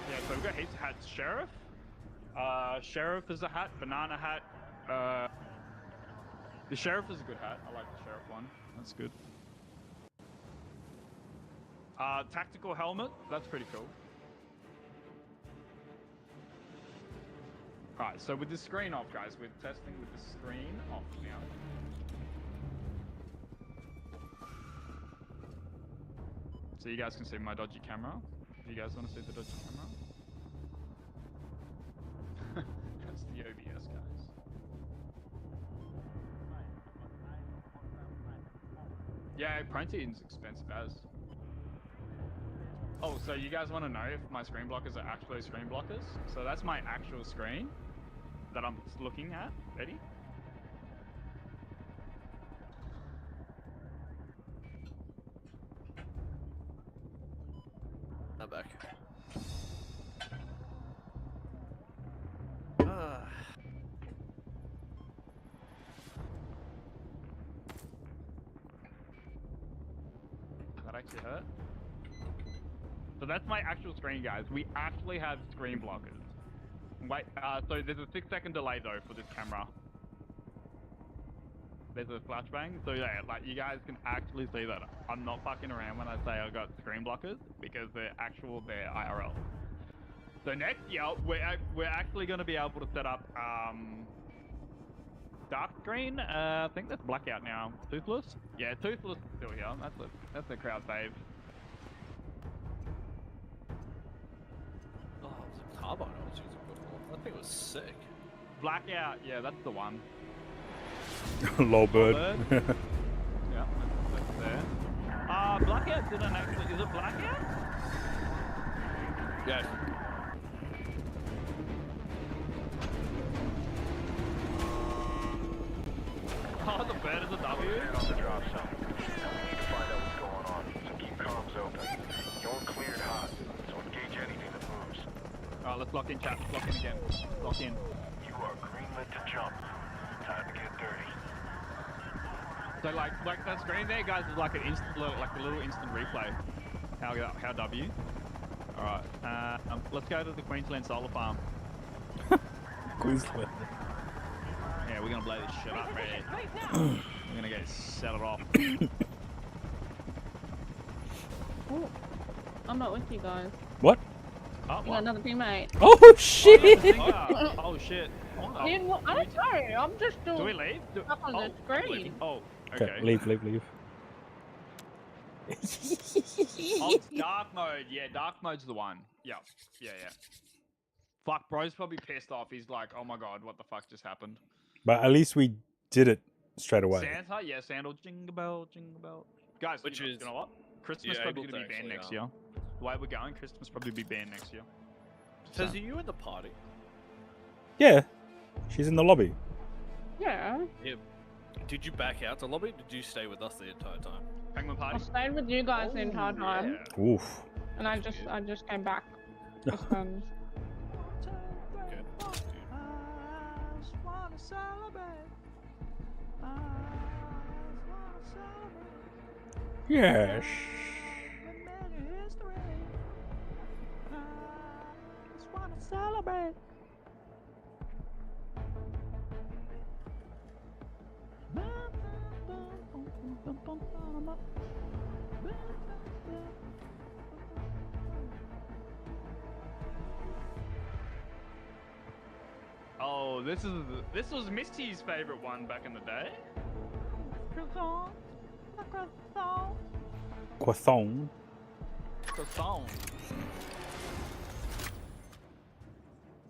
Yeah, so we've got heaps of hats. Sheriff. Sheriff is a hat. Banana hat. The Sheriff is a good hat. I like the Sheriff one. That's good. Tactical helmet. That's pretty cool. Alright, so with the screen off, guys, we're testing with the screen off now. So you guys can see my dodgy camera. If you guys want to see the dodgy camera. That's the OBS, guys. Yeah, protein's expensive as. Oh, so you guys want to know if my screen blockers are actually screen blockers? So that's my actual screen that I'm looking at. Ready? I'm back. That actually hurt. So that's my actual screen, guys. We actually have screen blockers. Wait, so there's a 6-second delay though for this camera. There's a flashbang, so yeah, like you guys can actually see that I'm not fucking around when I say I got screen blockers because they're IRL. So next, yeah, we're actually going to be able to set up dark screen. I think that's blackout now. Toothless? Yeah, Toothless is still here. That's a crowd save. Oh, it was a carbine I was using before. That thing was sick. Blackout, yeah, that's the one. Low bird. Yeah, that's there. Blackout didn't actually. Is it blackout? Yeah. Oh, the bird is a W? On the drop zone. We need to find out what's going on, so keep comms open. You're cleared hot, so engage anything that moves. Alright, let's lock in, chat. Lock in again. Lock in. You are greenlit to jump. Time to get dirty. So like that screen there, guys, is like an instant, like a little instant replay. How W? All right. Let's go to the Queensland solar farm. Queensland. Yeah, we're gonna blow this shit up, man. We're gonna get set it off. Oh, I'm not with you guys. What? Oh, You got another teammate. Oh shit! Oh shit! I don't know. I'm just doing. Do we leave? Up on the screen. Oh, okay. Leave. Oh, it's dark mode. Yeah, dark mode's the one. Yeah. Fuck, bro's probably pissed off. He's like, oh my god, what the fuck just happened? But at least we did it straight away. Santa? Yeah, Sandal. Jingle bell, jingle bell. Guys, you know what? Christmas probably going to be banned next year. The way we're going, Christmas probably be banned next year. Tez, are you in the party? Yeah, she's in the lobby. Yeah. Yeah. Did you back out the lobby? Or did you stay with us the entire time? Penguin I party? stayed with you guys the entire time, Oof. and I just came back. Just, Yes. Celebrate. Oh, this was Misty's favorite one back in the day. Croissant. Croissant. Croissant.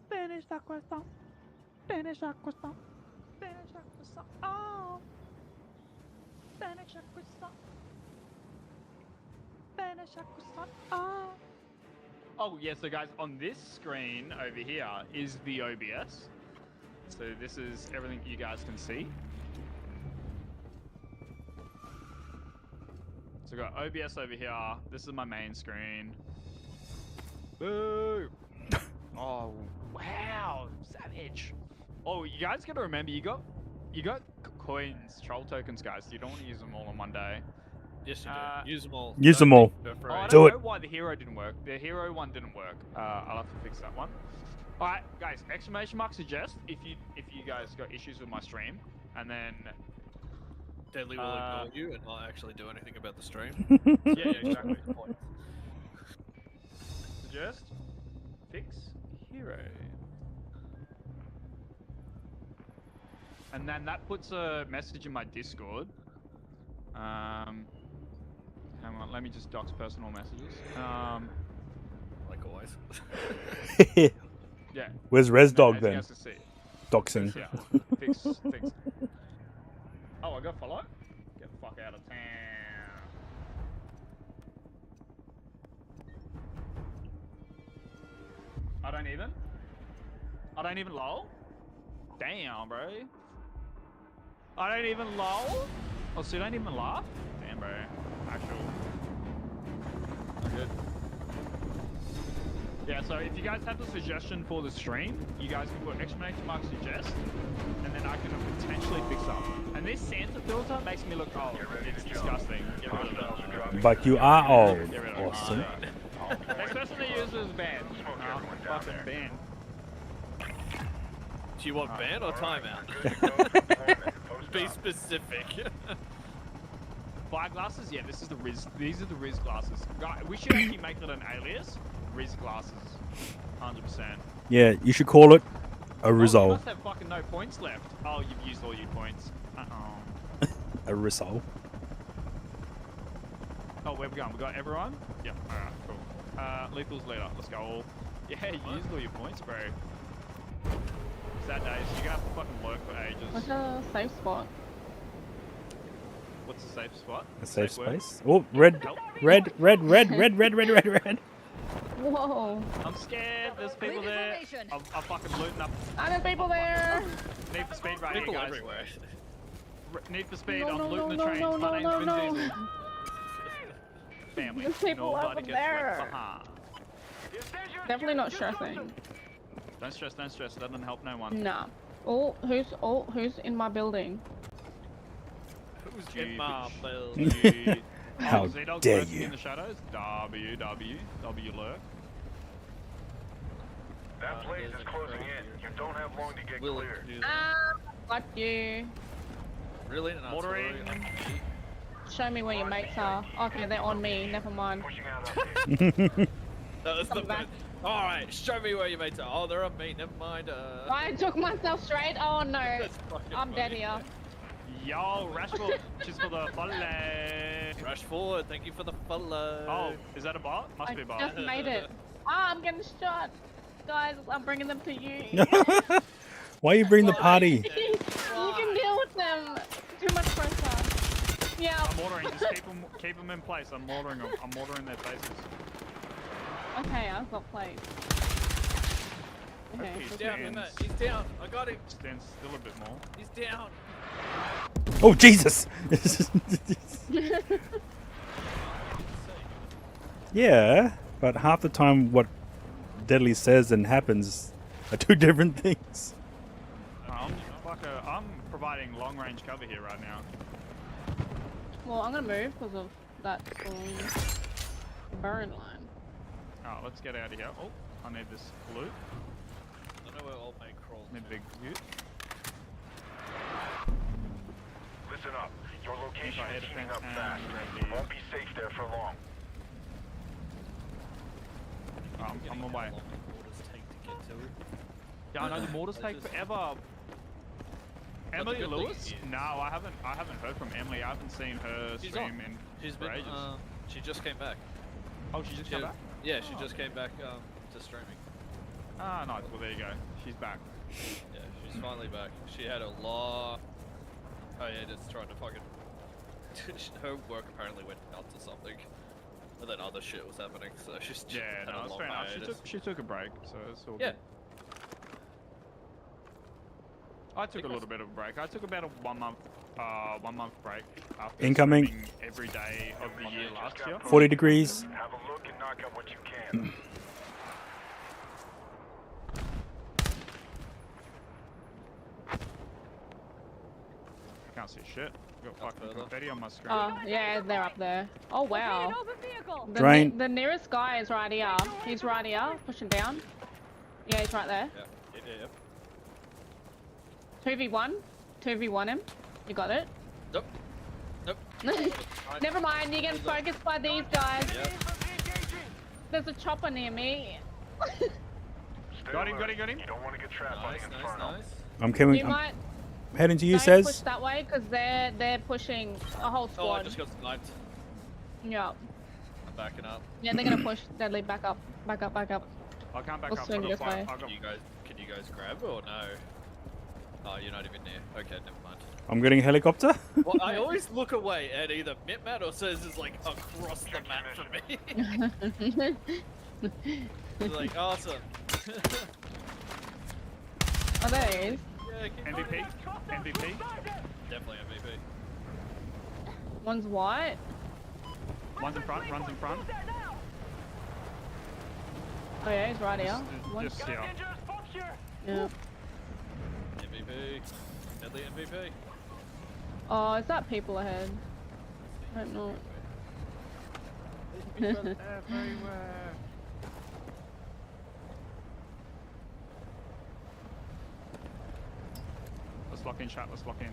Finish that croissant. Finish that croissant. Finish that croissant. Oh. Finish that croissant. Finish that croissant. Oh. Oh yeah, so guys, on this screen over here is the OBS. So this is everything you guys can see. So we've got OBS over here. This is my main screen. Boo! Oh wow, savage! Oh, you guys gotta remember, you got coins, troll tokens, guys. You don't want to use them all on one day. Yes, you do. Use them all. Use them all. Oh, I Do don't it. know why the hero didn't work. The hero one didn't work. I'll have to fix that one. All right, guys. Exclamation mark suggest if you guys got issues with my stream, and then Deadly will ignore you and not actually do anything about the stream. yeah, exactly. Suggest fix hero, and then that puts a message in my Discord. Hang on, let me just dox personal messages. Like always. Yeah. Where's ResDog as then? You guys can see. Doxing. Yeah. Fix. Oh, I got follow? Get the fuck out of town. don't even. I don't even lol. Damn, bro. I don't even lol. Oh, so you don't even laugh? Damn, bro. Actual. Not good. Yeah, so if you guys have a suggestion for the stream, you guys can put exclamation mark suggest, and then I can potentially fix up. And this Santa filter makes me look old. It's disgusting. Get rid of it. But you are old. Get rid of it. Awesome. Next person that uses ban. Fucking ban. Do you want ban or timeout? Be specific. Fire glasses? Yeah, this is the Riz. These are the Riz glasses. We should actually make it an alias. Riz glasses. 100%. Yeah, you should call it a You result. must have fucking no points left. Oh, you've used all your points. A result. Oh, where we going? We got everyone? Yep. Alright, cool. Lethal's leader. Let's go all. Yeah, you used all your points, bro. Sad days. You're gonna have to fucking work for ages. What's a safe spot? What's a safe spot? A safe word? space. Oh, red. Whoa. I'm scared. There's people there. I'm fucking looting up. There's people there. Need for speed right here, People guys. everywhere. Need for speed. No, I'm no, looting no, the trains. no, My no, name's no, Vin no. Diesel. Family. There's people Nobody over gets there. left behind. Definitely not stressing. Don't stress. Don't stress. That doesn't help no one. Nah. Who's in my building? Who's in my building? How Z-Dog's dare lurking you. in the shadows. W lurk. That blaze is closing in. You don't have long to get clear. Fuck you. Really? Motoring. Show me where your mates are. Okay, they're on me. Never mind. That was the best. Alright, show me where your mates are. Oh, they're on me. Never mind. I took myself straight. Oh no. fucking I'm dead here. Yo, Rashford, just for the follow. Rashford, thank you for the follow. Oh, is that a bot? Must be a bot. Just made it. I'm getting shot. Guys, I'm bringing them to you. Why you bring the party? You can deal with them. Too much pressure. Yeah. I'm ordering. Just keep them in place. I'm ordering them. I'm ordering their faces. Okay, I've got plates. Okay. He's down, Matt. He's down. I got him. Stand still a bit more. He's down. Oh, Jesus! Yeah, but half the time what Deadly says and happens are two different things. I'm providing long range cover here right now. Well, I'm gonna move because of that burn line. Oh, let's get out of here. Oh, I need this loot. I know where old mate crawls. Need a big loot. Listen up. Your location is heating up fast. You won't be safe there for long. I'm on my way. Yeah, I know the mortars take forever. Emily Lewis? No, I haven't heard from Emily. I haven't seen her She's stream on. in She's for been, ages. she just came back. Oh, she just came back? Yeah, she Oh. just came back to streaming. Ah, nice. Well, there you go. She's back. Yeah, she's finally back. She had a lot. Oh yeah, just trying to fucking. Her work apparently went nuts or something, and then other shit was happening. So she's just Yeah, had no, a that's long fair enough. hiatus. She took a break, so it's all Yeah. good. I took a little bit of a break. I took about a 1 month break after Incoming. streaming every day of the year last year. 40 degrees. Have a look and knock out what you can. I can't see shit. I've got fucking confetti on my screen. Oh, yeah, they're up there. Oh, wow. Drain. The nearest guy is right here. He's right here, pushing down. Yeah, he's right there. Yeah. 2v1. 2v1 him. You got it? Nope. Never mind, you're getting focused by these guys. There's a chopper near me. Got him. You don't want to get trapped by the inferno. I'm coming. You I'm might heading to you, don't says. push that way because they're pushing a whole Oh, I squad. just got sniped. Yeah. I'm backing up. Yeah, they're gonna push Deadly back up. Back up, back up. I'll come back We'll up. swing this way. Can you guys grab or no? Oh, you're not even near. Okay, never mind. I'm getting a helicopter. Well, I always look away at either Mitmat or says it's like across the map for me. It's like, awesome. Are they? Yeah, keep MVP? MVP? Definitely MVP. One's white. One's in front, runs in front. Oh yeah, he's right here. Just here. Yeah. MVP. Deadly MVP. Oh, is that people ahead? I hope not. Everywhere. Let's lock in, chat. Let's lock in.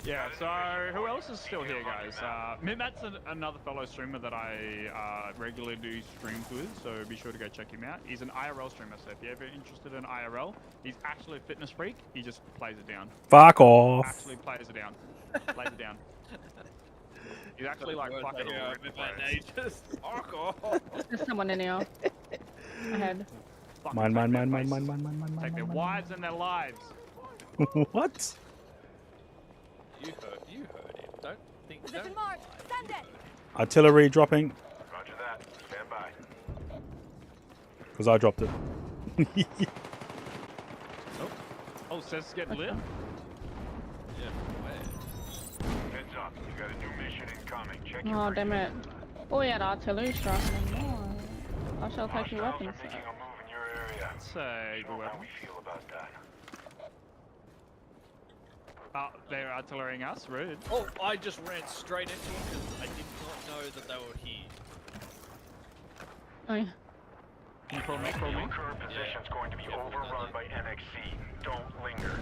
Yeah, so who else is still here, guys? Matt's another fellow streamer that I regularly do streams with, so be sure to go check him out. He's an IRL streamer, so if you're ever interested in IRL, he's actually a fitness freak. He just plays it down. Fuck off. Actually plays it down. Plays it down. He's actually like fucking just fuck off. There's someone in here. Ahead. Mine. Take their wives and their lives. What? You heard him. Don't think. Position marked. Send it. Artillery dropping. Roger that. Stand by. Because I dropped it. Oh, Seth's getting lit. Yeah. Heads up. You got a new mission incoming. Check your Oh damn it. Oh yeah, the artillery striking. No. I shall take your weapons. making a move in your area. Say the How weapon. we feel about that? They're artillerying us, rude. Oh, I just ran straight into him because I did not know that they were here. Oh yeah. Can you call me? Your current position's going to be overrun by NXC. Don't linger.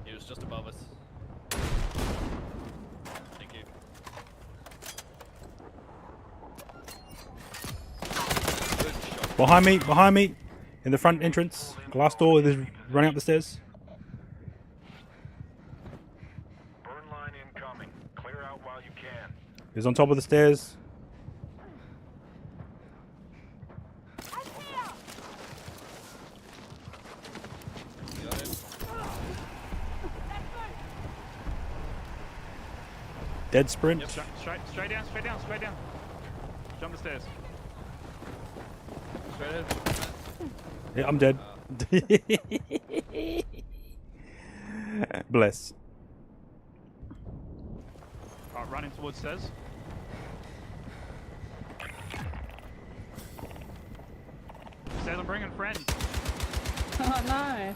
He was just above us. Thank you. Good shot. Behind me. In the front entrance. Glass door is running up the stairs. Burn line incoming. Clear out while you can. He's on top of the stairs. Got him. Dead sprint. Yep, straight down. Jump the stairs. Straight in. Yeah, I'm dead. Bless. Alright, running towards stairs. Says I'm bringing friends. Oh no.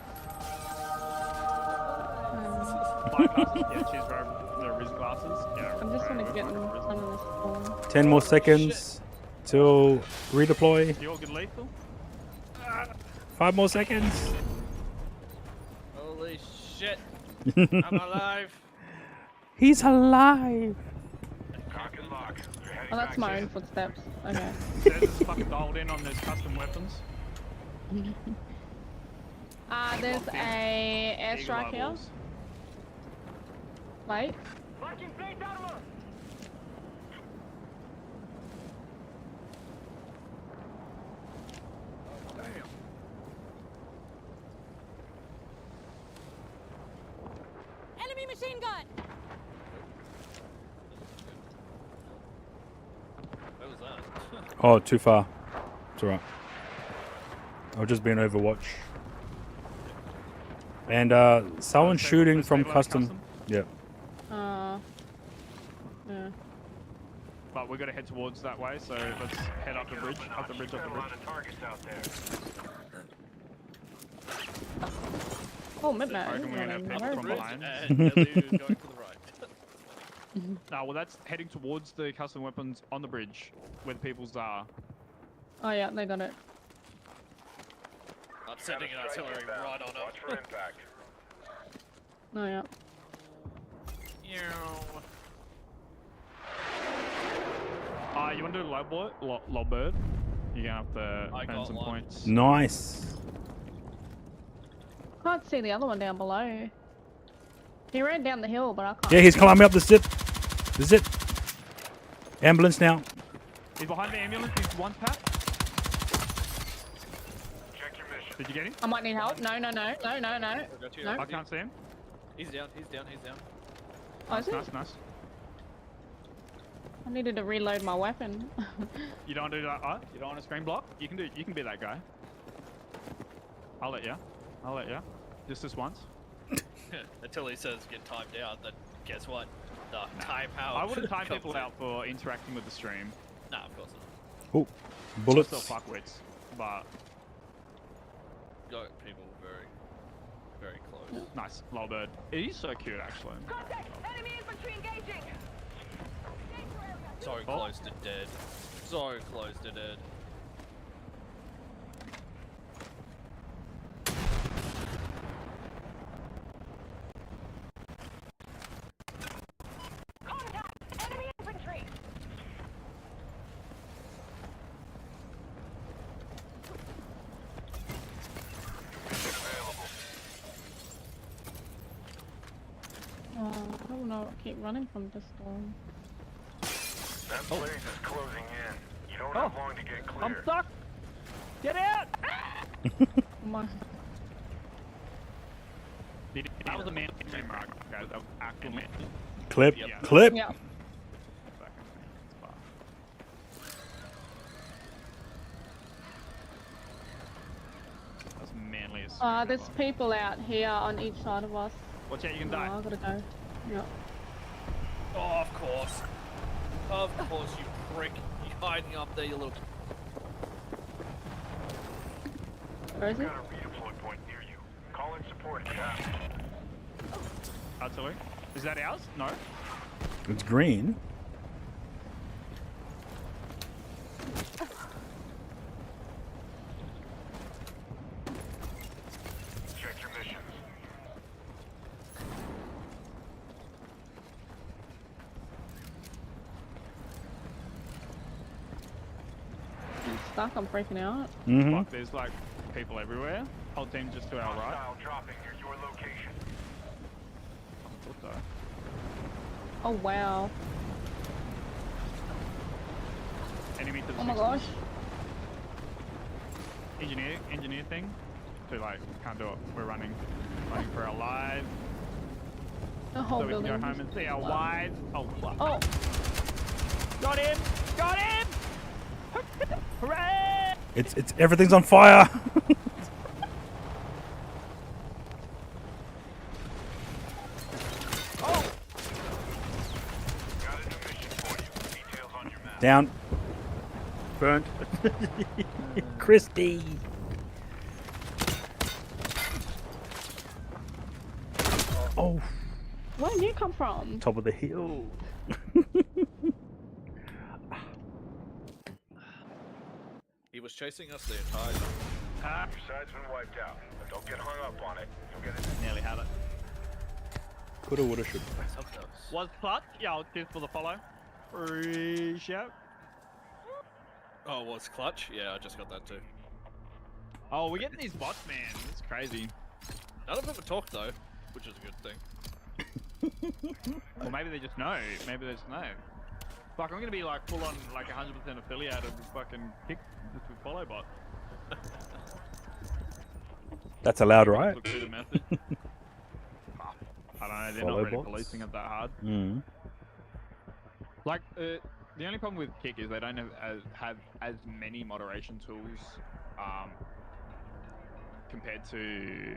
Black glasses? Yeah, she's wearing the Riz glasses. Yeah, I'm just gonna get in front of this wall. 10 more seconds till redeploy. You all get lethal? 5 more seconds. Holy shit. I'm alive. He's alive. Cock and lock. You're heading Oh, that's back my in. own footsteps. Okay. Says it's fucking dialed in on those custom weapons. There's a airstrike here. Eagle-eye Wait. Enemy machine gun. What was that? Oh, too far. It's alright. I'll just be an Overwatch. And someone shooting from custom. Yep. Yeah. But we're gonna head towards that way, so let's head up the bridge, up the bridge. Got a lot of targets out there. Oh, midnight. I reckon we're gonna have people from behind. And Ellie is going to the right. No, well that's heading towards the custom weapons on the bridge, where the people's are. Oh yeah, they got it. I'm sending an artillery right on Watch for impact. Oh yeah. You want to do low bird? You're gonna have to I earn got some one. points. Nice. Can't see the other one down below. He ran down the hill, but I can't. Yeah, he's climbing up the zip. The zip. Ambulance now. He's behind the ambulance. He's one tap. Check your mission. Did you get him? I might need help. No. I can't see him. He's down. He's down. He's down. Oh, is it? Nice. I needed to reload my weapon. You don't want to do that? You don't want to screen block? You can be that guy. I'll let you. Just this once. Until he says get timed out, then guess what? The time out. I wouldn't time comes people in. out for interacting with the stream. Nah, of course not. Oh, bullets. Just the fuckwits, but Got people very, very close. nice. Lolbird. He's so cute, actually. Contact! Enemy infantry engaging! So close to dead. So close to dead. Contact! Enemy infantry! Oh, I don't know. I keep running from this storm. That blaze is closing in. You don't have long to get clear. I'm stuck. Get out! My. That was a man stream, right, guys. That was actual man. Clip. Yeah. Clip. Yeah. That's manly as There's people out here on each side of us. Watch out, you can die. I gotta go. Yeah. Oh, of course. Of course, you prick. You're hiding up there, you little... Where is it? Got a redeploy point near you. Call in support if you have to. Artillery. Is that ours? No. It's green. Check your missions. I'm stuck. I'm freaking out. Fuck, there's like people everywhere. Whole team just to our right. Hostile dropping near your location. What the? Oh wow. Enemy to the Oh my 60s. gosh. Engineer thing. Too late. Can't do it. We're running for our lives. The whole So we can building. go home and see our wives. Oh fuck. Oh. Got him! Got him! Hooray! It's everything's on fire. Down. Burnt. Crispy. Oh. Where did you come from? Top of the hill. He was chasing us the entire time. Your side's been wiped out, but don't get hung up on it. You'll get it. Nearly had it. Coulda, woulda, shoulda. Was clutch? Yeah, cheers for the follow. Appreciate it. Oh, was clutch? Yeah, I just got that too. Oh, we're getting these bots, man. It's crazy. None of them have talked though, which is a good thing. Or maybe they just know. Maybe they just know. Fuck, I'm gonna be like full on like 100% affiliated with fucking kick with follow bot. That's allowed, right? Look through the message. I don't know. They're Follow not really bots? policing it that hard. Mm. Like, the only problem with Kick is they don't have as many moderation tools compared to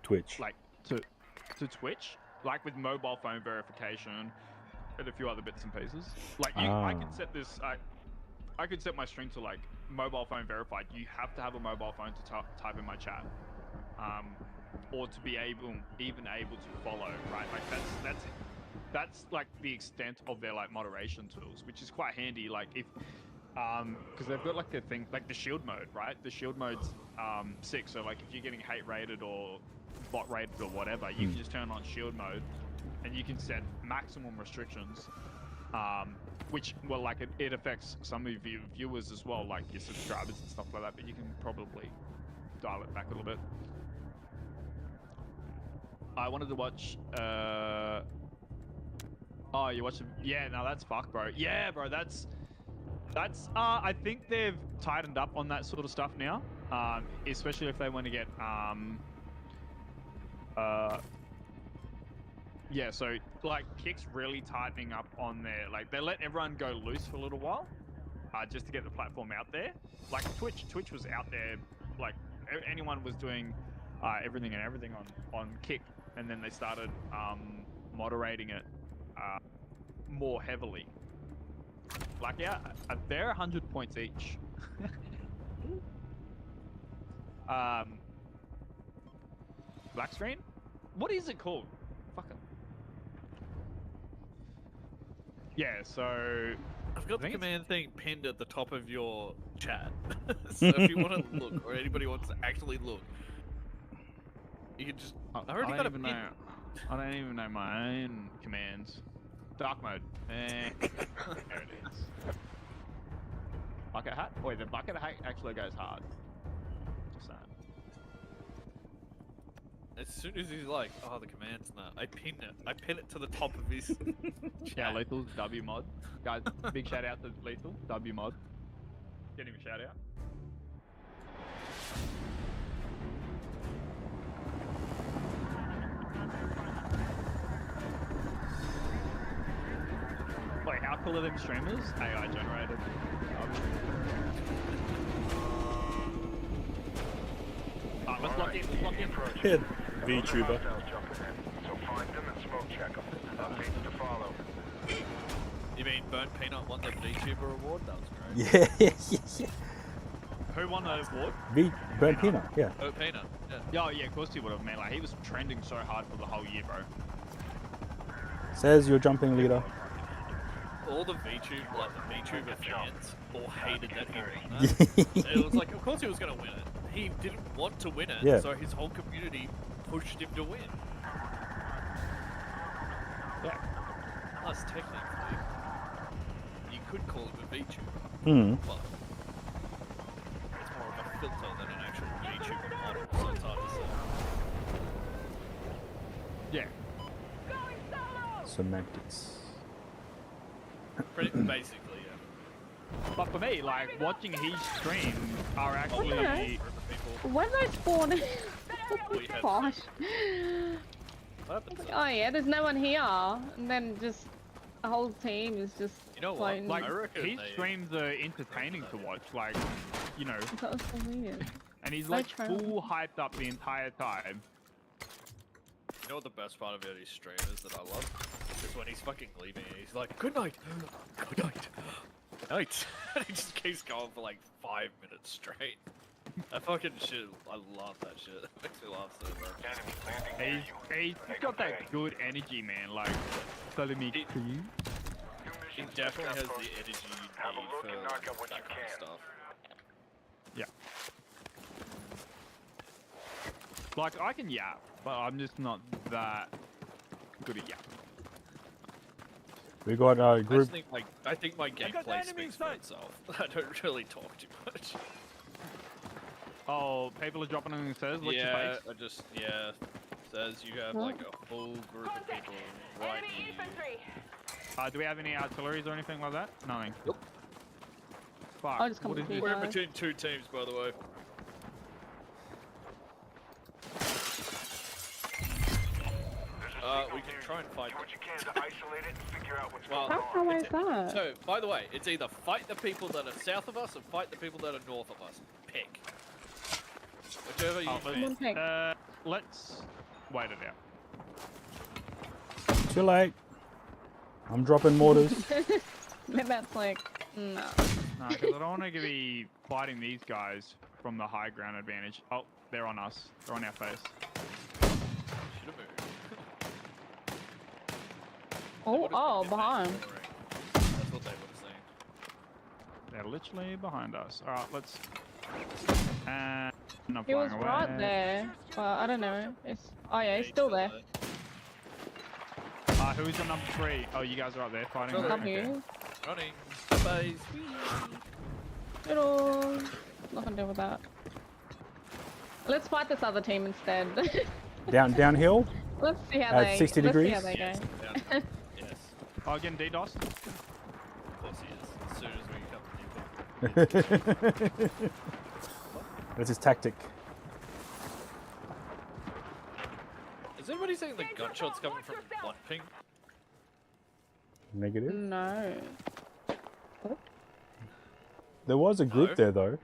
Twitch. like to Twitch. Like with mobile phone verification and a few other bits and pieces. Like I could set this. I could set my string to like mobile phone verified. You have to have a mobile phone to type in my chat, or to be even able to follow. Right? Like that's like the extent of their like moderation tools, which is quite handy. Like if because they've got like a thing like the shield mode, right? The shield mode's 6, so like if you're getting hate rated or bot rated or whatever, you can just turn on shield mode and you can set maximum restrictions, which well like it affects some of your viewers as well, like your subscribers and stuff like that, but you can probably dial it back a little bit. I wanted to watch. Oh, you watched? Yeah, no, that's fuck, bro. Yeah, bro, that's. I think they've tightened up on that sort of stuff now. Especially if they want to get. Yeah, so like Kick's really tightening up on their they let everyone go loose for a little while, just to get the platform out there. Like Twitch was out there, like anyone was doing everything on Kick, and then they started moderating it more heavily. Like yeah, they're 100 points each. Black screen? What is it called? Fuck it. Yeah, so I've got the command thing pinned at the top of your chat. So if you want to look, or anybody wants to actually look, you can just. I already got a pin. I don't even know my own commands. Dark mode. There it is. Bucket hat? Wait, the bucket hat actually goes hard. Just saying. As soon as he's like, oh, the command's not, I pin it. I pin it to the top of his. Yeah, Lethal's W mod. Guys, big shout out to Lethal, W mod. Get him a shout out. Wait, how cool are them streamers? AI generated. Let's lock in, let's lock in. Yeah, VTuber. So find them and smoke check them. Updates to follow. You mean Burnt Peanut won the VTuber award? That was great. Yeah. Who won the award? Burnt Peanut, yeah. Oh, Peanut. Yeah. Oh, yeah, of course he would have, man. Like, he was trending so hard for the whole year, bro. Says your jumping leader. All the VTuber fans all hated that he won that. It was like, of course he was going to win it. He didn't want to win it, so his whole community pushed him to win. Yeah. Plus, technically, you could call him a VTuber. Hmm. But it's more of a filter than an actual VTuber model, so it's hard to say. Yeah. Semantics. Pretty basically, yeah. But for me, like, watching his streams are actually... When I spawn in... Oh my gosh. Oh yeah, there's no one here. And then just the whole team is just playing. Like, his streams are entertaining to watch, like, you know. That was so weird. And he's like full hyped up the entire time. You know what the best part about his stream is that I love? Is when he's fucking leaving and he's like, good night, good night, good night. And he just keeps going for like 5 minutes straight. That fucking shit, I love that shit. It makes me laugh so much. He's got that good energy, man, like, telling me to you. He definitely has the energy you need for that kind of stuff. Yeah. Like, I can yap, but I'm just not that good at yapping. We got a group. I think my gameplay speaks for itself. I don't really talk too much. Oh, people are dropping on the stairs. What's your face? I just says you have like a full group of people right near you. Do we have any artilleries or anything like that? Nothing. Nope. Fuck. I'll just come with you We're in guys. between two teams, by the way. We can try and fight them. Well, How far away is that? So, by the way, it's either fight the people that are south of us or fight the people that are north of us. Pick. Whichever you pick. Let's wait it out. Too late. I'm dropping mortars. Maybe that's like, no. No, because I don't want to be fighting these guys from the high ground advantage. Oh, they're on us. They're on our face. Should've moved. Oh, behind. That's what they would have seen. They're literally behind us. Alright, let's... not He was flying away. right there, but I don't know. Oh yeah, he's still there. Who's the number 3? Oh, you guys are up there fighting. Come Okay. here. Running. Bye. Hello. Nothing to do with that. Let's fight this other team instead. Downhill? Let's see how At they. 60 let's degrees? See how they Yes. go. Yeah. Yes. Oh, again, DDoS. Of course he is. As soon as we come to you. That's his tactic. Is anybody saying the gunshots coming from one ping? Negative. No. There was a group No. there though.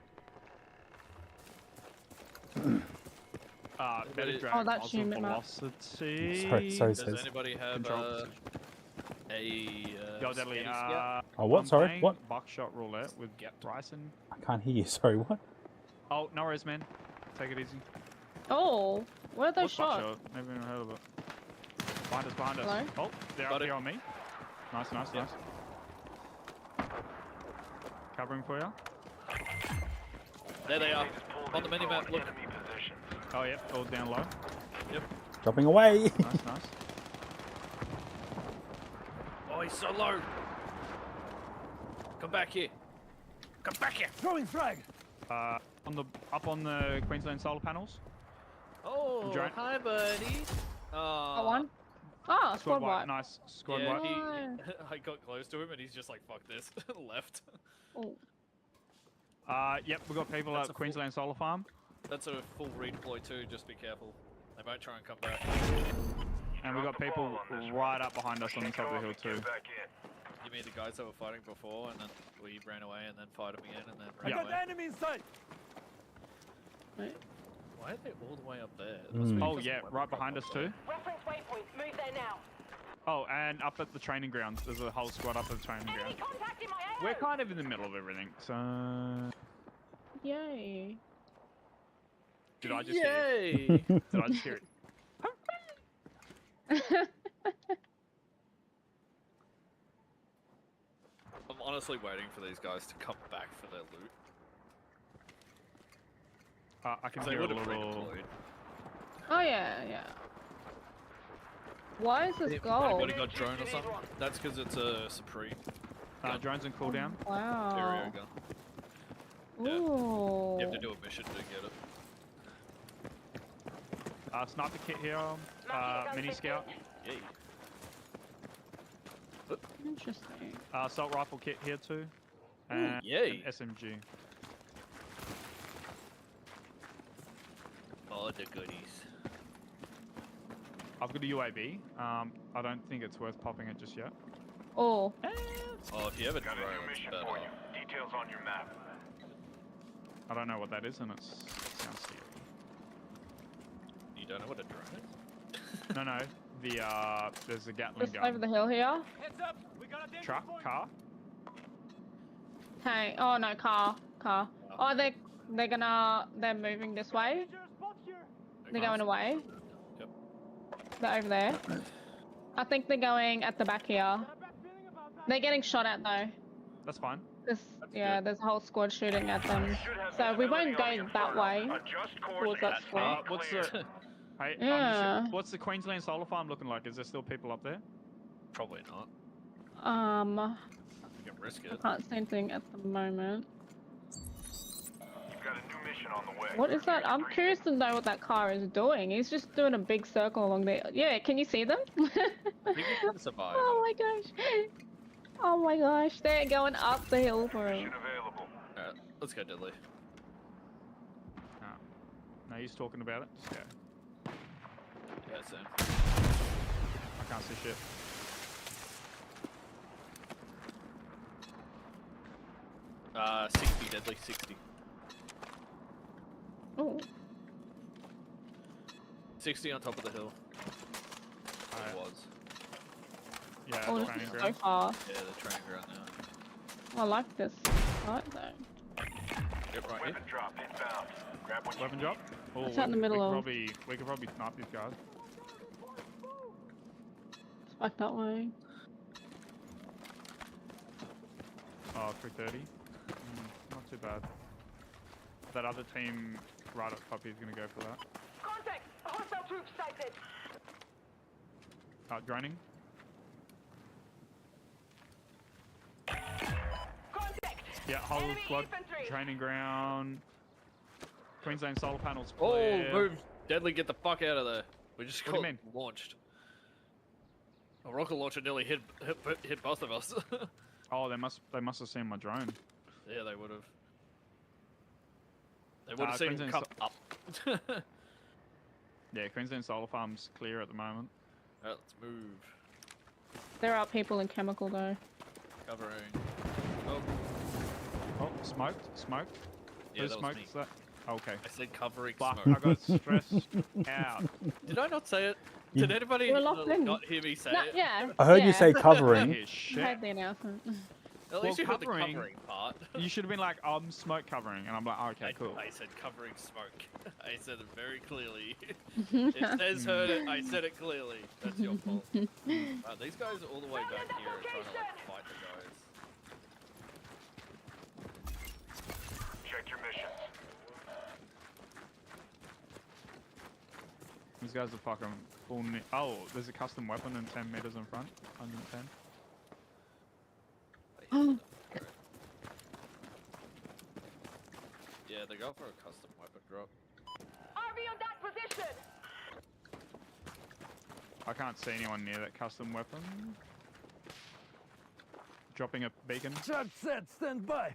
Better Oh, drag that's muzzle you, Mima. velocity. Sorry, Does says. anybody have Control Yo, deadly. scanning scout? Oh, what? I'm Sorry, playing what? Buckshot roulette with Bryson. I can't hear you. Sorry, what? Oh, no worries, man. Take it easy. Oh, where are those What's shots? Buckshot? Never even heard of it. Behind us, behind us. Hello? Oh, they're up here on me. Nice, nice, nice. Covering for you. There they are. On the minimap, look. Oh, yep, all down low. Yep. Dropping away. Nice, nice. Oh, he's so low. Come back here. Come back here. Throwing frag. Up on the Queensland solar panels. Oh, Drone. hi, buddy. Got one. Ah, squad wipe. Nice. Squad Yeah, wipe. I got close to him and he's just like, fuck this. Left. Oh. Yep, we've got people That's at a Queensland Solar Farm. That's a full redeploy too, just be careful. They might try and come back. And we've got people right up behind us on the top of the hill too. You mean the guys that were fighting before and then we ran away and then fight them again and then Yeah. ran away? enemy in sight. Wait. Why are they all the way up there? Oh yeah, right behind us too. Reference waypoint. Move there now. Oh, and up at the training grounds. There's a whole squad up at the training ground. Contact in my AO. We're kind of in the middle of everything, so... Yay. Did I just hear Yay! it? Did I just hear it? I'm honestly waiting for these guys to come back for their loot. I can They hear a would have little... redeployed. Oh yeah, yeah. Why is this gold? Anybody got drone or something? That's because it's a Supreme. drones in cooldown. Wow. Stereo gun. Yeah. Ooh. You have to do a mission to get it. Sniper kit here. Mini scout. Yay. Interesting. Assault rifle kit here too. And yay. an SMG. All the goodies. I've got a UAV. I don't think it's worth popping it just yet. Oh. Oh, if you have a drone, it's better. Details on your map. I don't know what that is, and it sounds scary. You don't know what a drone is? No, no. There's a Gatling Just gun. over the hill here. Heads up. We got a Truck, car. Hey. Oh no, car. Oh, they're moving this way. They're going away. Yep. They're over there. I think they're going at the back here. They're getting shot at though. That's fine. There's a whole squad shooting at them. So we won't go that way towards that squad. What's the? Hey, Yeah. what's the Queensland Solar Farm looking like? Is there still people up there? Probably not. You can risk I can't see anything at the moment. You've got a new mission on the way. What is that? I'm curious to know what that car is doing. He's just doing a big circle along there. Yeah, can you see them? I think you can survive. Oh my gosh. Oh my gosh, they're going up the hill for him. Alright, let's go, Diddley. No use talking about it. Just go. Yeah, same. I can't see shit. Uh, 60, Deadly, 60. Oh. 60 on top of the hill. It was. Yeah, Oh, the this training is so ground. far. Yeah, the training ground now. I like this right though. Yep, right here. Drop inbound. Grab what Weapon drop? Oh, It's out in the middle of- we could probably snipe these guys. It's back that way. Oh, 330. Not too bad. That other team right up top is going to go for that. Contact! Hostile troops sighted! Droning. Contact! Yeah, whole Enemy squad. infantry! Training ground. Queensland solar panels Oh, clear. move! Deadly, get the fuck out of there. We just What do got you mean? launched. A rocket launcher nearly hit both of us. Oh, they must have seen my drone. Yeah, they would have. They would have seen him Queensland's come up. Yeah, Queensland solar farm's clear at the moment. Alright, let's move. There are people in chemical though. Covering. Oh, Oh, smoked. yeah, Who that was smoked me. that? Okay. I said covering Fuck, smoke. I got stressed out. Did I not say it? Did anybody We're locked in. not hear me say No, it? yeah. I heard yeah. you say covering. Hear I shit. heard the announcement. At least Well, you heard the covering- covering part. You should have been like, I'm smoke covering, and I'm like, oh, okay, cool. I said covering smoke. I said it very clearly. It says heard it. I said it clearly. That's your fault. These guys are all the way back here are trying to like fight the guys. Check your missions. These guys are fucking full. Oh, there's a custom weapon in 10 meters in front. 110. Yeah, they go for a custom weapon drop. RV on that position. I can't see anyone near that custom weapon. Dropping a beacon. Chuck set, stand by.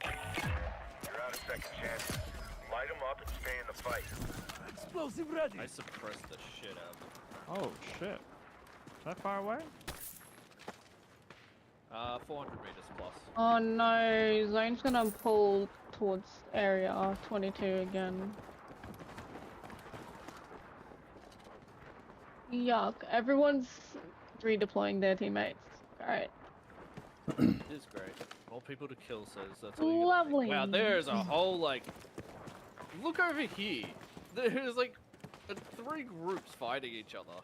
You're out of second chances. Light them up and stay in the fight. Explosive ready. I suppressed the shit out of them. Oh shit. That far away? 400 meters plus. Oh no, Zone's gonna pull towards area 22 again. Yuck, everyone's redeploying their teammates. Alright. It is great. More people to kill, says that's all you gotta Lovely. think. Wow, there's a whole like. Look over here. There's like 3 groups fighting each other.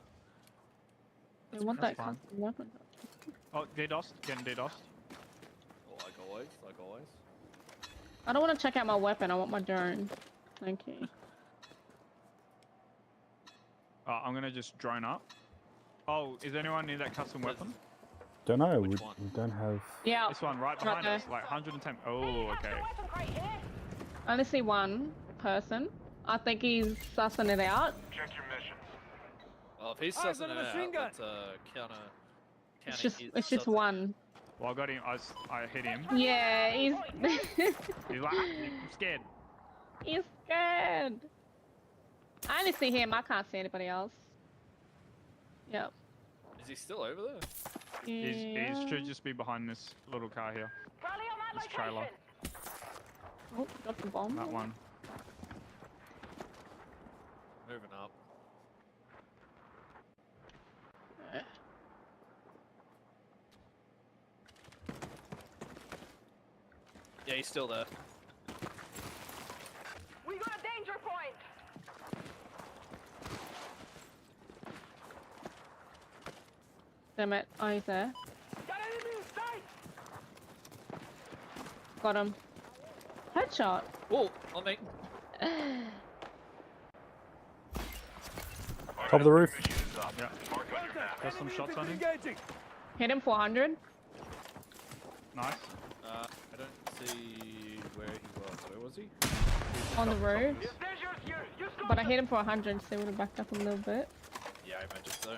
They want that fun. custom weapon. Oh, DDoSed. Getting DDoSed. Oh, like always, like always. I don't want to check out my weapon, I want my drone. Thank you. I'm gonna just drone up. Oh, is anyone near that custom weapon? Don't know. We don't have. Yeah. This one right Right behind there. us, like 110. Oh, okay. I only see one person. I think he's sussing it out. Check your missions. Well, if he's Eyes sussing on it the machine out, gun. that's counter. It's just one. Well, I got him. I hit him. Yeah, he's He's like, I'm scared. he's scared. I only see him. I can't see anybody else. Yep. Is he still over there? Yeah. He should just be behind this little car here. Rally on that This trailer. Oh, got the bomb. That one. Moving up. Yeah, he's still there. We got a danger point. Damn it. Oh, he's there. Got enemy in sight. Got him. Headshot. Oh, on me. Top of the roof. Yeah. Got some shots on him. Hit him 400. Nice. I don't see where he was. Where was he? On the roof. But I hit him for 100, so he would have backed up a little bit. Yeah, I imagine so.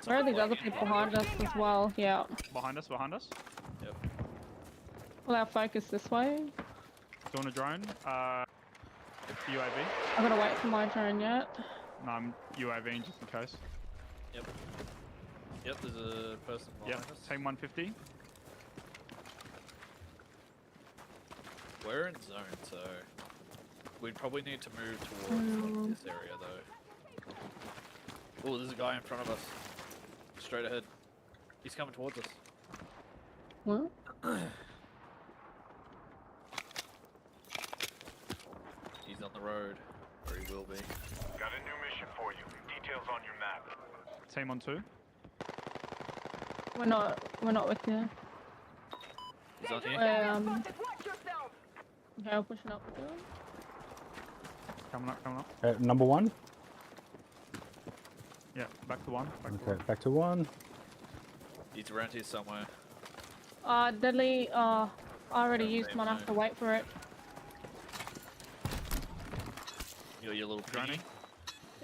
Where are these other people behind us as well? Yeah. Behind us, behind us. Yep. Pull our focus this way. Doing a drone. UAV. I gotta wait for my drone yet. No, I'm UAV just in case. Yep. Yep, there's a person behind Yep. us. Team 150. We're in zone, so we'd probably need to move towards like, this area though. Oh, there's a guy in front of us. Straight ahead. He's coming towards us. What? He's on the road, or he will be. Got a new mission for you. Details on your map. Team on 2. We're not with you. He's on here. Okay, I'm pushing up. Coming up, coming up. Number 1. Yeah, back to 1. Okay, back to 1. He's around here somewhere. Deadly, I already used mine, I have to wait for it. You're your little pony.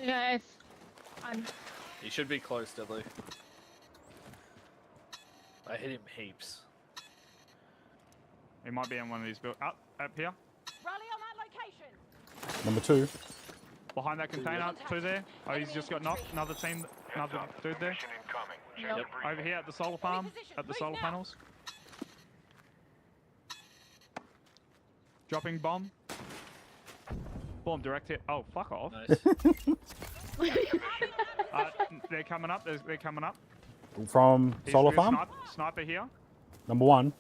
Yeah, it's. I'm. You should be close, Dudley. I hit him heaps. He might be in one of these buildings. Up here. Rally on that location. Number 2. Behind that container, 2 there. Oh, he's just got knocked. Another team, another dude there. Yep. Over here at the solar farm, at the solar panels. Dropping bomb. Bomb direct hit. Oh, fuck off. Nice. They're coming up. They're coming up. From solar farm. Sniper here. Number 1.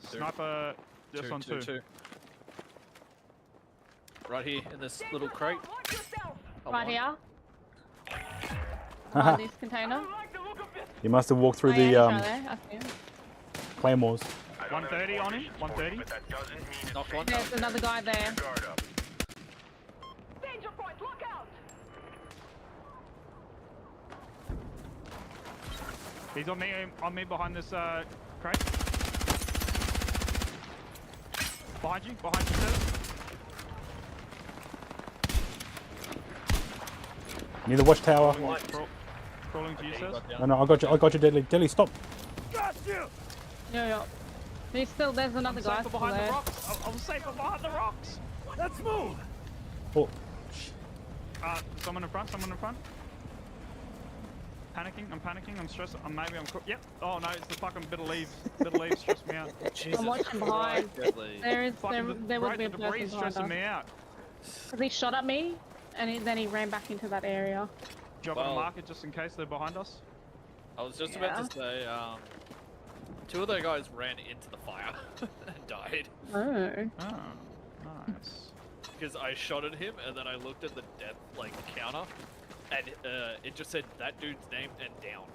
Sniper. This one too. Right here in this little crate. Right here. Behind this container. He must have walked through I the I see him. claymores. 130 on him. 130. Knock one. There's another guy there. Danger point, look out! He's on me behind this crate. Behind you, sir. Near the watchtower. Crawling to you, sir. Oh no, I got you, Deadly. Deadly, stop. Yeah. There's another guy still behind there. the rocks. I'm safer behind the rocks. Let's move. Oh. Someone in front. I'm panicking. I'm stressed. Maybe I'm cooked. Yep. Oh no, it's the fucking bitter leaves. Bitter leaves stress me out. I'm watching behind. There would be a debris person stressing behind me us. out. Because he shot at me, and then he ran back into that area. Drop on a marker just in case they're behind us. I was just about to say, 2 of those guys ran into the fire and died. Oh. Nice. Because I shot at him and then I looked at the death counter, and it just said that dude's name and down.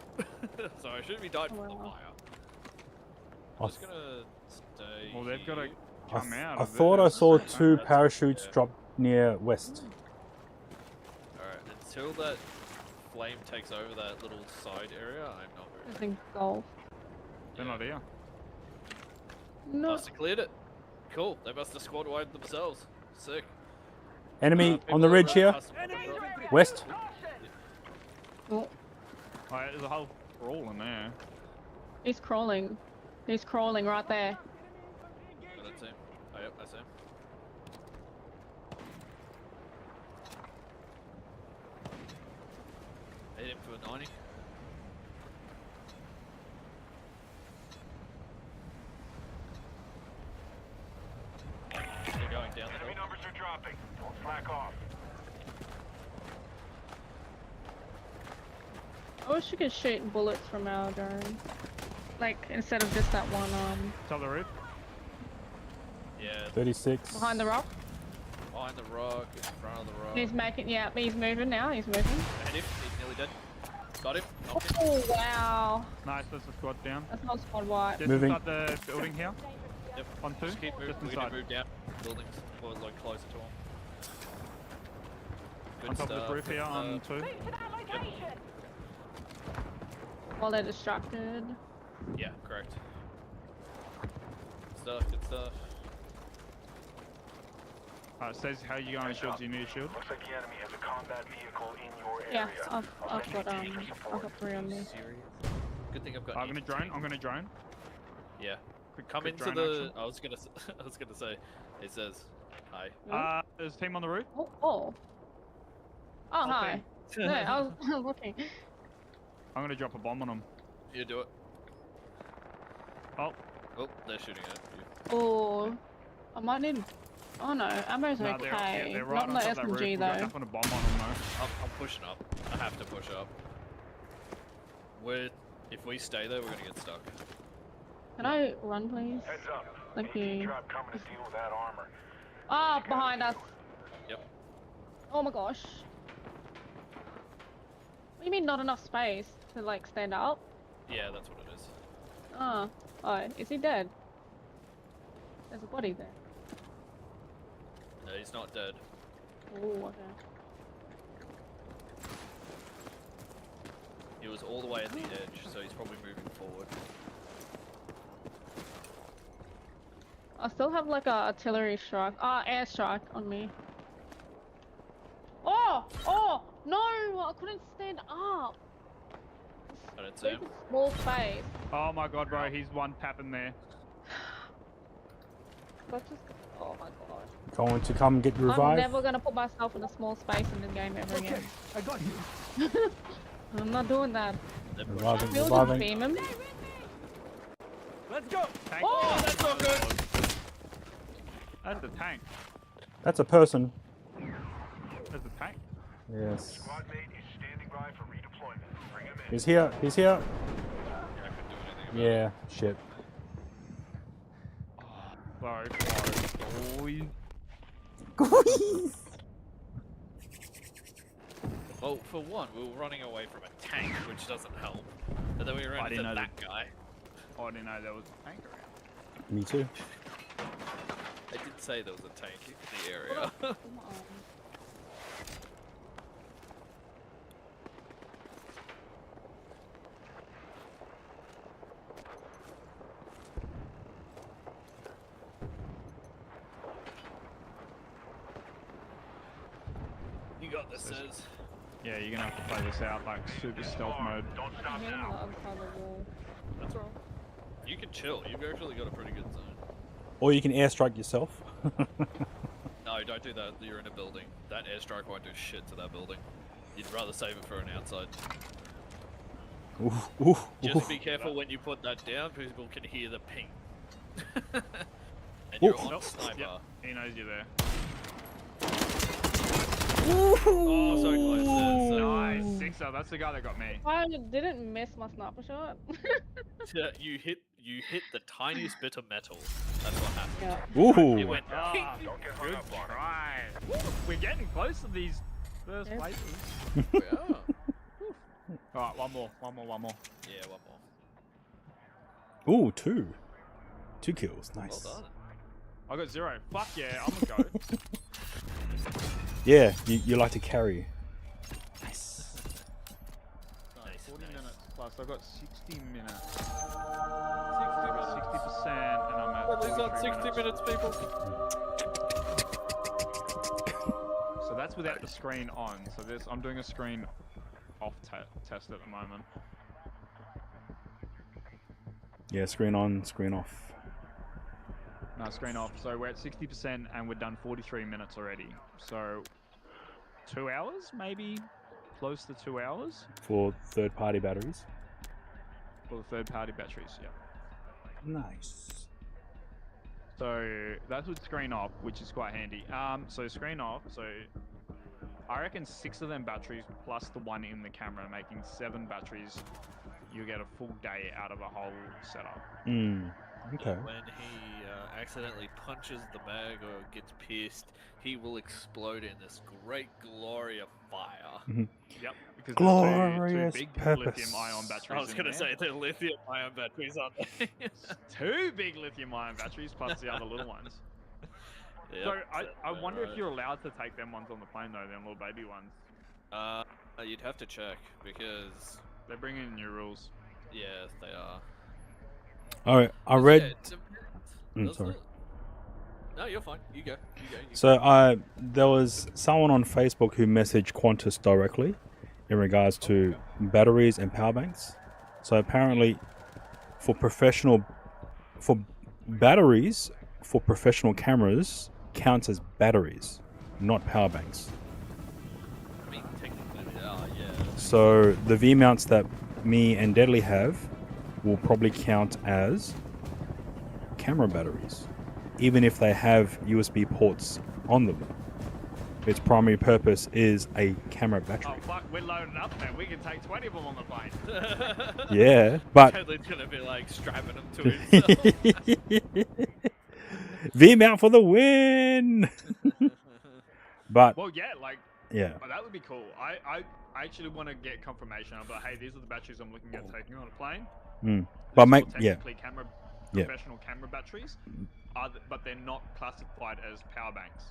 So I shouldn't be died from the fire. I'm just gonna stay. Well, they've got to come out. I thought I saw 2 parachutes drop near west. Alright, until that flame takes over that little side area, I'm not moving. I think golf. They're not here. No. Must have cleared it. Cool, they must have squad wiped themselves. Sick. Enemy on the ridge here. West. Oh. Alright, there's a whole crawl in there. He's crawling. He's crawling right there. Oh, that's him. Oh, yep, that's him. Hit him for a 90. They're going down the hill. Numbers are dropping. Don't slack off. I wish you could shoot bullets from our drone. Like, instead of just that one, Top the roof? Yeah. 36. behind the rock. Behind the rock, in front of the rock. He's making, yeah, he's moving now, he's moving. Hit him, he's nearly dead. Got him, knocked him. Oh, wow. Nice, that's a squad down. That's not squad wipe. Just Moving. inside the building here. Yep. On 2. Just keep moving, Just we're gonna inside. move down buildings, or like closer to them. Good On top of stuff. this roof here on 2. While they're distracted. Yeah, correct. Good stuff, good stuff. It says how you going shields. Do you need a shield? Looks like the enemy has a combat vehicle in your Yeah, area. I've got 3 on me. Good thing I've got. I'm gonna drone. Yeah. Come quick into drone the. action. I was gonna say. It says, hi. There's a team on the roof. Oh, hi. Yeah, I was looking. I'm gonna drop a bomb on them. You do it. Oh. Oh, they're shooting at you. Oh, I might need. Oh no, ammo's No, okay. they're Not right on the top of that roof. SMG We got though. nothing to bomb on them though. I'm pushing up. I have to push up. If we stay there, we're gonna get stuck. Can I run, please? Heads up. Thank AT you. drop coming to deal with that armor. Ah, behind us. Yep. Oh my gosh. What do you mean not enough space to like stand up? Yeah, that's what it is. Oh, is he dead? There's a body there. No, he's not dead. Oh, okay. He was all the way at the edge, so he's probably moving forward. I still have like a artillery strike, air strike on me. what? I couldn't stand up. I don't see him. Stupid small space. Oh my god, bro, he's one tapping there. That's just. Oh my god. Going to come get I'm revived? never gonna put myself in a small space in this game ever again. I got you. I'm not doing that. Reviving, We'll just reviving. beam him. Let's go. Tank. Oh, that's not good. That's a tank. That's a person. That's a tank. Yes. Squad mate is standing by for redeployment. Bring him in. He's here. He's here. Yeah. Shit. So close. Boys. Well, for one, we were running away from a tank, which doesn't help. And then we ran into that guy. I didn't know there was a tank around. Me too. I did say there was a tank in the area. You got this, Says. Yeah, you're gonna have to play this out like super stealth mode. Don't stop I'm now. on the other side of the wall. That's all right. You can chill. You've actually got a pretty good zone. Or you can airstrike yourself. No, don't do that. You're in a building. That airstrike won't do shit to that building. You'd rather save it for an outside. Oof, oof, Just oof. be careful when you put that down, because people can hear the ping. And you're Oof. on sniper. Yep, he knows you're there. Oh, so close. There, so Nice, sixer. That's the guy that got me. I didn't miss my sniper shot. You hit the tiniest bit of metal. That's what happened. Yeah. Ooh. It went. Ah, Don't get hung good up on it. try. We're getting close to these first places. We are. Alright, one more. Yeah, one more. Ooh, two. 2 kills. Nice. Well done. I got 0. Fuck yeah, I'm gonna go. Yeah, you like to carry. Nice. 40 minutes plus. I got 60 minutes. 60%, and I'm at. At least not 60 minutes. minutes, people. So that's without the screen on. So this, I'm doing a screen off test at the moment. Yeah, screen on, screen off. No, screen off. So we're at 60% and we're done 43 minutes already. So 2 hours, maybe close to 2 hours For third-party batteries. for the third-party batteries. Yeah. Nice. So that's with screen off, which is quite handy. So screen off. So I reckon 6 of them batteries plus the one in the camera, making 7 batteries. You get a full day out of a whole setup. Okay. When he accidentally punches the bag or gets pierced, he will explode in this great glory of fire. Yep. Because Glorious there's two big purpose. lithium-ion batteries. I was going to say the lithium-ion batteries on there. 2 big lithium-ion batteries plus the other little ones. Yep, So I that's wonder right. if you're allowed to take them ones on the plane though, them little baby ones. You'd have to check because They're bringing in new rules. yeah, they are. Alright, I Yeah, read. it depends, Sorry. doesn't it? No, you're fine. You go. You go. So there was someone on Facebook who messaged Qantas directly in regards to batteries and power banks. So apparently, for batteries for professional cameras counts as batteries, not power banks. I mean, technically they are, yeah. So the V mounts that me and Deadly have will probably count as camera batteries, even if they have USB ports on them. Its primary purpose is a camera battery. Oh fuck, we're loading up man. We can take 20 of them on the plane. Yeah, but Tedley's gonna be like strapping them to himself. V mount for the win. But Well, yeah, like yeah, oh, that would be cool. I actually want to get confirmation. I'm like, hey, these are the batteries I'm looking at taking on a plane. but These make are yeah, technically Yeah. professional camera batteries, but they're not classified as power banks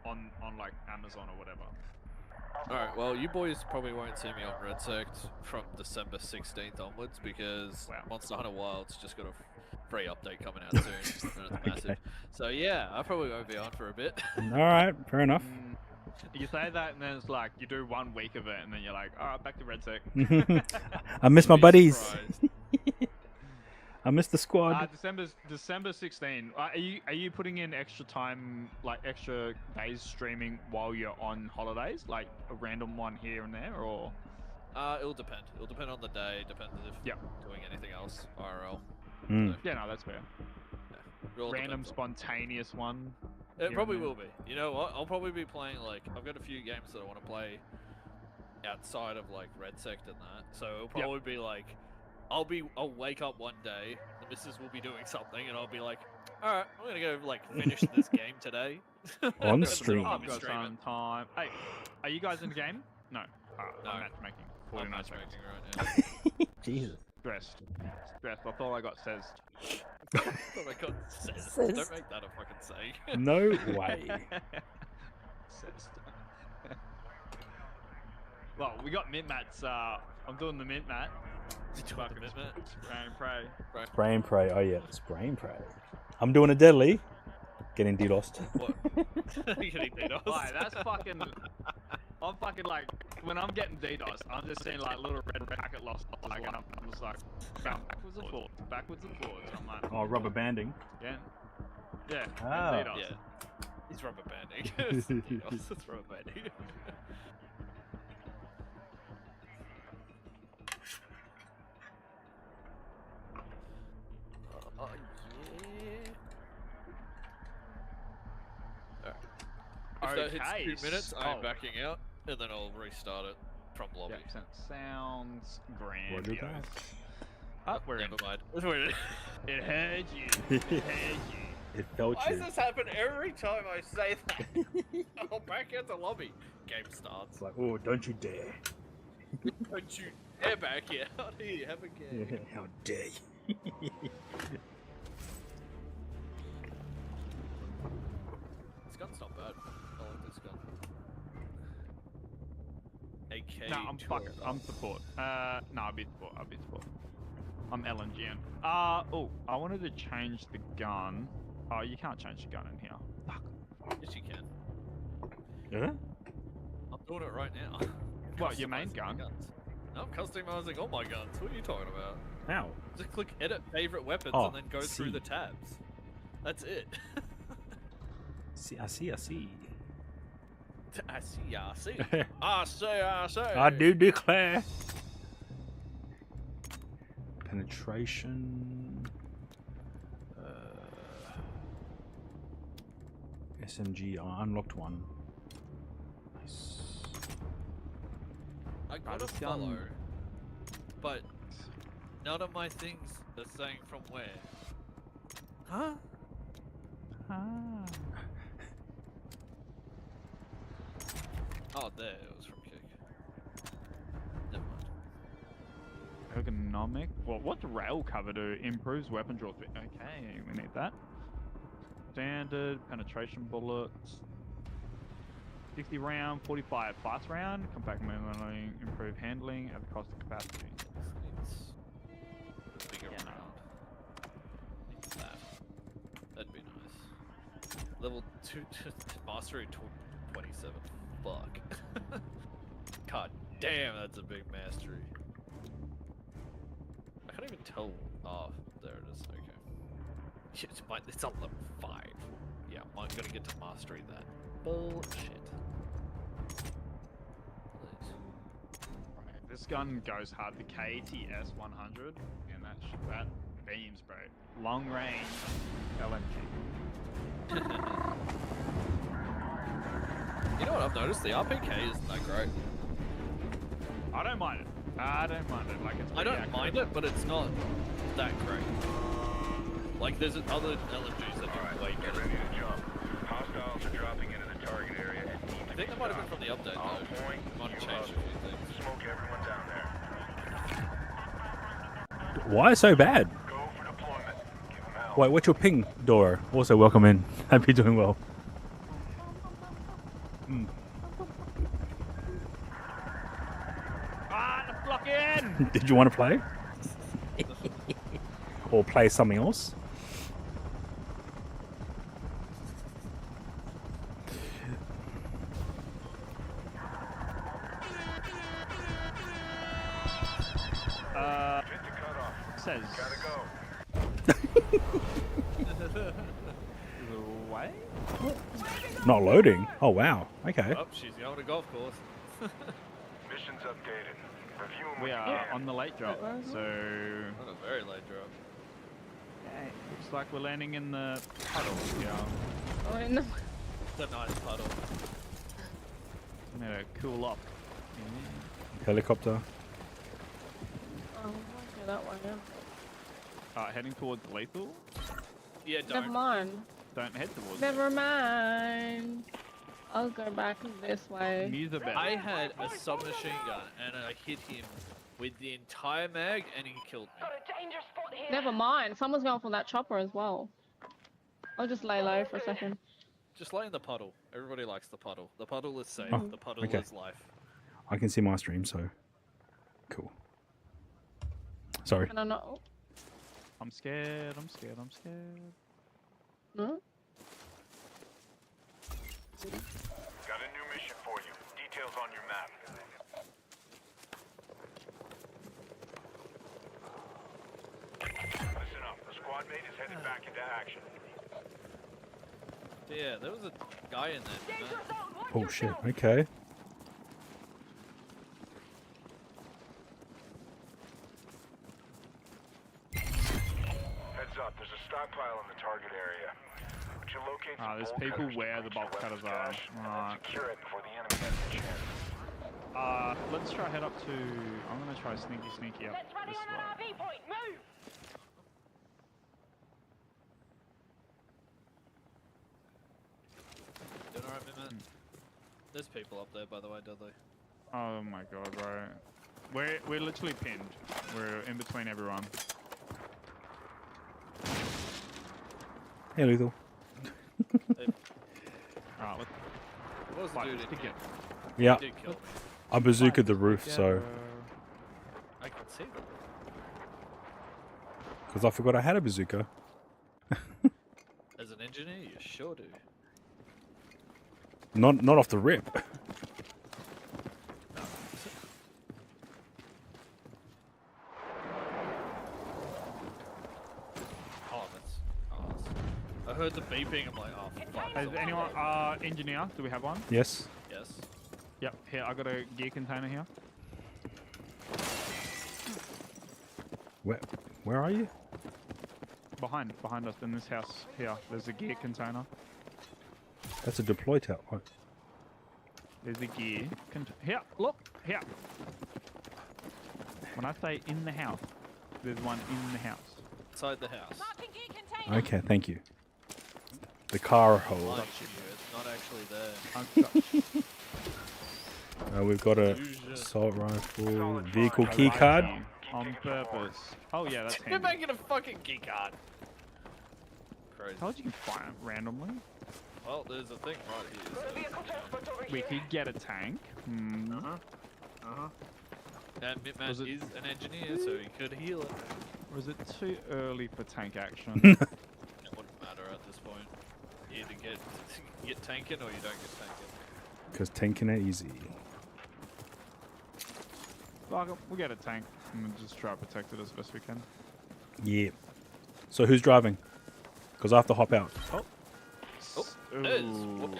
on like Amazon or whatever. Alright, well, you boys probably won't see me on redsec from December 16th onwards because Monster Hunter Wild's just got a free update coming out soon. And it's massive. So yeah, I probably won't be on for a bit. all right, fair enough. You say that, and then it's like you do 1 week of it, and then you're like, all right, back to redsec. I miss my buddies. Surprised. I miss the squad. December 16. Are you putting in extra time, like extra days streaming while you're on holidays, like a random one here and there, or? It'll depend. It'll depend on the day. Depends if doing anything else IRL. Yeah, no, that's fair. It Random, depends on- spontaneous one. It here probably and there. will be. You know what? I'll probably be playing like I've got a few games that I want to play outside of like redsec and that. So it'll probably be like I'll wake up one day, the missus will be doing something, and I'll be like, all right, I'm gonna go like finish this game today. On stream. I've got some time. Hey, are you guys in the game? No. No. I'm matchmaking. I'm 49 matchmaking seconds. right now. Jesus. Stressed. I thought I got says. Oh my god, says. Don't make that a fucking saying. No way. Says. Well, we got mint mats. I'm doing the mint mat. Spray and pray. Spray and pray. Oh yeah, spray and pray. I'm doing a deadly. Getting DDoSed. What? Getting DDoSed? Like, that's fucking. I'm fucking like, when I'm getting DDoS, I'm just seeing like little red packet lost, like, and I'm just like, backwards and forwards. I'm like, Oh, rubber banding. yeah, yeah, Ah. DDoS. Yeah. He's rubber banding. It's rubber banding. Oh yeah. If that hits 2 minutes, I'm backing out, and then I'll restart it from lobby. Yeah, sounds grand. Roger that. Oh, we're in. Never mind. We're in. It heard you. It heard you. It felt Why you. does this happen every time I say that? I'll back out the lobby. Game starts. It's like, oh, don't you dare. Don't you dare back out. Here, have a game. How dare you. This gun's not bad. I like this gun. AK. No, I'm support. No, I'll be support. I'm LNGN. Oh, I wanted to change the gun. Oh, you can't change the gun in here. Fuck. Yes, you can. Yeah? I'm doing it right now. What, your main gun? Guns. No, I'm customizing all my guns. What are you talking about? How? Just click edit favorite weapons Oh, and then go through see. the tabs. That's it. See, I see. I see. I see. I see. I do declare. Penetration. SMG. I unlocked one. Nice. I got a follow, but none of my things are saying from where. Huh? Oh, there, it was from kick. Never mind. Ergonomic. Well, what's rail cover do? Improves weapon draw speed. Okay, we need that. Standard penetration bullets. 60 round, 45 fast round. Compact melee, improve handling at the cost of capacity. It's bigger round. That. That'd be nice. Level 2 mastery 27. Fuck. God damn, that's a big mastery. I can't even tell. Oh, there it is. Okay. It's on level 5. Yeah, I'm gonna get to mastery that. Bullshit. Right, this gun goes hard. The KTS 100, and that beams, bro. Long range LMG. You know what I've noticed? The RPK isn't that great. I don't mind it. Like, it's I pretty don't accurate. mind it, but it's not that great. Like, there's other LMGs that do way better. Ready to jump. Hostiles are dropping into the target area. I think that might have been from the update, though. Might have changed a few things. Smoke everyone down there. Why so bad? Go for deployment. Give them hell. Wait, what's your ping, Dora? Also, welcome in. Hope you're doing well. Let's lock in! Did you want to play? Or play something else? Says. Away? Not loading. Oh wow. Okay. Oh, she's going to golf course. Mission's updated. Reviewing We are on the late drop, so Not a very late drop. okay, looks like we're landing in the puddle. Yeah, Oh, in the... The nice puddle. I'm gonna cool up. Helicopter. Oh, okay, that one, yeah. Heading towards lethal. Yeah, Never don't. mind. Don't head towards. Never mind. I'll go back this way. Use the bed. I had a submachine gun and I hit him with the entire mag and he killed me. Never mind. Someone's going for that chopper as well. I'll just lay low for a second. Just lay in the puddle. Everybody likes the puddle. The puddle is safe. Oh, the puddle okay. is life. I can see my stream, so cool. Sorry. And I'm not... I'm scared. I'm scared. I'm scared. No? Got a new mission for you. Details on your map. Listen up. The squad mate is headed back into action. Yeah, there was a guy in there. Man. Oh shit. Okay. Heads up. There's a stockpile in the target area. Would you locate some There's bolt people cutters to where the breach bolt the cutters weapons are. cache, and then Right. secure it before the enemy has the chance. Let's try head up to. I'm gonna try sneaky up Let's rally this on way. an RV point. Move! Doing alright, man? There's people up there, by the way, Dudley. Oh my god, bro. We're literally pinned. We're in between everyone. Hey, lethal. Alright, let's What was the fight dude this in ticket. Yeah. He did kill me. I bazookaed the roof, so I can see that. because I forgot I had a bazooka. As an engineer, you sure do. Not off the rip. I heard the beeping. I'm like, oh fuck. Has anyone, engineer, do we have one? Yes. Yes. Yep, here, I got a gear container here. Where are you? Behind us in this house here. There's a gear container. That's a deploy tower. Oh. There's a gear here, look, here. When I say in the house, there's one in the house. Inside the house. Okay, thank you. The car hole. Lying to you, it's not actually there. We've got a assault rifle, vehicle key card. On purpose. Oh yeah, that's You're handy. making a fucking key card. Crazy. How did you find it randomly? Well, there's a thing right here. We could get a tank. Hmm. And Mitman is an engineer, so he could heal it. Or is it too early for tank action? It wouldn't matter at this point. You either get tanking or you don't get tanking. Because tanking it easy. Fuck it, we'll get a tank and we'll just try to protect it as best we can. Yeah. So who's driving? Because I have to hop out. Oh, Ooh.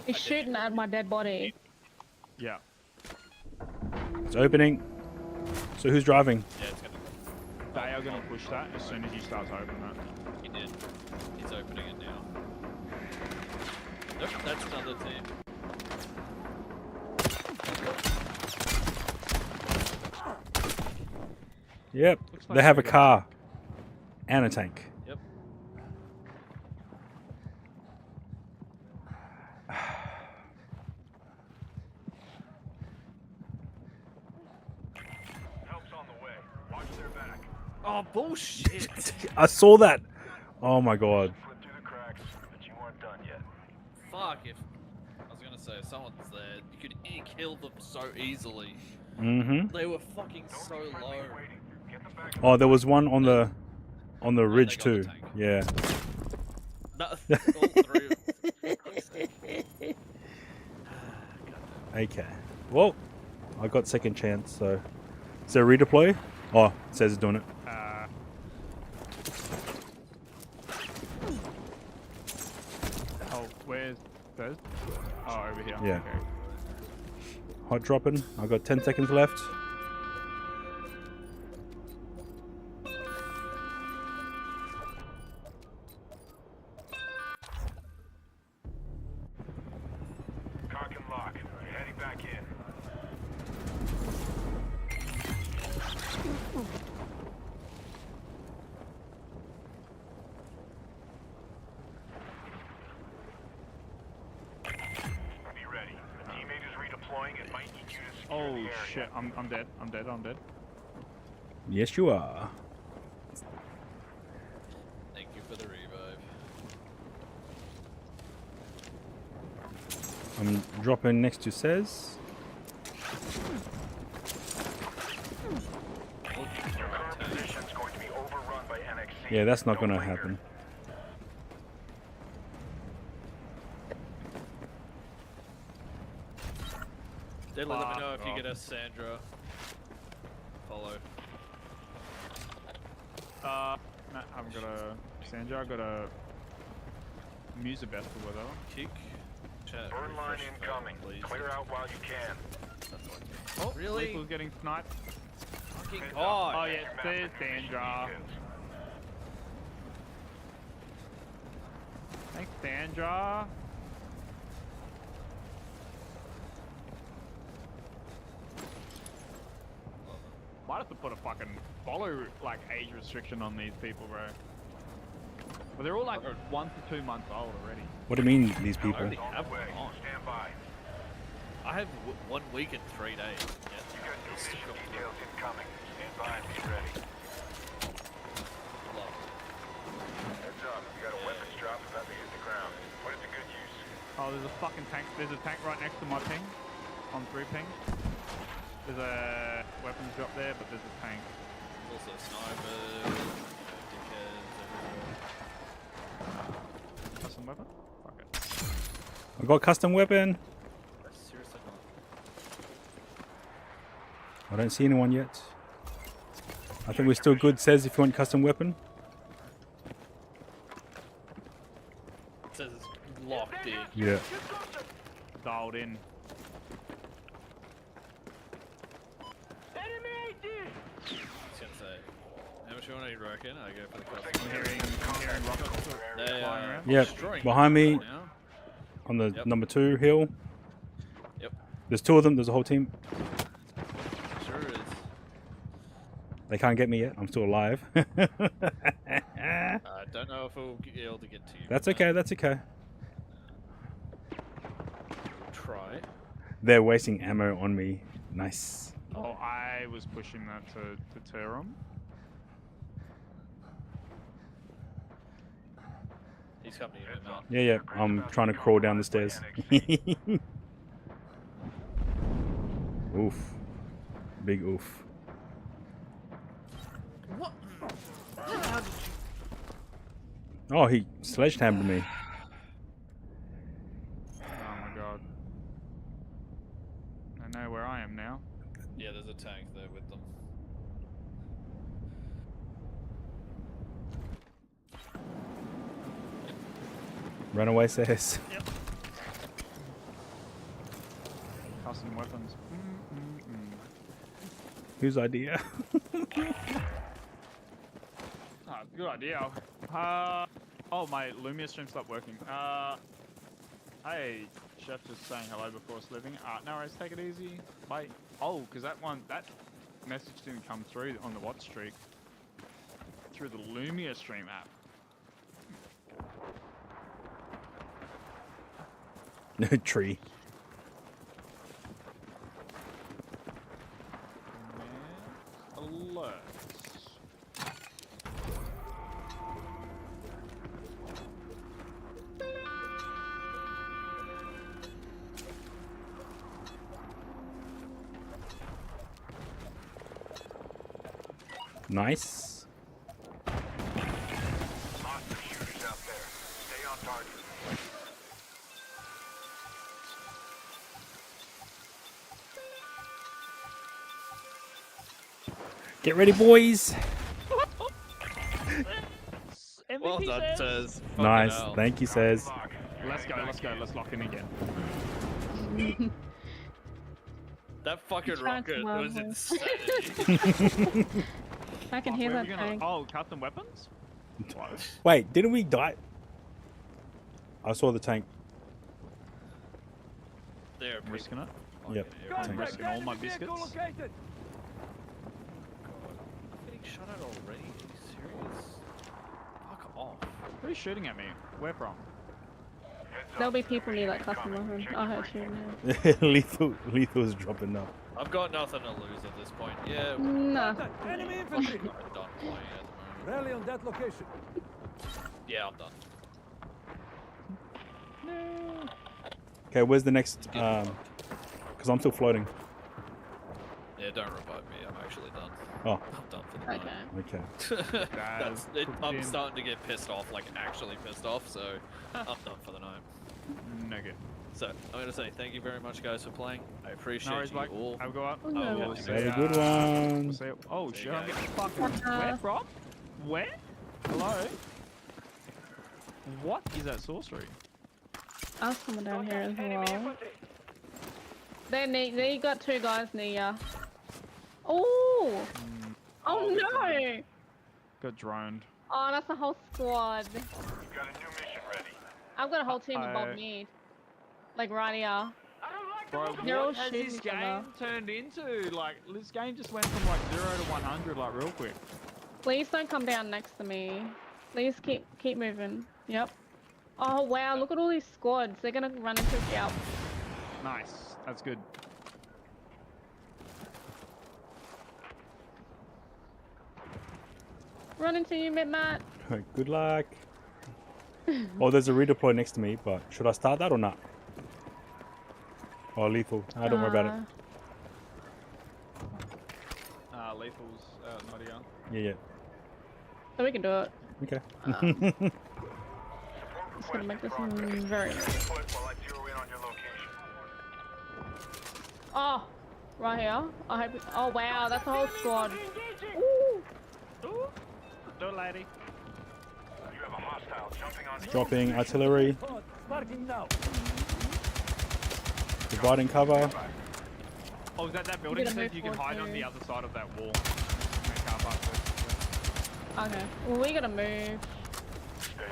He's shooting at my dead body. Yeah. It's opening. So who's driving? Yeah, it's gonna. They are gonna push that as soon as you start to open that. He did. He's opening it now. Nope, that's another team. Yep. like They have a we got- car and a tank. Yep. Help's on the way. Watch their back. Oh, bullshit. I saw that. Oh my god. Slip through the cracks, but you aren't done yet. Fuck, if... I was gonna say, if someone's there, you could kill them so easily. Mm-hmm. They were fucking so low. Oh, there was one on the ridge too. Yeah. No, all three of Okay. Well, I got second chance, so Is there a redeploy? Oh, it says it's doing it. Oh, where's those? Oh, over here. Yeah. Okay. Hot dropping. I've got 10 seconds left. Cock and lock. You're heading back in. Be ready. A teammate is redeploying and might need you to secure Oh the area. shit! I'm dead. I'm dead. I'm dead. Yes, you are. Thank you for the revive. I'm dropping next to Says. Your current position is going to be overrun by NXC. Yeah, that's not Don't going to linger. happen. Deadly, let me know if you off. get a Sandra. Follow. No, I've got a Sandra. I've got a Musa best or whatever. Kick. Chat. Burn line refresh incoming. please. Clear out while you can. Oh, Really? Lethal's getting sniped. Fucking Heads up. God. Oh yeah, Your map there's for new mission Sandra. details. Thanks, Sandra. Might have to put a fucking follow like age restriction on these people, bro. But they're all like 1 to 2 months old already. What do you mean, these I people? already On have the one way. on. Stand by. I have 1 week and 3 days. Yeah. You got new mission details incoming. Stand by and be ready. Heads up. You got a weapons drop about to hit the ground. Put it to good use. Oh, there's a fucking tank. There's a tank right next to my ping. On 3 ping. There's a weapons drop there, but there's a tank. Also snipers, dickheads everywhere. Custom weapon? Fuck it. I got custom weapon. Seriously not. I don't see anyone yet. I think we're still good. Says if you want custom weapon. It says it's locked in. Yeah. Dialed in. I was gonna say, how much you want to reckon? I go for the custom. I'm hearing rockets They flying are around. Yep. destroying Behind me now. on the Yep. number 2 hill. Yep. There's 2 of them. There's a whole team. Sure is. They can't get me yet. I'm still alive. I don't know if we'll be able to get to you. That's okay. That's okay. We'll try. They're wasting ammo on me. Nice. Oh, I was pushing that to deter them. He's coming in now. Yeah, yeah. I'm trying to crawl down the stairs. Oof. Big oof. What? How did you? Oh, he sledgehammered me. Oh my god. I know where I am now. Yeah, there's a tank there with them. Runaway says. Yep. Custom weapons. Whose idea? Ah, good idea. Oh, my Lumia stream stopped working. Hey, chef, just saying hello before leaving. No worries, take it easy. Bye. Oh, because that message didn't come through on the watch streak through the Lumia stream app. Tree. Alerts. Nice. Lots of shooters out there. Stay on target. Get ready, boys. Well done, Says. Nice. Hell. Thank you, Says. Let's go. Let's lock in again. That fucking Trying to rocket love was her. insanity. I can Fuck, hear where are that we gonna- tank. Oh, custom weapons? What? Wait, didn't we die? I saw the tank. There, I'm risking it. Yep. I'm Tank. risking all my biscuits. I'm getting shot at already. Are you serious? Fuck off. Who's shooting at me? Where from? There'll be people near that customer. I heard you now. Lethal is dropping up. I've got nothing to lose at this point. Yeah. No. Enemy infantry. I'm done playing at the moment. Rally on that location. Yeah, I'm done. Okay, where's the next? Because I'm still floating. Yeah, don't revive me. I'm actually done. Oh. I'm done for the night. Okay. I'm starting to get pissed off, like actually pissed off, so I'm done for the night. Nugget. So, I'm going to say thank you very much, guys, for playing. I appreciate No worries, you Mike. all. Have a go up. Oh, no I will worries. see Have a ya. good one. See ya. Oh See shit, you I'm guys. getting fucking where from? Where? Hello? What is that sorcery? I'll come down here as well. There you got two guys near ya. Oh! Oh no! Got droned. Oh, that's a whole squad. We've got a new mission ready. I've got a whole team above me. Like right here. Bro, They're all what has shooting this each game other. turned into? Like, this game just went from like 0 to 100 like real quick. Please don't come down next to me. Please keep moving. Yep. Oh wow, look at all these squads. They're gonna run into us. Yep. Nice. That's good. Run into you, Matt. Good luck. Oh, there's a redeploy next to me, but should I start that or not? Oh, lethal. Don't worry about it. Lethal's not here. Yeah. So we can do it. Okay. Just gonna make this one very. Oh, right here. I hope. Oh wow, that's a whole squad. Ooh. Do lady. You have a hostile jumping on Dropping artillery. Sparking now. Providing cover. Oh, is that building? Gonna Says move you can forward hide on too. the other side of that wall. In the car park. Okay. Well, we gotta move.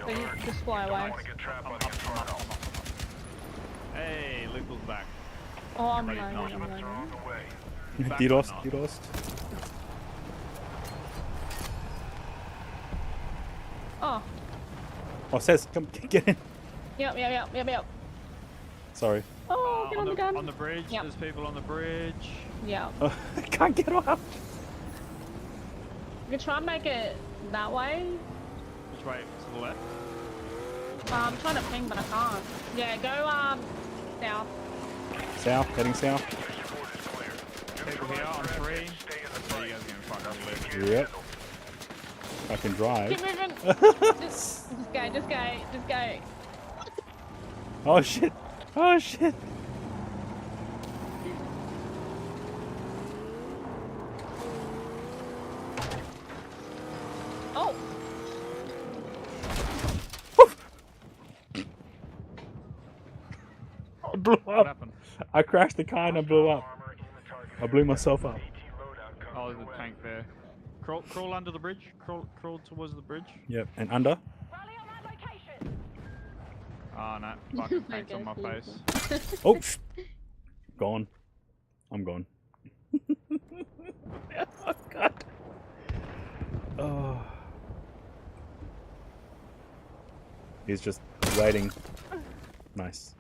So you just fly away. Hey, Lethal's back. Oh, I'm Ready? landing. No. I'm landing. Back DDoS. or not? DDoS. Oh. Oh, says, come get in. Yep. Sorry. Oh, get on the gun. On the bridge. Yep. There's people on the bridge. Yeah. Oh, I can't get off. You can try and make it that way. Which way? To the left? I'm trying to ping, but I can't. Yeah, go south. South. Heading south. People here on 3. So you guys are gonna fucking live. Yep. I can drive. Keep moving. just go. Oh shit. Oh shit. Oh. I blew up. What happened? I crashed the car and I blew up. I blew myself up. Oh, there's a tank there. Crawl under the bridge. Crawl towards the bridge. Yep. And under. Oh no, fucking tank's on my face. Oh. Gone. I'm gone. Oh god. Oh. He's just waiting. Nice.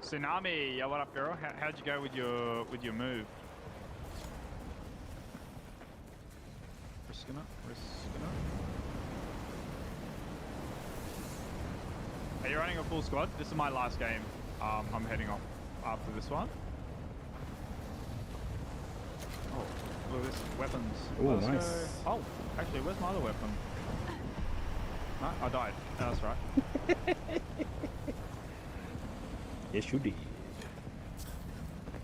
Tsunami, yeah, what up, girl? How'd you go with your move? Risking it. Are you running a full squad? This is my last game. I'm heading off after this one. Oh. Lewis, weapons. Ooh, Let's nice. go. Oh, actually, where's my other weapon? No, I died. Oh, that's right. Yes, you did.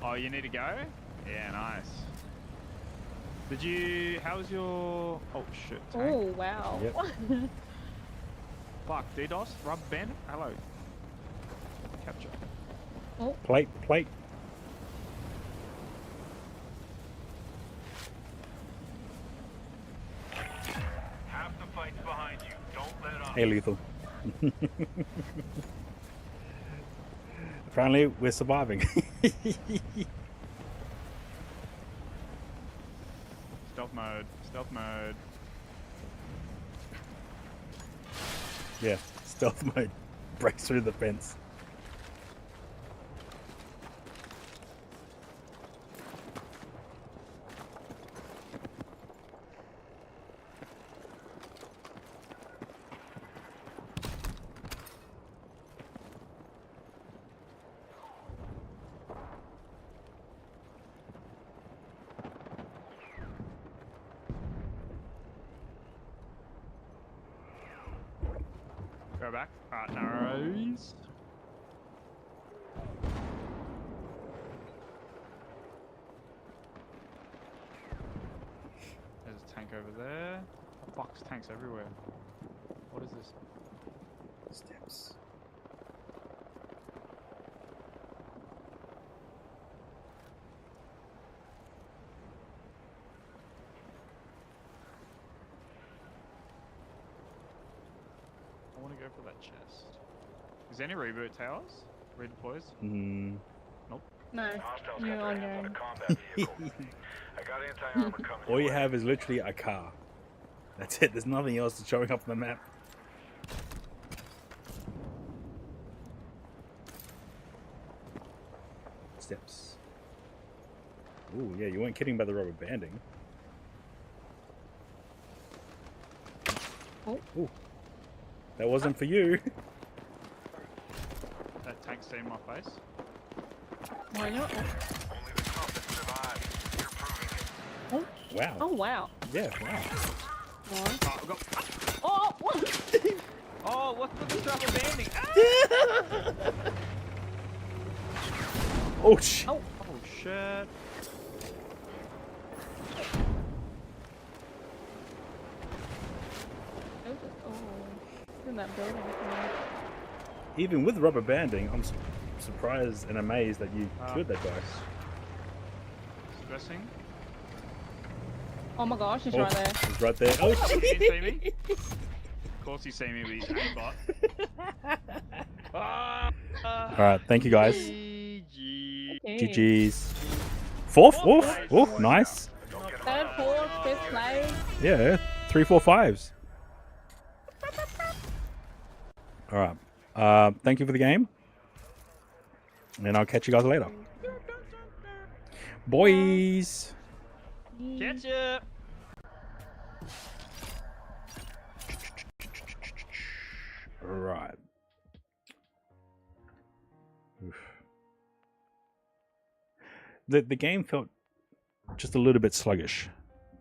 Oh, you need to go? Yeah, nice. Did you... How was your... Oh, shit. Tank. Oh, wow. Yep. Fuck, DDoS? Rubber band? Hello. Capture. Oh. Plate. Half the fight's behind you. Don't let up. Hey, Lethal. Apparently, we're surviving. Stealth mode. Stealth mode. Yeah, stealth mode. Breaks through the fence. Go back. Alright, narrows. There's a tank over there. Oh, fuck, there's tanks everywhere. What is this? Steps. I want to go for that chest. Is there any reboot towers? Redeploys? Nope. No, you're on your own. I got anti-armor coming. All you have is literally a car. That's it. There's nothing else that's showing up on the map. Steps. Ooh, yeah, you weren't kidding about the rubber banding. Oh. Ooh. That wasn't for you. That tank's seen my face. Why not? Only the toughest survive. You're proving it. Oh. Wow. Oh, wow. Yeah, wow. Oh, Oh, I've got... oh what? Oh, what's with this rubber banding? Ah! Oh, shit. Oh, shit. In that building. Even with rubber banding, I'm surprised and amazed that you killed that guy. Stressing. Oh my gosh, he's Oh, right there. he's right there. Oh, He shit. didn't see me. Of course he see me with his aimbot. Alright, thank you guys. GG. GG's. Fourth? Oh, nice. Third, fourth, fifth place. Yeah, 3, 4, 5s. Alright. Thank you for the game. And I'll catch you guys later. Boys. Ketchup. Right. The game felt just a little bit sluggish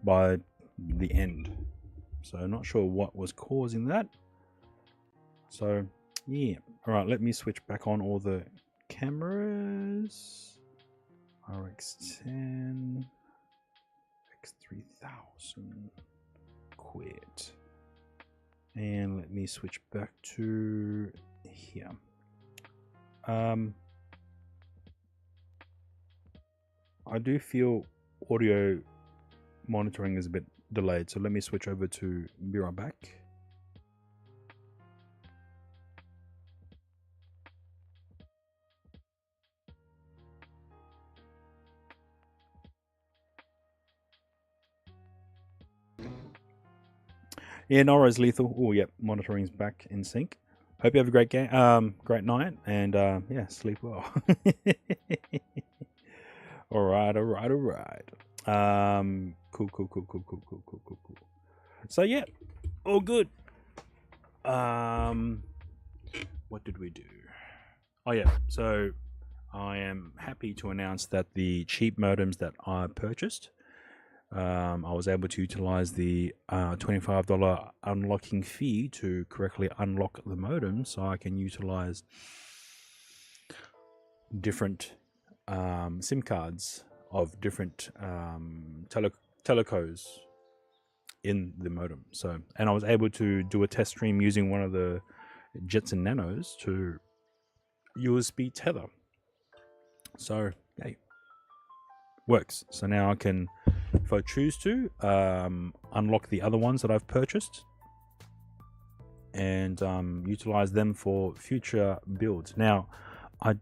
by the end. So I'm not sure what was causing that. So yeah. Alright, let me switch back on all the cameras. RX10 X3000 quit. And let me switch back to here. I do feel audio monitoring is a bit delayed, so let me switch over to be right back. Yeah, no worries, Lethal. Oh, yep, monitoring's back in sync. Hope you have a great game, great night, and yeah, sleep well. All right. Cool. So yeah, all good. What did we do? Oh yeah, so I am happy to announce that the cheap modems that I purchased I was able to utilize the $25 unlocking fee to correctly unlock the modem, so I can utilize different SIM cards of different telecos in the modem. So, and I was able to do a test stream using one of the Jetson Nanos to USB tether. So, hey, works. So now I can, if I choose to, unlock the other ones that I've purchased and utilize them for future builds. Now, I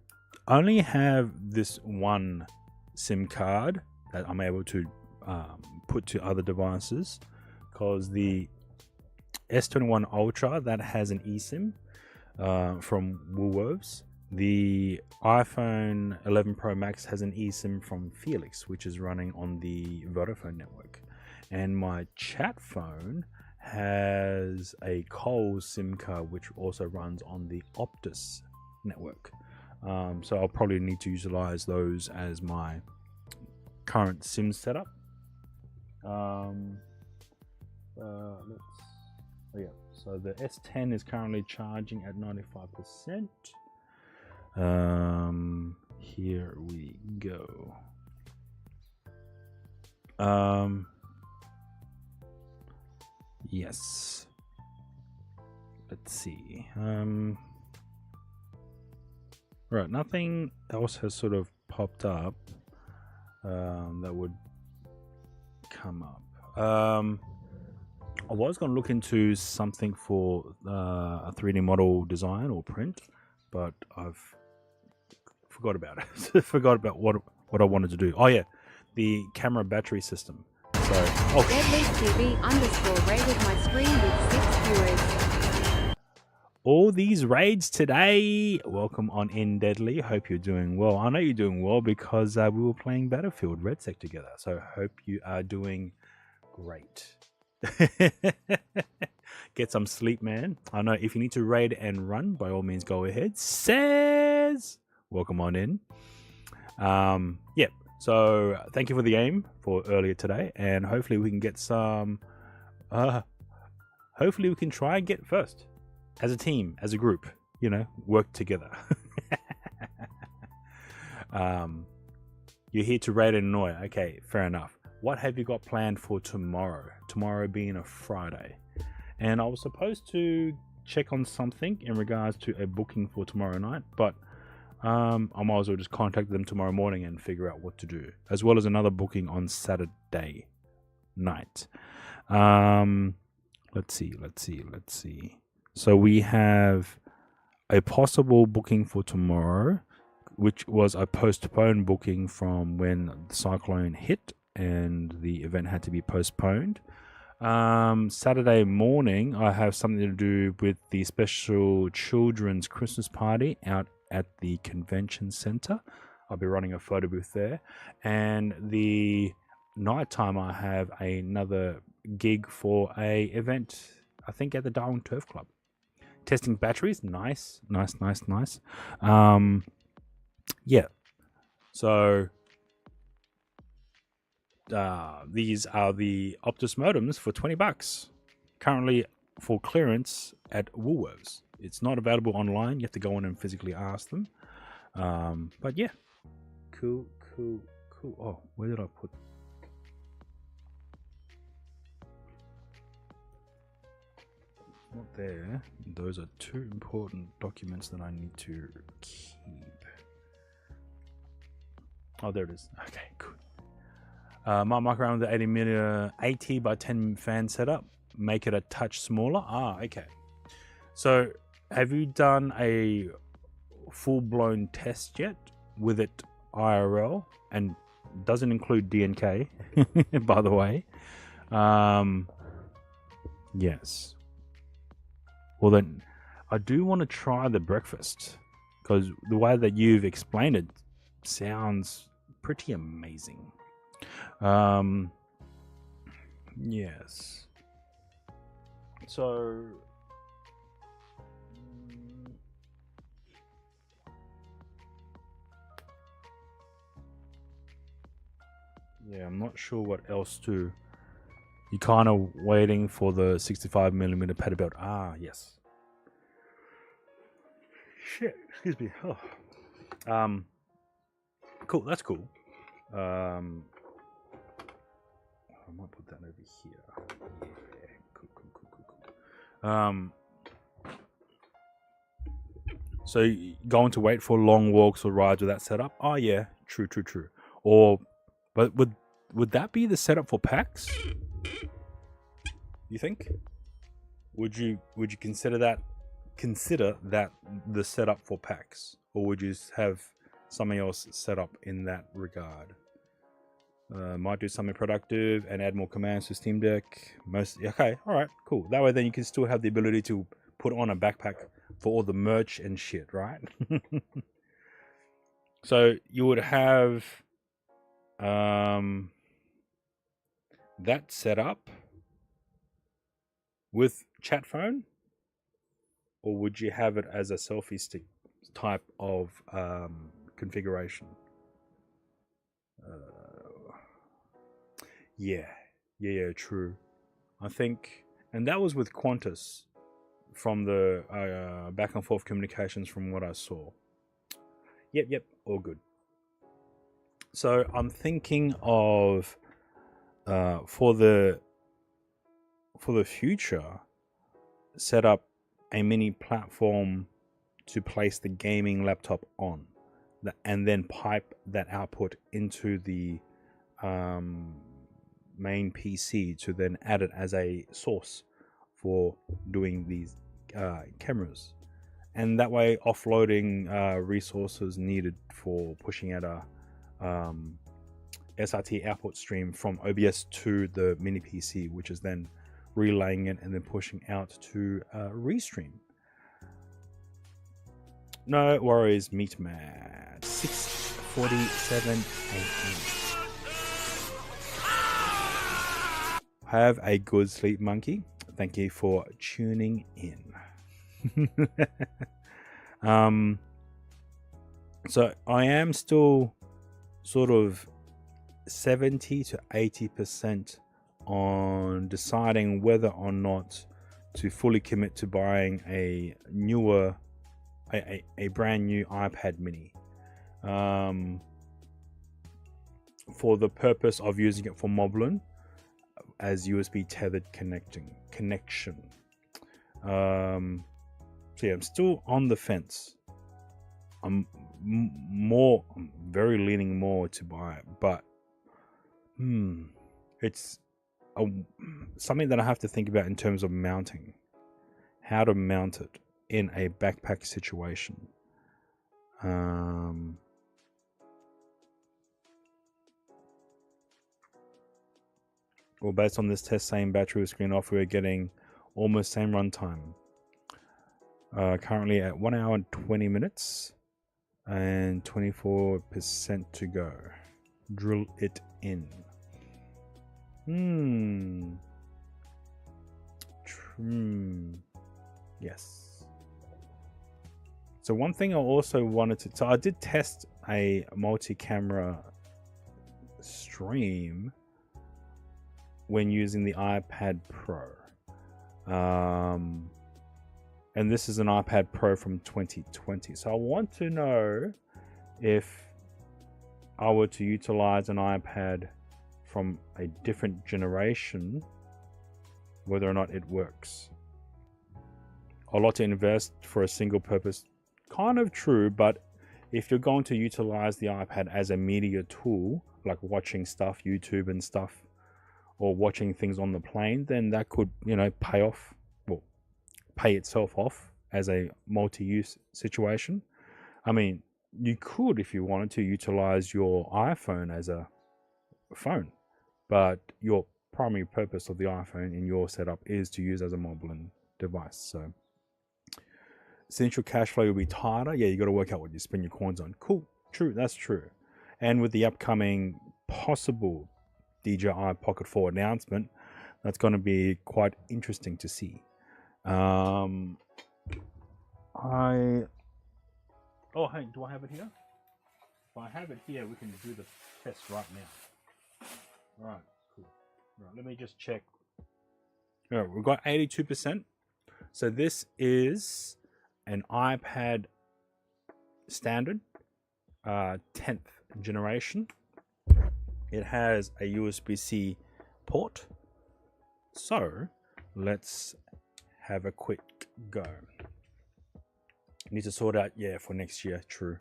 only have this one SIM card that I'm able to put to other devices, because the S21 Ultra, that has an eSIM from Woolworths. The iPhone 11 Pro Max has an eSIM from Felix, which is running on the Vodafone network. And my chat phone has a Coles SIM card, which also runs on the Optus network. So I'll probably need to utilize those as my current SIM setup. So the S10 is currently charging at 95%. Here we go. Yes. Let's see. Right, nothing else has sort of popped up that would come up. I was going to look into something for a 3D model design or print, but I've forgot about it. Forgot about what I wanted to do. Oh yeah, the camera battery system. So, TV_ rated my stream with 6 viewers. All these raids today. Welcome on in, Deadly. Hope you're doing well. I know you're doing well because we were playing Battlefield redsec together. So hope you are doing great. Get some sleep, man. I know if you need to raid and run, by all means go ahead. Says welcome on in. Yeah, so thank you for the game for earlier today, and hopefully we can get some hopefully we can try and get first as a team, as a group, you know, work together. You're here to raid and annoy. Okay, fair enough. What have you got planned for tomorrow? Tomorrow being a Friday. And I was supposed to check on something in regards to a booking for tomorrow night, but I might as well just contact them tomorrow morning and figure out what to do, as well as another booking on Saturday night. Let's see. So we have a possible booking for tomorrow, which was a postponed booking from when the cyclone hit and the event had to be postponed. Saturday morning, I have something to do with the special children's Christmas party out at the convention center. I'll be running a photo booth there. And the nighttime, I have another gig for a event, I think at the Darwin Turf Club. Testing batteries. Nice. Yeah. So these are the Optus modems for $20. Currently for clearance at Woolworths. It's not available online. You have to go in and physically ask them. But yeah. Cool. Oh, where did I put? Not there. Those are two important documents that I need to keep. Oh, there it is. Okay, cool. Might muck around with the 80mm 80 by 10 fan setup. Make it a touch smaller. Okay. So, have you done a full-blown test yet with it IRL? And doesn't include DNK, by the way. Yes. Well then, I do want to try the breakfast, because the way that you've explained it sounds pretty amazing. Yes. So Yeah, I'm not sure what else to. You're kind of waiting for the 65mm Peterbilt. Ah, yes. Shit, excuse me. Oh. Cool, that's cool. I might put that over here. Yeah, cool. So you going to wait for long walks or rides with that setup? Oh yeah, true. Or, but would that be the setup for PAX? You think? Would you consider that the setup for PAX, or would you have something else set up in that regard? Might do something productive and add more commands to Steam Deck. Okay, all right, cool. That way, then you can still have the ability to put on a backpack for all the merch and shit, right? So you would have that set up with chat phone, or would you have it as a selfie stick type of configuration? Yeah, true. I think, and that was with Qantas from the back and forth communications from what I saw. Yep, all good. So I'm thinking of for the future, set up a mini platform to place the gaming laptop on, and then pipe that output into the main PC to then add it as a source for doing these cameras, and that way offloading resources needed for pushing out a SRT output stream from OBS to the mini PC, which is then relaying it and then pushing out to Restream. No worries, Meat Man. 6:47 a.m. Have a good sleep, monkey. Thank you for tuning in. So I am still sort of 70 to 80% on deciding whether or not to fully commit to buying a brand new iPad mini for the purpose of using it for Moblin as USB tethered connection. So yeah, I'm still on the fence. I'm very leaning more to buy it, but it's something that I have to think about in terms of mounting, how to mount it in a backpack situation. Well, based on this test saying battery screen off, we're getting almost same runtime. Currently at 1 hour and 20 minutes and 24% to go. Drill it in. Yes. So one thing I also wanted to... So I did test a multi-camera stream when using the iPad Pro. And this is an iPad Pro from 2020. So I want to know if I were to utilize an iPad from a different generation, whether or not it works. A lot to invest for a single purpose. Kind of true, but if you're going to utilize the iPad as a media tool, like watching stuff, YouTube and stuff, or watching things on the plane, then that could, pay itself off as a multi-use situation. I mean, you could, if you wanted to, utilize your iPhone as a phone, but your primary purpose of the iPhone in your setup is to use as a Moblin device. So essential cash flow will be tighter. Yeah, you got to work out what you spend your coins on. Cool, true, that's true. And with the upcoming possible DJI Pocket 4 announcement, that's going to be quite interesting to see. Oh, hey, do I have it here? If I have it here, we can do the test right now. Right, cool. Right, let me just check. All right, we've got 82%. So this is an iPad standard, 10th generation. It has a USB-C port. So let's have a quick go. Need to sort out, yeah, for next year. True.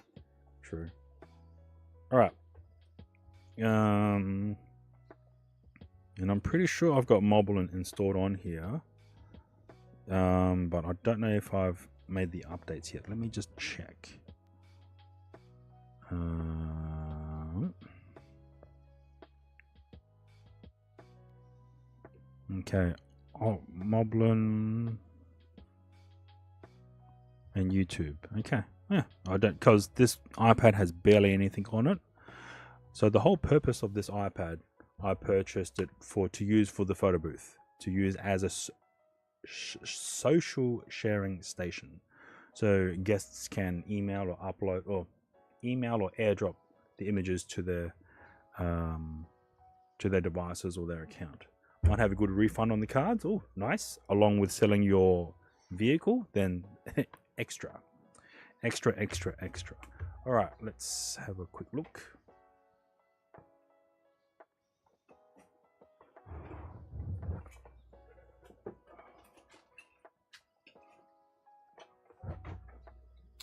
All right. And I'm pretty sure I've got Moblin installed on here. But I don't know if I've made the updates yet. Let me just check. Okay. Oh, Moblin and YouTube. Okay. Yeah, I don't, because this iPad has barely anything on it. So the whole purpose of this iPad, I purchased it to use for the photo booth, to use as a social sharing station. So guests can email or upload or airdrop the images to their devices or their account. Might have a good refund on the cards. Oh, nice. Along with selling your vehicle, then extra. All right, let's have a quick look.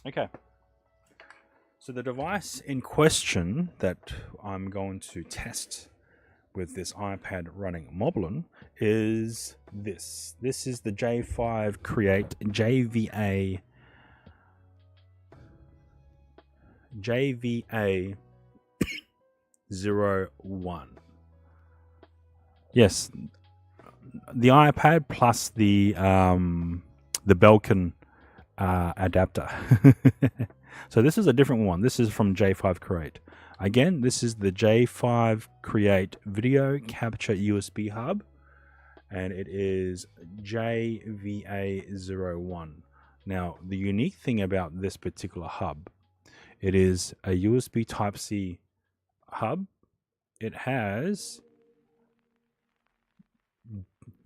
Okay. So the device in question that I'm going to test with this iPad running Moblin is this. This is the J5 Create JVA 01. Yes, the iPad plus the Belkin adapter. So this is a different one. This is from J5 Create. Again, this is the J5 Create Video Capture USB hub, and it is JVA01. Now, the unique thing about this particular hub, it is a USB Type-C hub. It has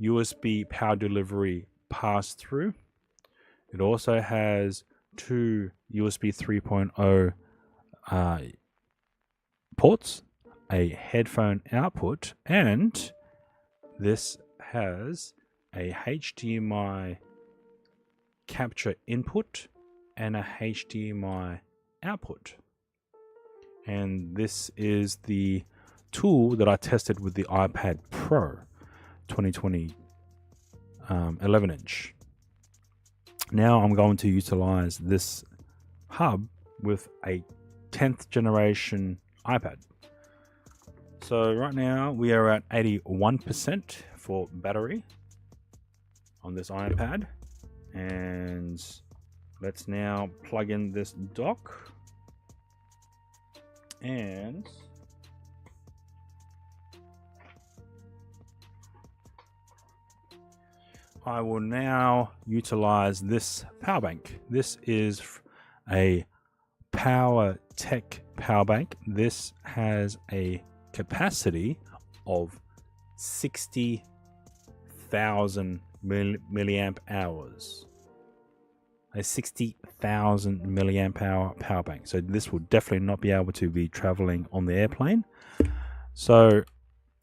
USB power delivery pass-through. It also has two USB 3.0 ports, a headphone output, and this has a HDMI capture input and a HDMI output. And this is the tool that I tested with the iPad Pro 2020 11-inch. Now I'm going to utilize this hub with a 10th generation iPad. So right now we are at 81% for battery on this iPad, and let's now plug in this dock, and I will now utilize this power bank. This is a PowerTech power bank. This has a capacity of 60,000 milliamp hours. A 60,000 milliamp hour power bank. So this will definitely not be able to be traveling on the airplane. So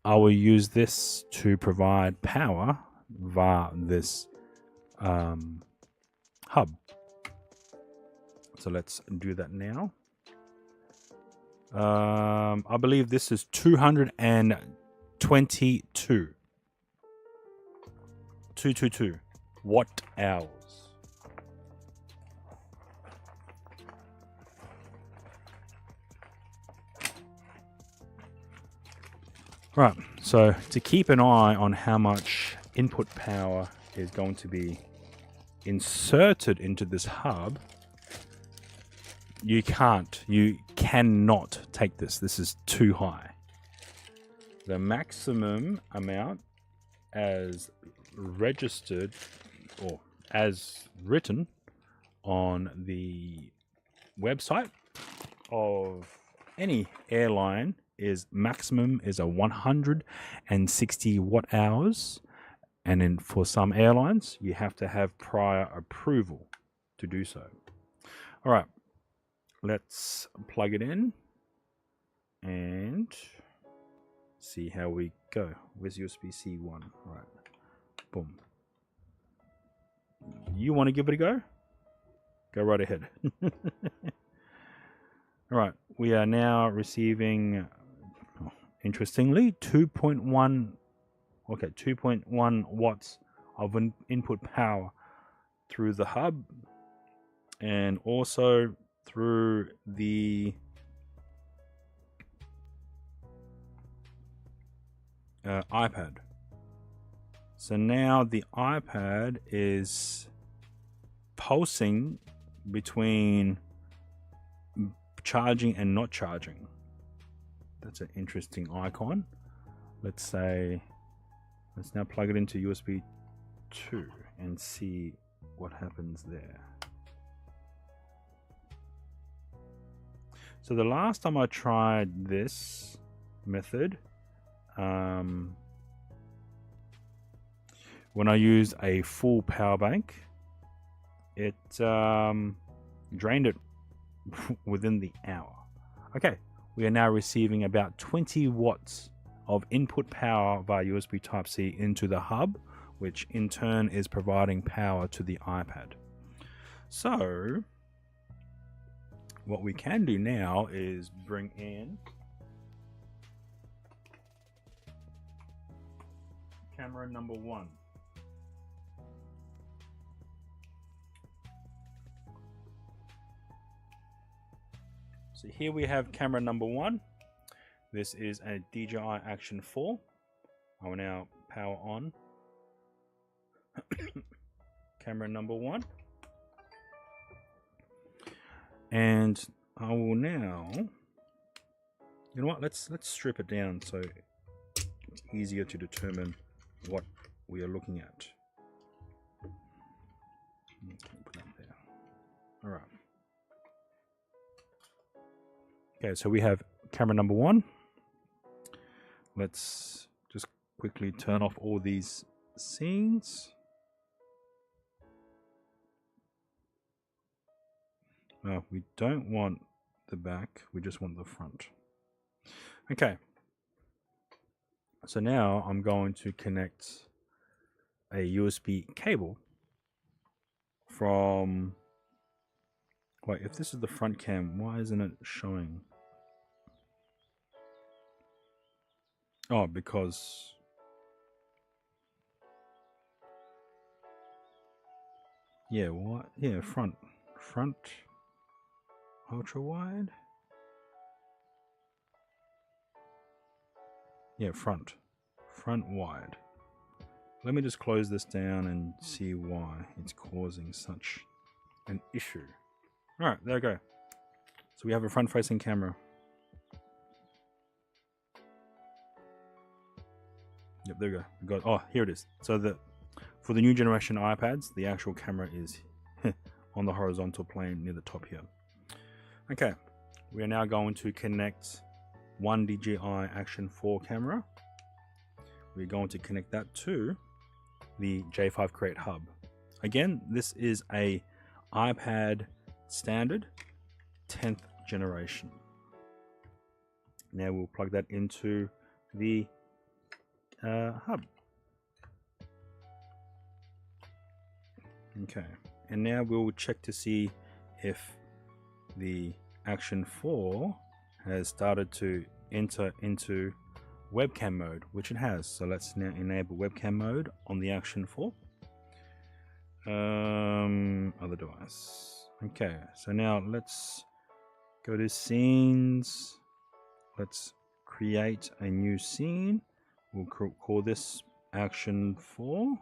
I will use this to provide power via this hub. So let's do that now. I believe this is 222 watt hours. Right, so to keep an eye on how much input power is going to be inserted into this hub, you cannot take this. This is too high. The maximum amount as registered or as written on the website of any airline is maximum is a 160 watt hours, and then for some airlines you have to have prior approval to do so. All right, let's plug it in and see how we go. Where's USB-C 1? All right, boom. You want to give it a go? Go right ahead. All right, we are now receiving, interestingly, 2.1 watts of input power through the hub and also through the iPad. So now the iPad is pulsing between charging and not charging. That's an interesting icon. Let's now plug it into USB 2 and see what happens there. So the last time I tried this method, when I used a full power bank, it drained it within the hour. Okay, we are now receiving about 20 watts of input power via USB Type-C into the hub, which in turn is providing power to the iPad. So what we can do now is bring in camera number 1. So here we have camera number 1. This is a DJI Action 4. I will now power on camera number 1. And I will now, you know what, let's strip it down so it's easier to determine what we are looking at. Put that there. All right. Okay, so we have camera number 1. Let's just quickly turn off all these scenes. No, we don't want the back, we just want the front. Okay. So now I'm going to connect a USB cable from... Wait, if this is the front cam, why isn't it showing? Oh, because... Yeah, what? Yeah, front. Ultra wide? Yeah, front wide. Let me just close this down and see why it's causing such an issue. Alright, there we go. So we have a front facing camera. Yep, there we go. We got, oh, here it is. So for the new generation iPads, the actual camera is on the horizontal plane near the top here. Okay, we are now going to connect one DJI Action 4 camera. We're going to connect that to the J5 Create Hub. Again, this is a iPad standard 10th generation. Now we'll plug that into the hub. Okay, and now we'll check to see if the Action 4 has started to enter into webcam mode, which it has. So let's now enable webcam mode on the Action 4. Other device. Okay, so now let's go to scenes. Let's create a new scene. We'll call this Action 4.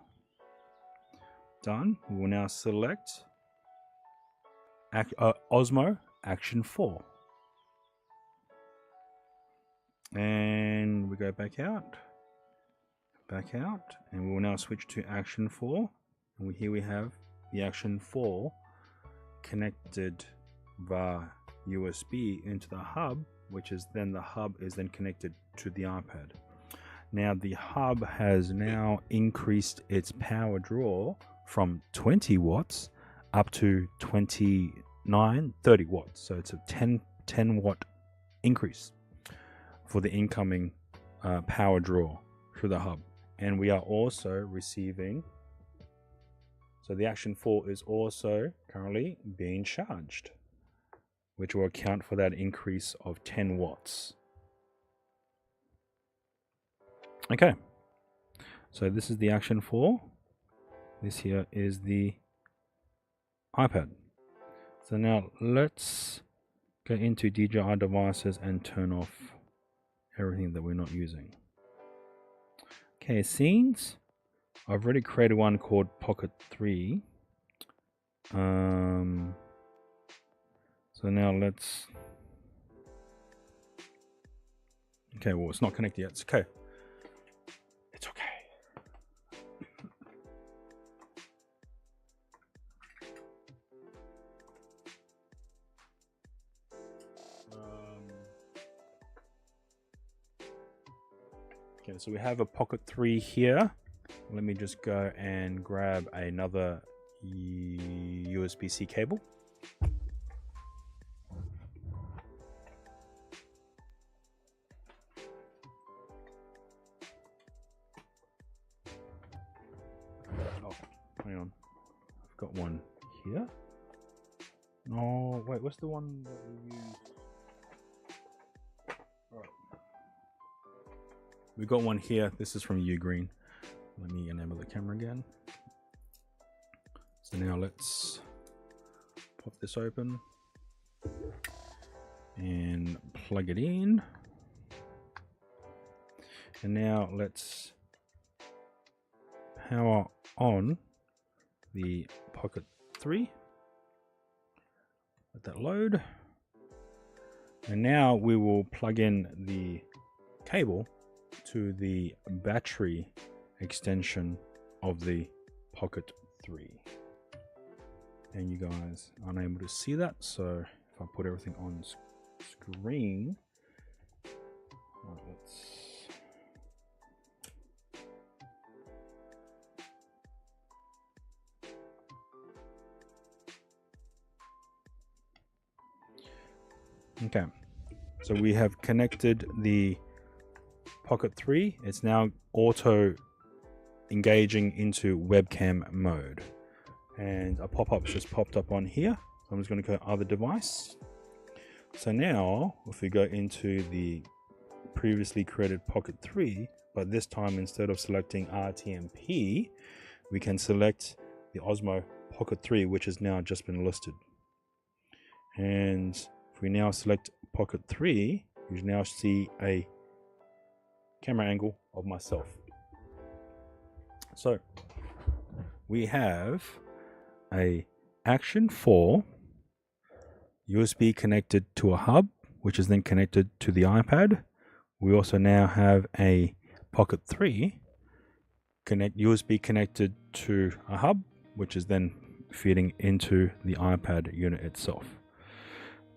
Done. We will now select Osmo Action 4. And we go back out, and we will now switch to Action 4. And here we have the Action 4 connected via USB into the hub which is then the hub is then connected to the iPad. Now the hub has now increased its power draw from 20 watts up to 30 watts. So it's a 10 watt increase for the incoming power draw through the hub. And we are also receiving, so the Action 4 is also currently being charged, which will account for that increase of 10 watts. Okay, so this is the Action 4. This here is the iPad. So now let's go into DJI devices and turn off everything that we're not using. Okay, scenes. I've already created one called Pocket 3. So now let's... Okay, well, it's not connected yet. It's okay. It's okay. Okay, so we have a Pocket 3 here. Let me just go and grab another USB-C cable. Oh, hang on. I've got one here. Oh, wait, what's the one that we use? Alright. We've got one here. This is from Ugreen. Let me enable the camera again. So now let's pop this open and plug it in. And now let's power on the Pocket 3. Let that load. And now we will plug in the cable to the battery extension of the Pocket 3. And you guys aren't able to see that, so if I put everything on screen, let's... Okay, so we have connected the Pocket 3. It's now auto engaging into webcam mode, and a pop-up just popped up on here. So I'm just going to go other device. So now if we go into the previously created Pocket 3, but this time instead of selecting RTMP, we can select the Osmo Pocket 3, which has now just been listed. And if we now select Pocket 3, you now see a camera angle of myself. So we have a Action 4 USB connected to a hub, which is then connected to the iPad. We also now have a Pocket 3 USB connected to a hub, which is then feeding into the iPad unit itself.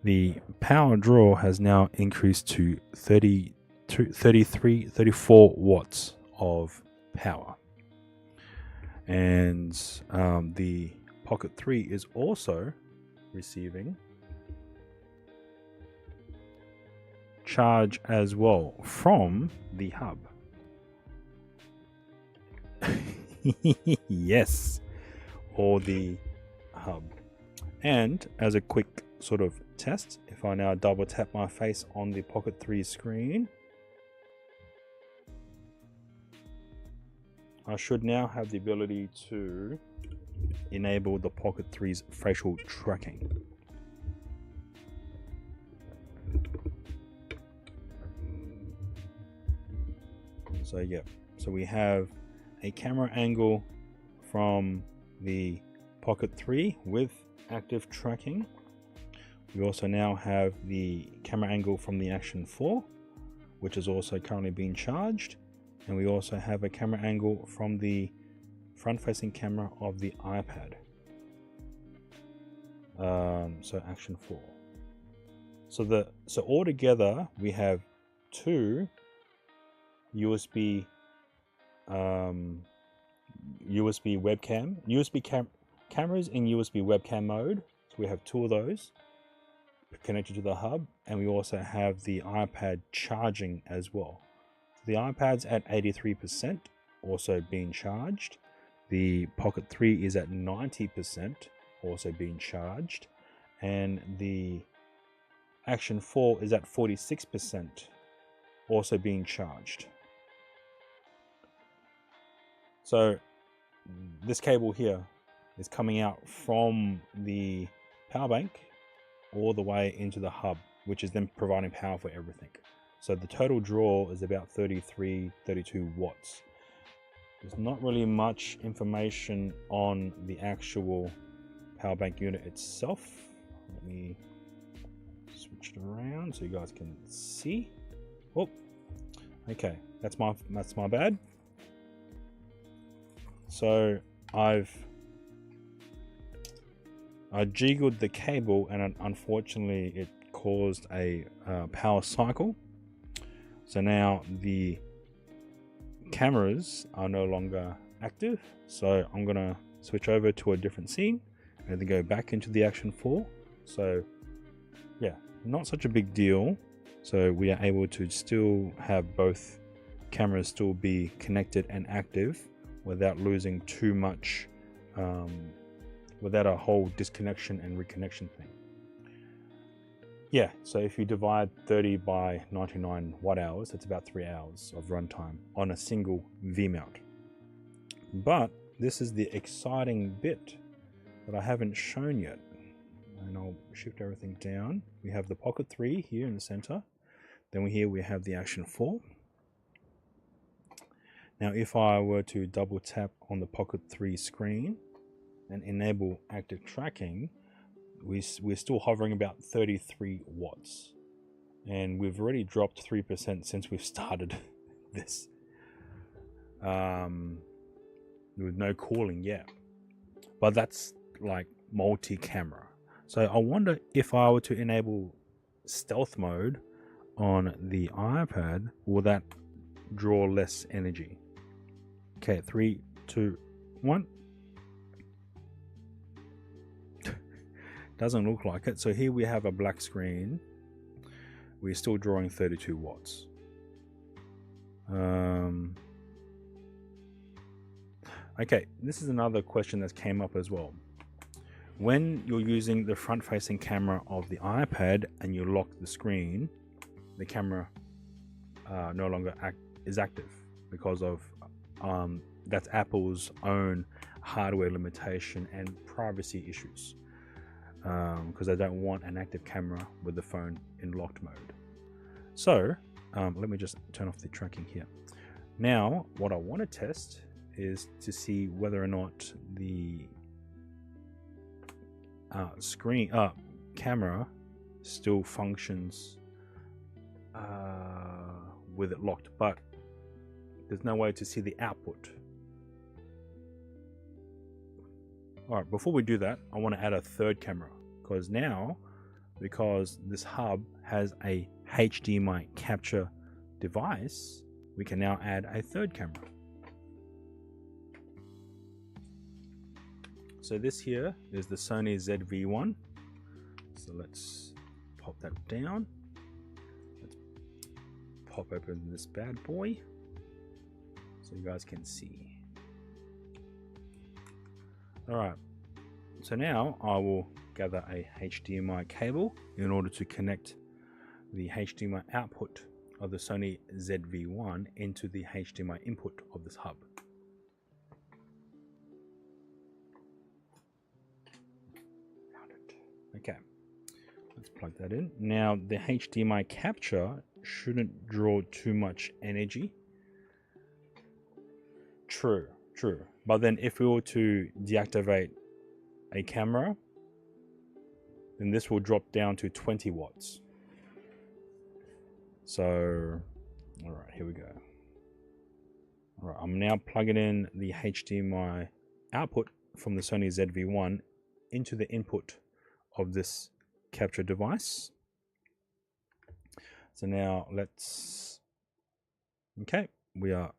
The power draw has now increased to 34 watts of power. And the Pocket 3 is also receiving charge as well from the hub. Yes, or the hub. And as a quick sort of test, if I now double tap my face on the Pocket 3 screen, I should now have the ability to enable the Pocket 3's facial tracking. So yeah, so we have a camera angle from the Pocket 3 with active tracking. We also now have the camera angle from the Action 4, which is also currently being charged. And we also have a camera angle from the front-facing camera of the iPad. So Action 4. So altogether we have two USB cameras in USB webcam mode. So we have two of those connected to the hub, and we also have the iPad charging as well. The iPad's at 83%, also being charged. The Pocket 3 is at 90%, also being charged, and the Action 4 is at 46%, also being charged. So this cable here is coming out from the power bank all the way into the hub, which is then providing power for everything. So the total draw is about 32 watts. There's not really much information on the actual power bank unit itself. Let me switch it around so you guys can see. Oh, okay, that's my bad. So I jiggled the cable, and unfortunately it caused a power cycle. So now the cameras are no longer active. So I'm gonna switch over to a different scene and then go back into the Action 4. So yeah, not such a big deal. So we are able to still have both cameras still be connected and active without losing too much, without a whole disconnection and reconnection thing. Yeah, so if you divide 30 by 99 watt hours, that's about 3 hours of runtime on a single V-mount. But this is the exciting bit that I haven't shown yet. And I'll shift everything down. We have the Pocket 3 here in the center. Then here we have the Action 4. Now if I were to double tap on the Pocket 3 screen and enable active tracking, we're still hovering about 33 watts. And we've already dropped 3% since we've started this. With no cooling yet. But that's like multi-camera. So I wonder if I were to enable stealth mode on the iPad, will that draw less energy? Okay, 3, 2, 1. Doesn't look like it. So here we have a black screen. We're still drawing 32 watts. Okay, this is another question that came up as well. When you're using the front-facing camera of the iPad and you lock the screen, the camera no longer is active because of that's Apple's own hardware limitation and privacy issues. Because they don't want an active camera with the phone in locked mode. So let me just turn off the tracking here. Now what I want to test is to see whether or not the camera still functions with it locked, but there's no way to see the output. Alright, before we do that, I want to add a third camera, because this hub has a HDMI capture device, we can now add a third camera. So this here is the Sony ZV-1. So let's pop that down. Let's pop open this bad boy so you guys can see. Alright, so now I will gather a HDMI cable in order to connect the HDMI output of the Sony ZV-1 into the HDMI input of this hub. Okay, let's plug that in. Now the HDMI capture shouldn't draw too much energy. True. But then if we were to deactivate a camera, then this will drop down to 20 watts. So, all right, here we go. All right, I'm now plugging in the HDMI output from the Sony ZV-1 into the input of this capture device. So now let's, okay, we are,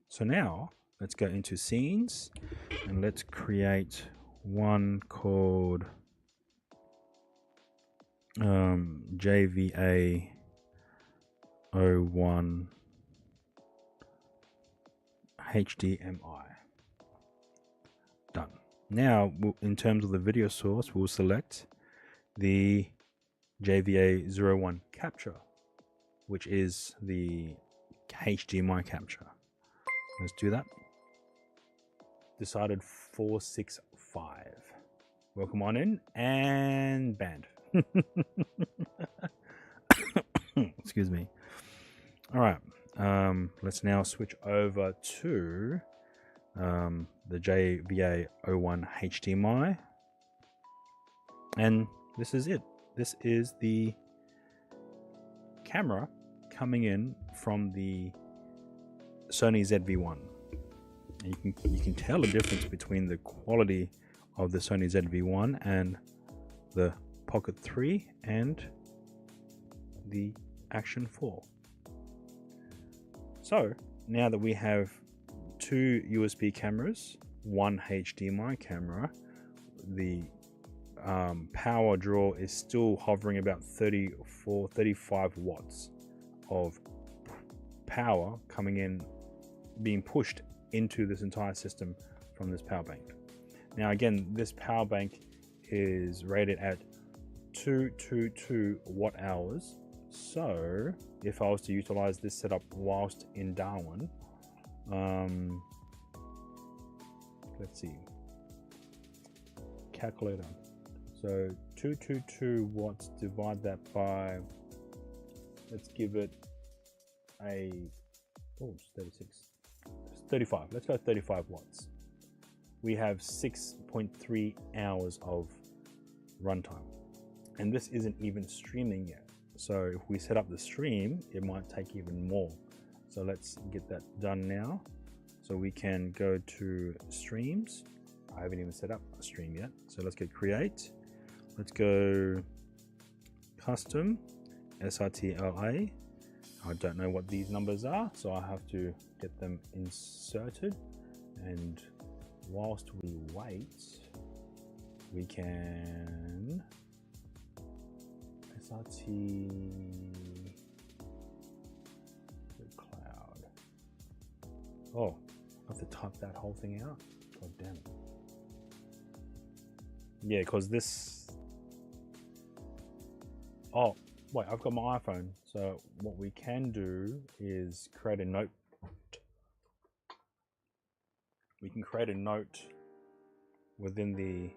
so now let's go into scenes and let's create one called JVA 01 HDMI. Done. Now, in terms of the video source, we'll select the JVA01 capture, which is the HDMI capture. Let's do that. Decided 465. Welcome on in and banned. Excuse me. All right. Let's now switch over to the JVA01 HDMI, and this is it. This is the camera coming in from the Sony ZV-1. And you can tell the difference between the quality of the Sony ZV-1 and the Pocket 3 and the Action 4. So now that we have two USB cameras, one HDMI camera, the power draw is still hovering about 35 watts of power coming in, being pushed into this entire system from this power bank. Now again, this power bank is rated at 222 watt hours. So if I was to utilize this setup whilst in Darwin, let's see, calculator. So 222 watts, divide that by, let's give it a, oh, it's 36, it's 35, let's go 35 watts. We have 6.3 hours of runtime, and this isn't even streaming yet. So if we set up the stream, it might take even more. So let's get that done now. So we can go to streams. I haven't even set up a stream yet. So let's go create. Let's go custom SRTLA. I don't know what these numbers are, so I have to get them inserted. And whilst we wait, we can SRT cloud. Oh, I have to type that whole thing out. God damn it. Yeah, because this. Oh, wait, I've got my iPhone. So what we can do is create a note. We can create a note within the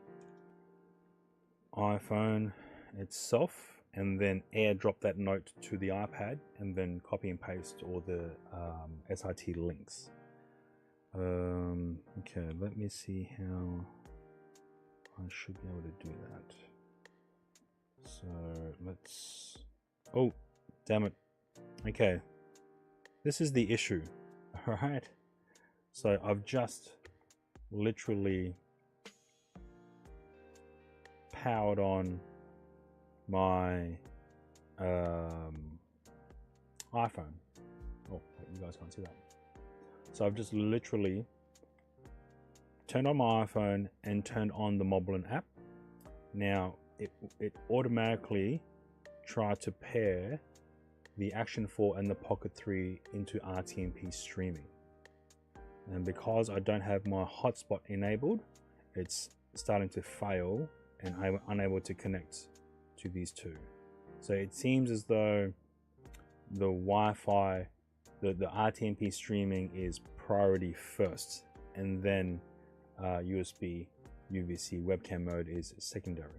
iPhone itself, and then airdrop that note to the iPad, and then copy and paste all the SRT links. Okay, let me see how I should be able to do that. So let's, oh, damn it. Okay, this is the issue. All right. So I've just literally powered on my iPhone. Oh, you guys can't see that. So I've just literally turned on my iPhone and turned on the Moblin app. Now it automatically tried to pair the Action 4 and the Pocket 3 into RTMP streaming. And because I don't have my hotspot enabled, it's starting to fail and I'm unable to connect to these two. So it seems as though the Wi-Fi, the RTMP streaming is priority first, and then USB UVC webcam mode is secondary.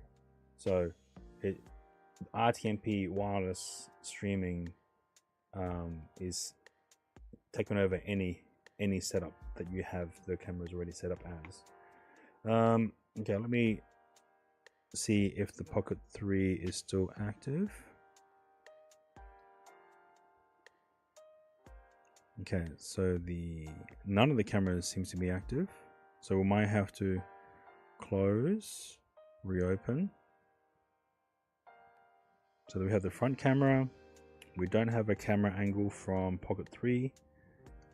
So RTMP wireless streaming is taking over any setup that you have the cameras already set up as. Okay, let me see if the Pocket 3 is still active. Okay, so none of the cameras seems to be active, so we might have to close, reopen. So we have the front camera, We don't have a camera angle from Pocket 3.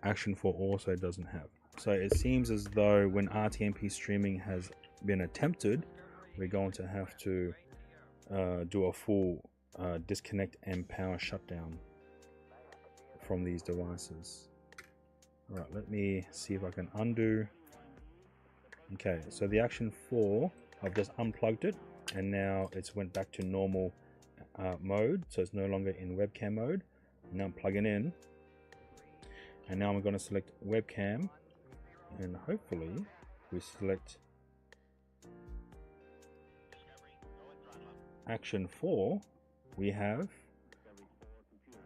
Action 4 also doesn't have. So it seems as though when RTMP streaming has been attempted, we're going to have to do a full disconnect and power shutdown from these devices. Alright, let me see if I can undo. Okay, so the Action 4, I've just unplugged it and now it's went back to normal mode, so it's no longer in webcam mode. Now I'm plugging in, and now I'm going to select webcam, and hopefully we select Action 4. We have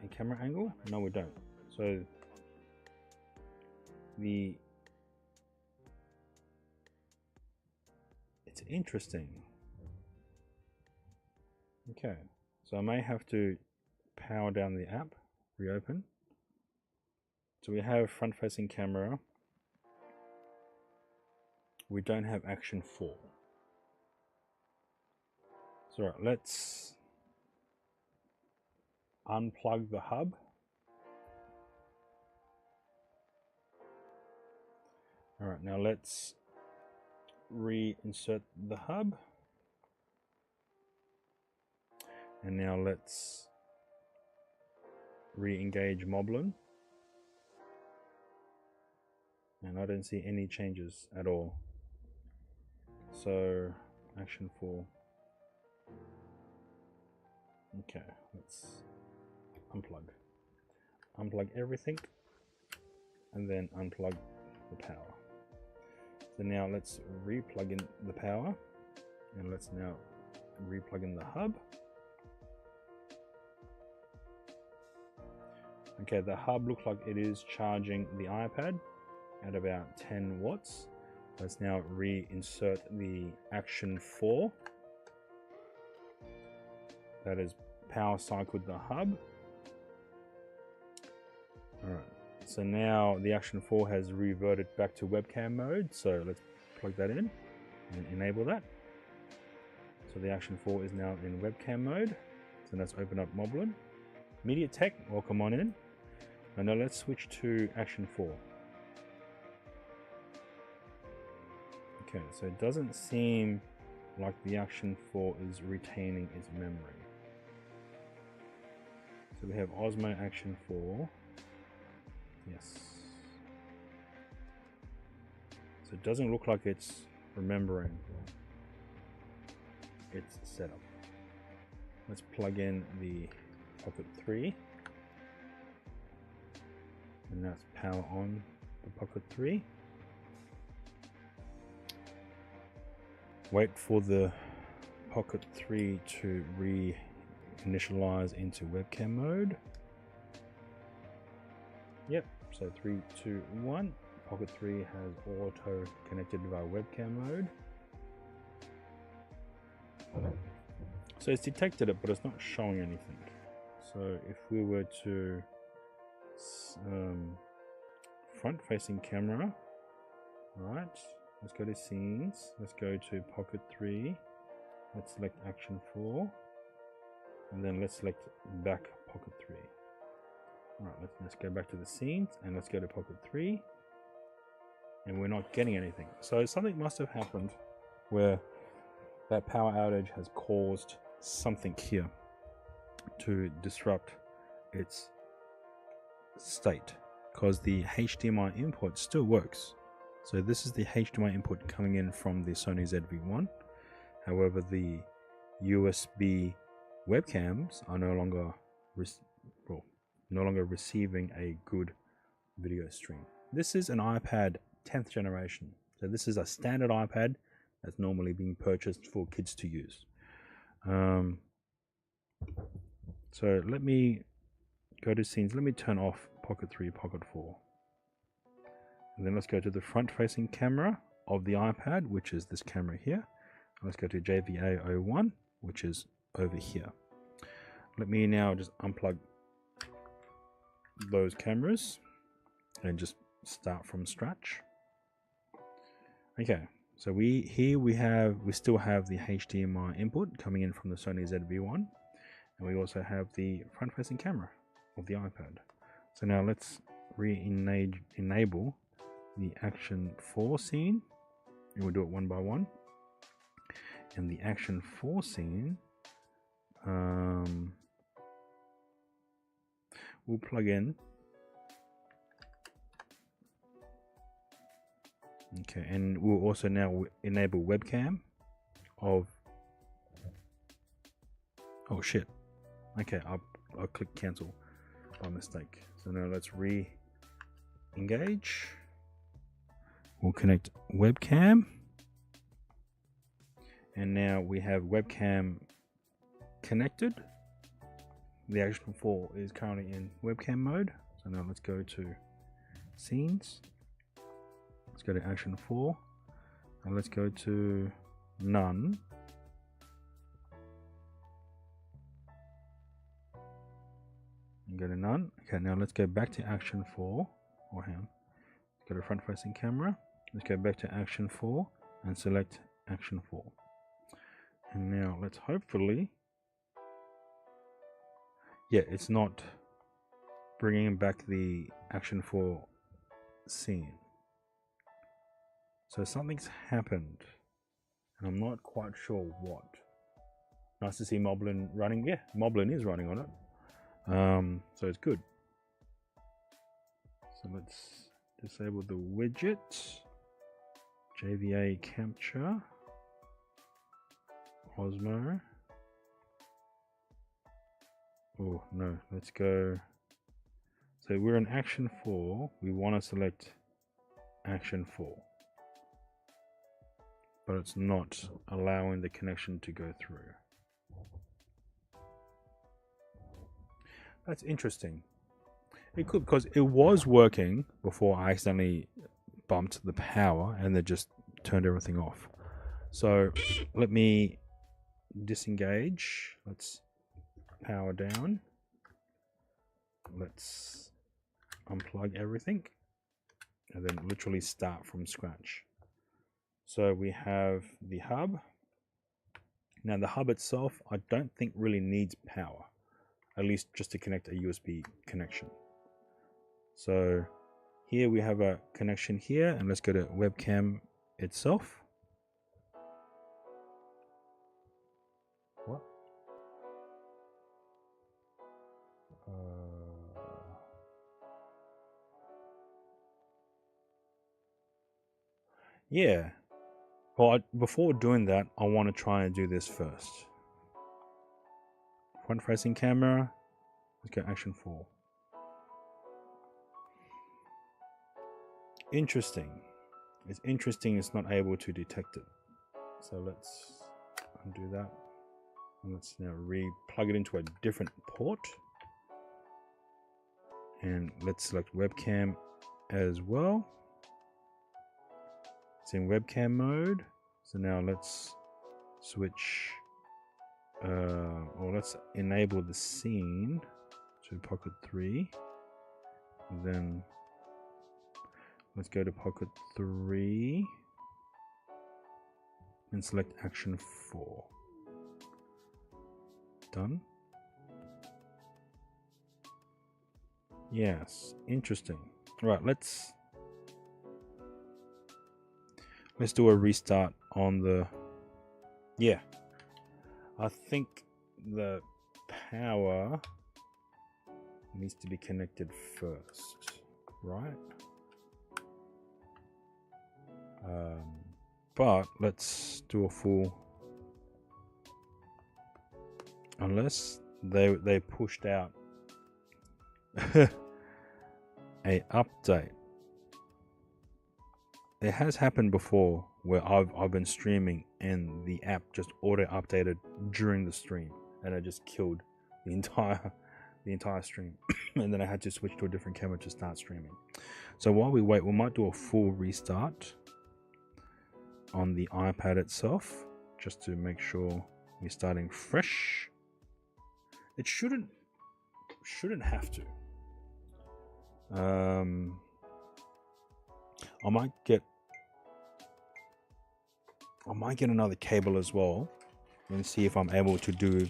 a camera angle. No, we don't. So it's interesting. Okay, so I may have to power down the app, reopen. So we have front facing camera. We don't have Action 4. So right, let's unplug the hub. Alright, now let's reinsert the hub. And now let's re-engage Moblin. And I don't see any changes at all. So Action 4. Okay, let's unplug everything and then unplug the power. So now let's re-plug in the power, and let's now re-plug in the hub. Okay, the hub looks like it is charging the iPad at about 10 watts. Let's now reinsert the Action 4. That is power cycled the hub. Alright, so now the Action 4 has reverted back to webcam mode. So let's plug that in and enable that. So the Action 4 is now in webcam mode. So let's open up Moblin. MediaTek, welcome on in. And now let's switch to Action 4. Okay, so it doesn't seem like the Action 4 is retaining its memory. So we have Osmo Action 4. Yes. So it doesn't look like it's remembering its setup. Let's plug in the Pocket 3. And that's power on the Pocket 3. Wait for the Pocket 3 to re-initialize into webcam mode. Yep, so 3, 2, 1. Pocket 3 has auto connected via webcam mode. So it's detected it, but it's not showing anything. So if we were to front-facing camera, right? Let's go to scenes. Let's go to Pocket 3. Let's select Action 4, and then let's select back Pocket 3. All right, let's go back to the scenes and let's go to Pocket 3, and we're not getting anything. So something must have happened where that power outage has caused something here to disrupt its state, because the HDMI input still works. So this is the HDMI input coming in from the Sony ZV-1. However, the USB webcams are no longer receiving a good video stream. This is an iPad 10th generation. So this is a standard iPad that's normally being purchased for kids to use. So let me go to scenes. Let me turn off Pocket 3, Pocket 4. And then let's go to the front-facing camera of the iPad, which is this camera here. Let's go to JVA01, which is over here. Let me now just unplug those cameras and just start from scratch. Okay, so we still have the HDMI input coming in from the Sony ZV-1, and we also have the front-facing camera. of the iPad. So now let's enable the Action 4 scene, and we'll do it one by one. And the Action 4 scene, we'll plug in. Okay, and we'll also now enable webcam of. Oh shit. Okay, I'll click cancel by mistake. So now let's re-engage. We'll connect webcam. And now we have webcam connected. The Action 4 is currently in webcam mode. So now let's go to scenes. Let's go to Action 4. And let's go to none. And go to none. Okay, now let's go back to Action 4. Or hang on. Let's go to front facing camera. Let's go back to Action 4 and select Action 4. And now let's hopefully, yeah, it's not bringing back the Action 4 scene. So something's happened, and I'm not quite sure what. Nice to see Moblin running. Yeah, Moblin is running on it. So it's good. So let's disable the widget, JVA capture. Osmo. Oh no, let's go. So we're in Action 4. We want to select Action 4. But it's not allowing the connection to go through. That's interesting. It could, because it was working before I accidentally bumped the power and then just turned everything off. So let me disengage. Let's power down. Let's unplug everything and then literally start from scratch. So we have the hub. Now the hub itself, I don't think really needs power, at least just to connect a USB connection. So here we have a connection here, and let's go to webcam itself. What? Yeah. Well, before doing that, I want to try and do this first. Front facing camera. Let's go Action 4. Interesting. It's interesting it's not able to detect it. So let's undo that. And let's now plug it into a different port. And let's select webcam as well. It's in webcam mode. So now let's switch, or let's enable the scene to pocket 3. And then let's go to pocket 3 and select Action 4. Done. Yes, interesting. Right, let's do a restart on the. Yeah, I think the power needs to be connected first, right? But let's do a full. Unless they pushed out a update. It has happened before where I've been streaming and the app just auto updated during the stream and it just killed the entire stream. And then I had to switch to a different camera to start streaming. So while we wait, we might do a full restart on the iPad itself just to make sure we're starting fresh. It shouldn't have to. I might get another cable as well and see if I'm able to do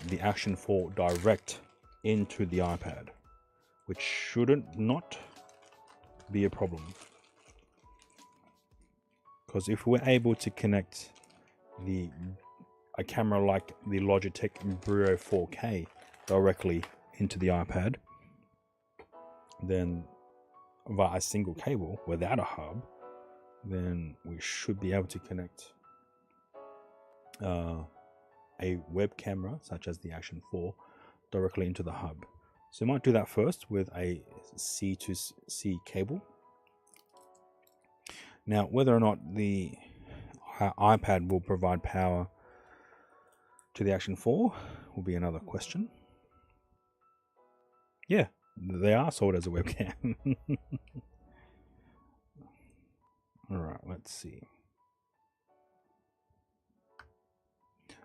the Action 4 direct into the iPad, which shouldn't not be a problem. Because if we're able to connect a camera like the Logitech Brio 4K directly into the iPad, then via a single cable without a hub, then we should be able to connect a web camera such as the Action 4 directly into the hub. So we might do that first with a C to C cable. Now, whether or not the iPad will provide power to the Action 4 will be another question. Yeah, they are sold as a webcam. Alright, let's see.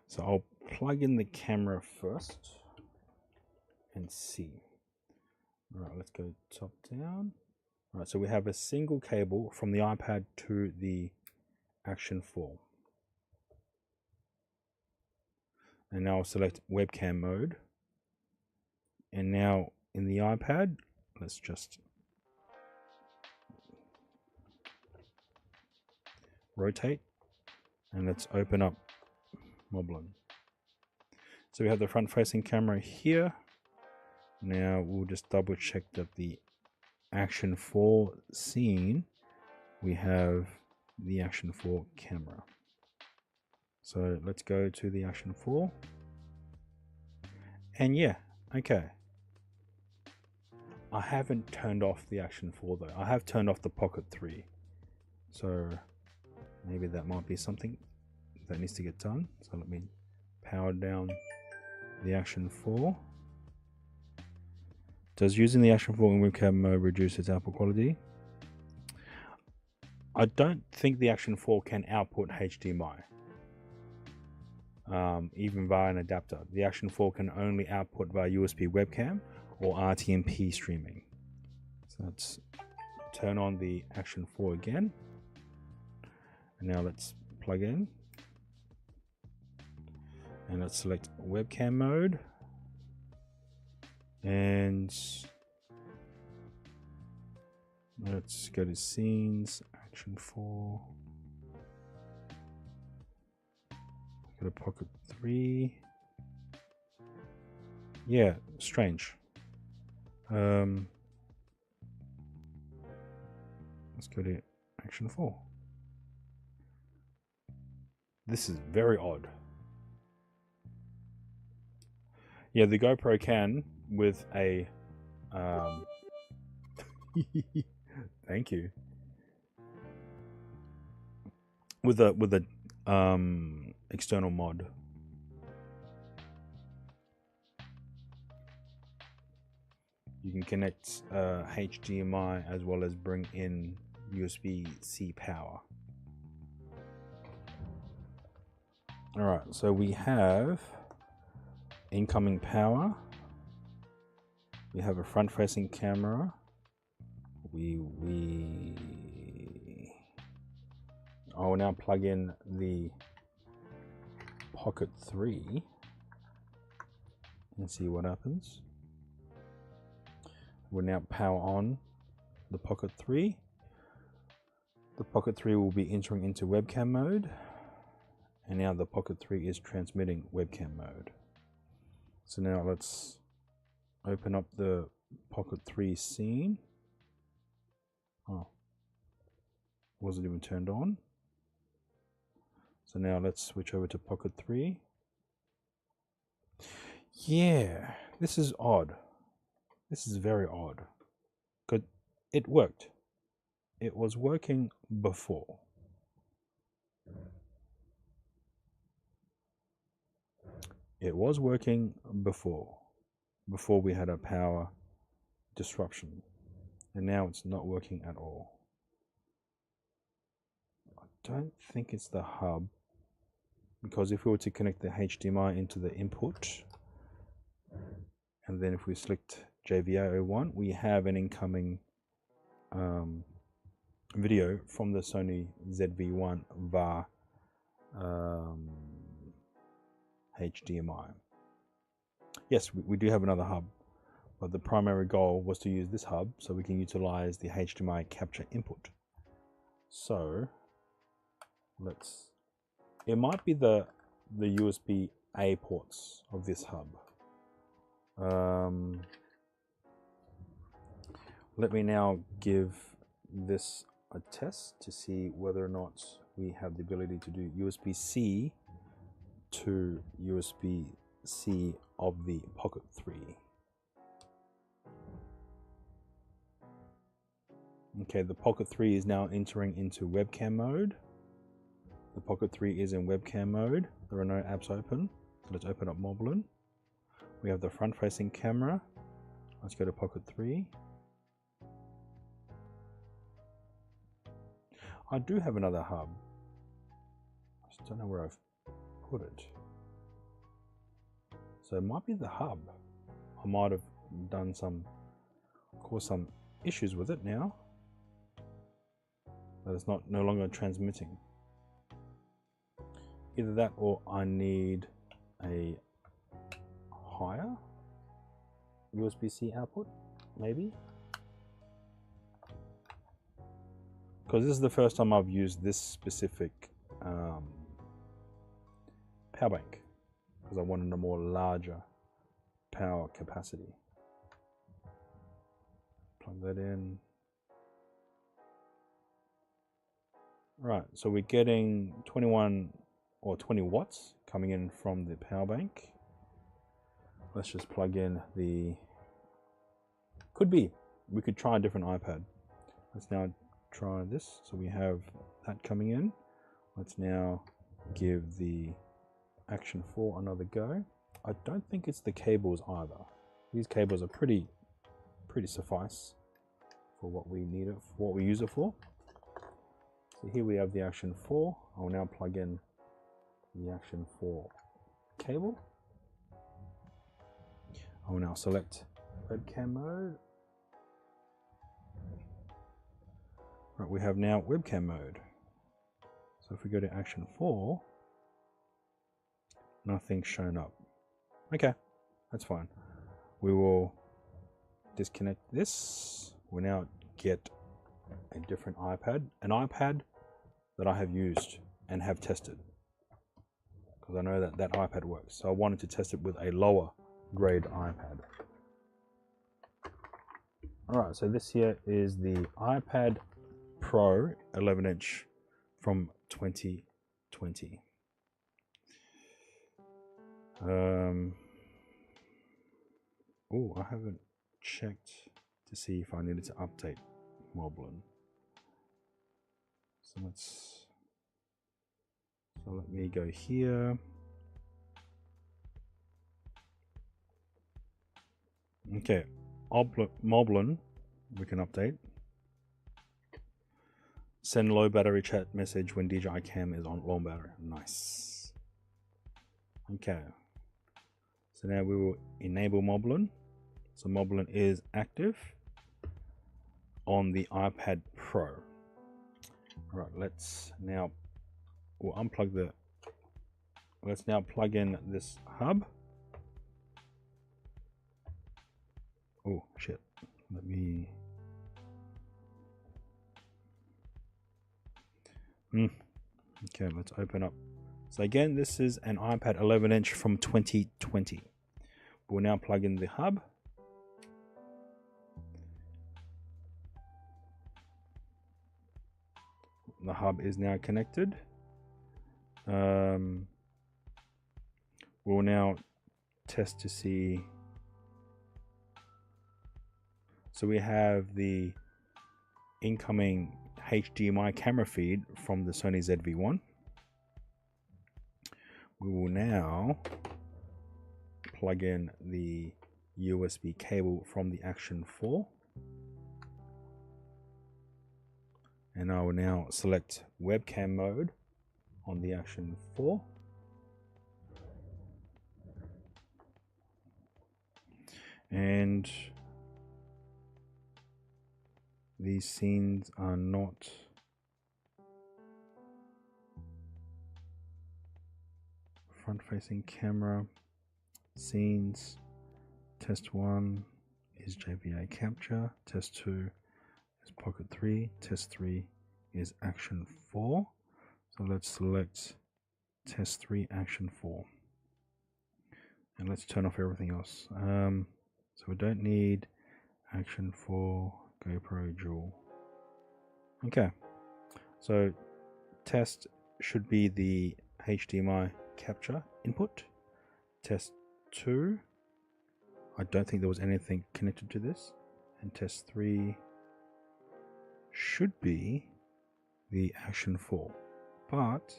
So I'll plug in the camera first and see. Alright, let's go top down. Alright, so we have a single cable from the iPad to the Action 4. And now I'll select webcam mode. And now in the iPad, let's just rotate and let's open up Moblin. So we have the front facing camera here. Now we'll just double check that the Action 4 scene, we have the Action 4 camera. So let's go to the Action 4. And yeah, okay. I haven't turned off the Action 4 though. I have turned off the Pocket 3. So maybe that might be something that needs to get done. So let me power down the Action 4. Does using the Action 4 in webcam mode reduce its output quality? I don't think the Action 4 can output HDMI. Even via an adapter. The Action 4 can only output via USB webcam or RTMP streaming. So let's turn on the Action 4 again. And now let's plug in. And let's select webcam mode. And let's go to scenes, Action 4. Go to Pocket 3. Yeah, strange. Let's go to Action 4. This is very odd. Yeah, the GoPro can with a thank you. With a external mod. You can connect HDMI as well as bring in USB-C power. Alright, so we have incoming power. We have a front-facing camera. I will now plug in the Pocket 3 and see what happens. We'll now power on the Pocket 3. The Pocket 3 will be entering into webcam mode. And now the Pocket 3 is transmitting webcam mode. So now let's open up the Pocket 3 scene. Oh, wasn't even turned on. So now let's switch over to Pocket 3. Yeah, this is odd. This is very odd. Good, it worked. It was working before. It was working before we had a power disruption, and now it's not working at all. I don't think it's the hub, because if we were to connect the HDMI into the input, and then if we select JVA01, we have an incoming video from the Sony ZV-1 via HDMI. Yes, we do have another hub. but the primary goal was to use this hub so we can utilize the HDMI capture input. So it might be the USB A ports of this hub. Let me now give this a test to see whether or not we have the ability to do USB-C to USB-C of the Pocket 3. Okay, the Pocket 3 is now entering into webcam mode. The Pocket 3 is in webcam mode. There are no apps open. So let's open up Moblin. We have the front-facing camera. Let's go to Pocket 3. I do have another hub. I just don't know where I've put it. So it might be the hub. I might have done caused some issues with it now. That it's no longer transmitting. Either that or I need a higher USB-C output, maybe. Because this is the first time I've used this specific power bank, because I wanted a more larger power capacity. Plug that in. Right, so we're getting 21 or 20 watts coming in from the power bank. Let's just plug in we could try a different iPad. Let's now try this. So we have that coming in. Let's now give the Action 4 another go. I don't think it's the cables either. These cables are pretty suffice for what we need it, for what we use it for. So here we have the Action 4. I will now plug in the Action 4 cable. I will now select webcam mode. Right, we have now webcam mode. So if we go to Action 4, nothing's shown up. Okay, that's fine. We will disconnect this. We'll now get a different iPad, an iPad that I have used and have tested, because I know that that iPad works. So I wanted to test it with a lower grade iPad. Alright, so this here is the iPad Pro 11-inch from 2020. Oh, I haven't checked to see if I needed to update Moblin. So let me go here. Okay, Moblin, we can update. Send low battery chat message when DJI cam is on low battery. Nice. Okay. So now we will enable Moblin. So Moblin is active on the iPad Pro. Right, let's now let's now plug in this hub. Oh shit. Let me Okay, let's open up. So again, this is an iPad 11-inch from 2020. We'll now plug in the hub. The hub is now connected. We'll now test to see. So we have the incoming HDMI camera feed from the Sony ZV-1. We will now plug in the USB cable from the Action 4. And I will now select webcam mode on the Action 4. And these scenes are not front-facing camera, scenes, test 1, is JVA capture. Test 2 is pocket 3. Test 3 is action 4. So let's select test 3 action 4. And let's turn off everything else. So we don't need action 4 GoPro dual. Okay. So test should be the HDMI capture input. Test 2, I don't think there was anything connected to this. And test 3 should be the action 4. But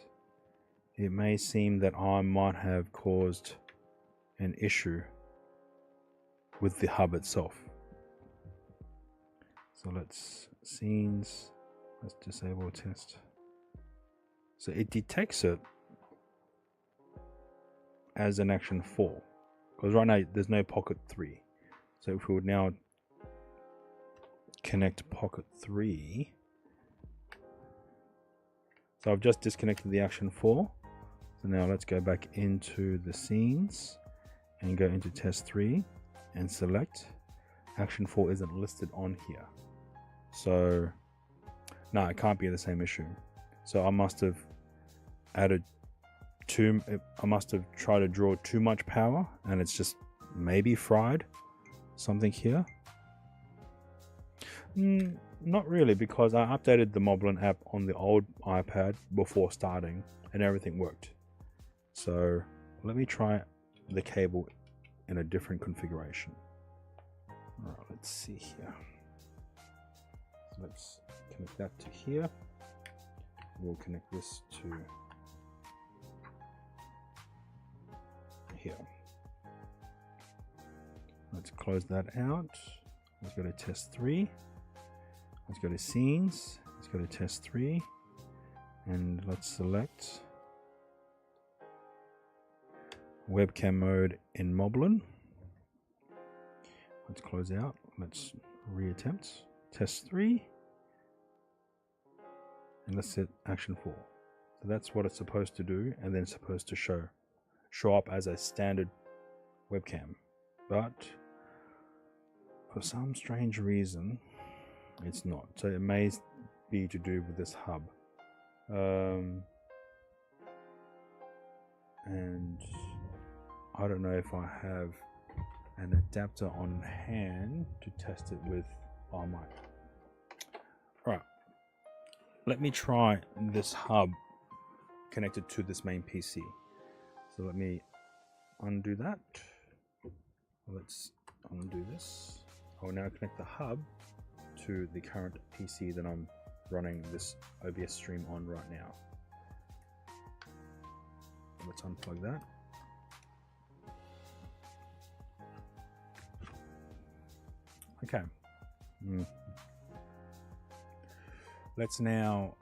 it may seem that I might have caused an issue with the hub itself. So let's scenes, let's disable test. So it detects it as an action 4 because right now there's no pocket 3. So if we would now connect pocket 3, so I've just disconnected the action 4. So now let's go back into the scenes and go into test 3 and select. Action 4 isn't listed on here. So no, it can't be the same issue. So I must have added I must have tried to draw too much power and it's just maybe fried something here. Not really, because I updated the Moblin app on the old iPad before starting and everything worked. So let me try the cable in a different configuration. Alright, let's see here. So let's connect that to here. We'll connect this to here. Let's close that out. Let's go to test 3. Let's go to scenes. Let's go to test 3. And let's select webcam mode in Moblin. Let's close out. Let's reattempt. Test 3. And let's set action 4. So that's what it's supposed to do, and then it's supposed to show up as a standard webcam. But for some strange reason, it's not. So it may be to do with this hub. And I don't know if I have an adapter on hand to test it with. Oh, I might. Right. Let me try this hub connected to this main PC. So let me undo that. Let's undo this. I will now connect the hub to the current PC that I'm running this OBS stream on right now. Let's unplug that. Okay. Let's now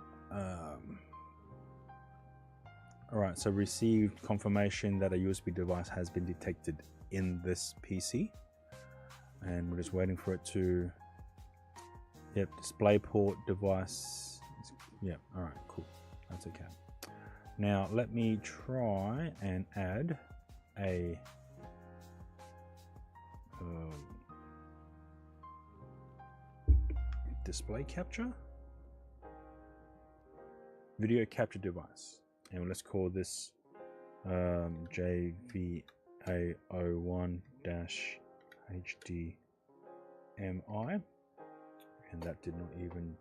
alright, so received confirmation that a USB device has been detected in this PC, and we're just waiting for it to, yep, display port device, yep, alright, cool, that's okay. Now let me try and add a display capture video capture device, and let's call this JVA01-HDMI, and that did not even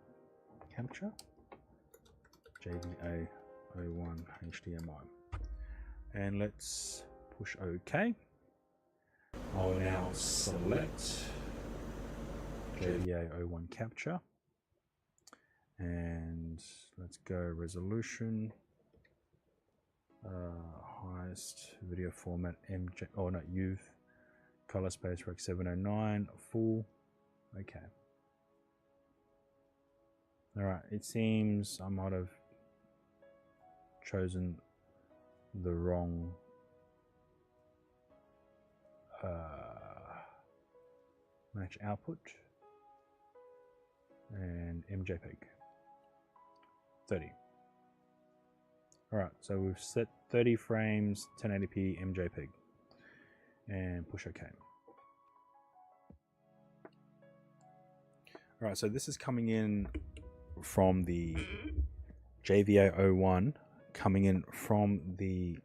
capture. JVA01-HDMI, and let's push OK. I'll now select JVA01 capture, and let's go resolution, highest video format MJ, oh not youth, color space rec 709, full. Okay. Alright, it seems I might have chosen the wrong match output and MJPEG 30. Alright, so we've set 30 frames 1080p MJPEG and push OK. All right, so this is coming in from the JVA01, coming in from the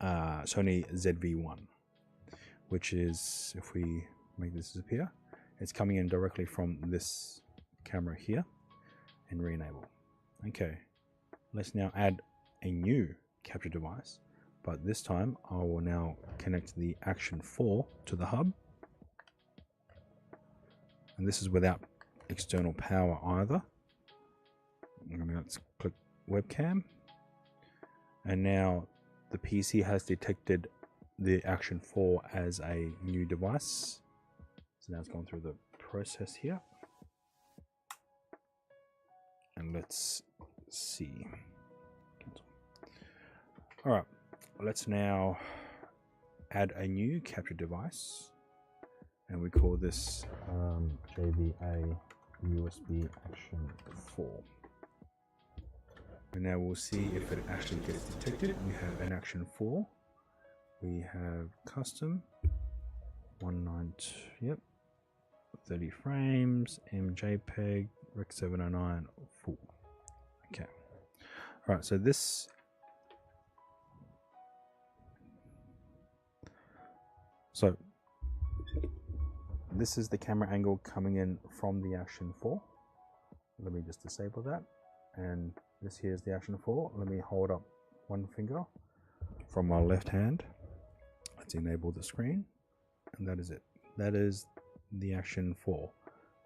Sony ZV-1, which is, if we make this disappear, it's coming in directly from this camera here and re-enable. Okay, let's now add a new capture device, but this time I will now connect the Action 4 to the hub, and this is without external power either. Let's click webcam, and now the PC has detected the Action 4 as a new device. So now it's gone through the process here, and let's see. All right, let's now add a new capture device, and we call this JVA USB Action 4. And now we'll see if it actually gets detected. We have an Action 4. We have custom 192, yep, 30 frames, MJPEG, Rec 709 full. Okay. All right, so this is the camera angle coming in from the Action 4. Let me just disable that. And this here is the Action 4. Let me hold up one finger from my left hand. Let's enable the screen, and that is it. That is the Action 4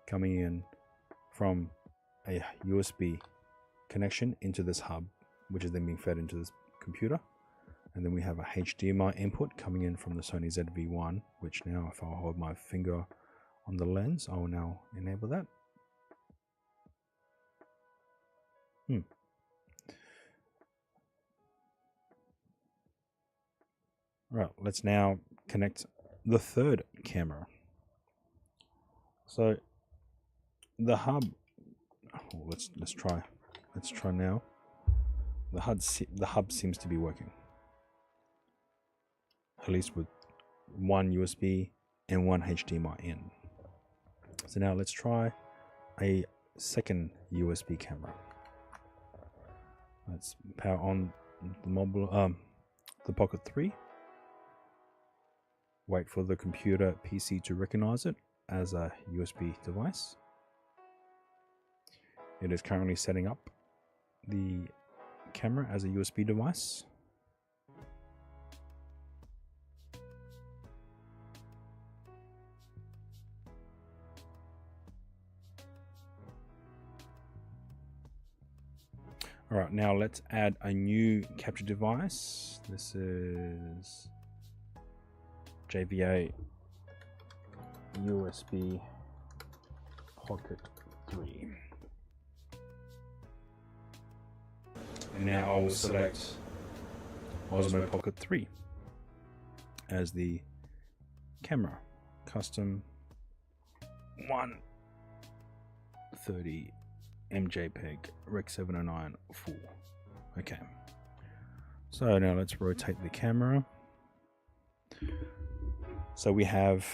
coming in from a USB connection into this hub, which is then being fed into this computer. And then we have a HDMI input coming in from the Sony ZV-1, which now, if I hold my finger on the lens, I will now enable that. Right, let's now connect the third camera. So the hub, let's try now. The hub seems to be working, at least with one USB and one HDMI in. So now let's try a second USB camera. Let's power on the mobile, the Pocket 3. Wait for the computer PC to recognize it as a USB device. It is currently setting up the camera as a USB device. All right, now let's add a new capture device. This is JVA USB Pocket 3. And now I will select Osmo Pocket 3 as the camera. Custom 130 MJPEG Rec 709 full. Okay. So now let's rotate the camera. So we have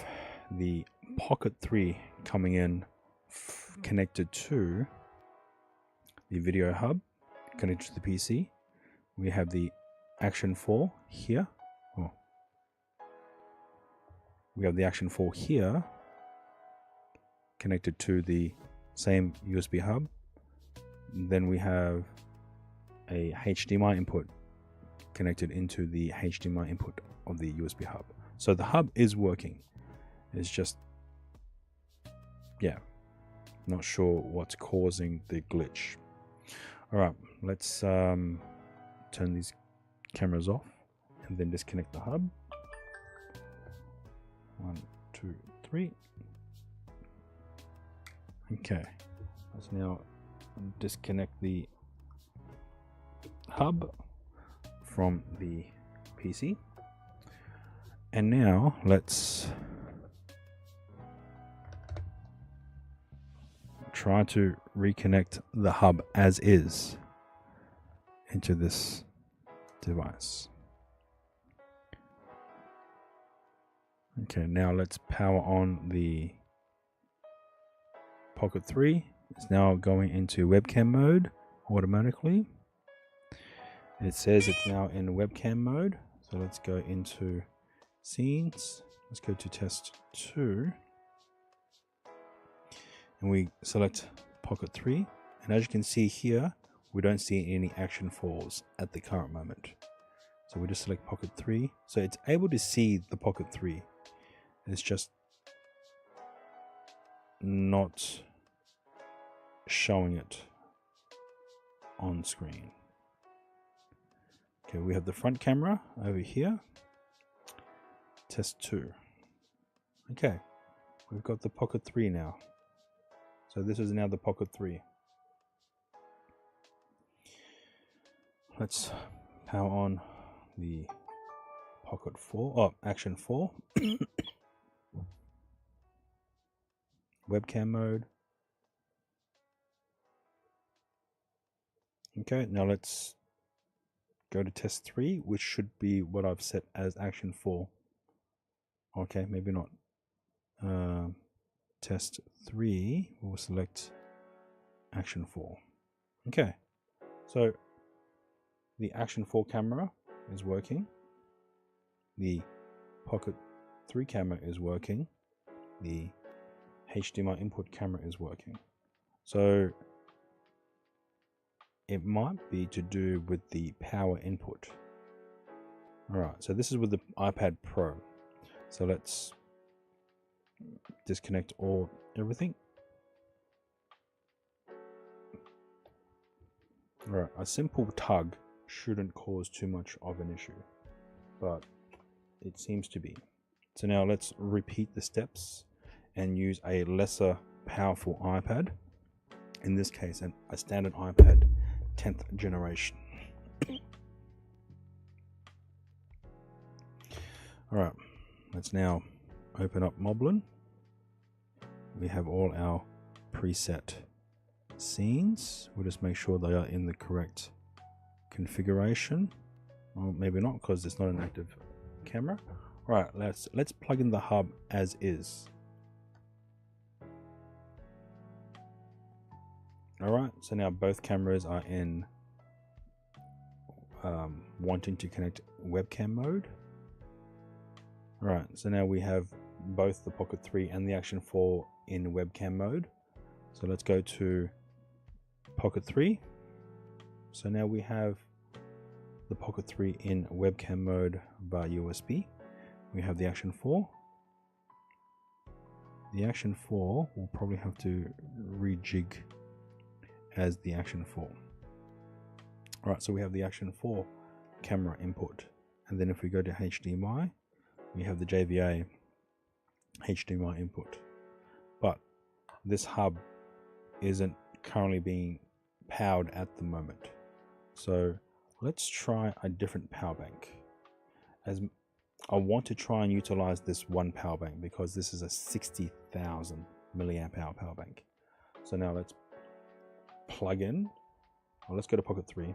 the Pocket 3 coming in connected to the video hub, connected to the PC. We have the Action 4 here. Oh. We have the Action 4 here connected to the same USB hub. Then we have a HDMI input connected into the HDMI input of the USB hub. So the hub is working. It's just, yeah, not sure what's causing the glitch. All right, let's turn these cameras off and then disconnect the hub. 1, 2, 3. Okay, let's now disconnect the hub from the PC. And now let's try to reconnect the hub as is into this device. Okay, now let's power on the Pocket 3 is now going into webcam mode automatically. It says it's now in webcam mode. So let's go into scenes. Let's go to test 2. And we select Pocket 3. And as you can see here, we don't see any action falls at the current moment. So we just select Pocket 3. So it's able to see the Pocket 3. It's just not showing it on screen. Okay, we have the front camera over here. Test 2. Okay, we've got the Pocket 3 now. So this is now the Pocket 3. Let's power on the Pocket 4. Oh, Action 4. Webcam mode. Okay, now let's go to test 3, which should be what I've set as Action 4. Okay, maybe not. Test 3, we'll select Action 4. Okay, so the Action 4 camera is working. The Pocket 3 camera is working. The HDMI input camera is working. So it might be to do with the power input. Alright, so this is with the iPad Pro. So let's disconnect everything. Alright, a simple tug shouldn't cause too much of an issue, but it seems to be. So now let's repeat the steps and use a lesser powerful iPad. In this case, a standard iPad 10th generation. Alright, let's now open up Moblin. We have all our preset scenes. We'll just make sure they are in the correct configuration. Well, maybe not, because it's not an active camera. Alright, let's plug in the hub as is. Alright, so now both cameras are in wanting to connect webcam mode. Alright, so now we have both the Pocket 3 and the Action 4 in webcam mode. So let's go to Pocket 3. So now we have the Pocket 3 in webcam mode via USB. We have the Action 4. The Action 4 will probably have to rejig as the Action 4. Alright, so we have the Action 4 camera input. And then if we go to HDMI, we have the JVA HDMI input. But this hub isn't currently being powered at the moment. So let's try a different power bank. As I want to try and utilize this one power bank because this is a 60,000 milliamp hour power bank. So now let's plug in. Well, let's go to Pocket 3.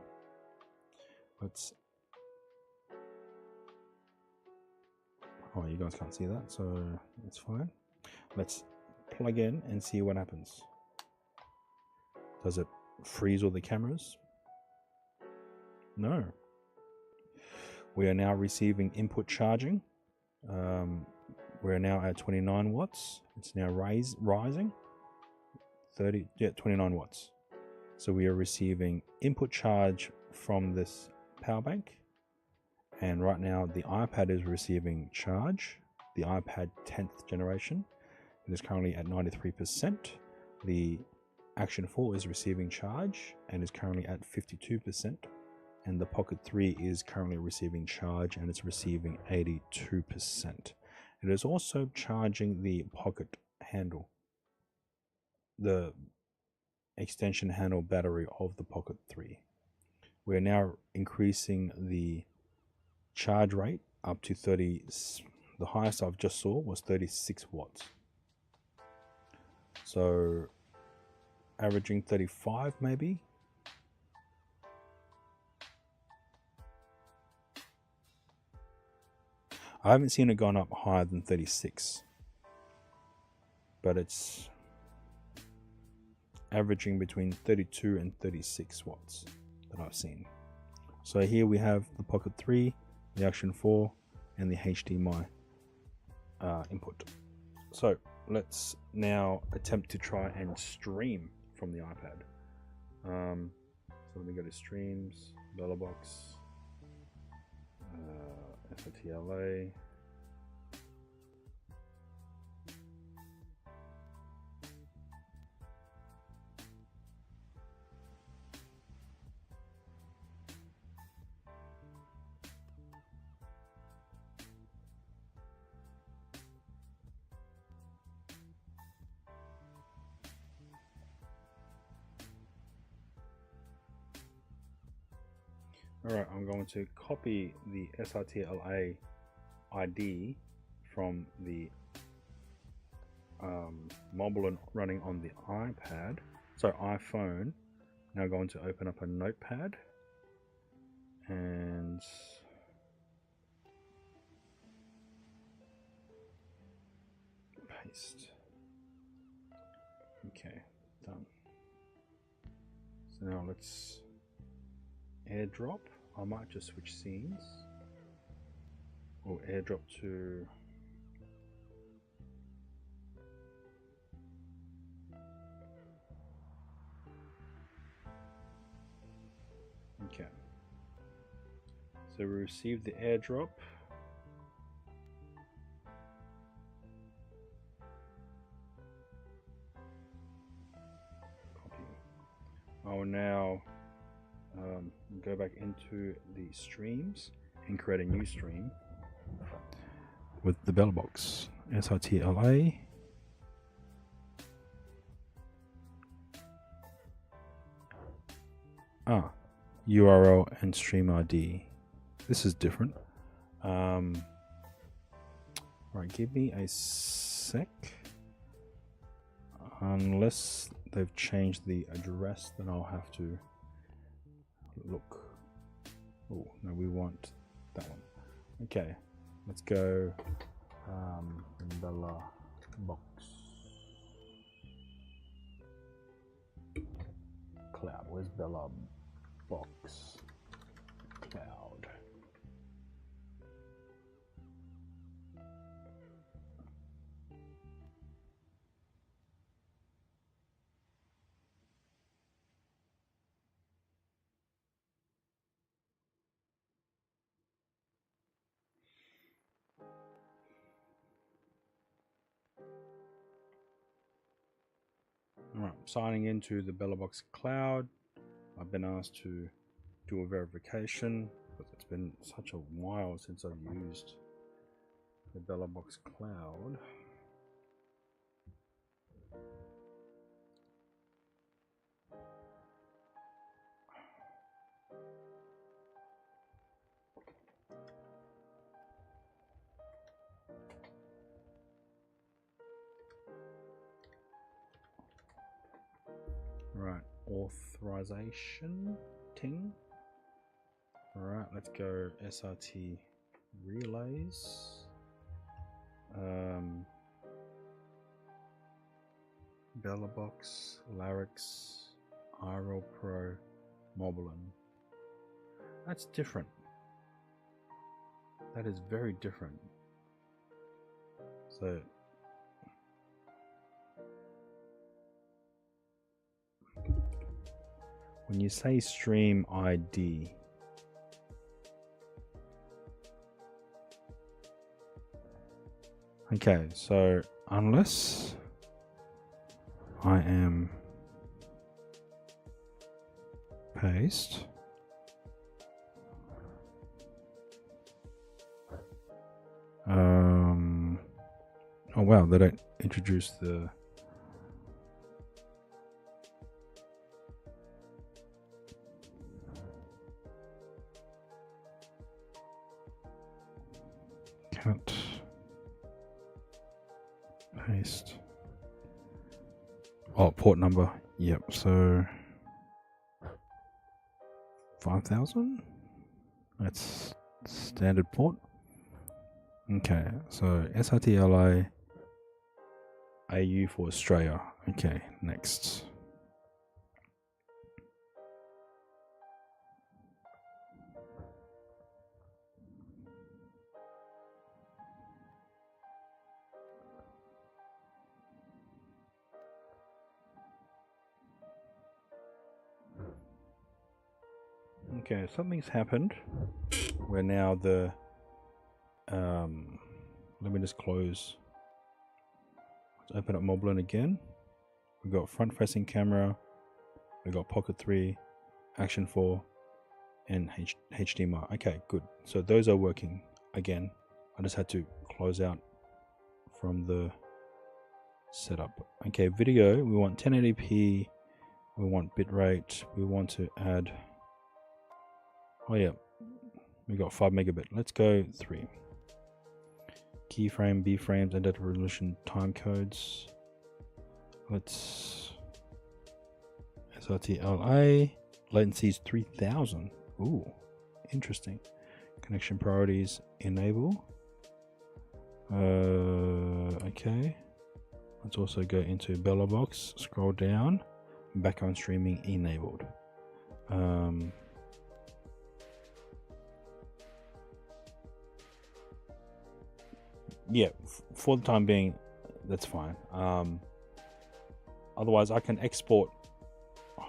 Oh, you guys can't see that, so it's fine. Let's plug in and see what happens. Does it freeze all the cameras? No. We are now receiving input charging. We're now at 29 watts. It's now rising. 29 watts. So we are receiving input charge from this power bank. And right now the iPad is receiving charge. The iPad 10th generation. It is currently at 93%. The Action 4 is receiving charge and is currently at 52%. And the Pocket 3 is currently receiving charge and it's receiving 82%. It is also charging the Pocket handle, the extension handle battery of the Pocket 3. We're now increasing the charge rate up to 30. The highest I've just saw was 36 watts. So averaging 35 maybe. I haven't seen it gone up higher than 36, but it's averaging between 32 and 36 watts that I've seen. So here we have the Pocket 3, the Action 4, and the HDMI input. So let's now attempt to try and stream from the iPad. So let me go to streams, Bellabox, SOTLA. Alright, I'm going to copy the SRTLA ID from the mobile and running on the iPad, so iPhone. Now going to open up a notepad and paste. Okay, done. So now let's airdrop. I might just switch scenes or airdrop to okay. So we received the airdrop. Copy. I will now go back into the streams and create a new stream with the Bellabox SRTLA. URL and stream ID. This is different. Right, give me a sec. Unless they've changed the address, then I'll have to look. Oh no, we want that one. Okay, let's go Bella Box Cloud. Where's Bella Box Cloud? Alright, signing into the Bellabox Cloud. I've been asked to do a verification, but it's been such a while since I've used the Bellabox Cloud. Right, authorization ting. Alright, let's go SRT relays. Bellabox, Larix, RL Pro, Mobilin. That's different. That is very different. So when you say stream ID, okay, so unless I am paste, oh wow, they don't introduce the cut paste. Oh, port number. Yep. So 5000. That's standard port. Okay. So SRTLA AU for Australia. Okay. Next. Okay, something's happened where now the let me just close. Let's open up Moblin again. We've got front facing camera, we've got Pocket 3, Action 4, and HDMI. Okay, good. So those are working again. I just had to close out from the setup. Okay, video, we want 1080p, we want bitrate, we want to add, oh yeah, we got 5 megabit. Let's go 3. Keyframe, B frames, and data resolution time codes. Let's SRT-LA. Latency is 3000. Ooh, interesting. Connection priorities enable. Okay. Let's also go into Bella Box. Scroll down. Background streaming enabled. Yeah, for the time being, that's fine. Otherwise, I can export. Oh,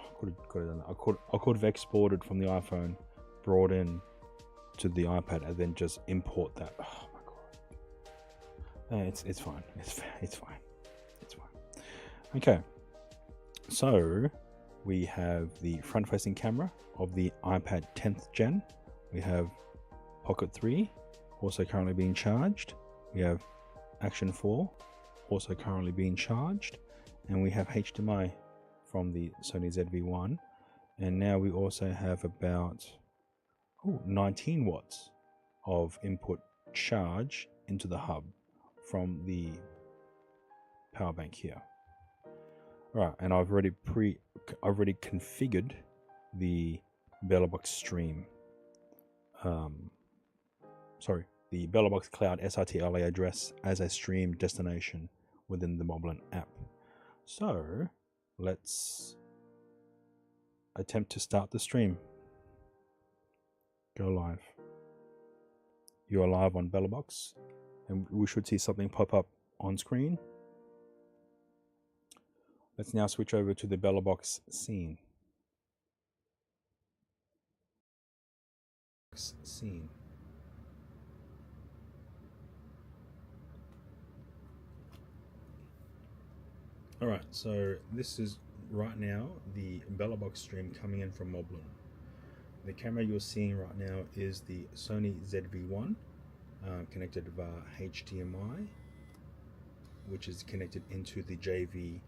I could have exported from the iPhone, brought in to the iPad, and then just import that. Oh my god, it's fine. It's fine. It's fine. Okay, so we have the front-facing camera of the iPad 10th gen. We have Pocket 3, also currently being charged. We have Action 4, also currently being charged, and we have HDMI from the Sony ZV-1, and now we also have about 19 watts of input charge into the hub from the power bank here. Right, and I've already configured the BellaBox stream. The BellaBox Cloud SRT-LA address as a stream destination within the Moblin app. So let's attempt to start the stream. Go live. You are live on BellaBox, and we should see something pop up on screen. Let's now switch over to the BellaBox scene. Alright, so this is right now the BellaBox stream coming in from Moblin. The camera you're seeing right now is the Sony ZV-1 connected via HDMI, which is connected into the J5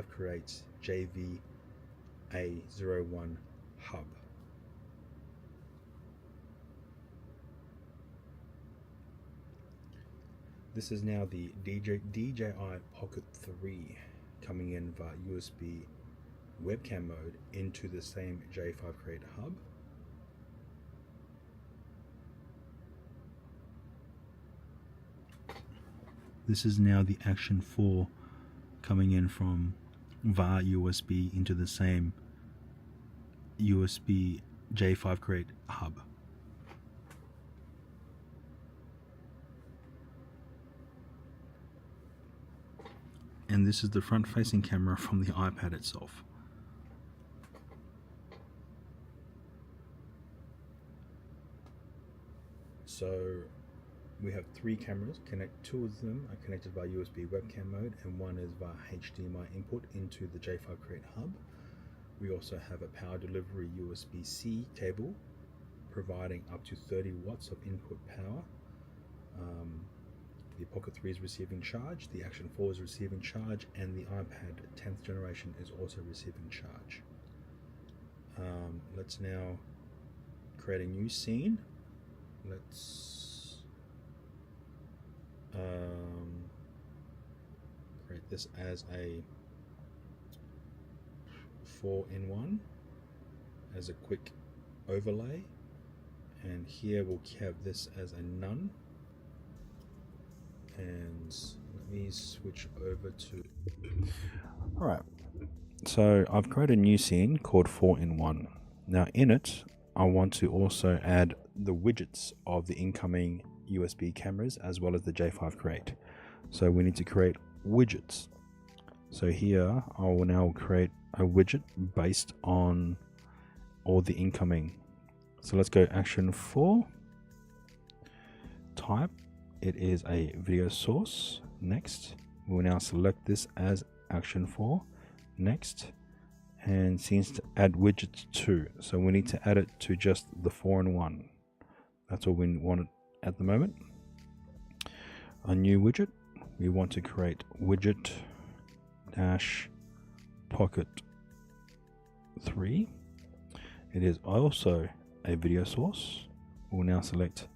Create JV-A01 hub. This is now the DJI Pocket 3 coming in via USB webcam mode into the same J5 Create hub. This is now the Action 4 coming in from via USB into the same USB J5 Create hub. And this is the front-facing camera from the iPad itself. So we have 3 cameras. Two of them are connected by USB webcam mode, and one is via HDMI input into the J5 Create hub. We also have a power delivery USB-C cable providing up to 30 watts of input power. The Pocket 3 is receiving charge, the Action 4 is receiving charge, and the iPad 10th generation is also receiving charge. Let's now create a new scene. Let's create this as a 4-in-1 as a quick overlay, and here we'll have this as a none. And let me switch over to... Alright, so I've created a new scene called 4-in-1. Now in it, I want to also add the widgets of the incoming USB cameras as well as the J5 Create. So we need to create widgets. So here I will now create a widget based on or the incoming. So let's go action 4. Type, it is a video source. Next, we will now select this as action 4. Next, and seems to add widgets to. So we need to add it to just the 4-in-1. That's all we want at the moment. A new widget. We want to create widget dash pocket 3. It is also a video source. We'll now select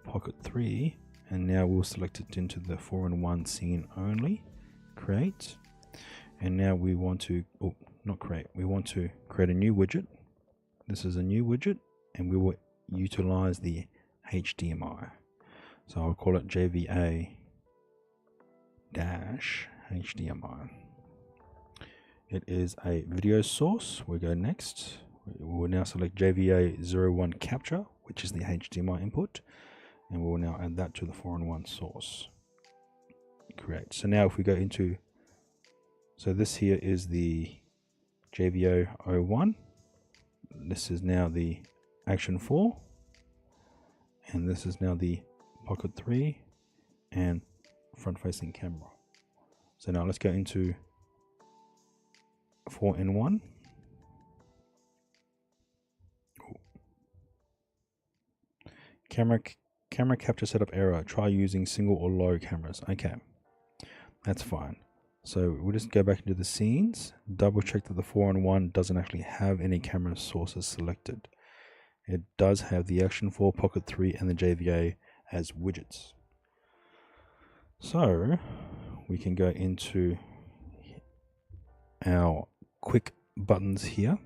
pocket 3, and now we'll select it into the 4-in-1 scene only. Create. And now we want to, oh, not create, we want to create a new widget. This is a new widget, and we will utilize the HDMI. So I'll call it JVA dash HDMI. It is a video source. We go next. We will now select JVA01 capture, which is the HDMI input, and we will now add that to the 4-in-1 source. Create. So now if we go into, so this here is the JVA01. This is now the action 4, and this is now the pocket 3 and front facing camera. So now let's go into 4-in-1. Camera capture setup error. Try using single or low cameras. Okay, that's fine. So we'll just go back into the scenes, double check that the 4-in-1 doesn't actually have any camera sources selected. It does have the Action 4, Pocket 3 and the JVA as widgets. So we can go into our quick buttons here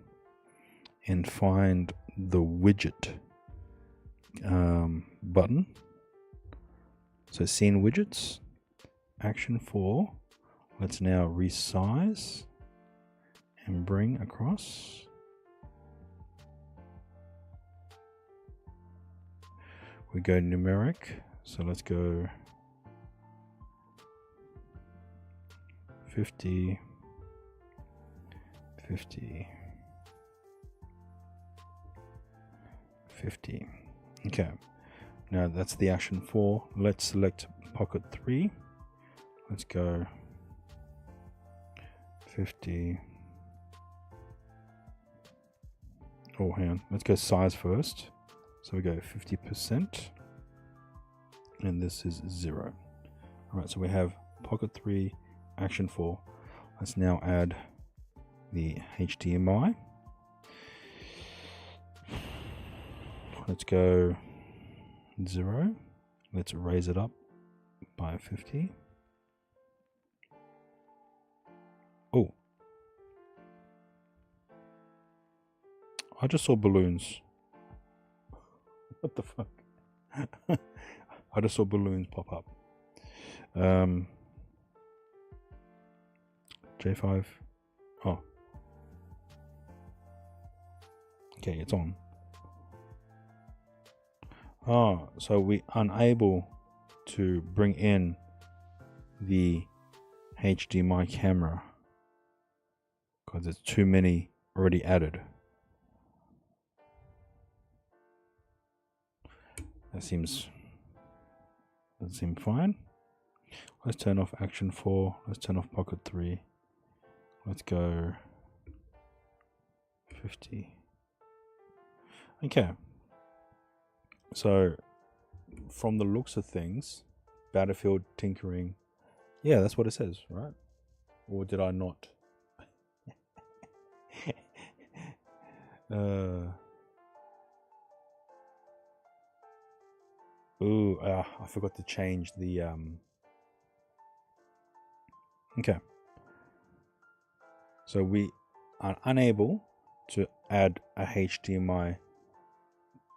and find the widget button. So scene widgets, Action 4. Let's now resize and bring across. We go numeric, so let's go 50, 50, 50. Okay, now that's the Action 4. Let's select Pocket 3. Let's go 50. Oh, hang on. Let's go size first. So we go 50%. And this is 0. Alright, so we have Pocket 3, Action 4. Let's now add the HDMI. Let's go 0. Let's raise it up by 50. Oh, I just saw balloons. What the fuck? I just saw balloons pop up. J5. Oh. Okay, it's on. Oh, so we unable to bring in the HDMI camera because there's too many already added. That seems fine. Let's turn off Action 4. Let's turn off Pocket 3. Let's go 50. Okay. So, from the looks of things, Battlefield tinkering. Yeah, that's what it says, right? Or did I not? I forgot to change the okay. So we are unable to add a HDMI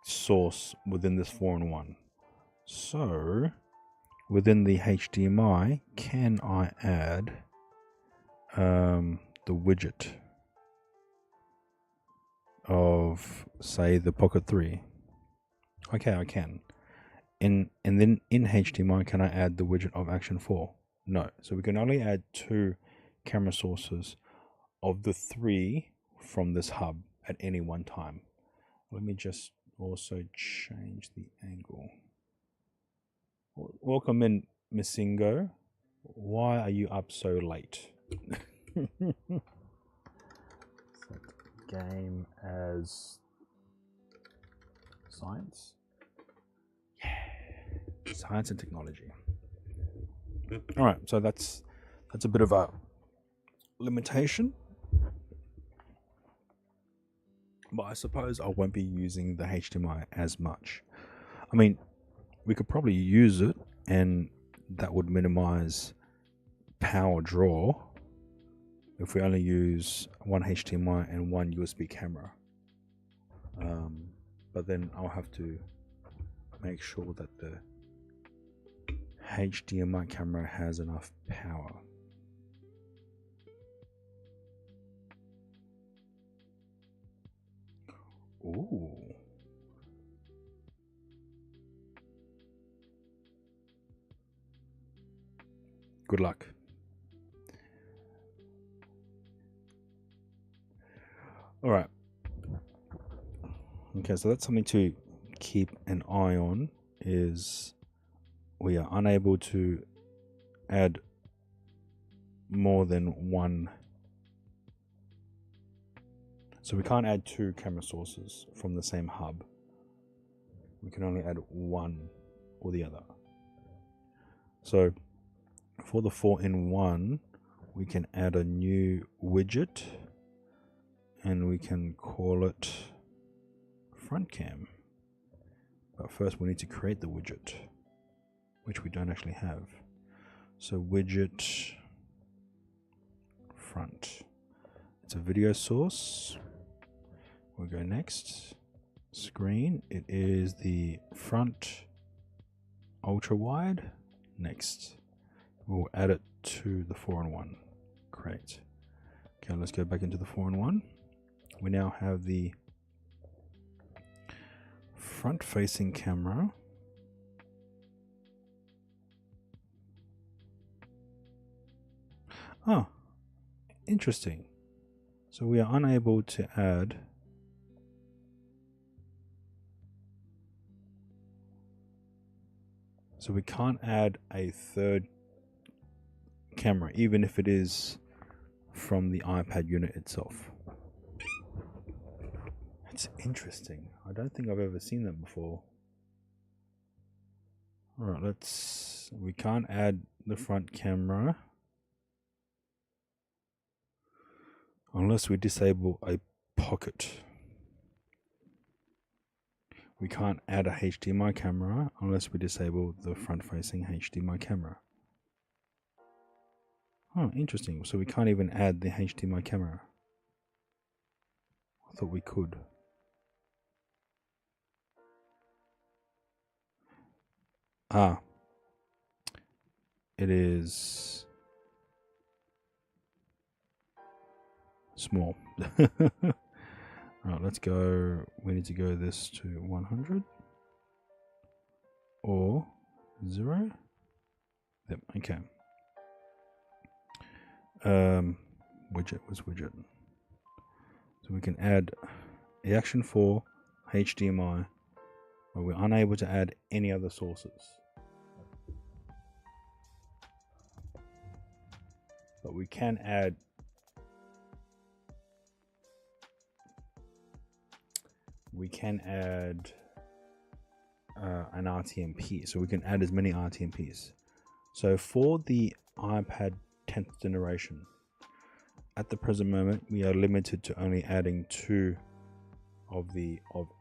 source within this 4-in-1. So within the HDMI, can I add the widget of, say, the Pocket 3? Okay, I can. And then in HDMI, can I add the widget of Action 4? No. So we can only add 2 camera sources of the 3 from this hub at any one time. Let me just also change the angle. Welcome in, Missingo. Why are you up so late? Set game as science. Yeah, science and technology. All right, so that's a bit of a limitation. But I suppose I won't be using the HDMI as much. I mean, we could probably use it and that would minimize power draw if we only use one HDMI and one USB camera. But then I'll have to make sure that the HDMI camera has enough power. Ooh. Good luck. All right. Okay, so that's something to keep an eye on, is we are unable to add more than one. So we can't add two camera sources from the same hub. We can only add one or the other. So for the 4-in-1, we can add a new widget and we can call it front cam. But first we need to create the widget, which we don't actually have. So widget front. It's a video source. We'll go next. Screen. It is the front ultra wide. Next. We'll add it to the 4-in-1. Great. Okay, let's go back into the 4-in-1. We now have the front facing camera. Oh, interesting. So we are unable to add so we can't add a third camera, even if it is from the iPad unit itself. It's interesting. I don't think I've ever seen that before. Alright, we can't add the front camera unless we disable a pocket. We can't add a HDMI camera unless we disable the front-facing HDMI camera. Oh, interesting. So we can't even add the HDMI camera. I thought we could. Ah. It is small. Alright, let's go. We need to go this to 100 or 0. Yep, okay. Widget was widget. So we can add the Action 4 HDMI, but we're unable to add any other sources. But we can add an RTMP, so we can add as many RTMPs. So for the iPad 10th generation, at the present moment we are limited to only adding 2 of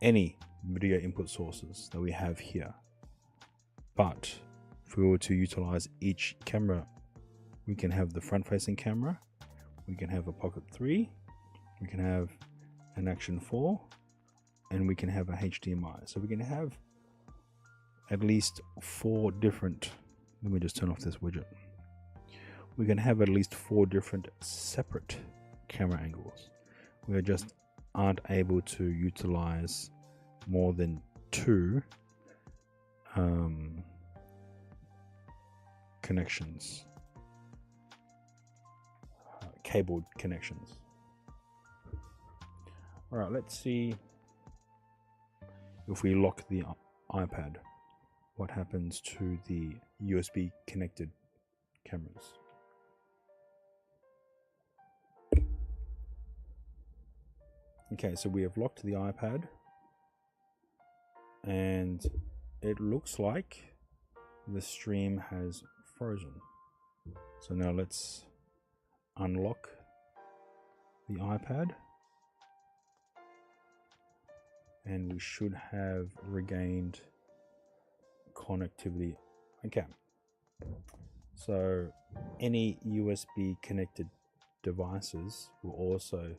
any video input sources that we have here. But if we were to utilize each camera, we can have the front facing camera, we can have a Pocket 3, we can have an Action 4, and we can have a HDMI. So we can have at least 4 different, let me just turn off this widget. We can have at least 4 different separate camera angles. We just aren't able to utilize more than 2 connections, cabled connections. All right, let's see if we lock the iPad, what happens to the USB connected cameras? Okay, so we have locked the iPad, and it looks like the stream has frozen. So now let's unlock the iPad, and we should have regained connectivity. Okay, so any USB connected devices will also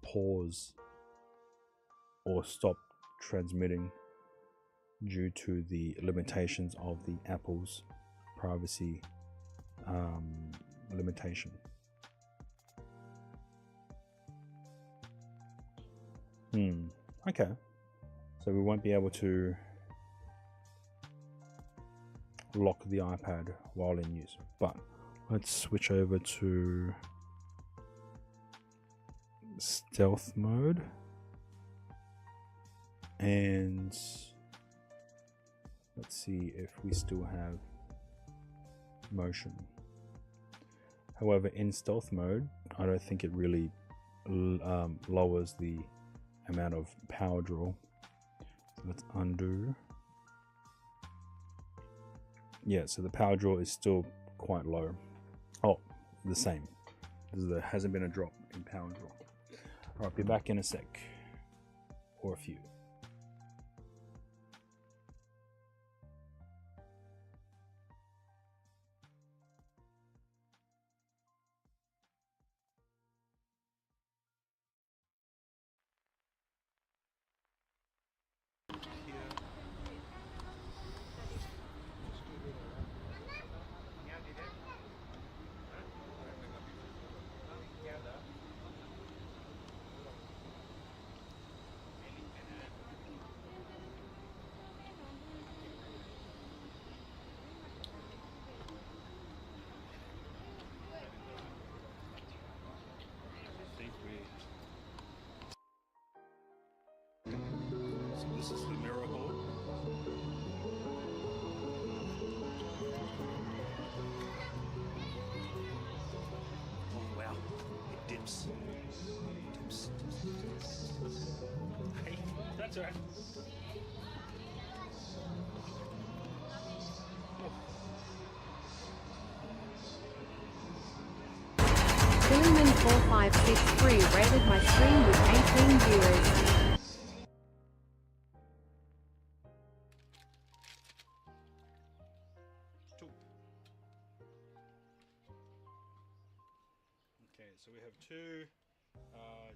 pause or stop transmitting due to the limitations of the Apple's privacy limitation. Okay, so we won't be able to lock the iPad while in use, but let's switch over to stealth mode, and let's see if we still have motion. However, in stealth mode, I don't think it really lowers the amount of power draw. So let's undo. Yeah, so the power draw is still quite low. Oh, the same. There hasn't been a drop in power draw. Alright, be back in a sec. Or a few. So this is the mirror hole. Oh wow, it dips. Hey, that's all right. Chillin4563 rated my stream with 18 viewers. Okay, so we have two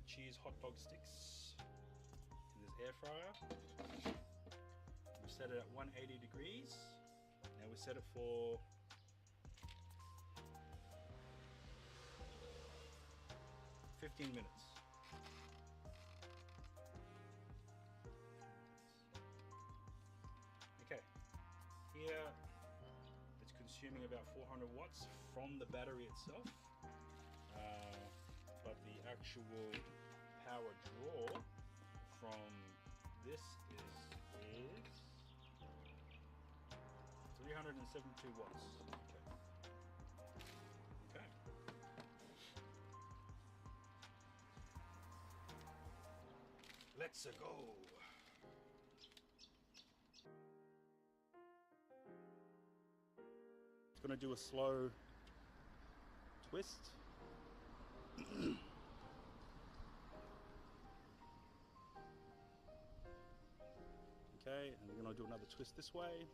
cheese hot dog sticks in this air fryer. We set it at 180 degrees. Now we set it for 15 minutes. Okay, here it's consuming about 400 watts from the battery itself. But the actual power draw from this is 372 watts. Okay. Let's go. It's gonna do a slow twist. Okay, and we're going to do another twist this way.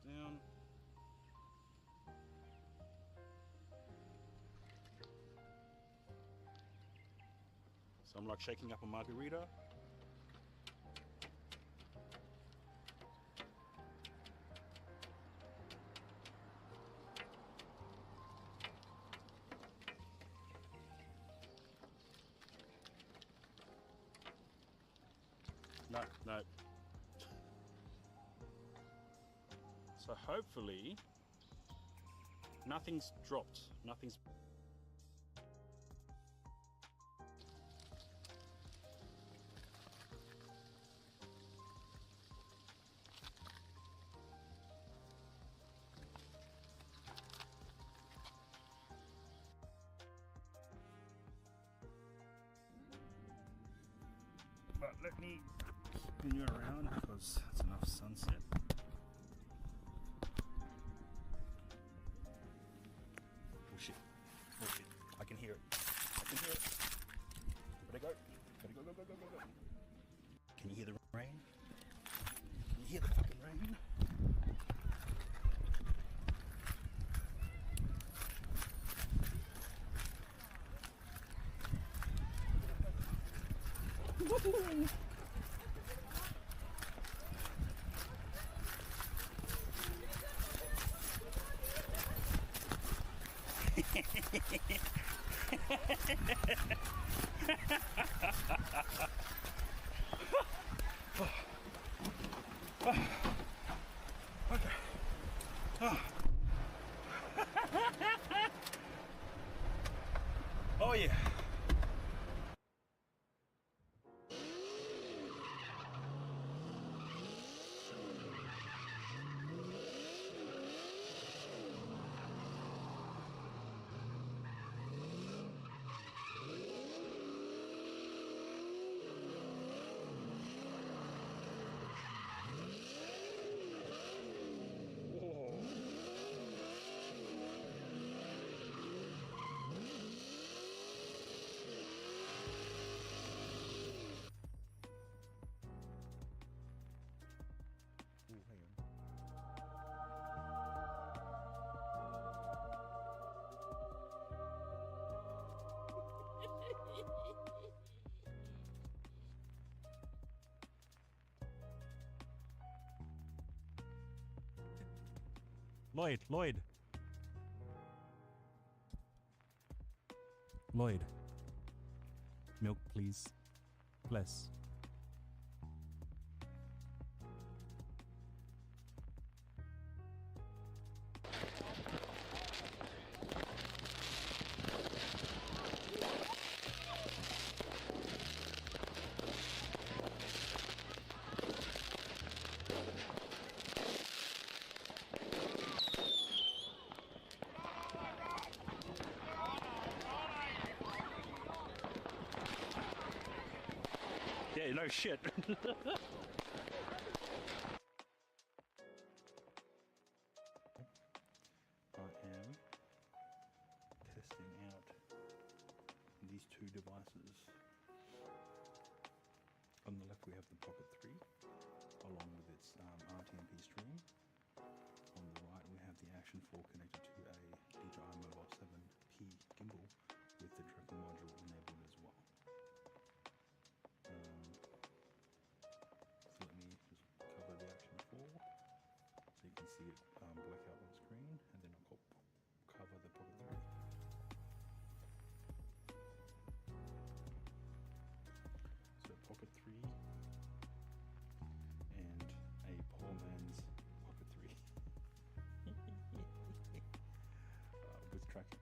Down. So I'm like shaking up a margarita. No. So hopefully nothing's dropped. Nothing's let me spin you around because it's enough sunset. Oh shit. Oh shit. I can hear it. I can hear it. Better go. Better go, go, go, go, go, go. Can you hear the rain? Can you hear the fucking rain? Okay. Oh yeah. Lloyd. Milk, please. Bless. Yeah, no shit. I am testing out these two devices. On the left we have the Pocket 3 along with its RTMP stream. On the right we have the Action 4 connected to a DJI Mobile 7P gimbal with the tracking module enabled as well. So let me just cover the Action 4 so you can see it black out on screen, and then I'll cover the Pocket 3. So Pocket 3 and a poor man's Pocket 3 with tracking.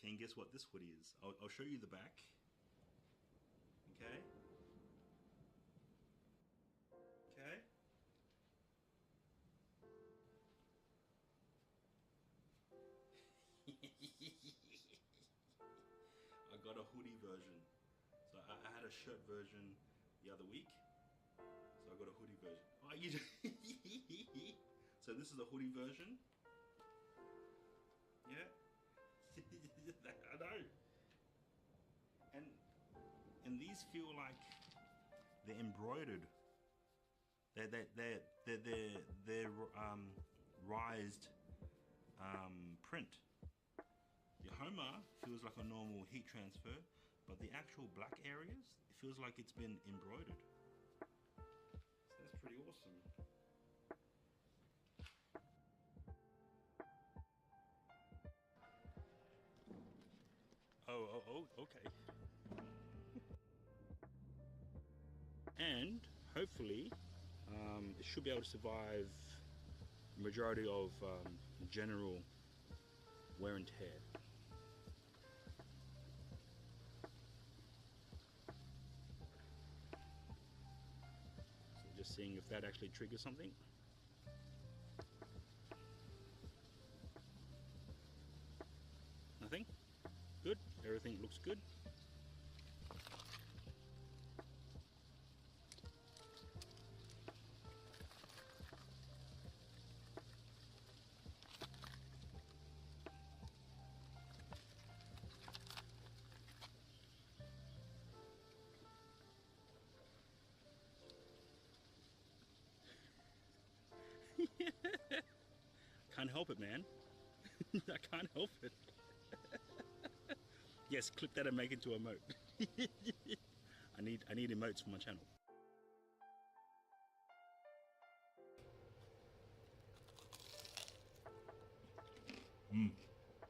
And guess what this hoodie is? I'll show you the back. Okay. Okay. I got a hoodie version. So I had a shirt version the other week. So I got a hoodie version. Oh, you just so this is a hoodie version. Yeah. I know. And these feel like they're embroidered. They're rised print. The Homer feels like a normal heat transfer, but the actual black areas, it feels like it's been embroidered. So that's pretty awesome. Oh, okay. And hopefully it should be able to survive the majority of general wear and tear. So just seeing if that actually triggers something. Nothing? Good. Everything looks good. Can't help it, man. I can't help it. Yes, clip that and make it into a emote. I need emotes for my channel.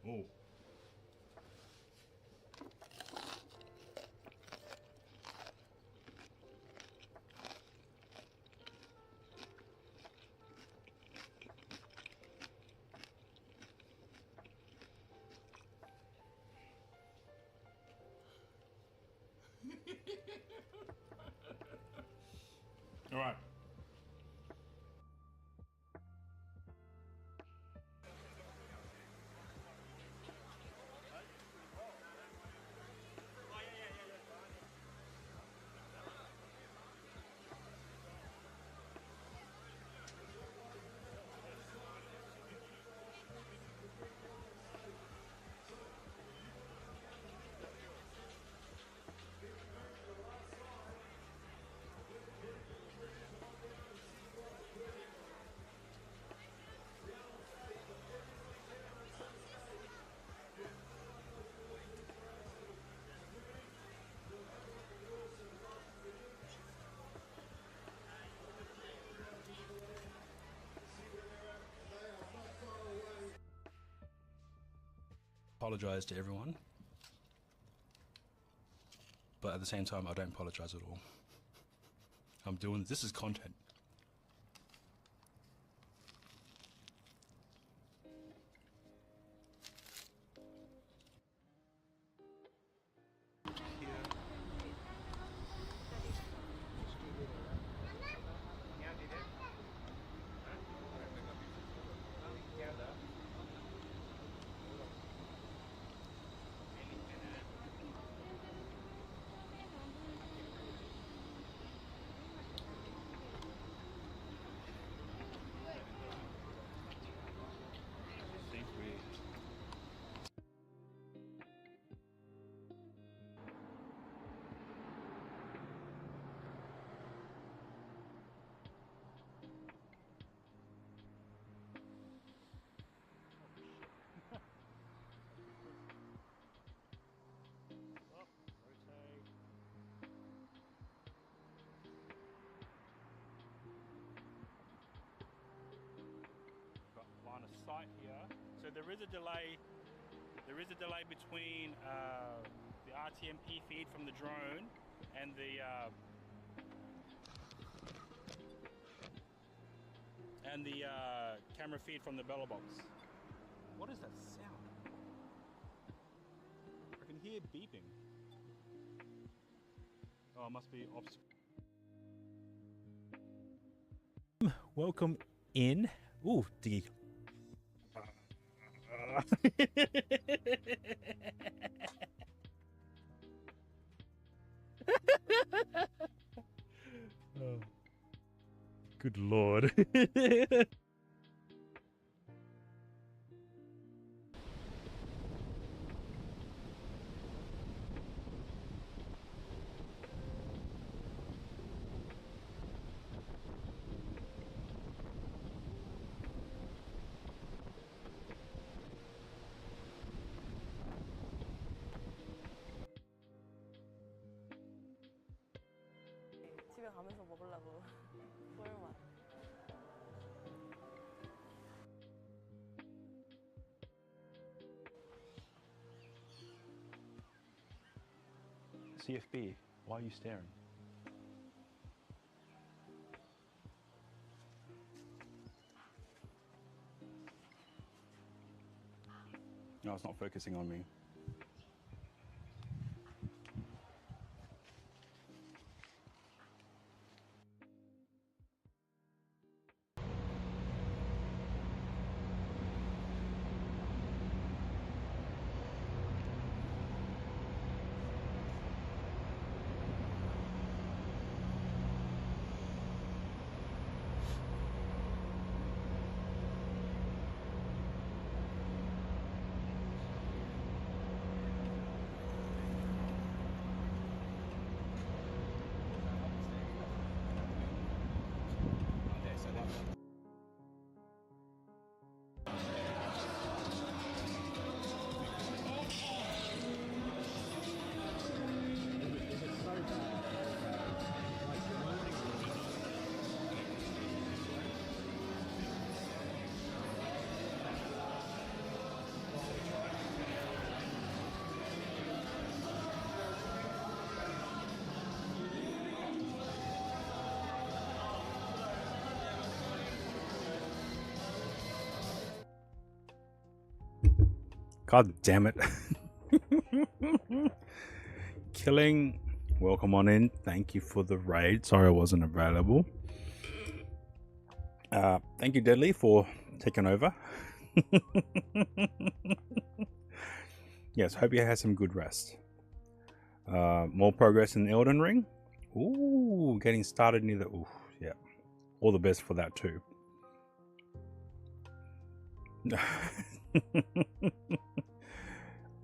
Oh. All right. Apologize to everyone, but at the same time I don't apologize at all. I'm doing this is content. Line of sight here. So there is a delay. There is a delay between the RTMP feed from the drone and the camera feed from the bellow box. What is that sound? I can hear beeping. Oh, it must be off. Welcome in. Ooh, Diggy. Oh. Good lord. 집에 가면서 먹으려고 꿀맛. CFB, why are you staring? it's not focusing on me. God damn it. Killing, welcome on in. Thank you for the raid. Sorry I wasn't available. Thank you, Deadly, for taking over. Yes, hope you had some good rest. More progress in Elden Ring. Ooh, getting started near the... Ooh, yeah. All the best for that too.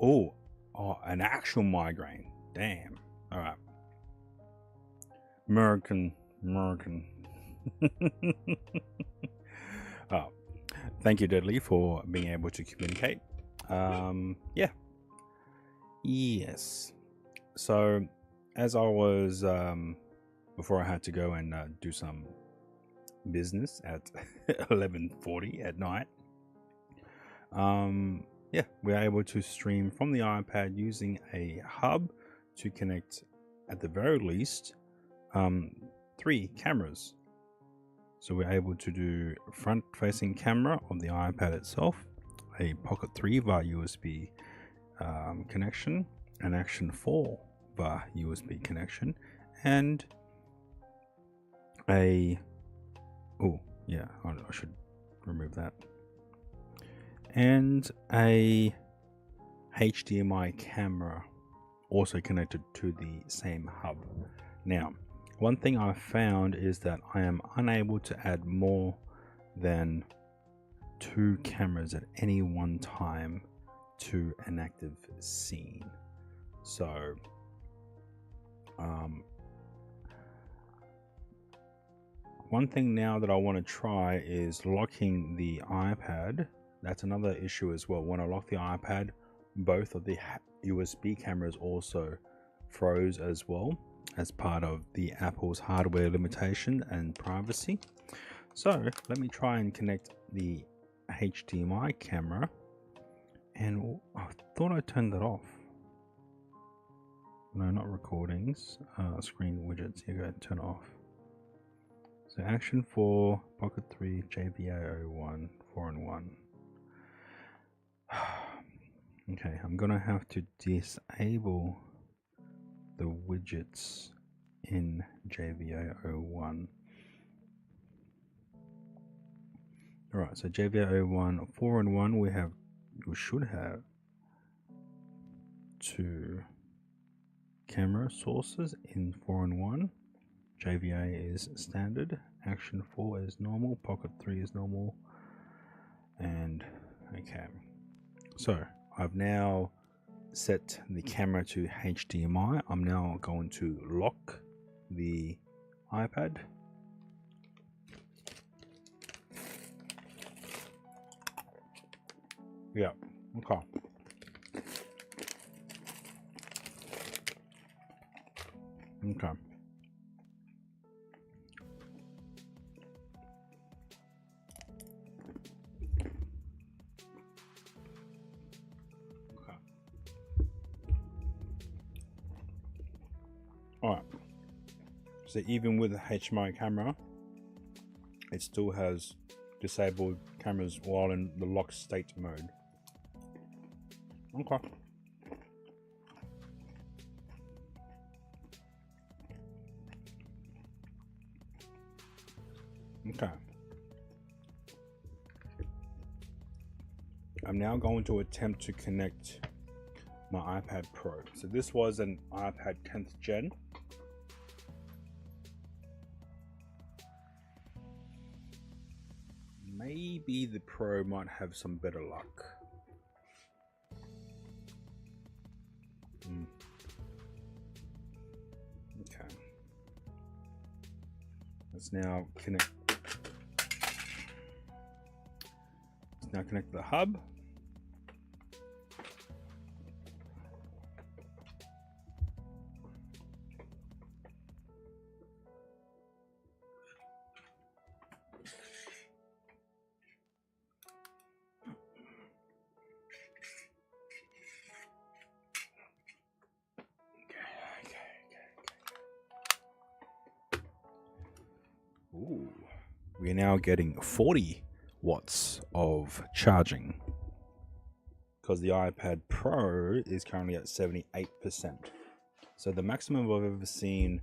Oh, an actual migraine. Damn. All right. American. Oh, thank you, Deadly, for being able to communicate. Yeah. Yes. So, as I was, before I had to go and do some business at 11:40 at night. Yeah, we're able to stream from the iPad using a hub to connect, at the very least, 3 cameras. So we're able to do front-facing camera of the iPad itself, a Pocket 3 via USB connection, an Action 4 via USB connection, and a... Oh, yeah, I should remove that. And a HDMI camera also connected to the same hub. Now, one thing I found is that I am unable to add more than 2 cameras at any one time to an active scene. So, one thing now that I want to try is locking the iPad. That's another issue as well. When I lock the iPad, both of the USB cameras also froze as well, as part of the Apple's hardware limitation and privacy. So let me try and connect the HDMI camera, and I thought I turned that off. No, not recordings, screen widgets. Here you go, turn it off. So Action 4, Pocket 3, JVA01, 4-in-1. Okay, I'm gonna have to disable the widgets in JVA01. Alright, so JVA01, 4-in-1, we should have 2 camera sources in 4-in-1. JVA is standard, Action 4 is normal, Pocket 3 is normal, and okay. So I've now set the camera to HDMI. I'm now going to lock the iPad. Yeah, okay. Okay. Alright, so even with the HDMI camera, it still has disabled cameras while in the lock state mode. Okay. Okay. I'm now going to attempt to connect my iPad Pro. So this was an iPad 10th gen. Maybe the Pro might have some better luck. Okay. Let's now connect. Let's now connect the hub. Ooh, we're now getting 40 watts of charging because the iPad Pro is currently at 78%. So the maximum I've ever seen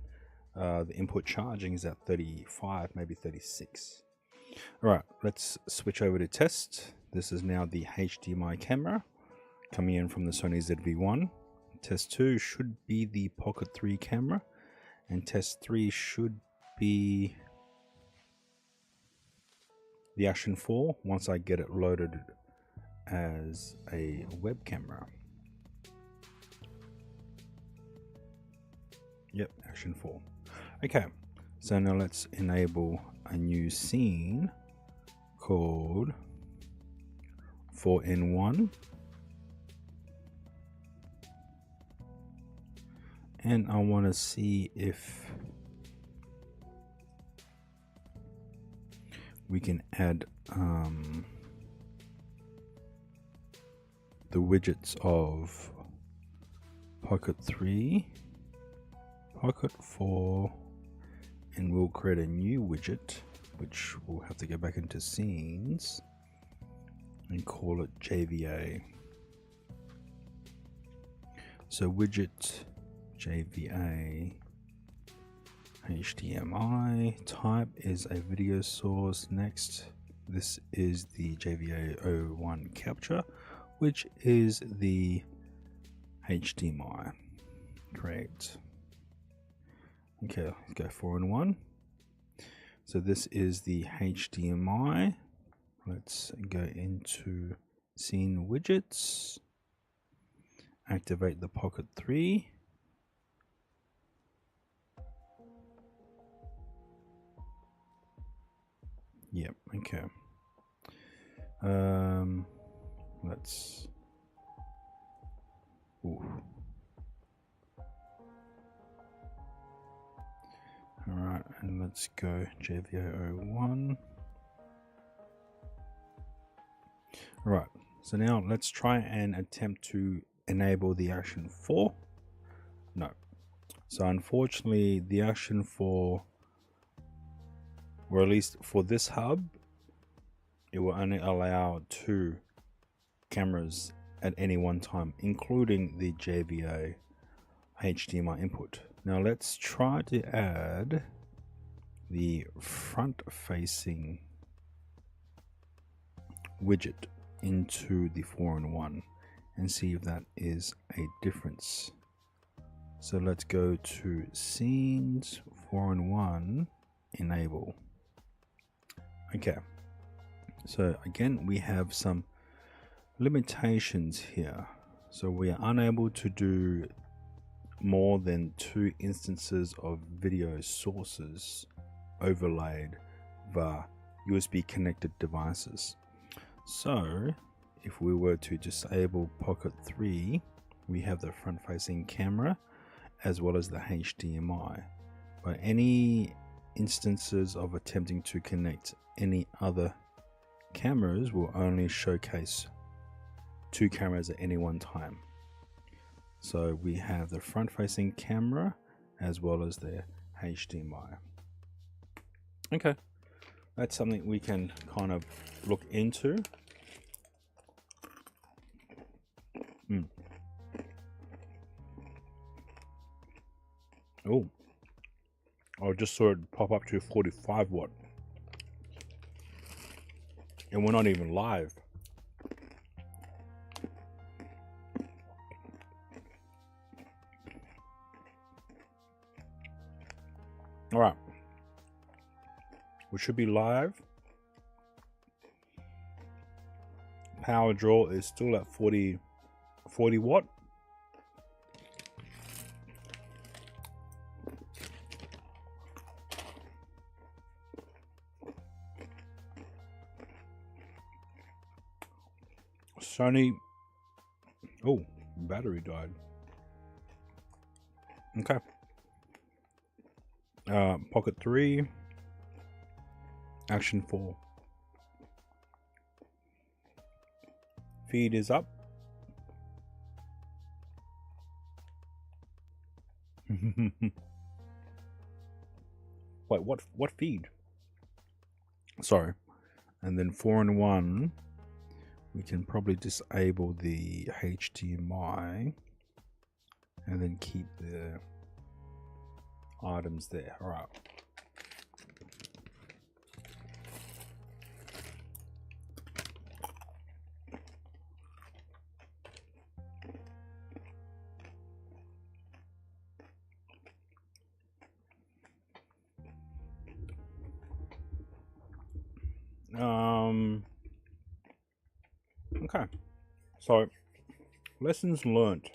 the input charging is at 35, maybe 36. All right, let's switch over to test. This is now the HDMI camera coming in from the Sony ZV-1. Test 2 should be the Pocket 3 camera, and test 3 should be the Action 4 once I get it loaded as a web camera. Yep, Action 4. Okay, so now let's enable a new scene called 4-in-1. And I want to see if we can add the widgets of Pocket 3, Pocket 4, and we'll create a new widget, which we'll have to go back into scenes and call it JVA. So widget JVA HDMI type is a video source. Next, this is the JVA01 capture, which is the HDMI. Great. Okay, let's go 4-in-1. So this is the HDMI. Let's go into scene widgets. Activate the Pocket 3. Yep, okay. Let's... Ooh. Alright, and let's go JVA01. Alright, so now let's try and attempt to enable the Action 4. No. So unfortunately, the Action 4, or at least for this hub, it will only allow 2 cameras at any one time, including the JVA HDMI input. Now let's try to add the front-facing widget into the 4-in-1 and see if that is a difference. So let's go to scenes, 4-in-1, enable. Okay, so again we have some limitations here. So we are unable to do more than 2 instances of video sources overlaid via USB connected devices. So if we were to disable Pocket 3, we have the front facing camera as well as the HDMI. But any instances of attempting to connect any other cameras will only showcase 2 cameras at any one time. So we have the front facing camera as well as the HDMI. Okay, that's something we can kind of look into. Oh, I just saw it pop up to 45 watt. And we're not even live. All right. We should be live. Power draw is still at 40 watt. Sony. Oh, battery died. Okay. Pocket 3. Action 4. Feed is up. Wait, what feed? Sorry. And then 4-in-1. We can probably disable the HDMI and then keep the items there. All right. Okay, so lessons learned.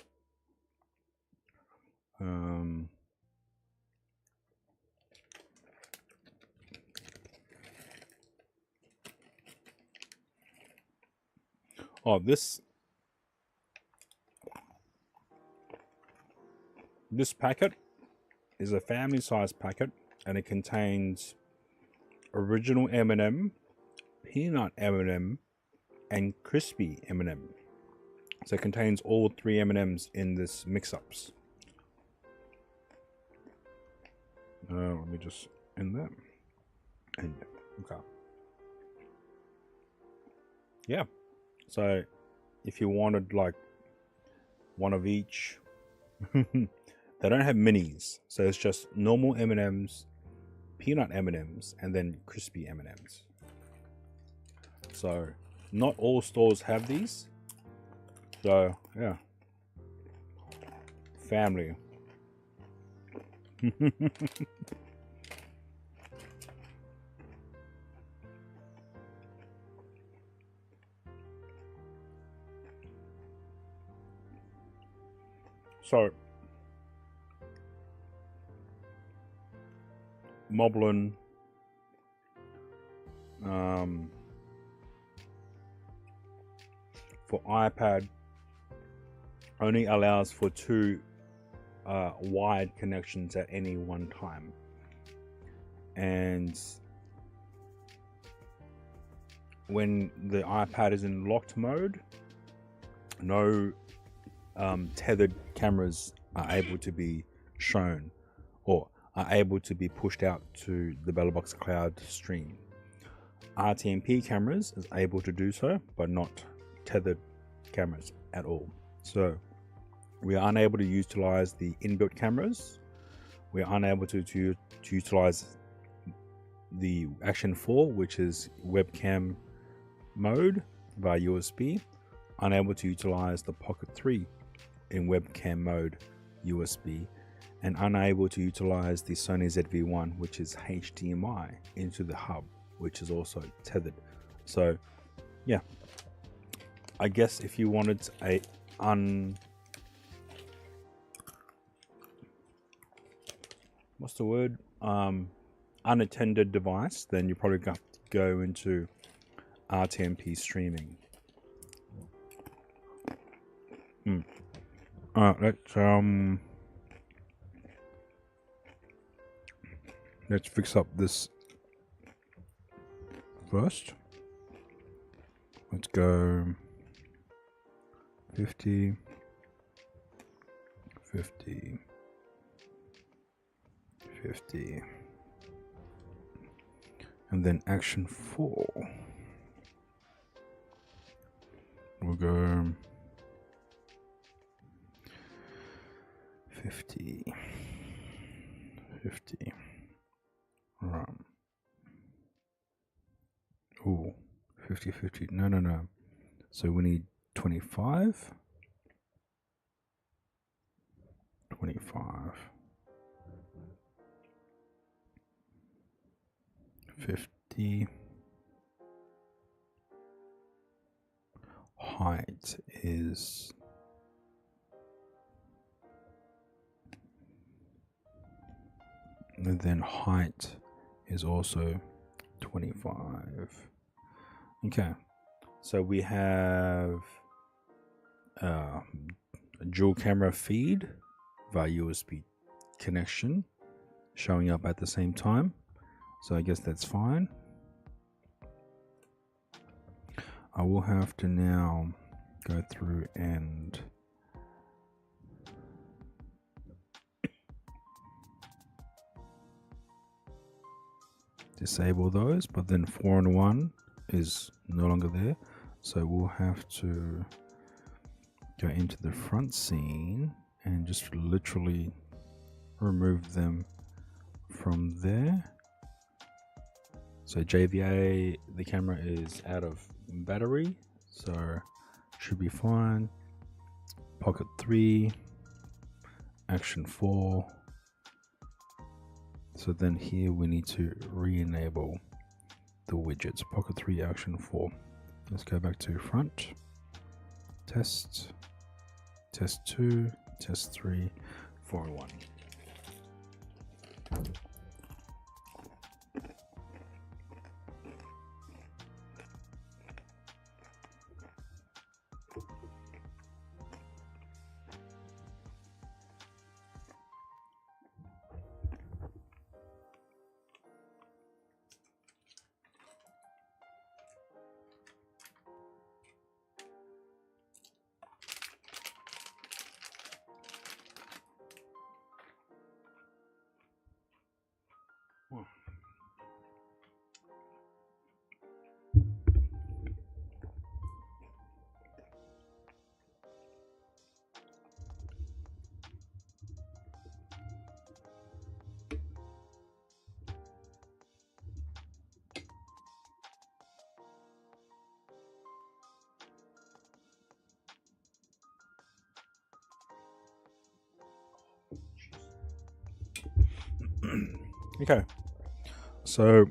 Oh, this packet is a family size packet, and it contains original M&M, peanut M&M, and crispy M&M. So it contains all 3 M&Ms in this mix-ups. Let me just end that. And okay. Yeah. So if you wanted like one of each, they don't have minis. So it's just normal M&Ms, peanut M&Ms, and then crispy M&Ms. So not all stores have these. So yeah, family. So Moblin for iPad only allows for 2 wired connections at any one time, and when the iPad is in locked mode, no tethered cameras are able to be shown or are able to be pushed out to the Bellerbox Cloud stream. RTMP cameras is able to do so, but not tethered cameras at all. So we are unable to utilize the inbuilt cameras. We are unable to utilize the Action 4, which is webcam mode via USB. Unable to utilize the Pocket 3 in webcam mode USB, and unable to utilize the Sony ZV-1, which is HDMI into the hub, which is also tethered. So yeah, I guess if you wanted a unattended device, then you probably got to go into RTMP streaming. Alright, let's fix up this first. Let's go 50, 50, 50, and then Action 4. We'll go 50. 50. Right. Ooh, 50, 50. No. So we need 25. 25. 50. Height is and then height is also 25. Okay, so we have a dual camera feed via USB connection showing up at the same time, so I guess that's fine. I will have to now go through and disable those, but then 4-in-1 is no longer there, so we'll have to go into the front scene and just literally remove them from there. So JVA, the camera is out of battery, so should be fine. Pocket 3, Action 4. So then here we need to re-enable the widgets. Pocket 3, Action 4. Let's go back to front. Test. Test 2. Test 3. 4-in-1. Okay, so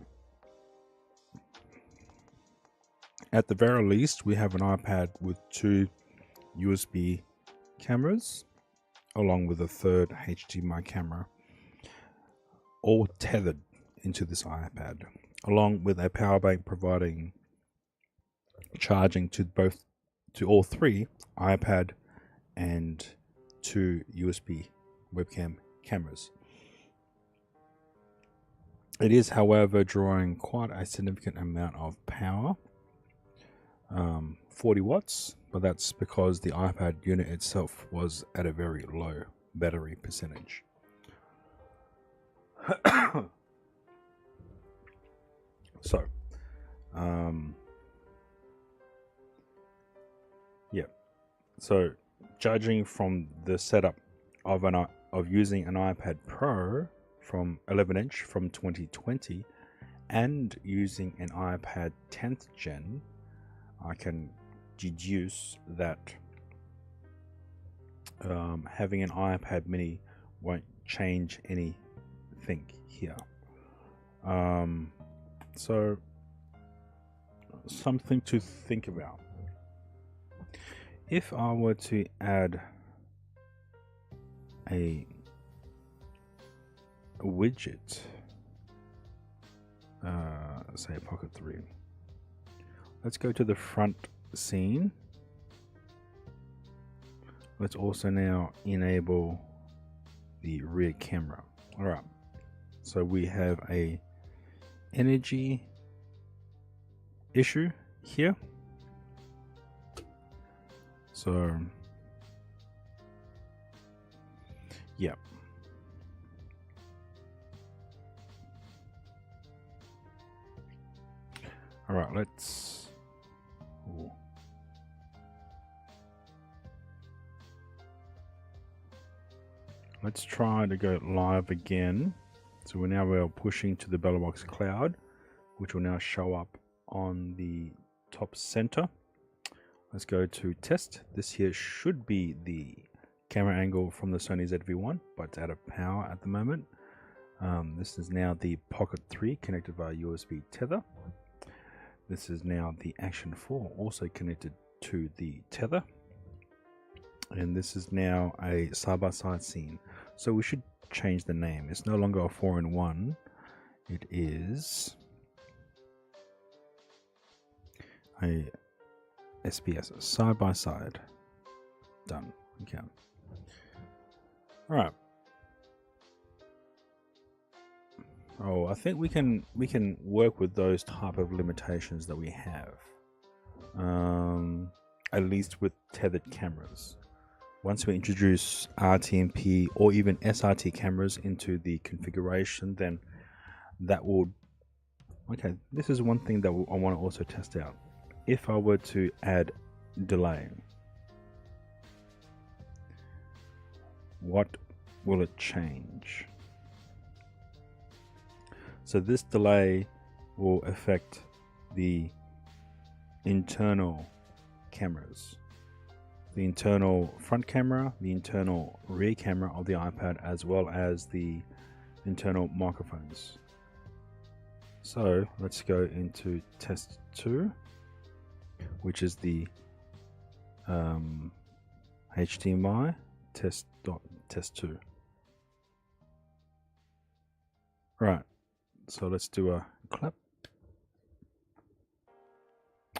at the very least, we have an iPad with 2 USB cameras, along with a third HDMI camera, all tethered into this iPad, along with a power bank providing charging to all 3 iPad and 2 USB webcam cameras. It is, however, drawing quite a significant amount of power, 40 watts, but that's because the iPad unit itself was at a very low battery percentage. So, yeah. So, judging from the setup of using an iPad Pro from 11-inch from 2020 and using an iPad 10th gen, I can deduce that having an iPad mini won't change anything here. So something to think about. If I were to add a widget, say Pocket 3, let's go to the front scene. Let's also now enable the rear camera. All right, so we have a energy issue here. So yeah, all right, let's let's try to go live again. So we're pushing to the BellowBox cloud, which will now show up on the top center. Let's go to test. This here should be the camera angle from the Sony ZV-1, but it's out of power at the moment. This is now the Pocket 3 connected via USB tether. This is now the Action 4 also connected to the tether. And this is now a side-by-side scene. So we should change the name. It's no longer a 4-in-1. It is a SBS, side-by-side. Done. Okay. Alright. Oh, I think we can work with those type of limitations that we have. At least with tethered cameras. Once we introduce RTMP or even SRT cameras into the configuration, then that will... Okay, this is one thing that I want to also test out. If I were to add delay, what will it change? So this delay will affect the internal cameras, the internal front camera, the internal rear camera of the iPad, as well as the internal microphones. So let's go into test 2, which is the HDMI test 2. Right, so let's do a clap.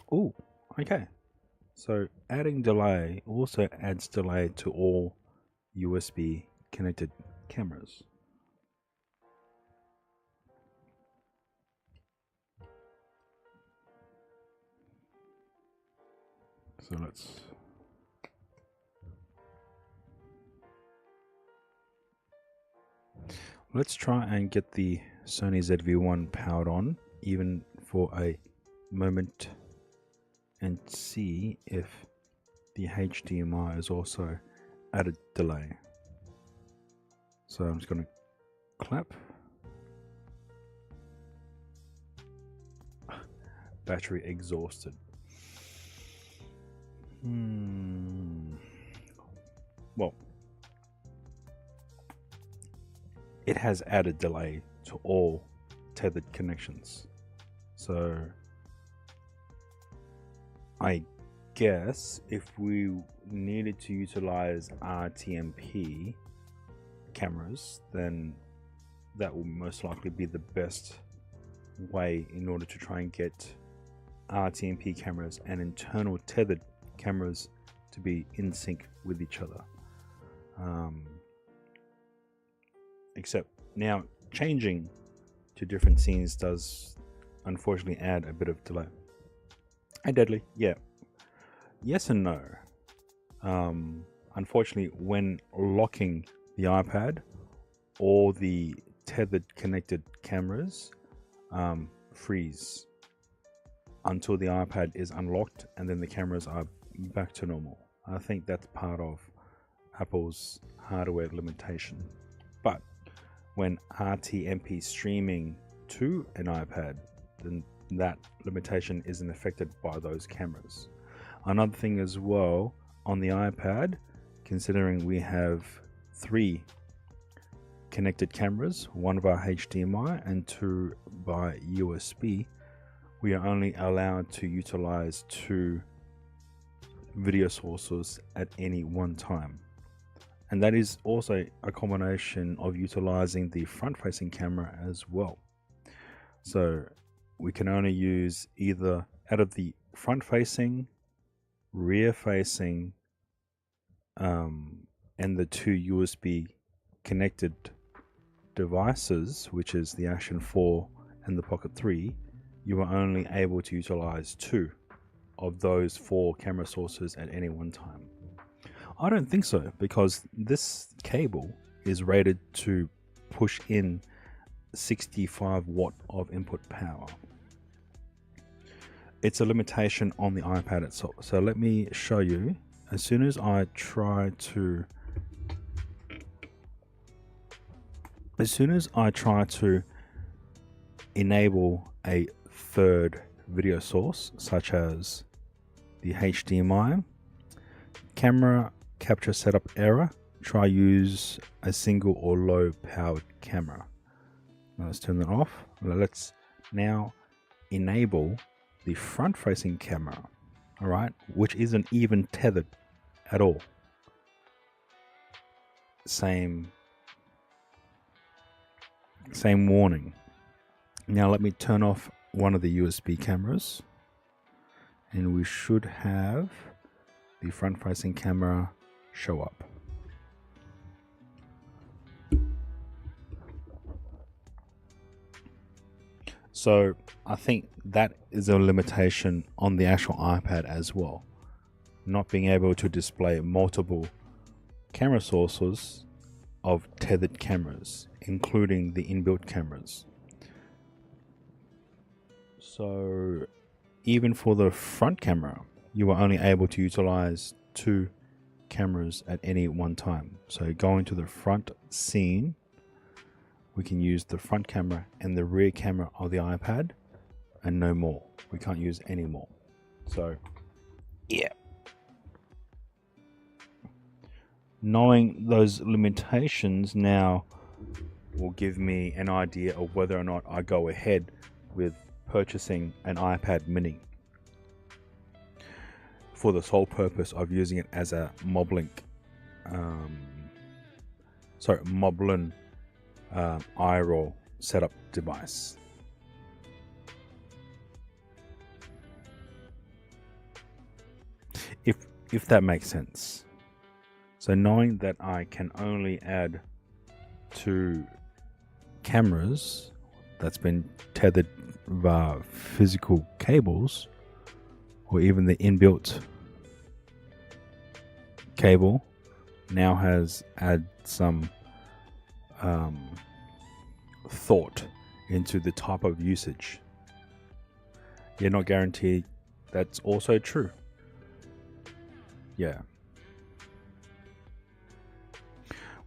Oh, okay. So adding delay also adds delay to all USB connected cameras. So let's try and get the Sony ZV-1 powered on, even for a moment, and see if the HDMI is also at a delay. So I'm just going to clap. Battery exhausted. Well, it has added delay to all tethered connections. So I guess if we needed to utilize RTMP cameras, then that will most likely be the best way in order to try and get RTMP cameras and internal tethered cameras to be in sync with each other. Except now changing to different scenes does unfortunately add a bit of delay. Hey Deadly, yeah. Yes and no. Unfortunately, when locking the iPad, all the tethered connected cameras freeze until the iPad is unlocked, and then the cameras are back to normal. I think that's part of Apple's hardware limitation. But when RTMP streaming to an iPad, then that limitation isn't affected by those cameras. Another thing as well, on the iPad, considering we have 3 connected cameras, 1 via HDMI and 2 by USB, we are only allowed to utilize 2 video sources at any one time. And that is also a combination of utilizing the front-facing camera as well. So we can only use either out of the front-facing, rear-facing, and the 2 USB connected devices, which is the Action 4 and the Pocket 3, you are only able to utilize 2 of those 4 camera sources at any one time. I don't think so, because this cable is rated to push in 65 watt of input power. It's a limitation on the iPad itself. So let me show you. As soon as I try to as soon as I try to enable a third video source, such as the HDMI, camera capture setup error, try use a single or low powered camera. Now let's turn that off. Let's now enable the front facing camera, all right, which isn't even tethered at all. Same warning. Now let me turn off one of the USB cameras, and we should have the front facing camera show up. So I think that is a limitation on the actual iPad as well. Not being able to display multiple camera sources of tethered cameras, including the inbuilt cameras. So even for the front camera, you are only able to utilize 2 cameras at any one time. So going to the front scene, we can use the front camera and the rear camera of the iPad and no more. We can't use any more. So yeah. Knowing those limitations now will give me an idea of whether or not I go ahead with purchasing an iPad mini for the sole purpose of using it as a Moblin iRaw setup device. If that makes sense. So knowing that I can only add 2 cameras that's been tethered via physical cables, or even the inbuilt cable, now has added some thought into the type of usage. You're not guaranteed that's also true. Yeah.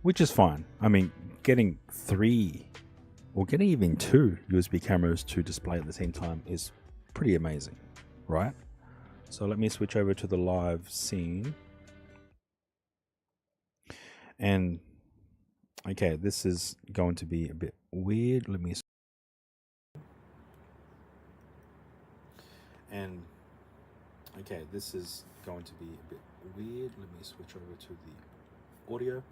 Which is fine. I mean, getting 3 or getting even 2 USB cameras to display at the same time is pretty amazing, right? So let me switch over to the live scene. And okay, this is going to be a bit weird. Let me. And okay, this is going to be a bit weird. Let me switch over to the audio.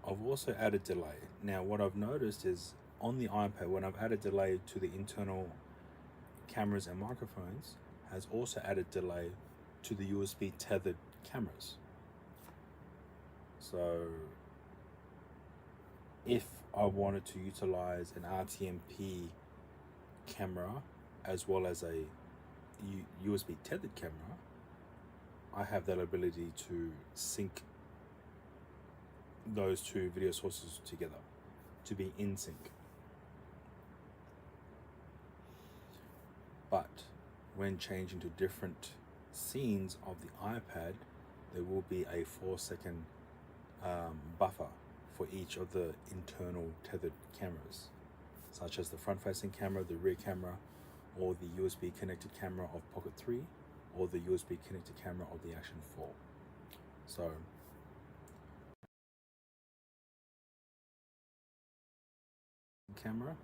I've also added delay. Now what I've noticed is on the iPad, when I've added delay to the internal cameras and microphones, has also added delay to the USB tethered cameras. So if I wanted to utilize an RTMP camera as well as a USB tethered camera, I have that ability to sync those 2 video sources together to be in sync. But when changing to different scenes of the iPad, there will be a 4-second buffer for each of the internal tethered cameras, such as the front-facing camera, the rear camera, or the USB connected camera of Pocket 3, or the USB connected camera of the Action 4. So camera.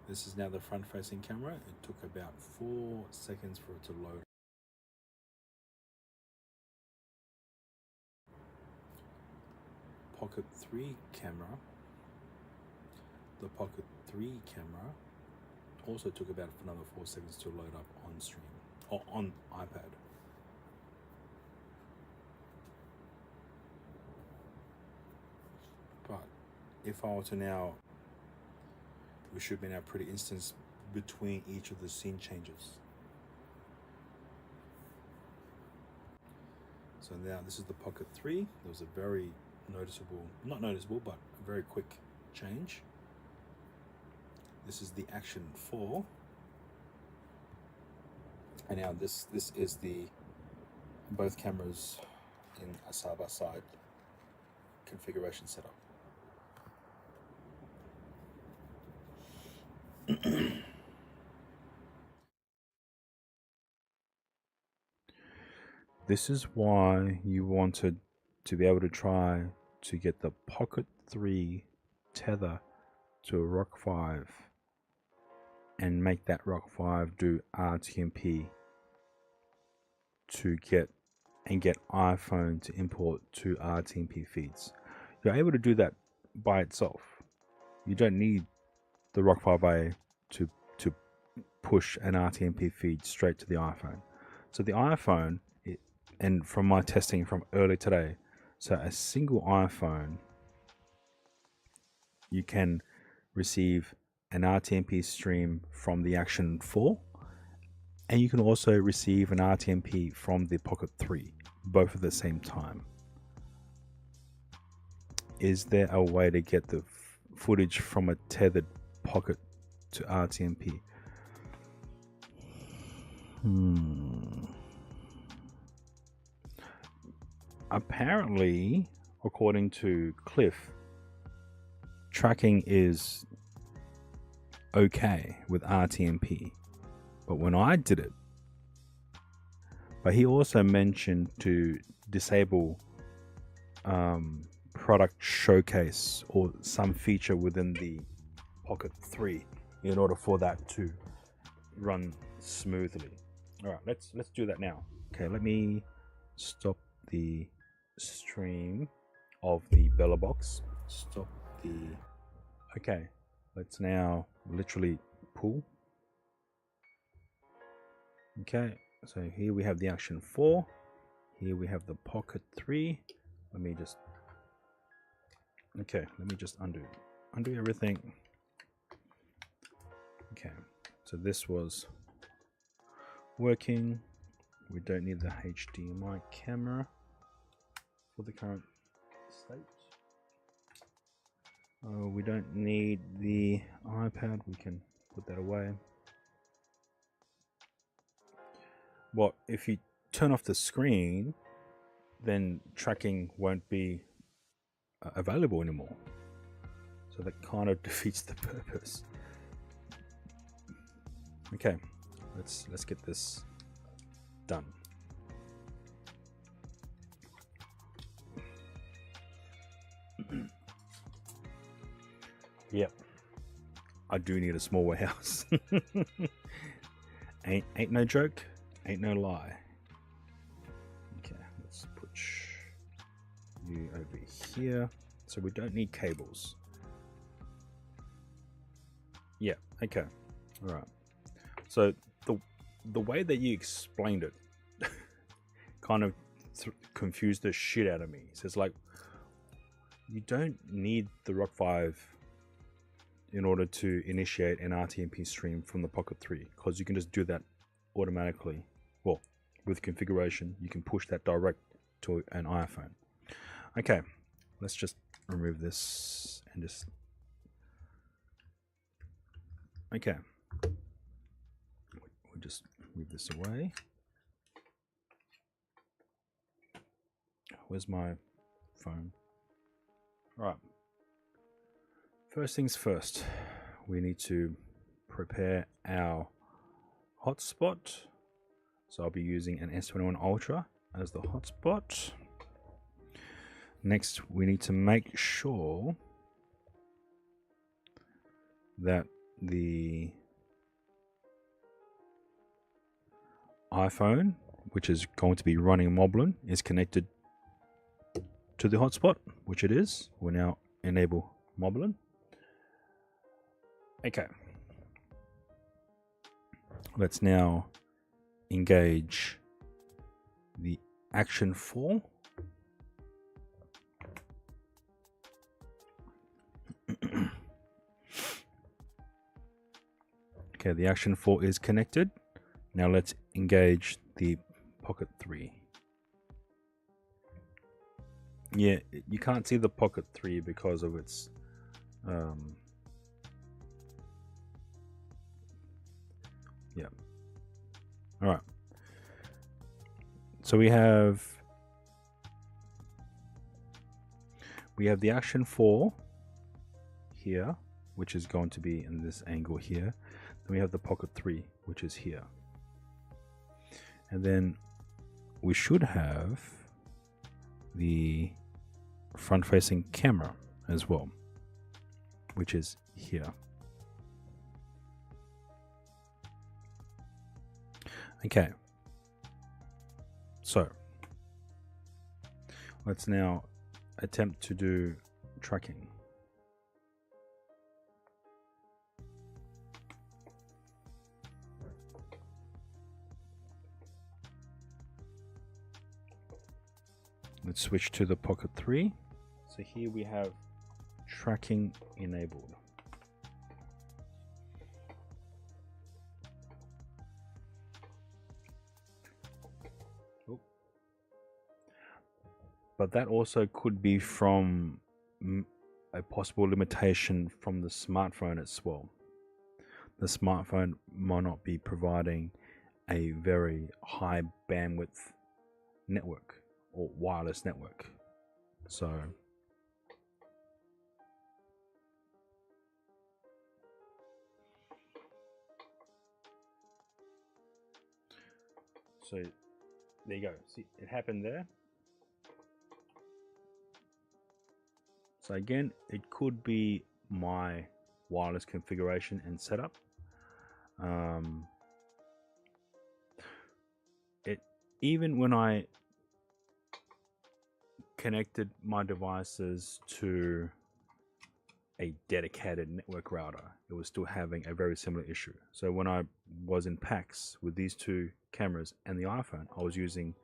This is now the front-facing camera. It took about 4 seconds for it to load. Pocket 3 camera. The Pocket 3 camera also took about another 4 seconds to load up on stream or on iPad. But if I were to now, we should be now pretty instance between each of the scene changes. So now this is the Pocket 3. There was a very noticeable, not noticeable, but a very quick change. This is the Action 4. And now this is the both cameras in a side-by-side configuration setup. This is why you wanted to be able to try to get the Pocket 3 tether to a Rock 5 and make that Rock 5 do RTMP to get iPhone to import two RTMP feeds. You're able to do that by itself. You don't need the Rock 5a to push an RTMP feed straight to the iPhone. So the iPhone, and from my testing from early today, so a single iPhone, you can receive an RTMP stream from the Action 4, and you can also receive an RTMP from the Pocket 3, both at the same time. Is there a way to get the footage from a tethered Pocket to RTMP? Apparently, according to Cliff, tracking is okay with RTMP, but when I did it, but he also mentioned to disable product showcase or some feature within the Pocket 3 in order for that to run smoothly. All right, let's do that now. Okay, let me stop the stream of the Bella box. Stop the. Okay, let's now literally pull. Okay, so here we have the Action 4. Here we have the Pocket 3. Let me just. Okay, let me just undo everything. Okay, so this was working. We don't need the HDMI camera for the current state. We don't need the iPad. We can put that away. Well, if you turn off the screen, then tracking won't be available anymore. So that kind of defeats the purpose. Okay, let's get this done. Yep, I do need a small warehouse. ain't no joke, ain't no lie. Okay, let's put you over here. So we don't need cables. Yeah, okay, all right. So the way that you explained it kind of confused the shit out of me. So it's like, you don't need the Rock 5 in order to initiate an RTMP stream from the Pocket 3, because you can just do that automatically. Well, with configuration, you can push that direct to an iPhone. Okay, let's just remove this and just. Okay, we'll just move this away. Where's my phone? All right. First things first, we need to prepare our hotspot. So I'll be using an S21 Ultra as the hotspot. Next, we need to make sure that the iPhone, which is going to be running Moblin, is connected to the hotspot, which it is. We'll now enable Moblin. Okay. Let's now engage the Action 4. Okay, the Action 4 is connected. Now let's engage the Pocket 3. Yeah, you can't see the Pocket 3 because of its yeah. All right. So we have the Action 4 here, which is going to be in this angle here. Then we have the Pocket 3, which is here. And then we should have the front-facing camera as well, which is here. Okay, so let's now attempt to do tracking. Let's switch to the Pocket 3. So here we have tracking enabled. But that also could be from a possible limitation from the smartphone as well. The smartphone might not be providing a very high bandwidth network or wireless network. So there you go. See, it happened there. So again, it could be my wireless configuration and setup. Even when I connected my devices to a dedicated network router, it was still having a very similar issue. So when I was in PAX with these two cameras and the iPhone, I was using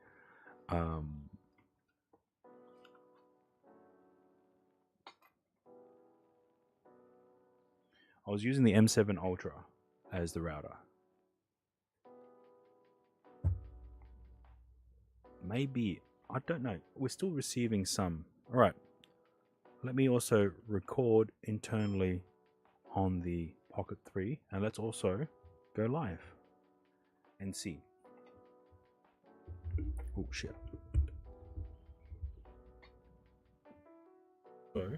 the M7 Ultra as the router. Maybe, I don't know, we're still receiving some. All right, let me also record internally on the Pocket 3, and let's also go live and see. Oh shit. So,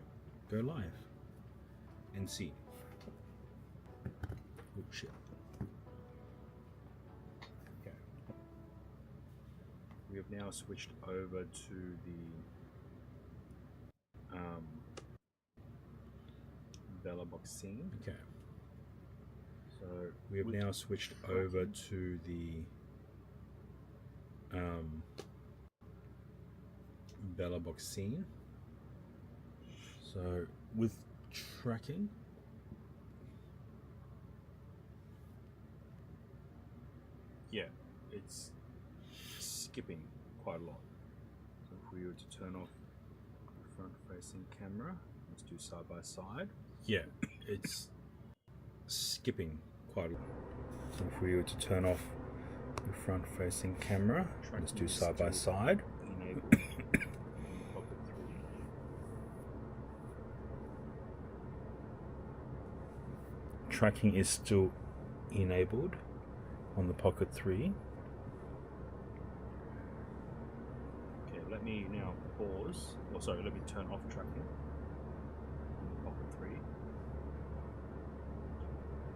go live and see. Oh shit. Okay. We have now switched over to the Velobox scene. Okay. So we have now switched over to the Velobox scene. So with tracking, yeah, it's skipping quite a lot. So if we were to turn off the front-facing camera, let's do side by side. Yeah, it's skipping quite a lot. So if we were to turn off the front-facing camera, let's do side by side. Tracking is still enabled on the Pocket 3. Okay, let me now pause. Oh, sorry, let me turn off tracking on the Pocket 3.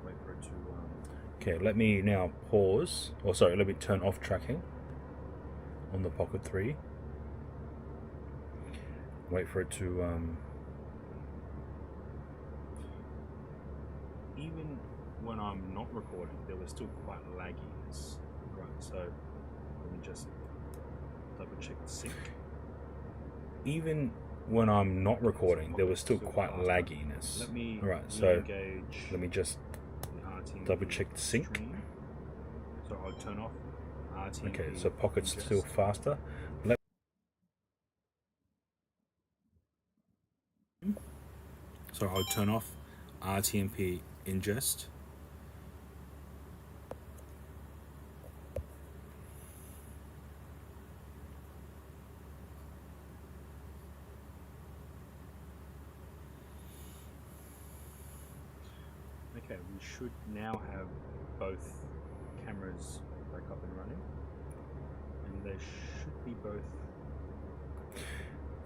Wait for it to. Okay, let me now pause. Oh, sorry, let me turn off tracking on the Pocket 3. Wait for it to. Even when I'm not recording, there was still quite lagginess. Right, so let me just double check the sync. Even when I'm not recording, there was still quite lagginess. Let me so let me just double check the sync. So I'll turn off RTMP. Okay, so Pocket's still faster. So I'll turn off RTMP ingest. Okay, we should now have both cameras back up and running, and there should be both.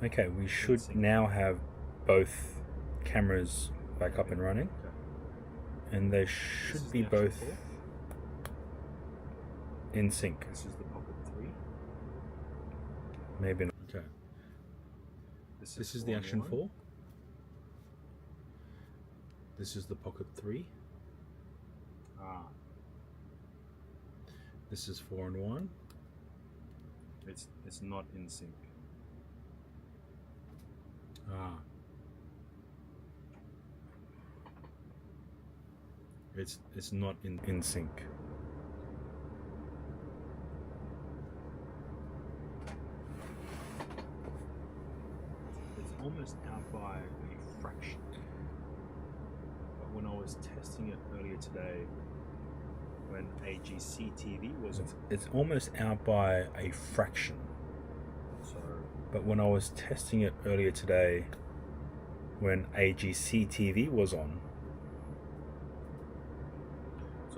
Okay, we should now have both cameras back up and running, and they should be both in sync. This is the Pocket 3. Maybe not. Okay. This is the Action 4. This is the Pocket 3. Ah. This is 4 and 1. It's not in sync. Ah. It's not in sync. It's almost out by a fraction. But when I was testing it earlier today, when AGC TV was on, It's almost out by a fraction. so But when I was testing it earlier today, when AGC TV was on,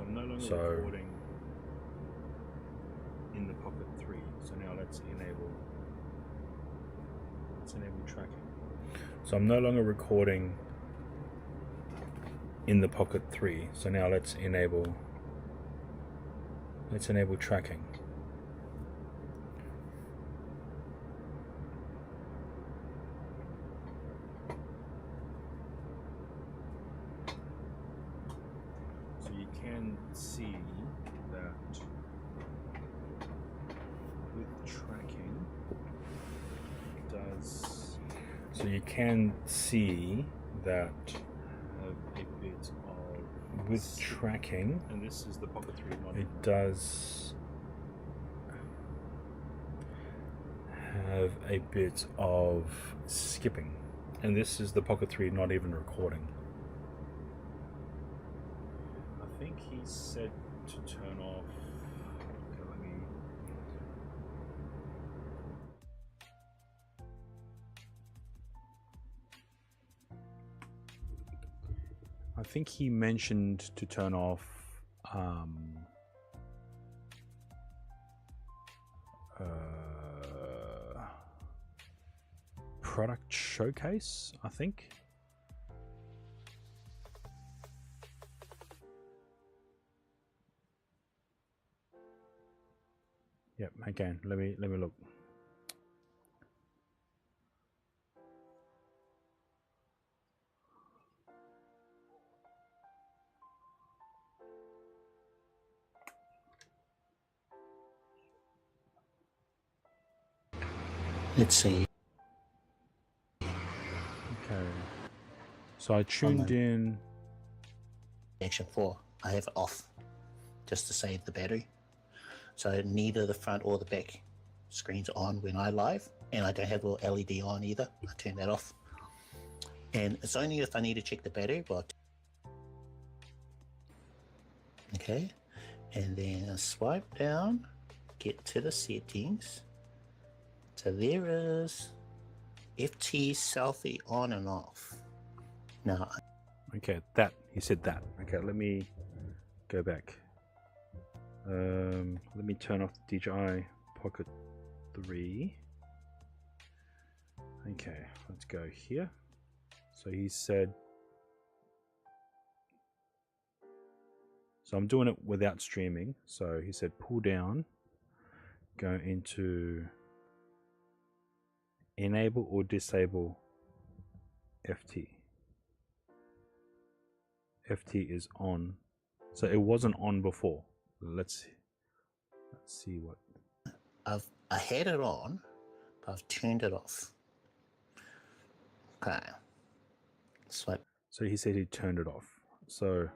I'm no longer So- recording in the Pocket 3. So now let's enable tracking. so I'm no longer recording in the Pocket 3. So now let's enable tracking. So you can see that with tracking it does So you can see that have a bit of with tracking, and this is the Pocket 3 not it does have a bit of skipping. And this is the Pocket 3 not even recording. I think he said to turn off. Okay, let me. I think he mentioned to turn off product showcase, I think. Yep, again, let me look. Let's see. Okay. So I tuned in. Action 4, I have it off just to save the battery. So neither the front or the back screens are on when I live, and I don't have a LED on either. I turn that off. And it's only if I need to check the battery. But okay, and then swipe down, get to the settings. So there is FT selfie on and off. Now, Okay, that he said that. Okay, let me go back. Let me turn off the DJI Pocket 3. Okay, let's go here. So he said. So I'm doing it without streaming. So he said pull down, go into enable or disable FT. FT is on, so it wasn't on before. Let's see what. I had it on, but I've turned it off. Okay. Swipe. So he said he turned it off. So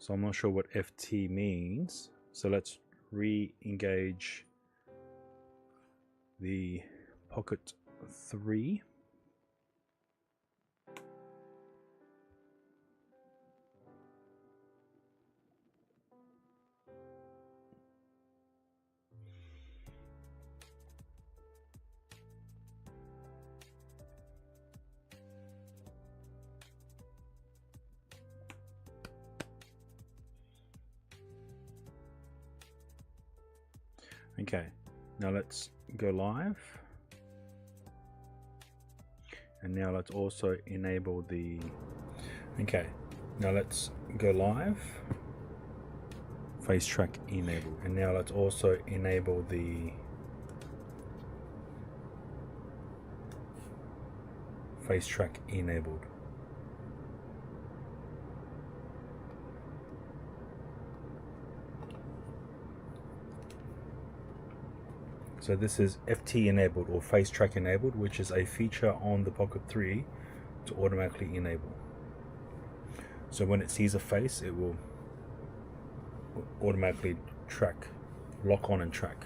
I'm not sure what FT means. So let's re-engage the Pocket 3. Okay, now let's go live. And now let's also enable the... Okay, now let's go live. Face track enabled. And now let's also enable the face track enabled. So this is FT enabled or face track enabled, which is a feature on the Pocket 3 to automatically enable. So when it sees a face, it will automatically track, lock on and track.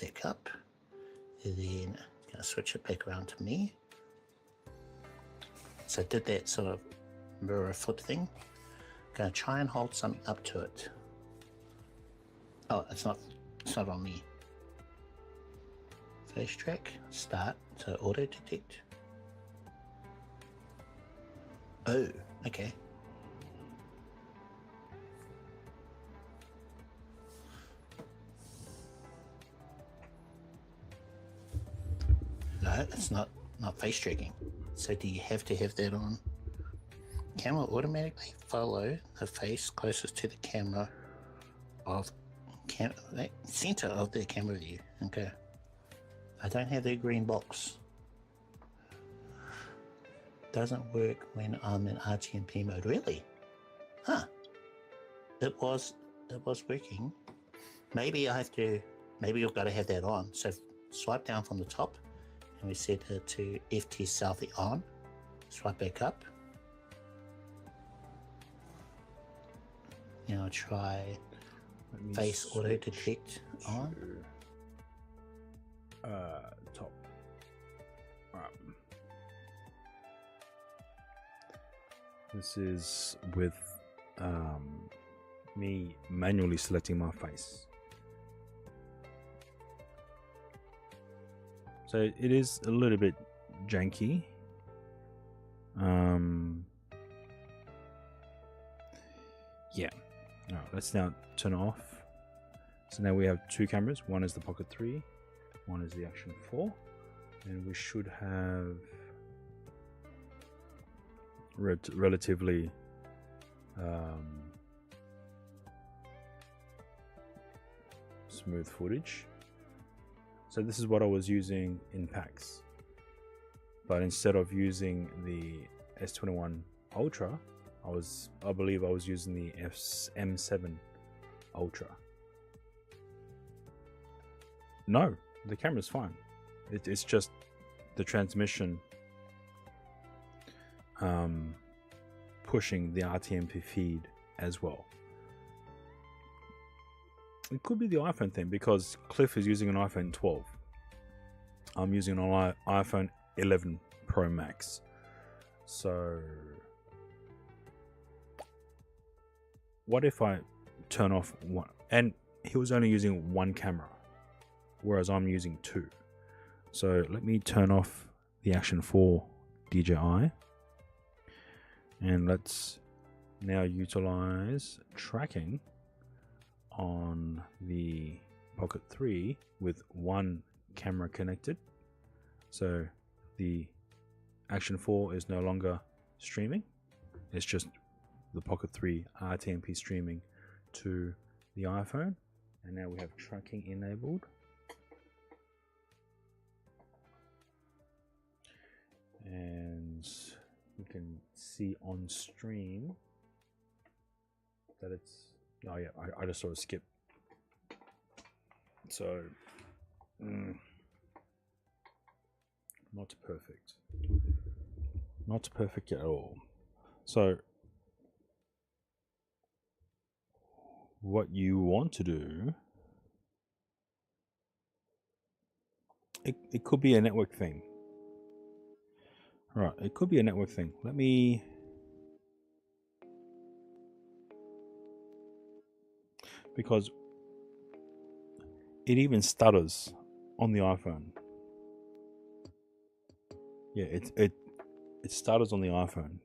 Back up, and then gonna switch it back around to me. So I did that sort of mirror foot thing. Gonna try and hold something up to it. Oh, it's not on me. Face track, start, so auto detect. Oh, okay. No, it's not face tracking. So do you have to have that on? Camera automatically follow the face closest to the camera of center of the camera view. Okay. I don't have the green box. Doesn't work when I'm in RTMP mode. Really? Huh. It was working. Maybe you've got to have that on. So swipe down from the top and we set it to FT selfie on. Swipe back up. Now try face auto detect on. Top. Alright. This is with me manually selecting my face. So it is a little bit janky. Yeah. Alright, let's now turn it off. So now we have two cameras. One is the Pocket 3, one is the Action 4, and we should have relatively smooth footage. So this is what I was using in packs, but instead of using the S21 Ultra, I believe I was using the M7 Ultra. No, the camera's fine. It's just the transmission pushing the RTMP feed as well. It could be the iPhone thing because Cliff is using an iPhone 12. I'm using an iPhone 11 Pro Max. So what if I turn off one? And he was only using one camera, whereas I'm using two. So let me turn off the Action 4 DJI. And let's now utilize tracking on the Pocket 3 with one camera connected. So the Action 4 is no longer streaming. It's just the Pocket 3 RTMP streaming to the iPhone. And now we have tracking enabled. And you can see on stream that it's, oh yeah, I just sort of skipped. So not perfect, not perfect at all. So what you want to do, it could be a network thing. Right, it could be a network thing. Let me... Because it even stutters on the iPhone. Yeah, it started on the iPhone.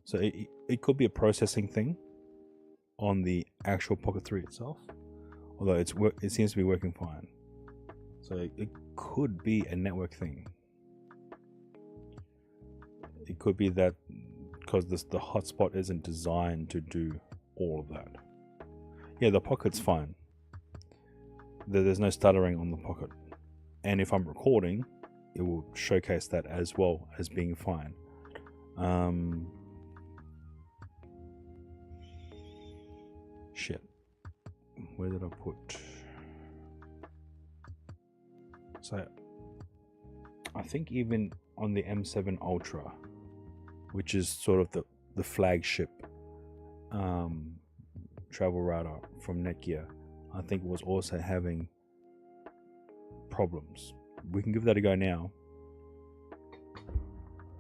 So it could be a processing thing on the actual Pocket 3 itself, although it seems to be working fine. So it could be a network thing. It could be that because the hotspot isn't designed to do all of that. Yeah, the Pocket's fine. There's no stuttering on the Pocket. And if I'm recording, it will showcase that as well as being fine. Shit. Where did I put? So I think even on the M7 Ultra, which is sort of the flagship travel router from Netgear, I think it was also having problems. We can give that a go now.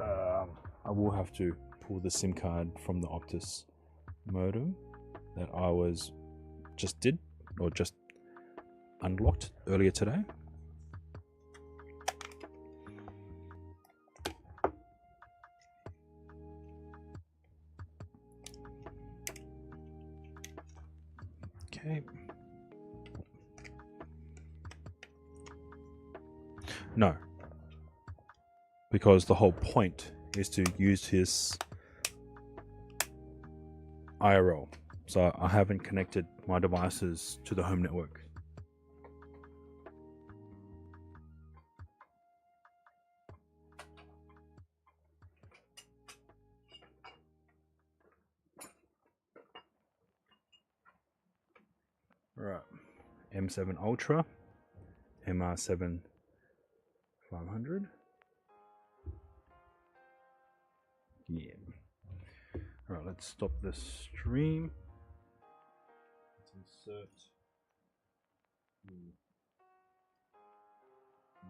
I will have to pull the SIM card from the Optus modem that I just unlocked earlier today. Okay. No. Because the whole point is to use his IRL. So I haven't connected my devices to the home network. Right. M7 Ultra, MR7 500. Yeah. Alright, let's stop the stream. Let's insert the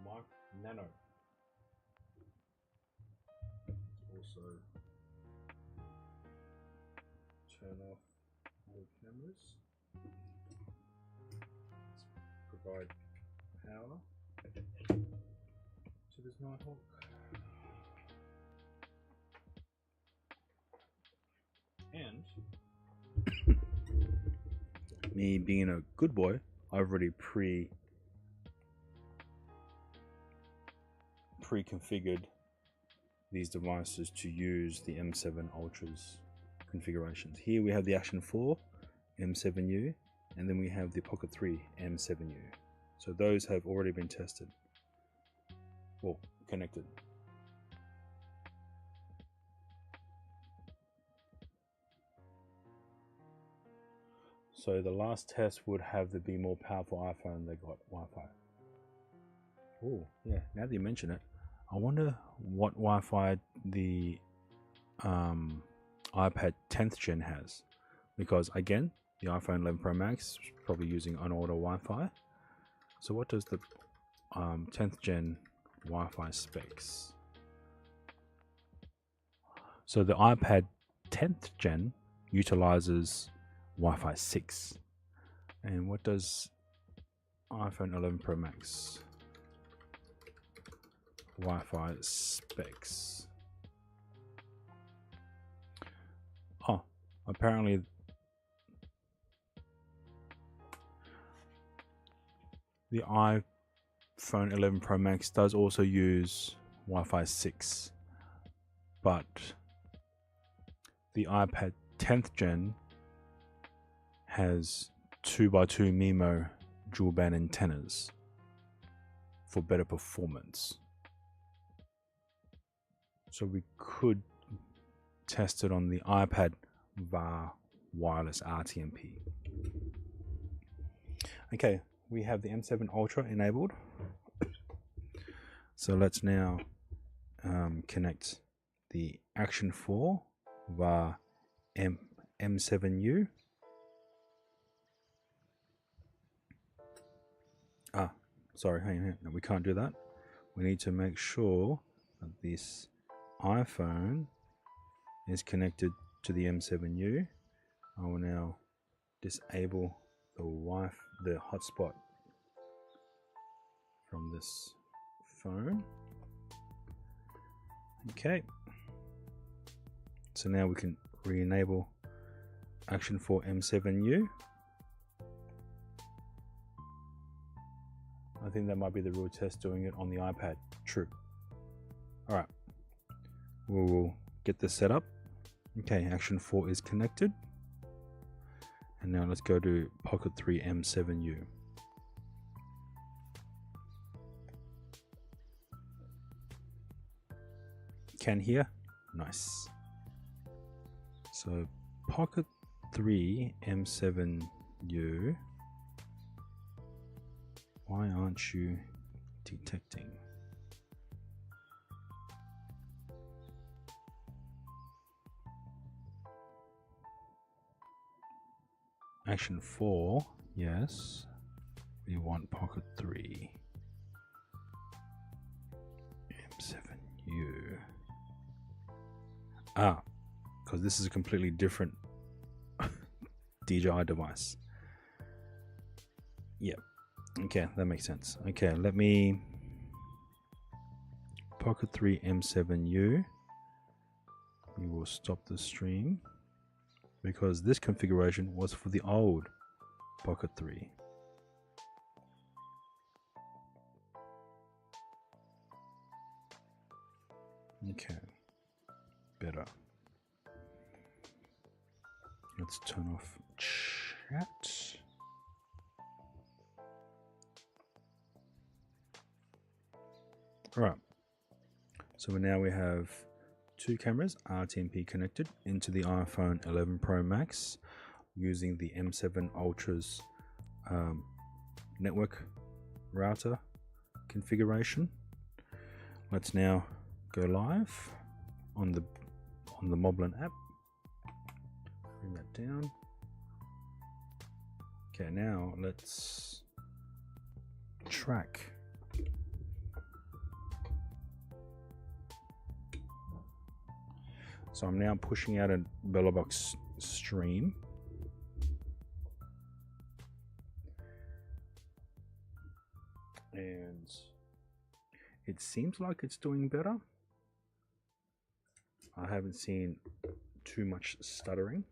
mic nano. Also turn off all cameras. Let's provide power to this Nighthawk. And me being a good boy, I've already pre-configured these devices to use the M7 Ultra's configurations. Here we have the Action 4 M7U, and then we have the Pocket 3 M7U. So those have already been tested, or connected. So the last test would have the be more powerful iPhone that got Wi-Fi. Oh, yeah, now that you mention it, I wonder what Wi-Fi the iPad 10th gen has. Because again, the iPhone 11 Pro Max is probably using an older Wi-Fi. So what does the 10th gen Wi-Fi specs? So the iPad 10th gen utilizes Wi-Fi 6. And what does iPhone 11 Pro Max Wi-Fi specs? Oh, apparently the iPhone 11 Pro Max does also use Wi-Fi 6, but the iPad 10th gen has 2x2 MIMO dual band antennas for better performance. So we could test it on the iPad via wireless RTMP. Okay, we have the M7 Ultra enabled. So let's now connect the Action 4 via M7U. Sorry, hang on. No, we can't do that. We need to make sure that this iPhone is connected to the M7U. I will now disable the hotspot from this phone. Okay. So now we can re-enable Action 4 M7U. I think that might be the real test doing it on the iPad. True. Alright. We'll get this set up. Okay, Action 4 is connected. And now let's go to Pocket 3 M7U. Can hear? Nice. So Pocket 3 M7U. Why aren't you detecting? Action 4, yes. We want Pocket 3 M7U. Ah, because this is a completely different DJI device. Yep. Okay, that makes sense. Okay, let me Pocket 3 M7U. We will stop the stream because this configuration was for the old Pocket 3. Okay, better. Let's turn off chat. Alright, so now we have two cameras RTMP connected into the iPhone 11 Pro Max using the M7 Ultra's network router configuration. Let's now go live on the Moblin app. Bring that down. Okay, now let's track. So I'm now pushing out a Bellobox stream. And it seems like it's doing better. I haven't seen too much stuttering.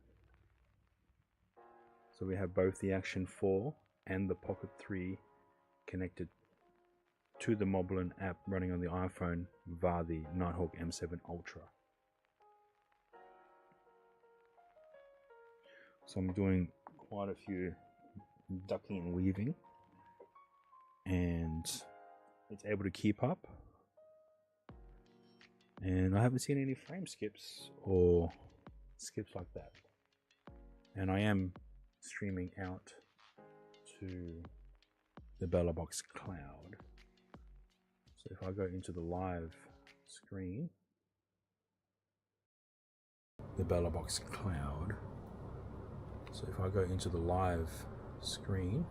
So we have both the Action 4 and the Pocket 3 connected to the Moblin app running on the iPhone via the Nighthawk M7 Ultra. So I'm doing quite a few ducking and weaving, and it's able to keep up. And I haven't seen any frame skips or skips like that. And I am streaming out to the Bellobox cloud. So if I go into the live screen, the Bellobox cloud. So if I go into the live screen,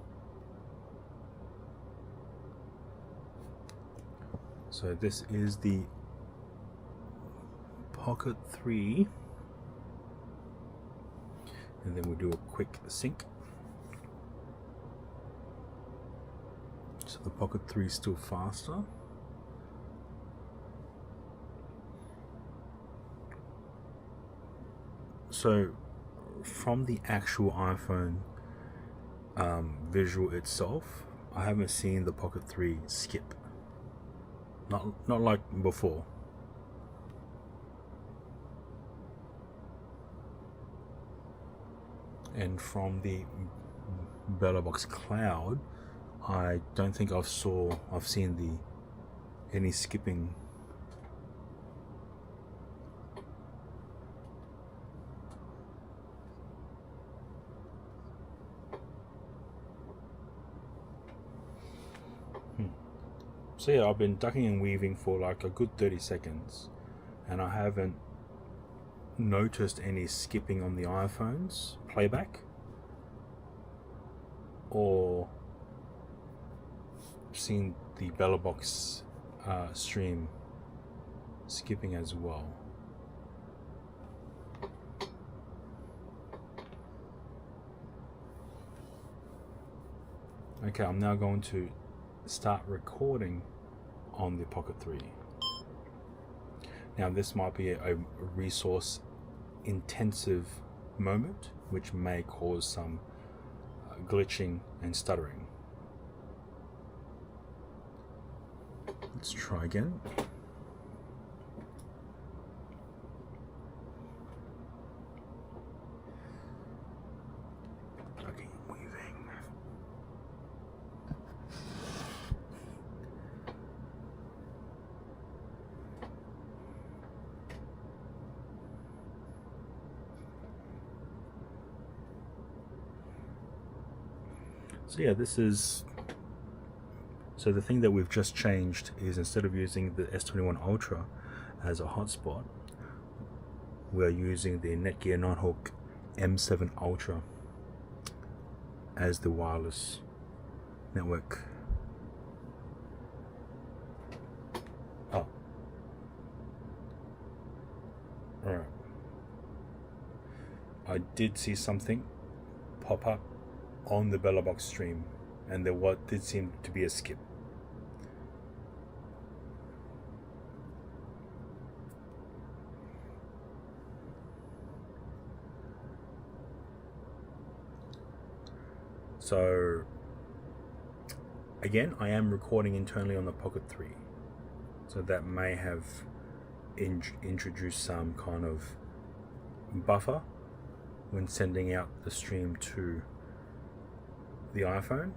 so this is the Pocket 3, and then we'll do a quick sync. So the Pocket 3 is still faster. So from the actual iPhone visual itself, I haven't seen the Pocket 3 skip. Not like before. And from the Bellobox cloud, I don't think I've seen any skipping. So yeah, I've been ducking and weaving for like a good 30 seconds, and I haven't noticed any skipping on the iPhone's playback or seen the Bellobox stream skipping as well. Okay, I'm now going to start recording on the Pocket 3. Now this might be a resource intensive moment, which may cause some glitching and stuttering. Let's try again. Okay, weaving. So yeah, this is, so the thing that we've just changed is instead of using the S21 Ultra as a hotspot, we're using the Netgear Nighthawk M7 Ultra as the wireless network. Oh. Alright. I did see something pop up on the Bellabox stream, and there did seem to be a skip. So again, I am recording internally on the Pocket 3, so that may have introduced some kind of buffer when sending out the stream to the iPhone.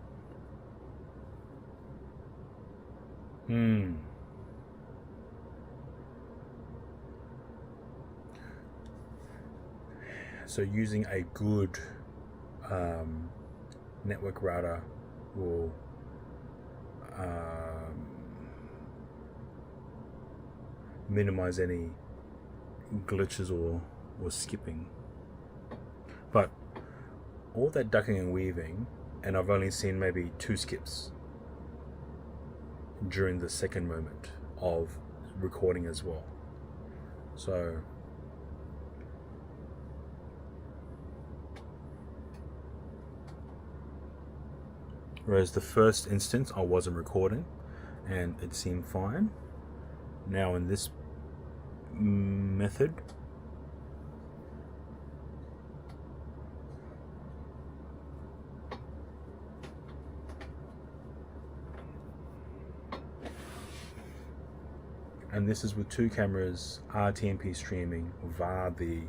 So using a good network router will minimize any glitches or skipping. But all that ducking and weaving, and I've only seen maybe 2 skips during the second moment of recording as well. So whereas the first instance I wasn't recording and it seemed fine, now in this method and this is with 2 cameras, RTMP streaming via the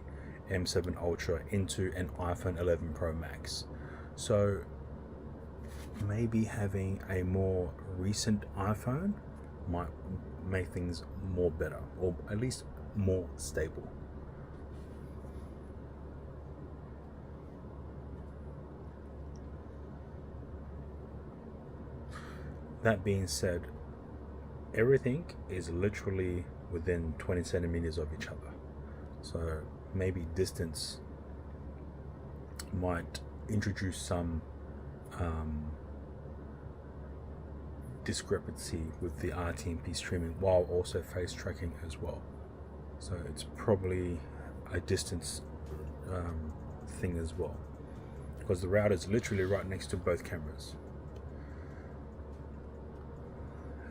M7 Ultra into an iPhone 11 Pro Max. So maybe having a more recent iPhone might make things more better, or at least more stable. That being said, everything is literally within 20 centimeters of each other, so maybe distance might introduce some discrepancy with the RTMP streaming while also face tracking as well. So it's probably a distance thing as well, because the router is literally right next to both cameras.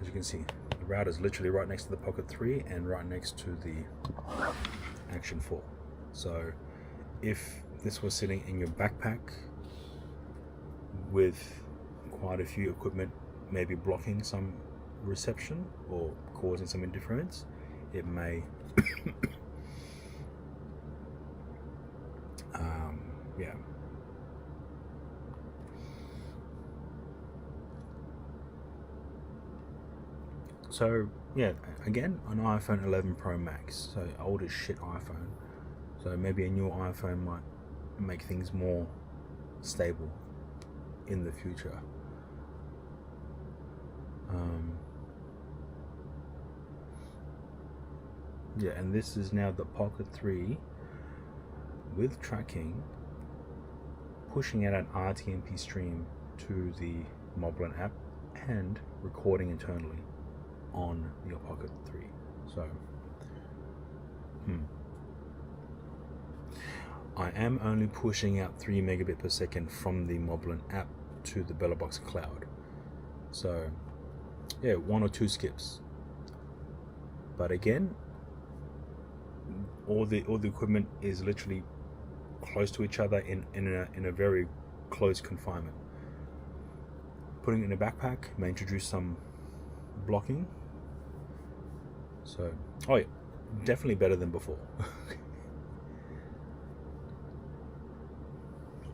As you can see, the router is literally right next to the Pocket 3 and right next to the Action 4. So if this was sitting in your backpack with quite a few equipment maybe blocking some reception or causing some interference, it may yeah. So yeah, again, an iPhone 11 Pro Max, so old as shit iPhone. So maybe a new iPhone might make things more stable in the future. Yeah, and this is now the Pocket 3 with tracking, pushing out an RTMP stream to the Moblin app and recording internally on your Pocket 3. So I am only pushing out 3 megabit per second from the Moblin app to the Bellabox cloud. So yeah, 1 or 2 skips. But again, all the equipment is literally close to each other in a very close confinement. Putting it in a backpack may introduce some blocking. So, oh yeah, definitely better than before.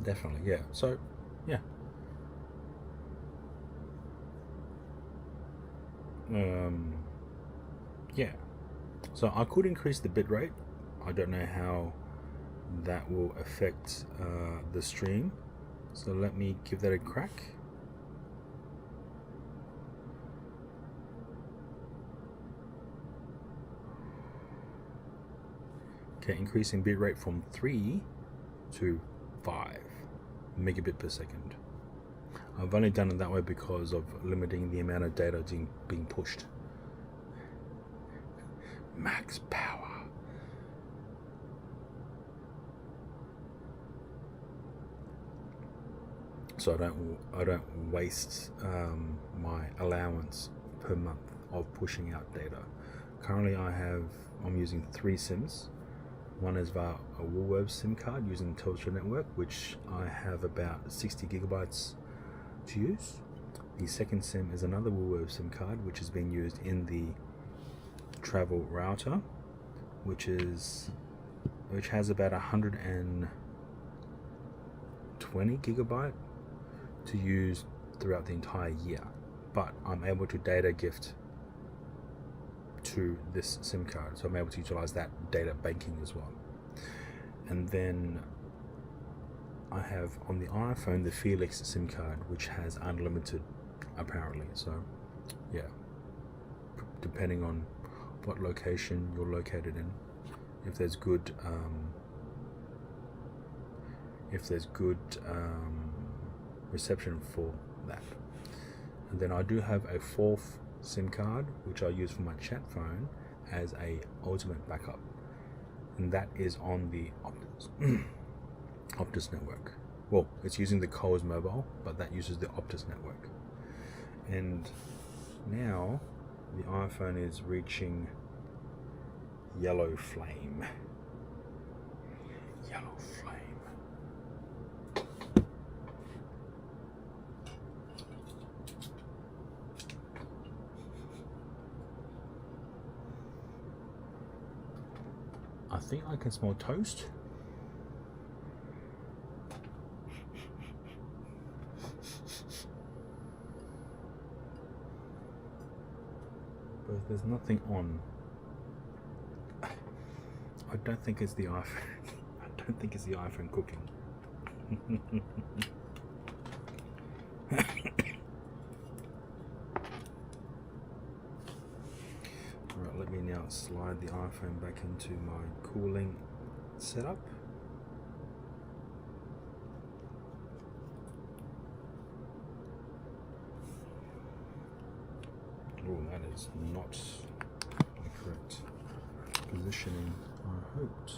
Definitely, yeah. So, yeah. Yeah. So I could increase the bitrate. I don't know how that will affect the stream. So let me give that a crack. Okay, increasing bitrate from 3 to 5 megabit per second. I've only done it that way because of limiting the amount of data being pushed. Max power. So I don't waste my allowance per month of pushing out data. Currently I'm using 3 SIMs. One is via a Woolworths SIM card using the Telstra network, which I have about 60 gigabytes to use. The second SIM is another Woolworths SIM card, which is being used in the travel router, which has about 120 gigabyte to use throughout the entire year. But I'm able to data gift to this SIM card, so I'm able to utilize that data banking as well. And then I have on the iPhone the Felix SIM card, which has unlimited apparently. So yeah, depending on what location you're located in, if there's good reception for that. And then I do have a 4th SIM card which I use for my chat phone as a ultimate backup, and that is on the Optus network. Well, it's using the Coles mobile, but that uses the Optus network. And now the iPhone is reaching yellow flame. Yellow flame. I think I can smell toast. But there's nothing on. I don't think it's the iPhone. I don't think it's the iPhone cooking. Alright, let me now slide the iPhone back into my cooling setup. Oh, that is not the correct positioning I hoped.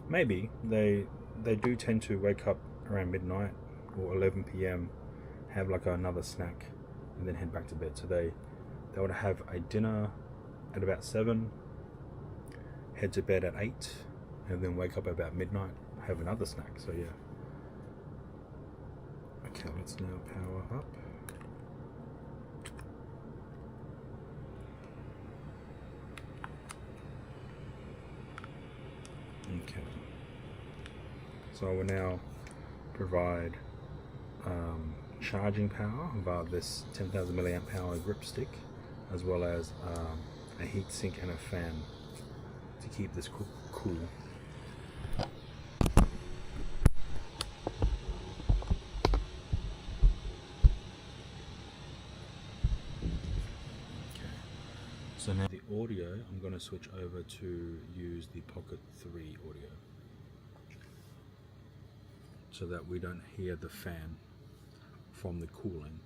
Maybe they do tend to wake up around midnight or 11 p.m, have like another snack, and then head back to bed. So they would have a dinner at about 7, head to bed at 8, and then wake up at about midnight, have another snack. So yeah. Okay, let's now power up. Okay. So I will now provide charging power via this 10,000 milliamp hour grip stick, as well as a heat sink and a fan to keep this cool. So now the audio, I'm going to switch over to use the Pocket 3 audio so that we don't hear the fan from the cooling.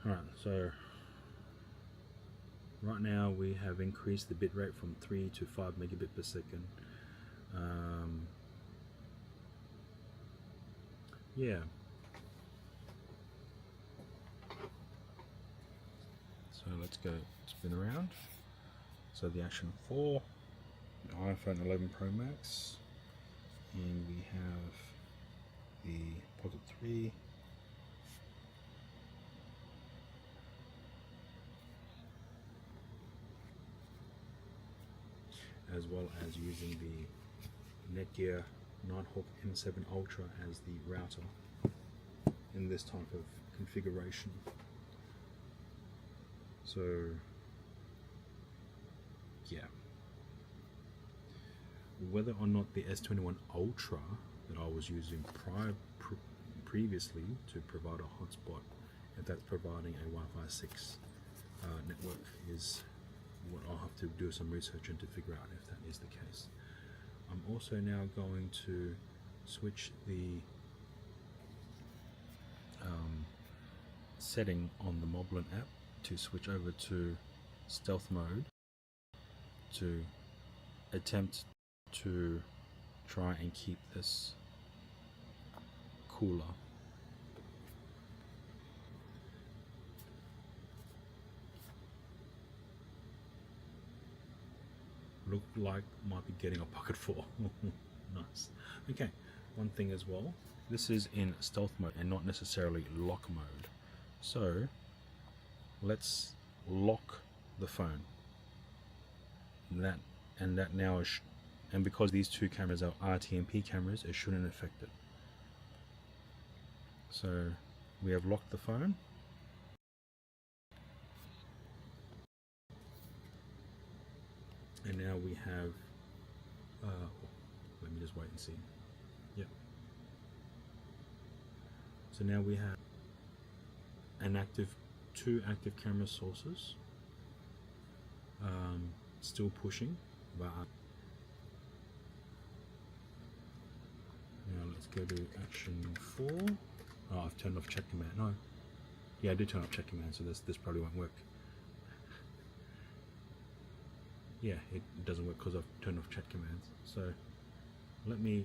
Alright, so Right now we have increased the bitrate from 3 to 5 megabit per second. Yeah. So let's go spin around. So the Action 4, the iPhone 11 Pro Max, and we have the Pocket 3, as well as using the Netgear Nighthawk M7 Ultra as the router in this type of configuration. So yeah, whether or not the S21 Ultra that I was using previously to provide a hotspot, if that's providing a Wi-Fi 6 network, is what I'll have to do some research into figure out if that is the case. I'm also now going to switch the setting on the Moblin app to switch over to stealth mode to attempt to try and keep this cooler. Look like might be getting a Pocket 4. Nice. Okay, one thing as well, this is in stealth mode and not necessarily lock mode. So let's lock the phone. And that now is, and because these two cameras are RTMP cameras, it shouldn't affect it. So we have locked the phone. And now we have, let me just wait and see. Yep. So now we have two active camera sources, still pushing, but now let's go to Action 4. Oh, I've turned off check command. No, yeah, I did turn off check command, so this probably won't work. Yeah, it doesn't work because I've turned off chat commands. So let me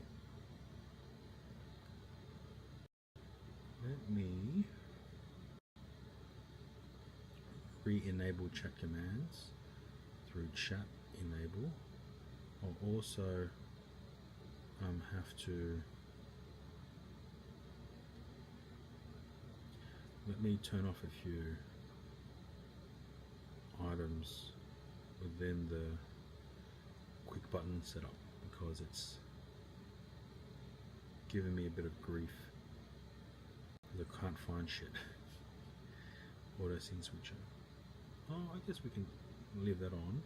re-enable chat commands through chat enable. I'll also have to let me turn off a few items within the quick button setup because it's giving me a bit of grief because I can't find shit. Auto scene switcher. Oh, I guess we can leave that on.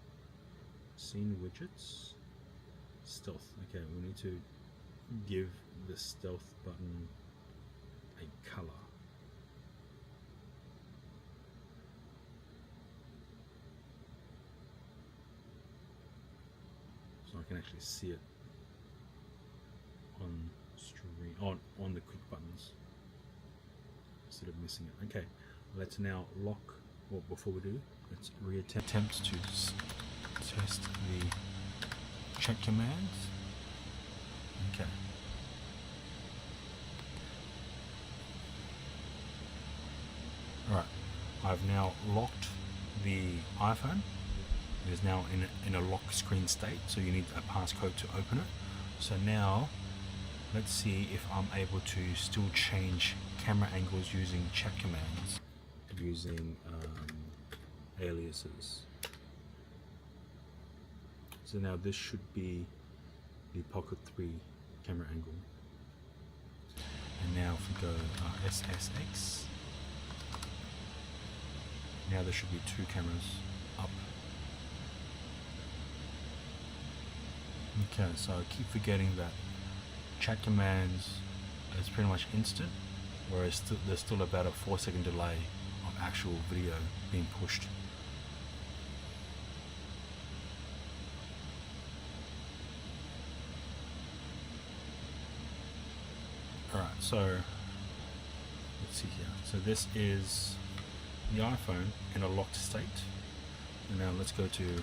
Scene widgets. Stealth. Okay, we need to give the stealth button a color. So I can actually see it on stream, on the quick buttons instead of missing it. Okay, let's now lock, well, before we do, let's attempt to test the chat commands. Okay. Alright, I've now locked the iPhone. It is now in a lock screen state, so you need a passcode to open it. So now, let's see if I'm able to still change camera angles using chat commands, using aliases. So now this should be the Pocket 3 camera angle. And now if we go SSX, now there should be two cameras up. Okay, so I keep forgetting that chat commands is pretty much instant, whereas there's still about a 4-second delay of actual video being pushed. Alright, so let's see here. So this is the iPhone in a locked state. And now let's go to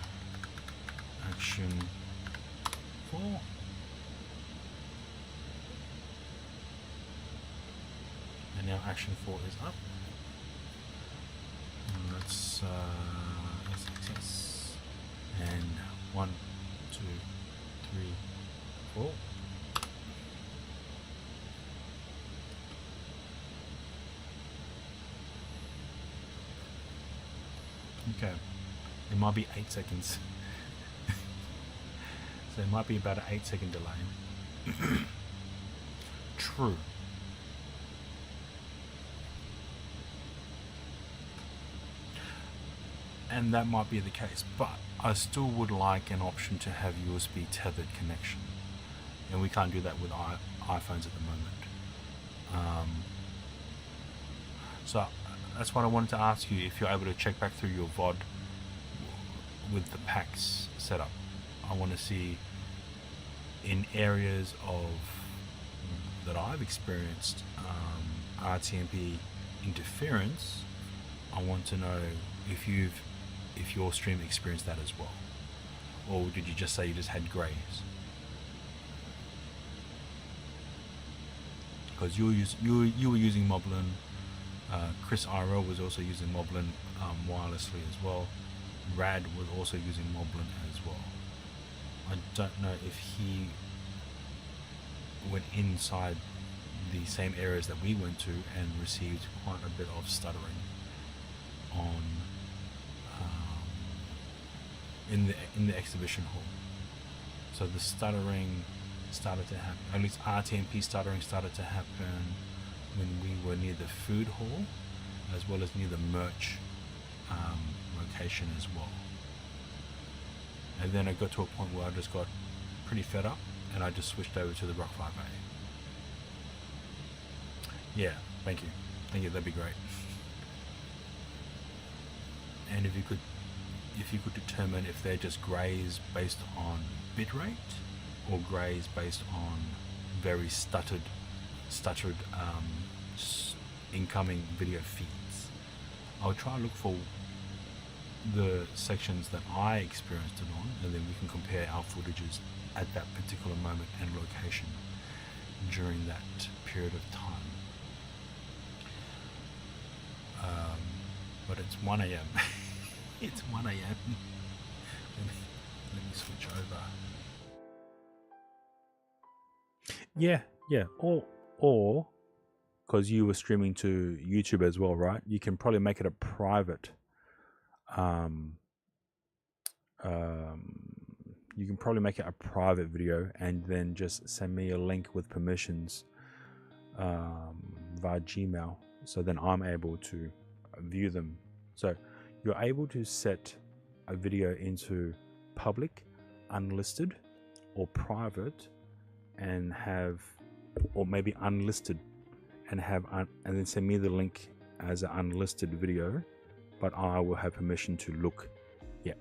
action 4. And now action 4 is up. And let's yes. And 1, 2, 3, 4. Okay, it might be 8 seconds. So it might be about an 8-second delay. True. And that might be the case, but I still would like an option to have USB tethered connection, and we can't do that with iPhones at the moment. So that's what I wanted to ask you, if you're able to check back through your VOD with the packs setup. I want to see in areas of that I've experienced RTMP interference. I want to know if your stream experienced that as well, or did you just say you just had grays? Because you were using Moblin. Chris IRL was also using Moblin wirelessly as well. Rad was also using Moblin as well. I don't know if he went inside the same areas that we went to and received quite a bit of stuttering on in the exhibition hall. So the stuttering started to happen, at least RTMP stuttering started to happen when we were near the food hall, as well as near the merch location as well. And then I got to a point where I just got pretty fed up and I just switched over to the Rock 5A. Yeah, thank you, that'd be great. And if you could determine if they're just grays based on bitrate or grays based on very stuttered incoming video feeds. I'll try and look for the sections that I experienced it on, and then we can compare our footages at that particular moment and location during that period of time. But it's 1 a.m. It's 1 a.m. Let me switch over. Yeah, or because you were streaming to YouTube as well, right? You can probably make it a private. You can probably make it a private video and then just send me a link with permissions via Gmail, so then I'm able to view them. So you're able to set a video into public, unlisted, or private, and have, or maybe unlisted, and have and then send me the link as an unlisted video, but I will have permission to look. Yeah,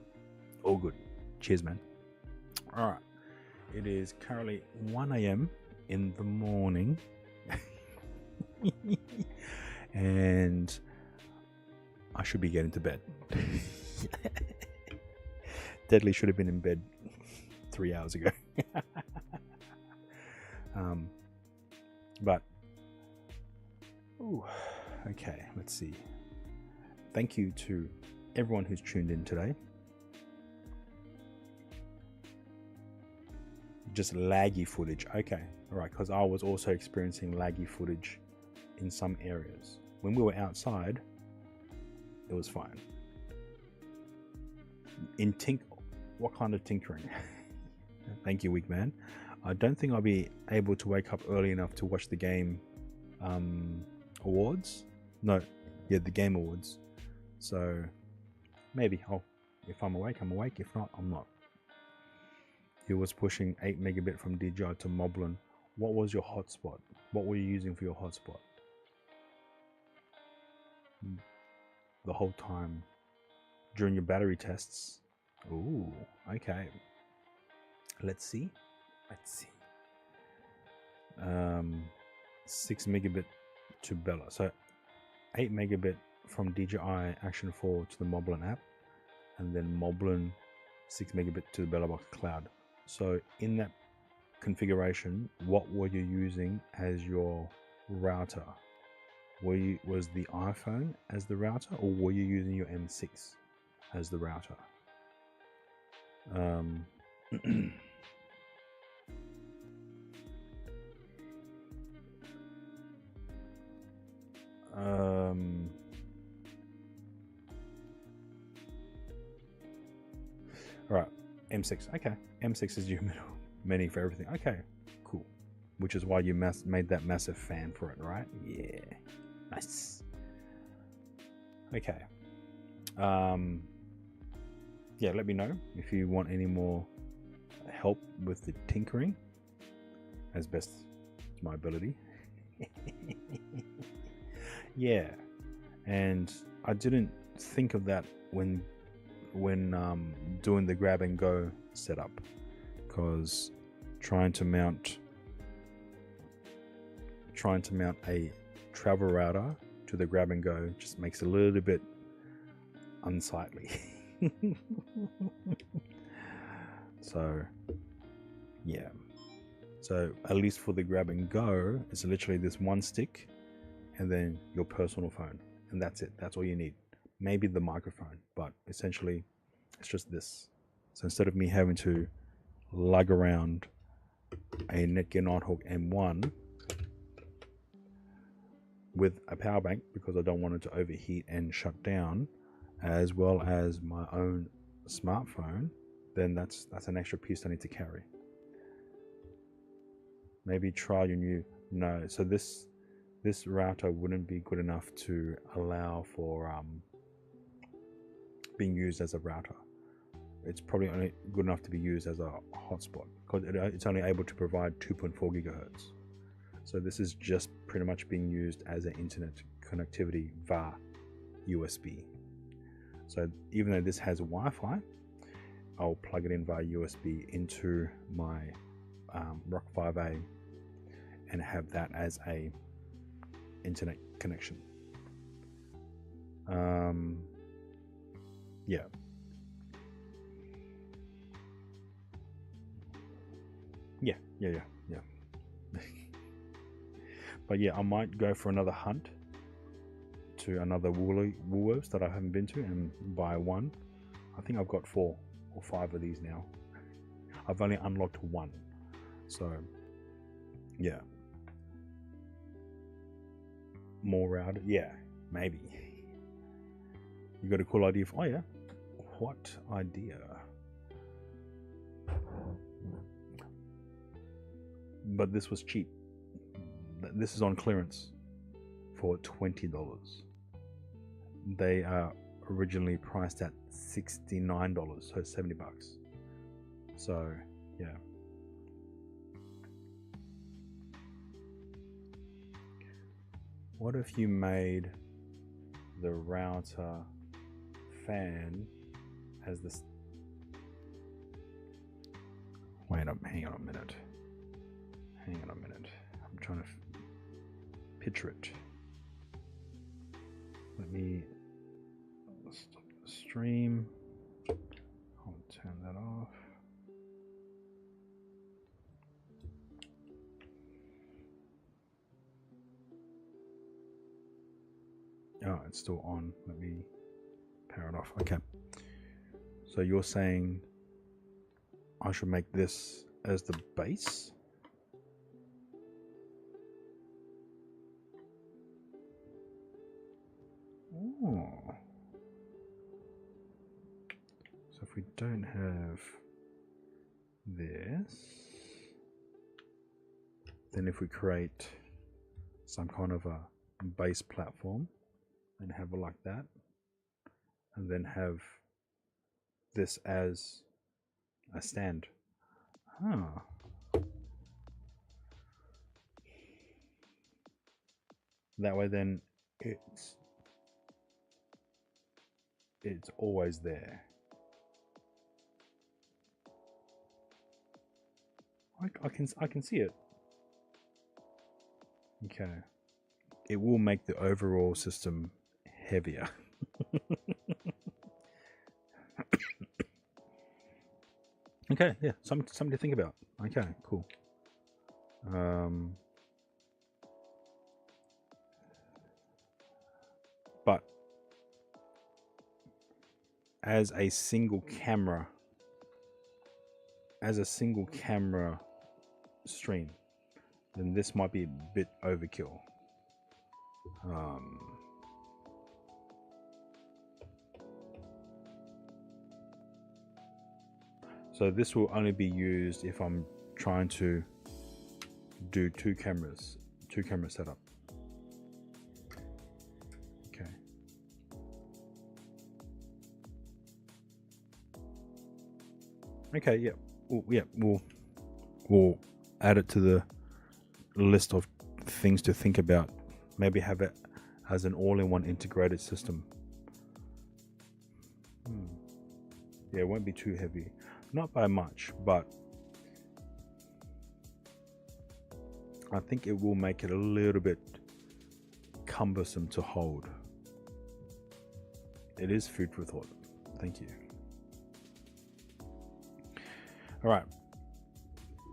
all good. Cheers, man. All right, it is currently 1 a.m. in the morning, and I should be getting to bed. Deadly should have been in bed 3 hours ago. But ooh, okay, let's see. Thank you to everyone who's tuned in today. Just laggy footage. Okay, all right, because I was also experiencing laggy footage in some areas. When we were outside, it was fine. What kind of tinkering? Thank you, Weak Man. I don't think I'll be able to wake up early enough to watch the game awards. No, yeah, the game awards. So maybe if I'm awake, I'm awake. If not, I'm not. He was pushing 8 megabit from DJI to Moblin. What was your hotspot? What were you using for your hotspot? The whole time during your battery tests. Ooh, okay. Let's see. 6 megabit to Bella. So 8 megabit from DJI Action 4 to the Moblin app, and then Moblin 6 megabit to the Bellbox cloud. So in that configuration, what were you using as your router? Was the iPhone as the router, or were you using your M6 as the router? All right, M6. Okay, M6 is your middle menu for everything. Okay, cool. Which is why you made that massive fan for it, right? Yeah, nice. Okay. Yeah, let me know if you want any more help with the tinkering, as best as my ability. Yeah, and I didn't think of that when doing the grab and go setup, because trying to mount a travel router to the grab and go just makes it a little bit unsightly. So yeah, so at least for the grab and go, it's literally this one stick and then your personal phone, and that's it. That's all you need. Maybe the microphone, but essentially it's just this. So instead of me having to lug around a Netgear Nighthawk M1 with a power bank because I don't want it to overheat and shut down, as well as my own smartphone, then that's an extra piece I need to carry. Maybe try your new so this router wouldn't be good enough to allow for being used as a router. It's probably only good enough to be used as a hotspot because it's only able to provide 2.4 gigahertz. So this is just pretty much being used as an internet connectivity via USB. So even though this has Wi-Fi, I'll plug it in via USB into my Rock 5A and have that as a internet connection. Yeah. But yeah, I might go for another hunt to another Woolworths that I haven't been to and buy one. I think I've got 4 or 5 of these now. I've only unlocked 1. So yeah. More router? Yeah, maybe. You got a cool idea for, oh yeah. What idea? But this was cheap. This is on clearance for $20. They are originally priced at $69, so $70. So yeah. What if you made the router fan as this? Hang on a minute. I'm trying to picture it. Let me stop the stream. I'll turn that off. Oh, it's still on. Let me power it off. Okay. So you're saying I should make this as the base? Oh. So if we don't have this, then if we create some kind of a base platform and have it like that, and then have this as a stand. That way then it's always there. I can see it. Okay. It will make the overall system heavier. Okay, yeah, something to think about. Okay, cool. But as a single camera stream, then this might be a bit overkill. So this will only be used if I'm trying to do two camera setup. Okay. Okay, yeah. We'll add it to the list of things to think about. Maybe have it as an all-in-one integrated system. Yeah, it won't be too heavy. Not by much, but I think it will make it a little bit cumbersome to hold. It is food for thought. Thank you. All right.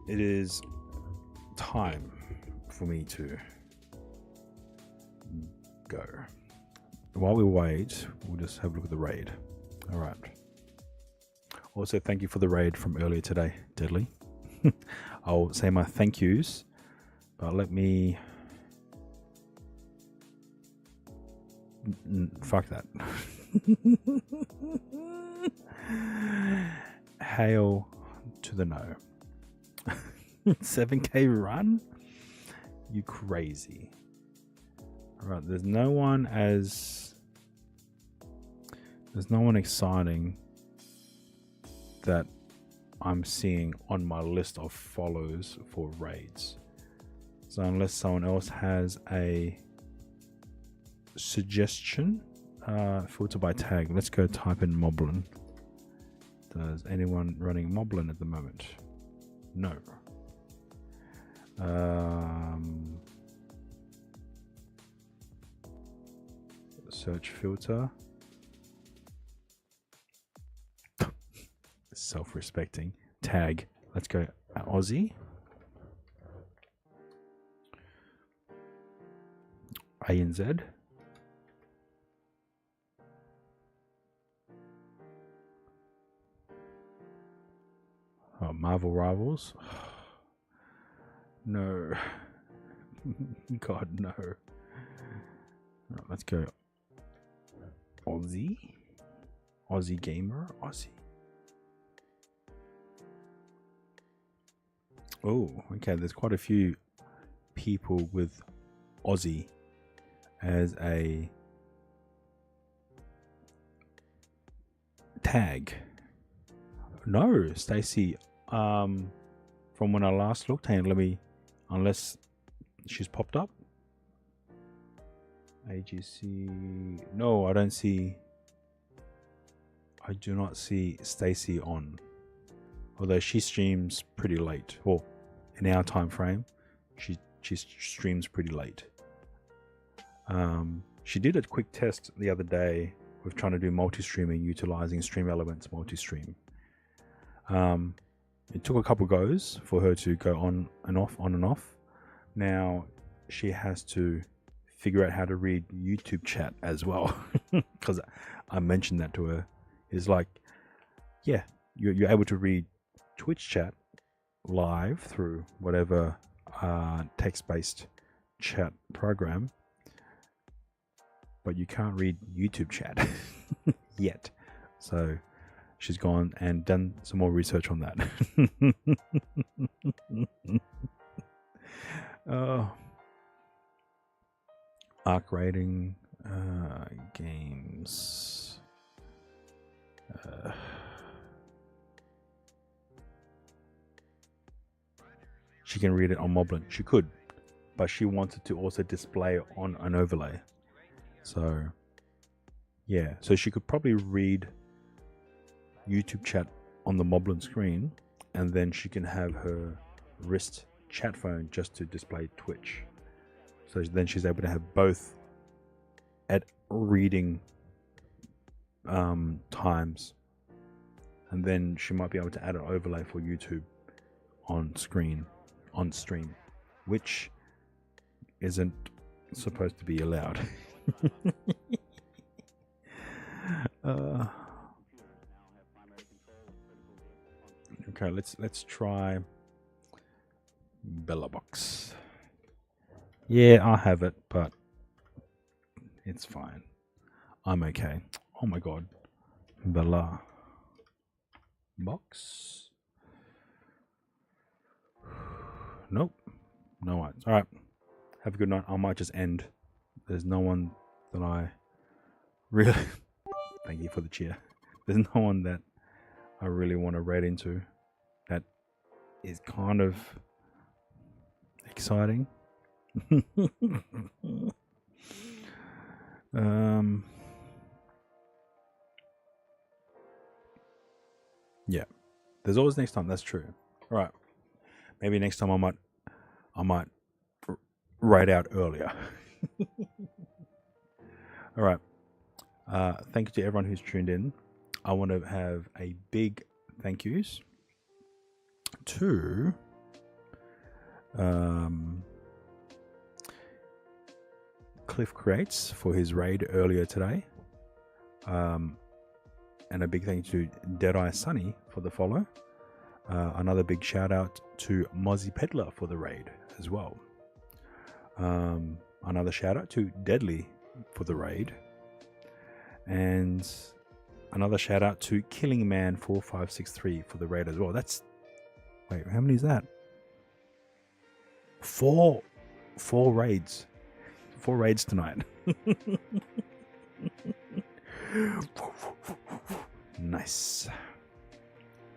It is time for me to go. While we wait, we'll just have a look at the raid. All right. Also, thank you for the raid from earlier today, Deadly. I'll say my thank yous, but let me... fuck that. Hail to the no. 7k run? You crazy. Alright, there's no one exciting that I'm seeing on my list of follows for raids. So unless someone else has a suggestion, filter by tag. Let's go type in Moblin. Does anyone running Moblin at the moment? No. Search filter. Self-respecting tag. Let's go Aussie. ANZ. Oh, Marvel Rivals. No. God, no. Right, let's go Aussie. Aussie Gamer. Aussie. Oh, okay. There's quite a few people with Aussie as a tag. No, Stacy. From when I last looked, hang on, let me, unless she's popped up. AGC. No, I don't see. I do not see Stacy on. Although she streams pretty late, or in our time frame, she streams pretty late. She did a quick test the other day with trying to do multi-streaming, utilizing Stream Elements multi-stream. It took a couple goes for her to go on and off. Now she has to figure out how to read YouTube chat as well, because I mentioned that to her. It's like, yeah, you're able to read Twitch chat live through whatever text-based chat program, but you can't read YouTube chat yet. So she's gone and done some more research on that. Arc rating, games. She can read it on Moblin. She could, but she wanted to also display on an overlay. So, yeah. So she could probably read YouTube chat on the Moblin screen, and then she can have her wrist chat phone just to display Twitch. So then she's able to have both at reading times and then she might be able to add an overlay for YouTube on stream, which isn't supposed to be allowed. Okay, let's try Bella Box. Yeah, I have it, but it's fine. I'm okay. Oh my god. Bella Box. Nope. No one. Alright. Have a good night. I might just end. There's no one that I really... Thank you for the cheer. There's no one that I really want to raid into that is kind of exciting. Yeah, there's always next time. That's true. All right, maybe next time I might write out earlier. All right. Thank you to everyone who's tuned in. I want to have a big thank yous to Cliff Creates for his raid earlier today. And a big thank you to Deadeye Sunny for the follow. Another big shout out to Mozzie Peddler for the raid as well. Another shout out to Deadly for the raid. And another shout out to Killing Man 4563 for the raid as well. That's, wait, how many is that? Four raids. 4 raids tonight. Nice.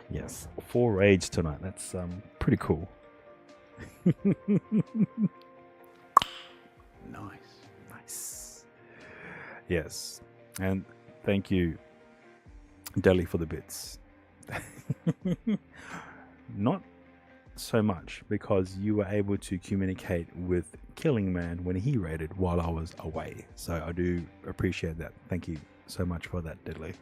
Yes, 4 raids tonight. That's pretty cool. Nice. Yes, and thank you, Deli, for the bits. Not so much because you were able to communicate with Killing Man when he raided while I was away. So I do appreciate that. Thank you so much for that, Deadly.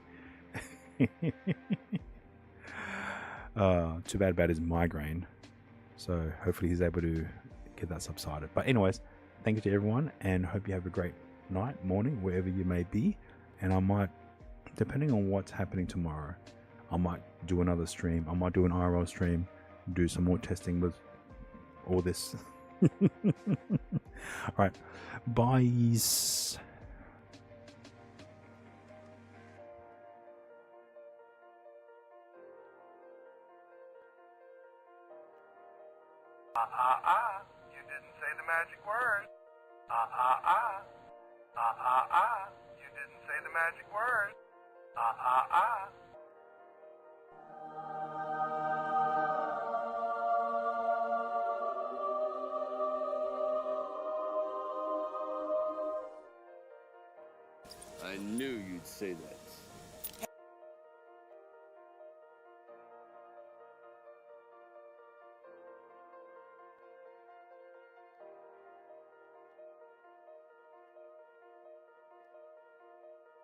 Too bad about his migraine. So hopefully he's able to get that subsided. But anyways, thank you to everyone and hope you have a great night, morning, wherever you may be. And I might, depending on what's happening tomorrow, I might do another stream. I might do an IRL stream, do some more testing with all this. All right, bye. You didn't say the magic word. You didn't say the magic word. I knew you'd say that.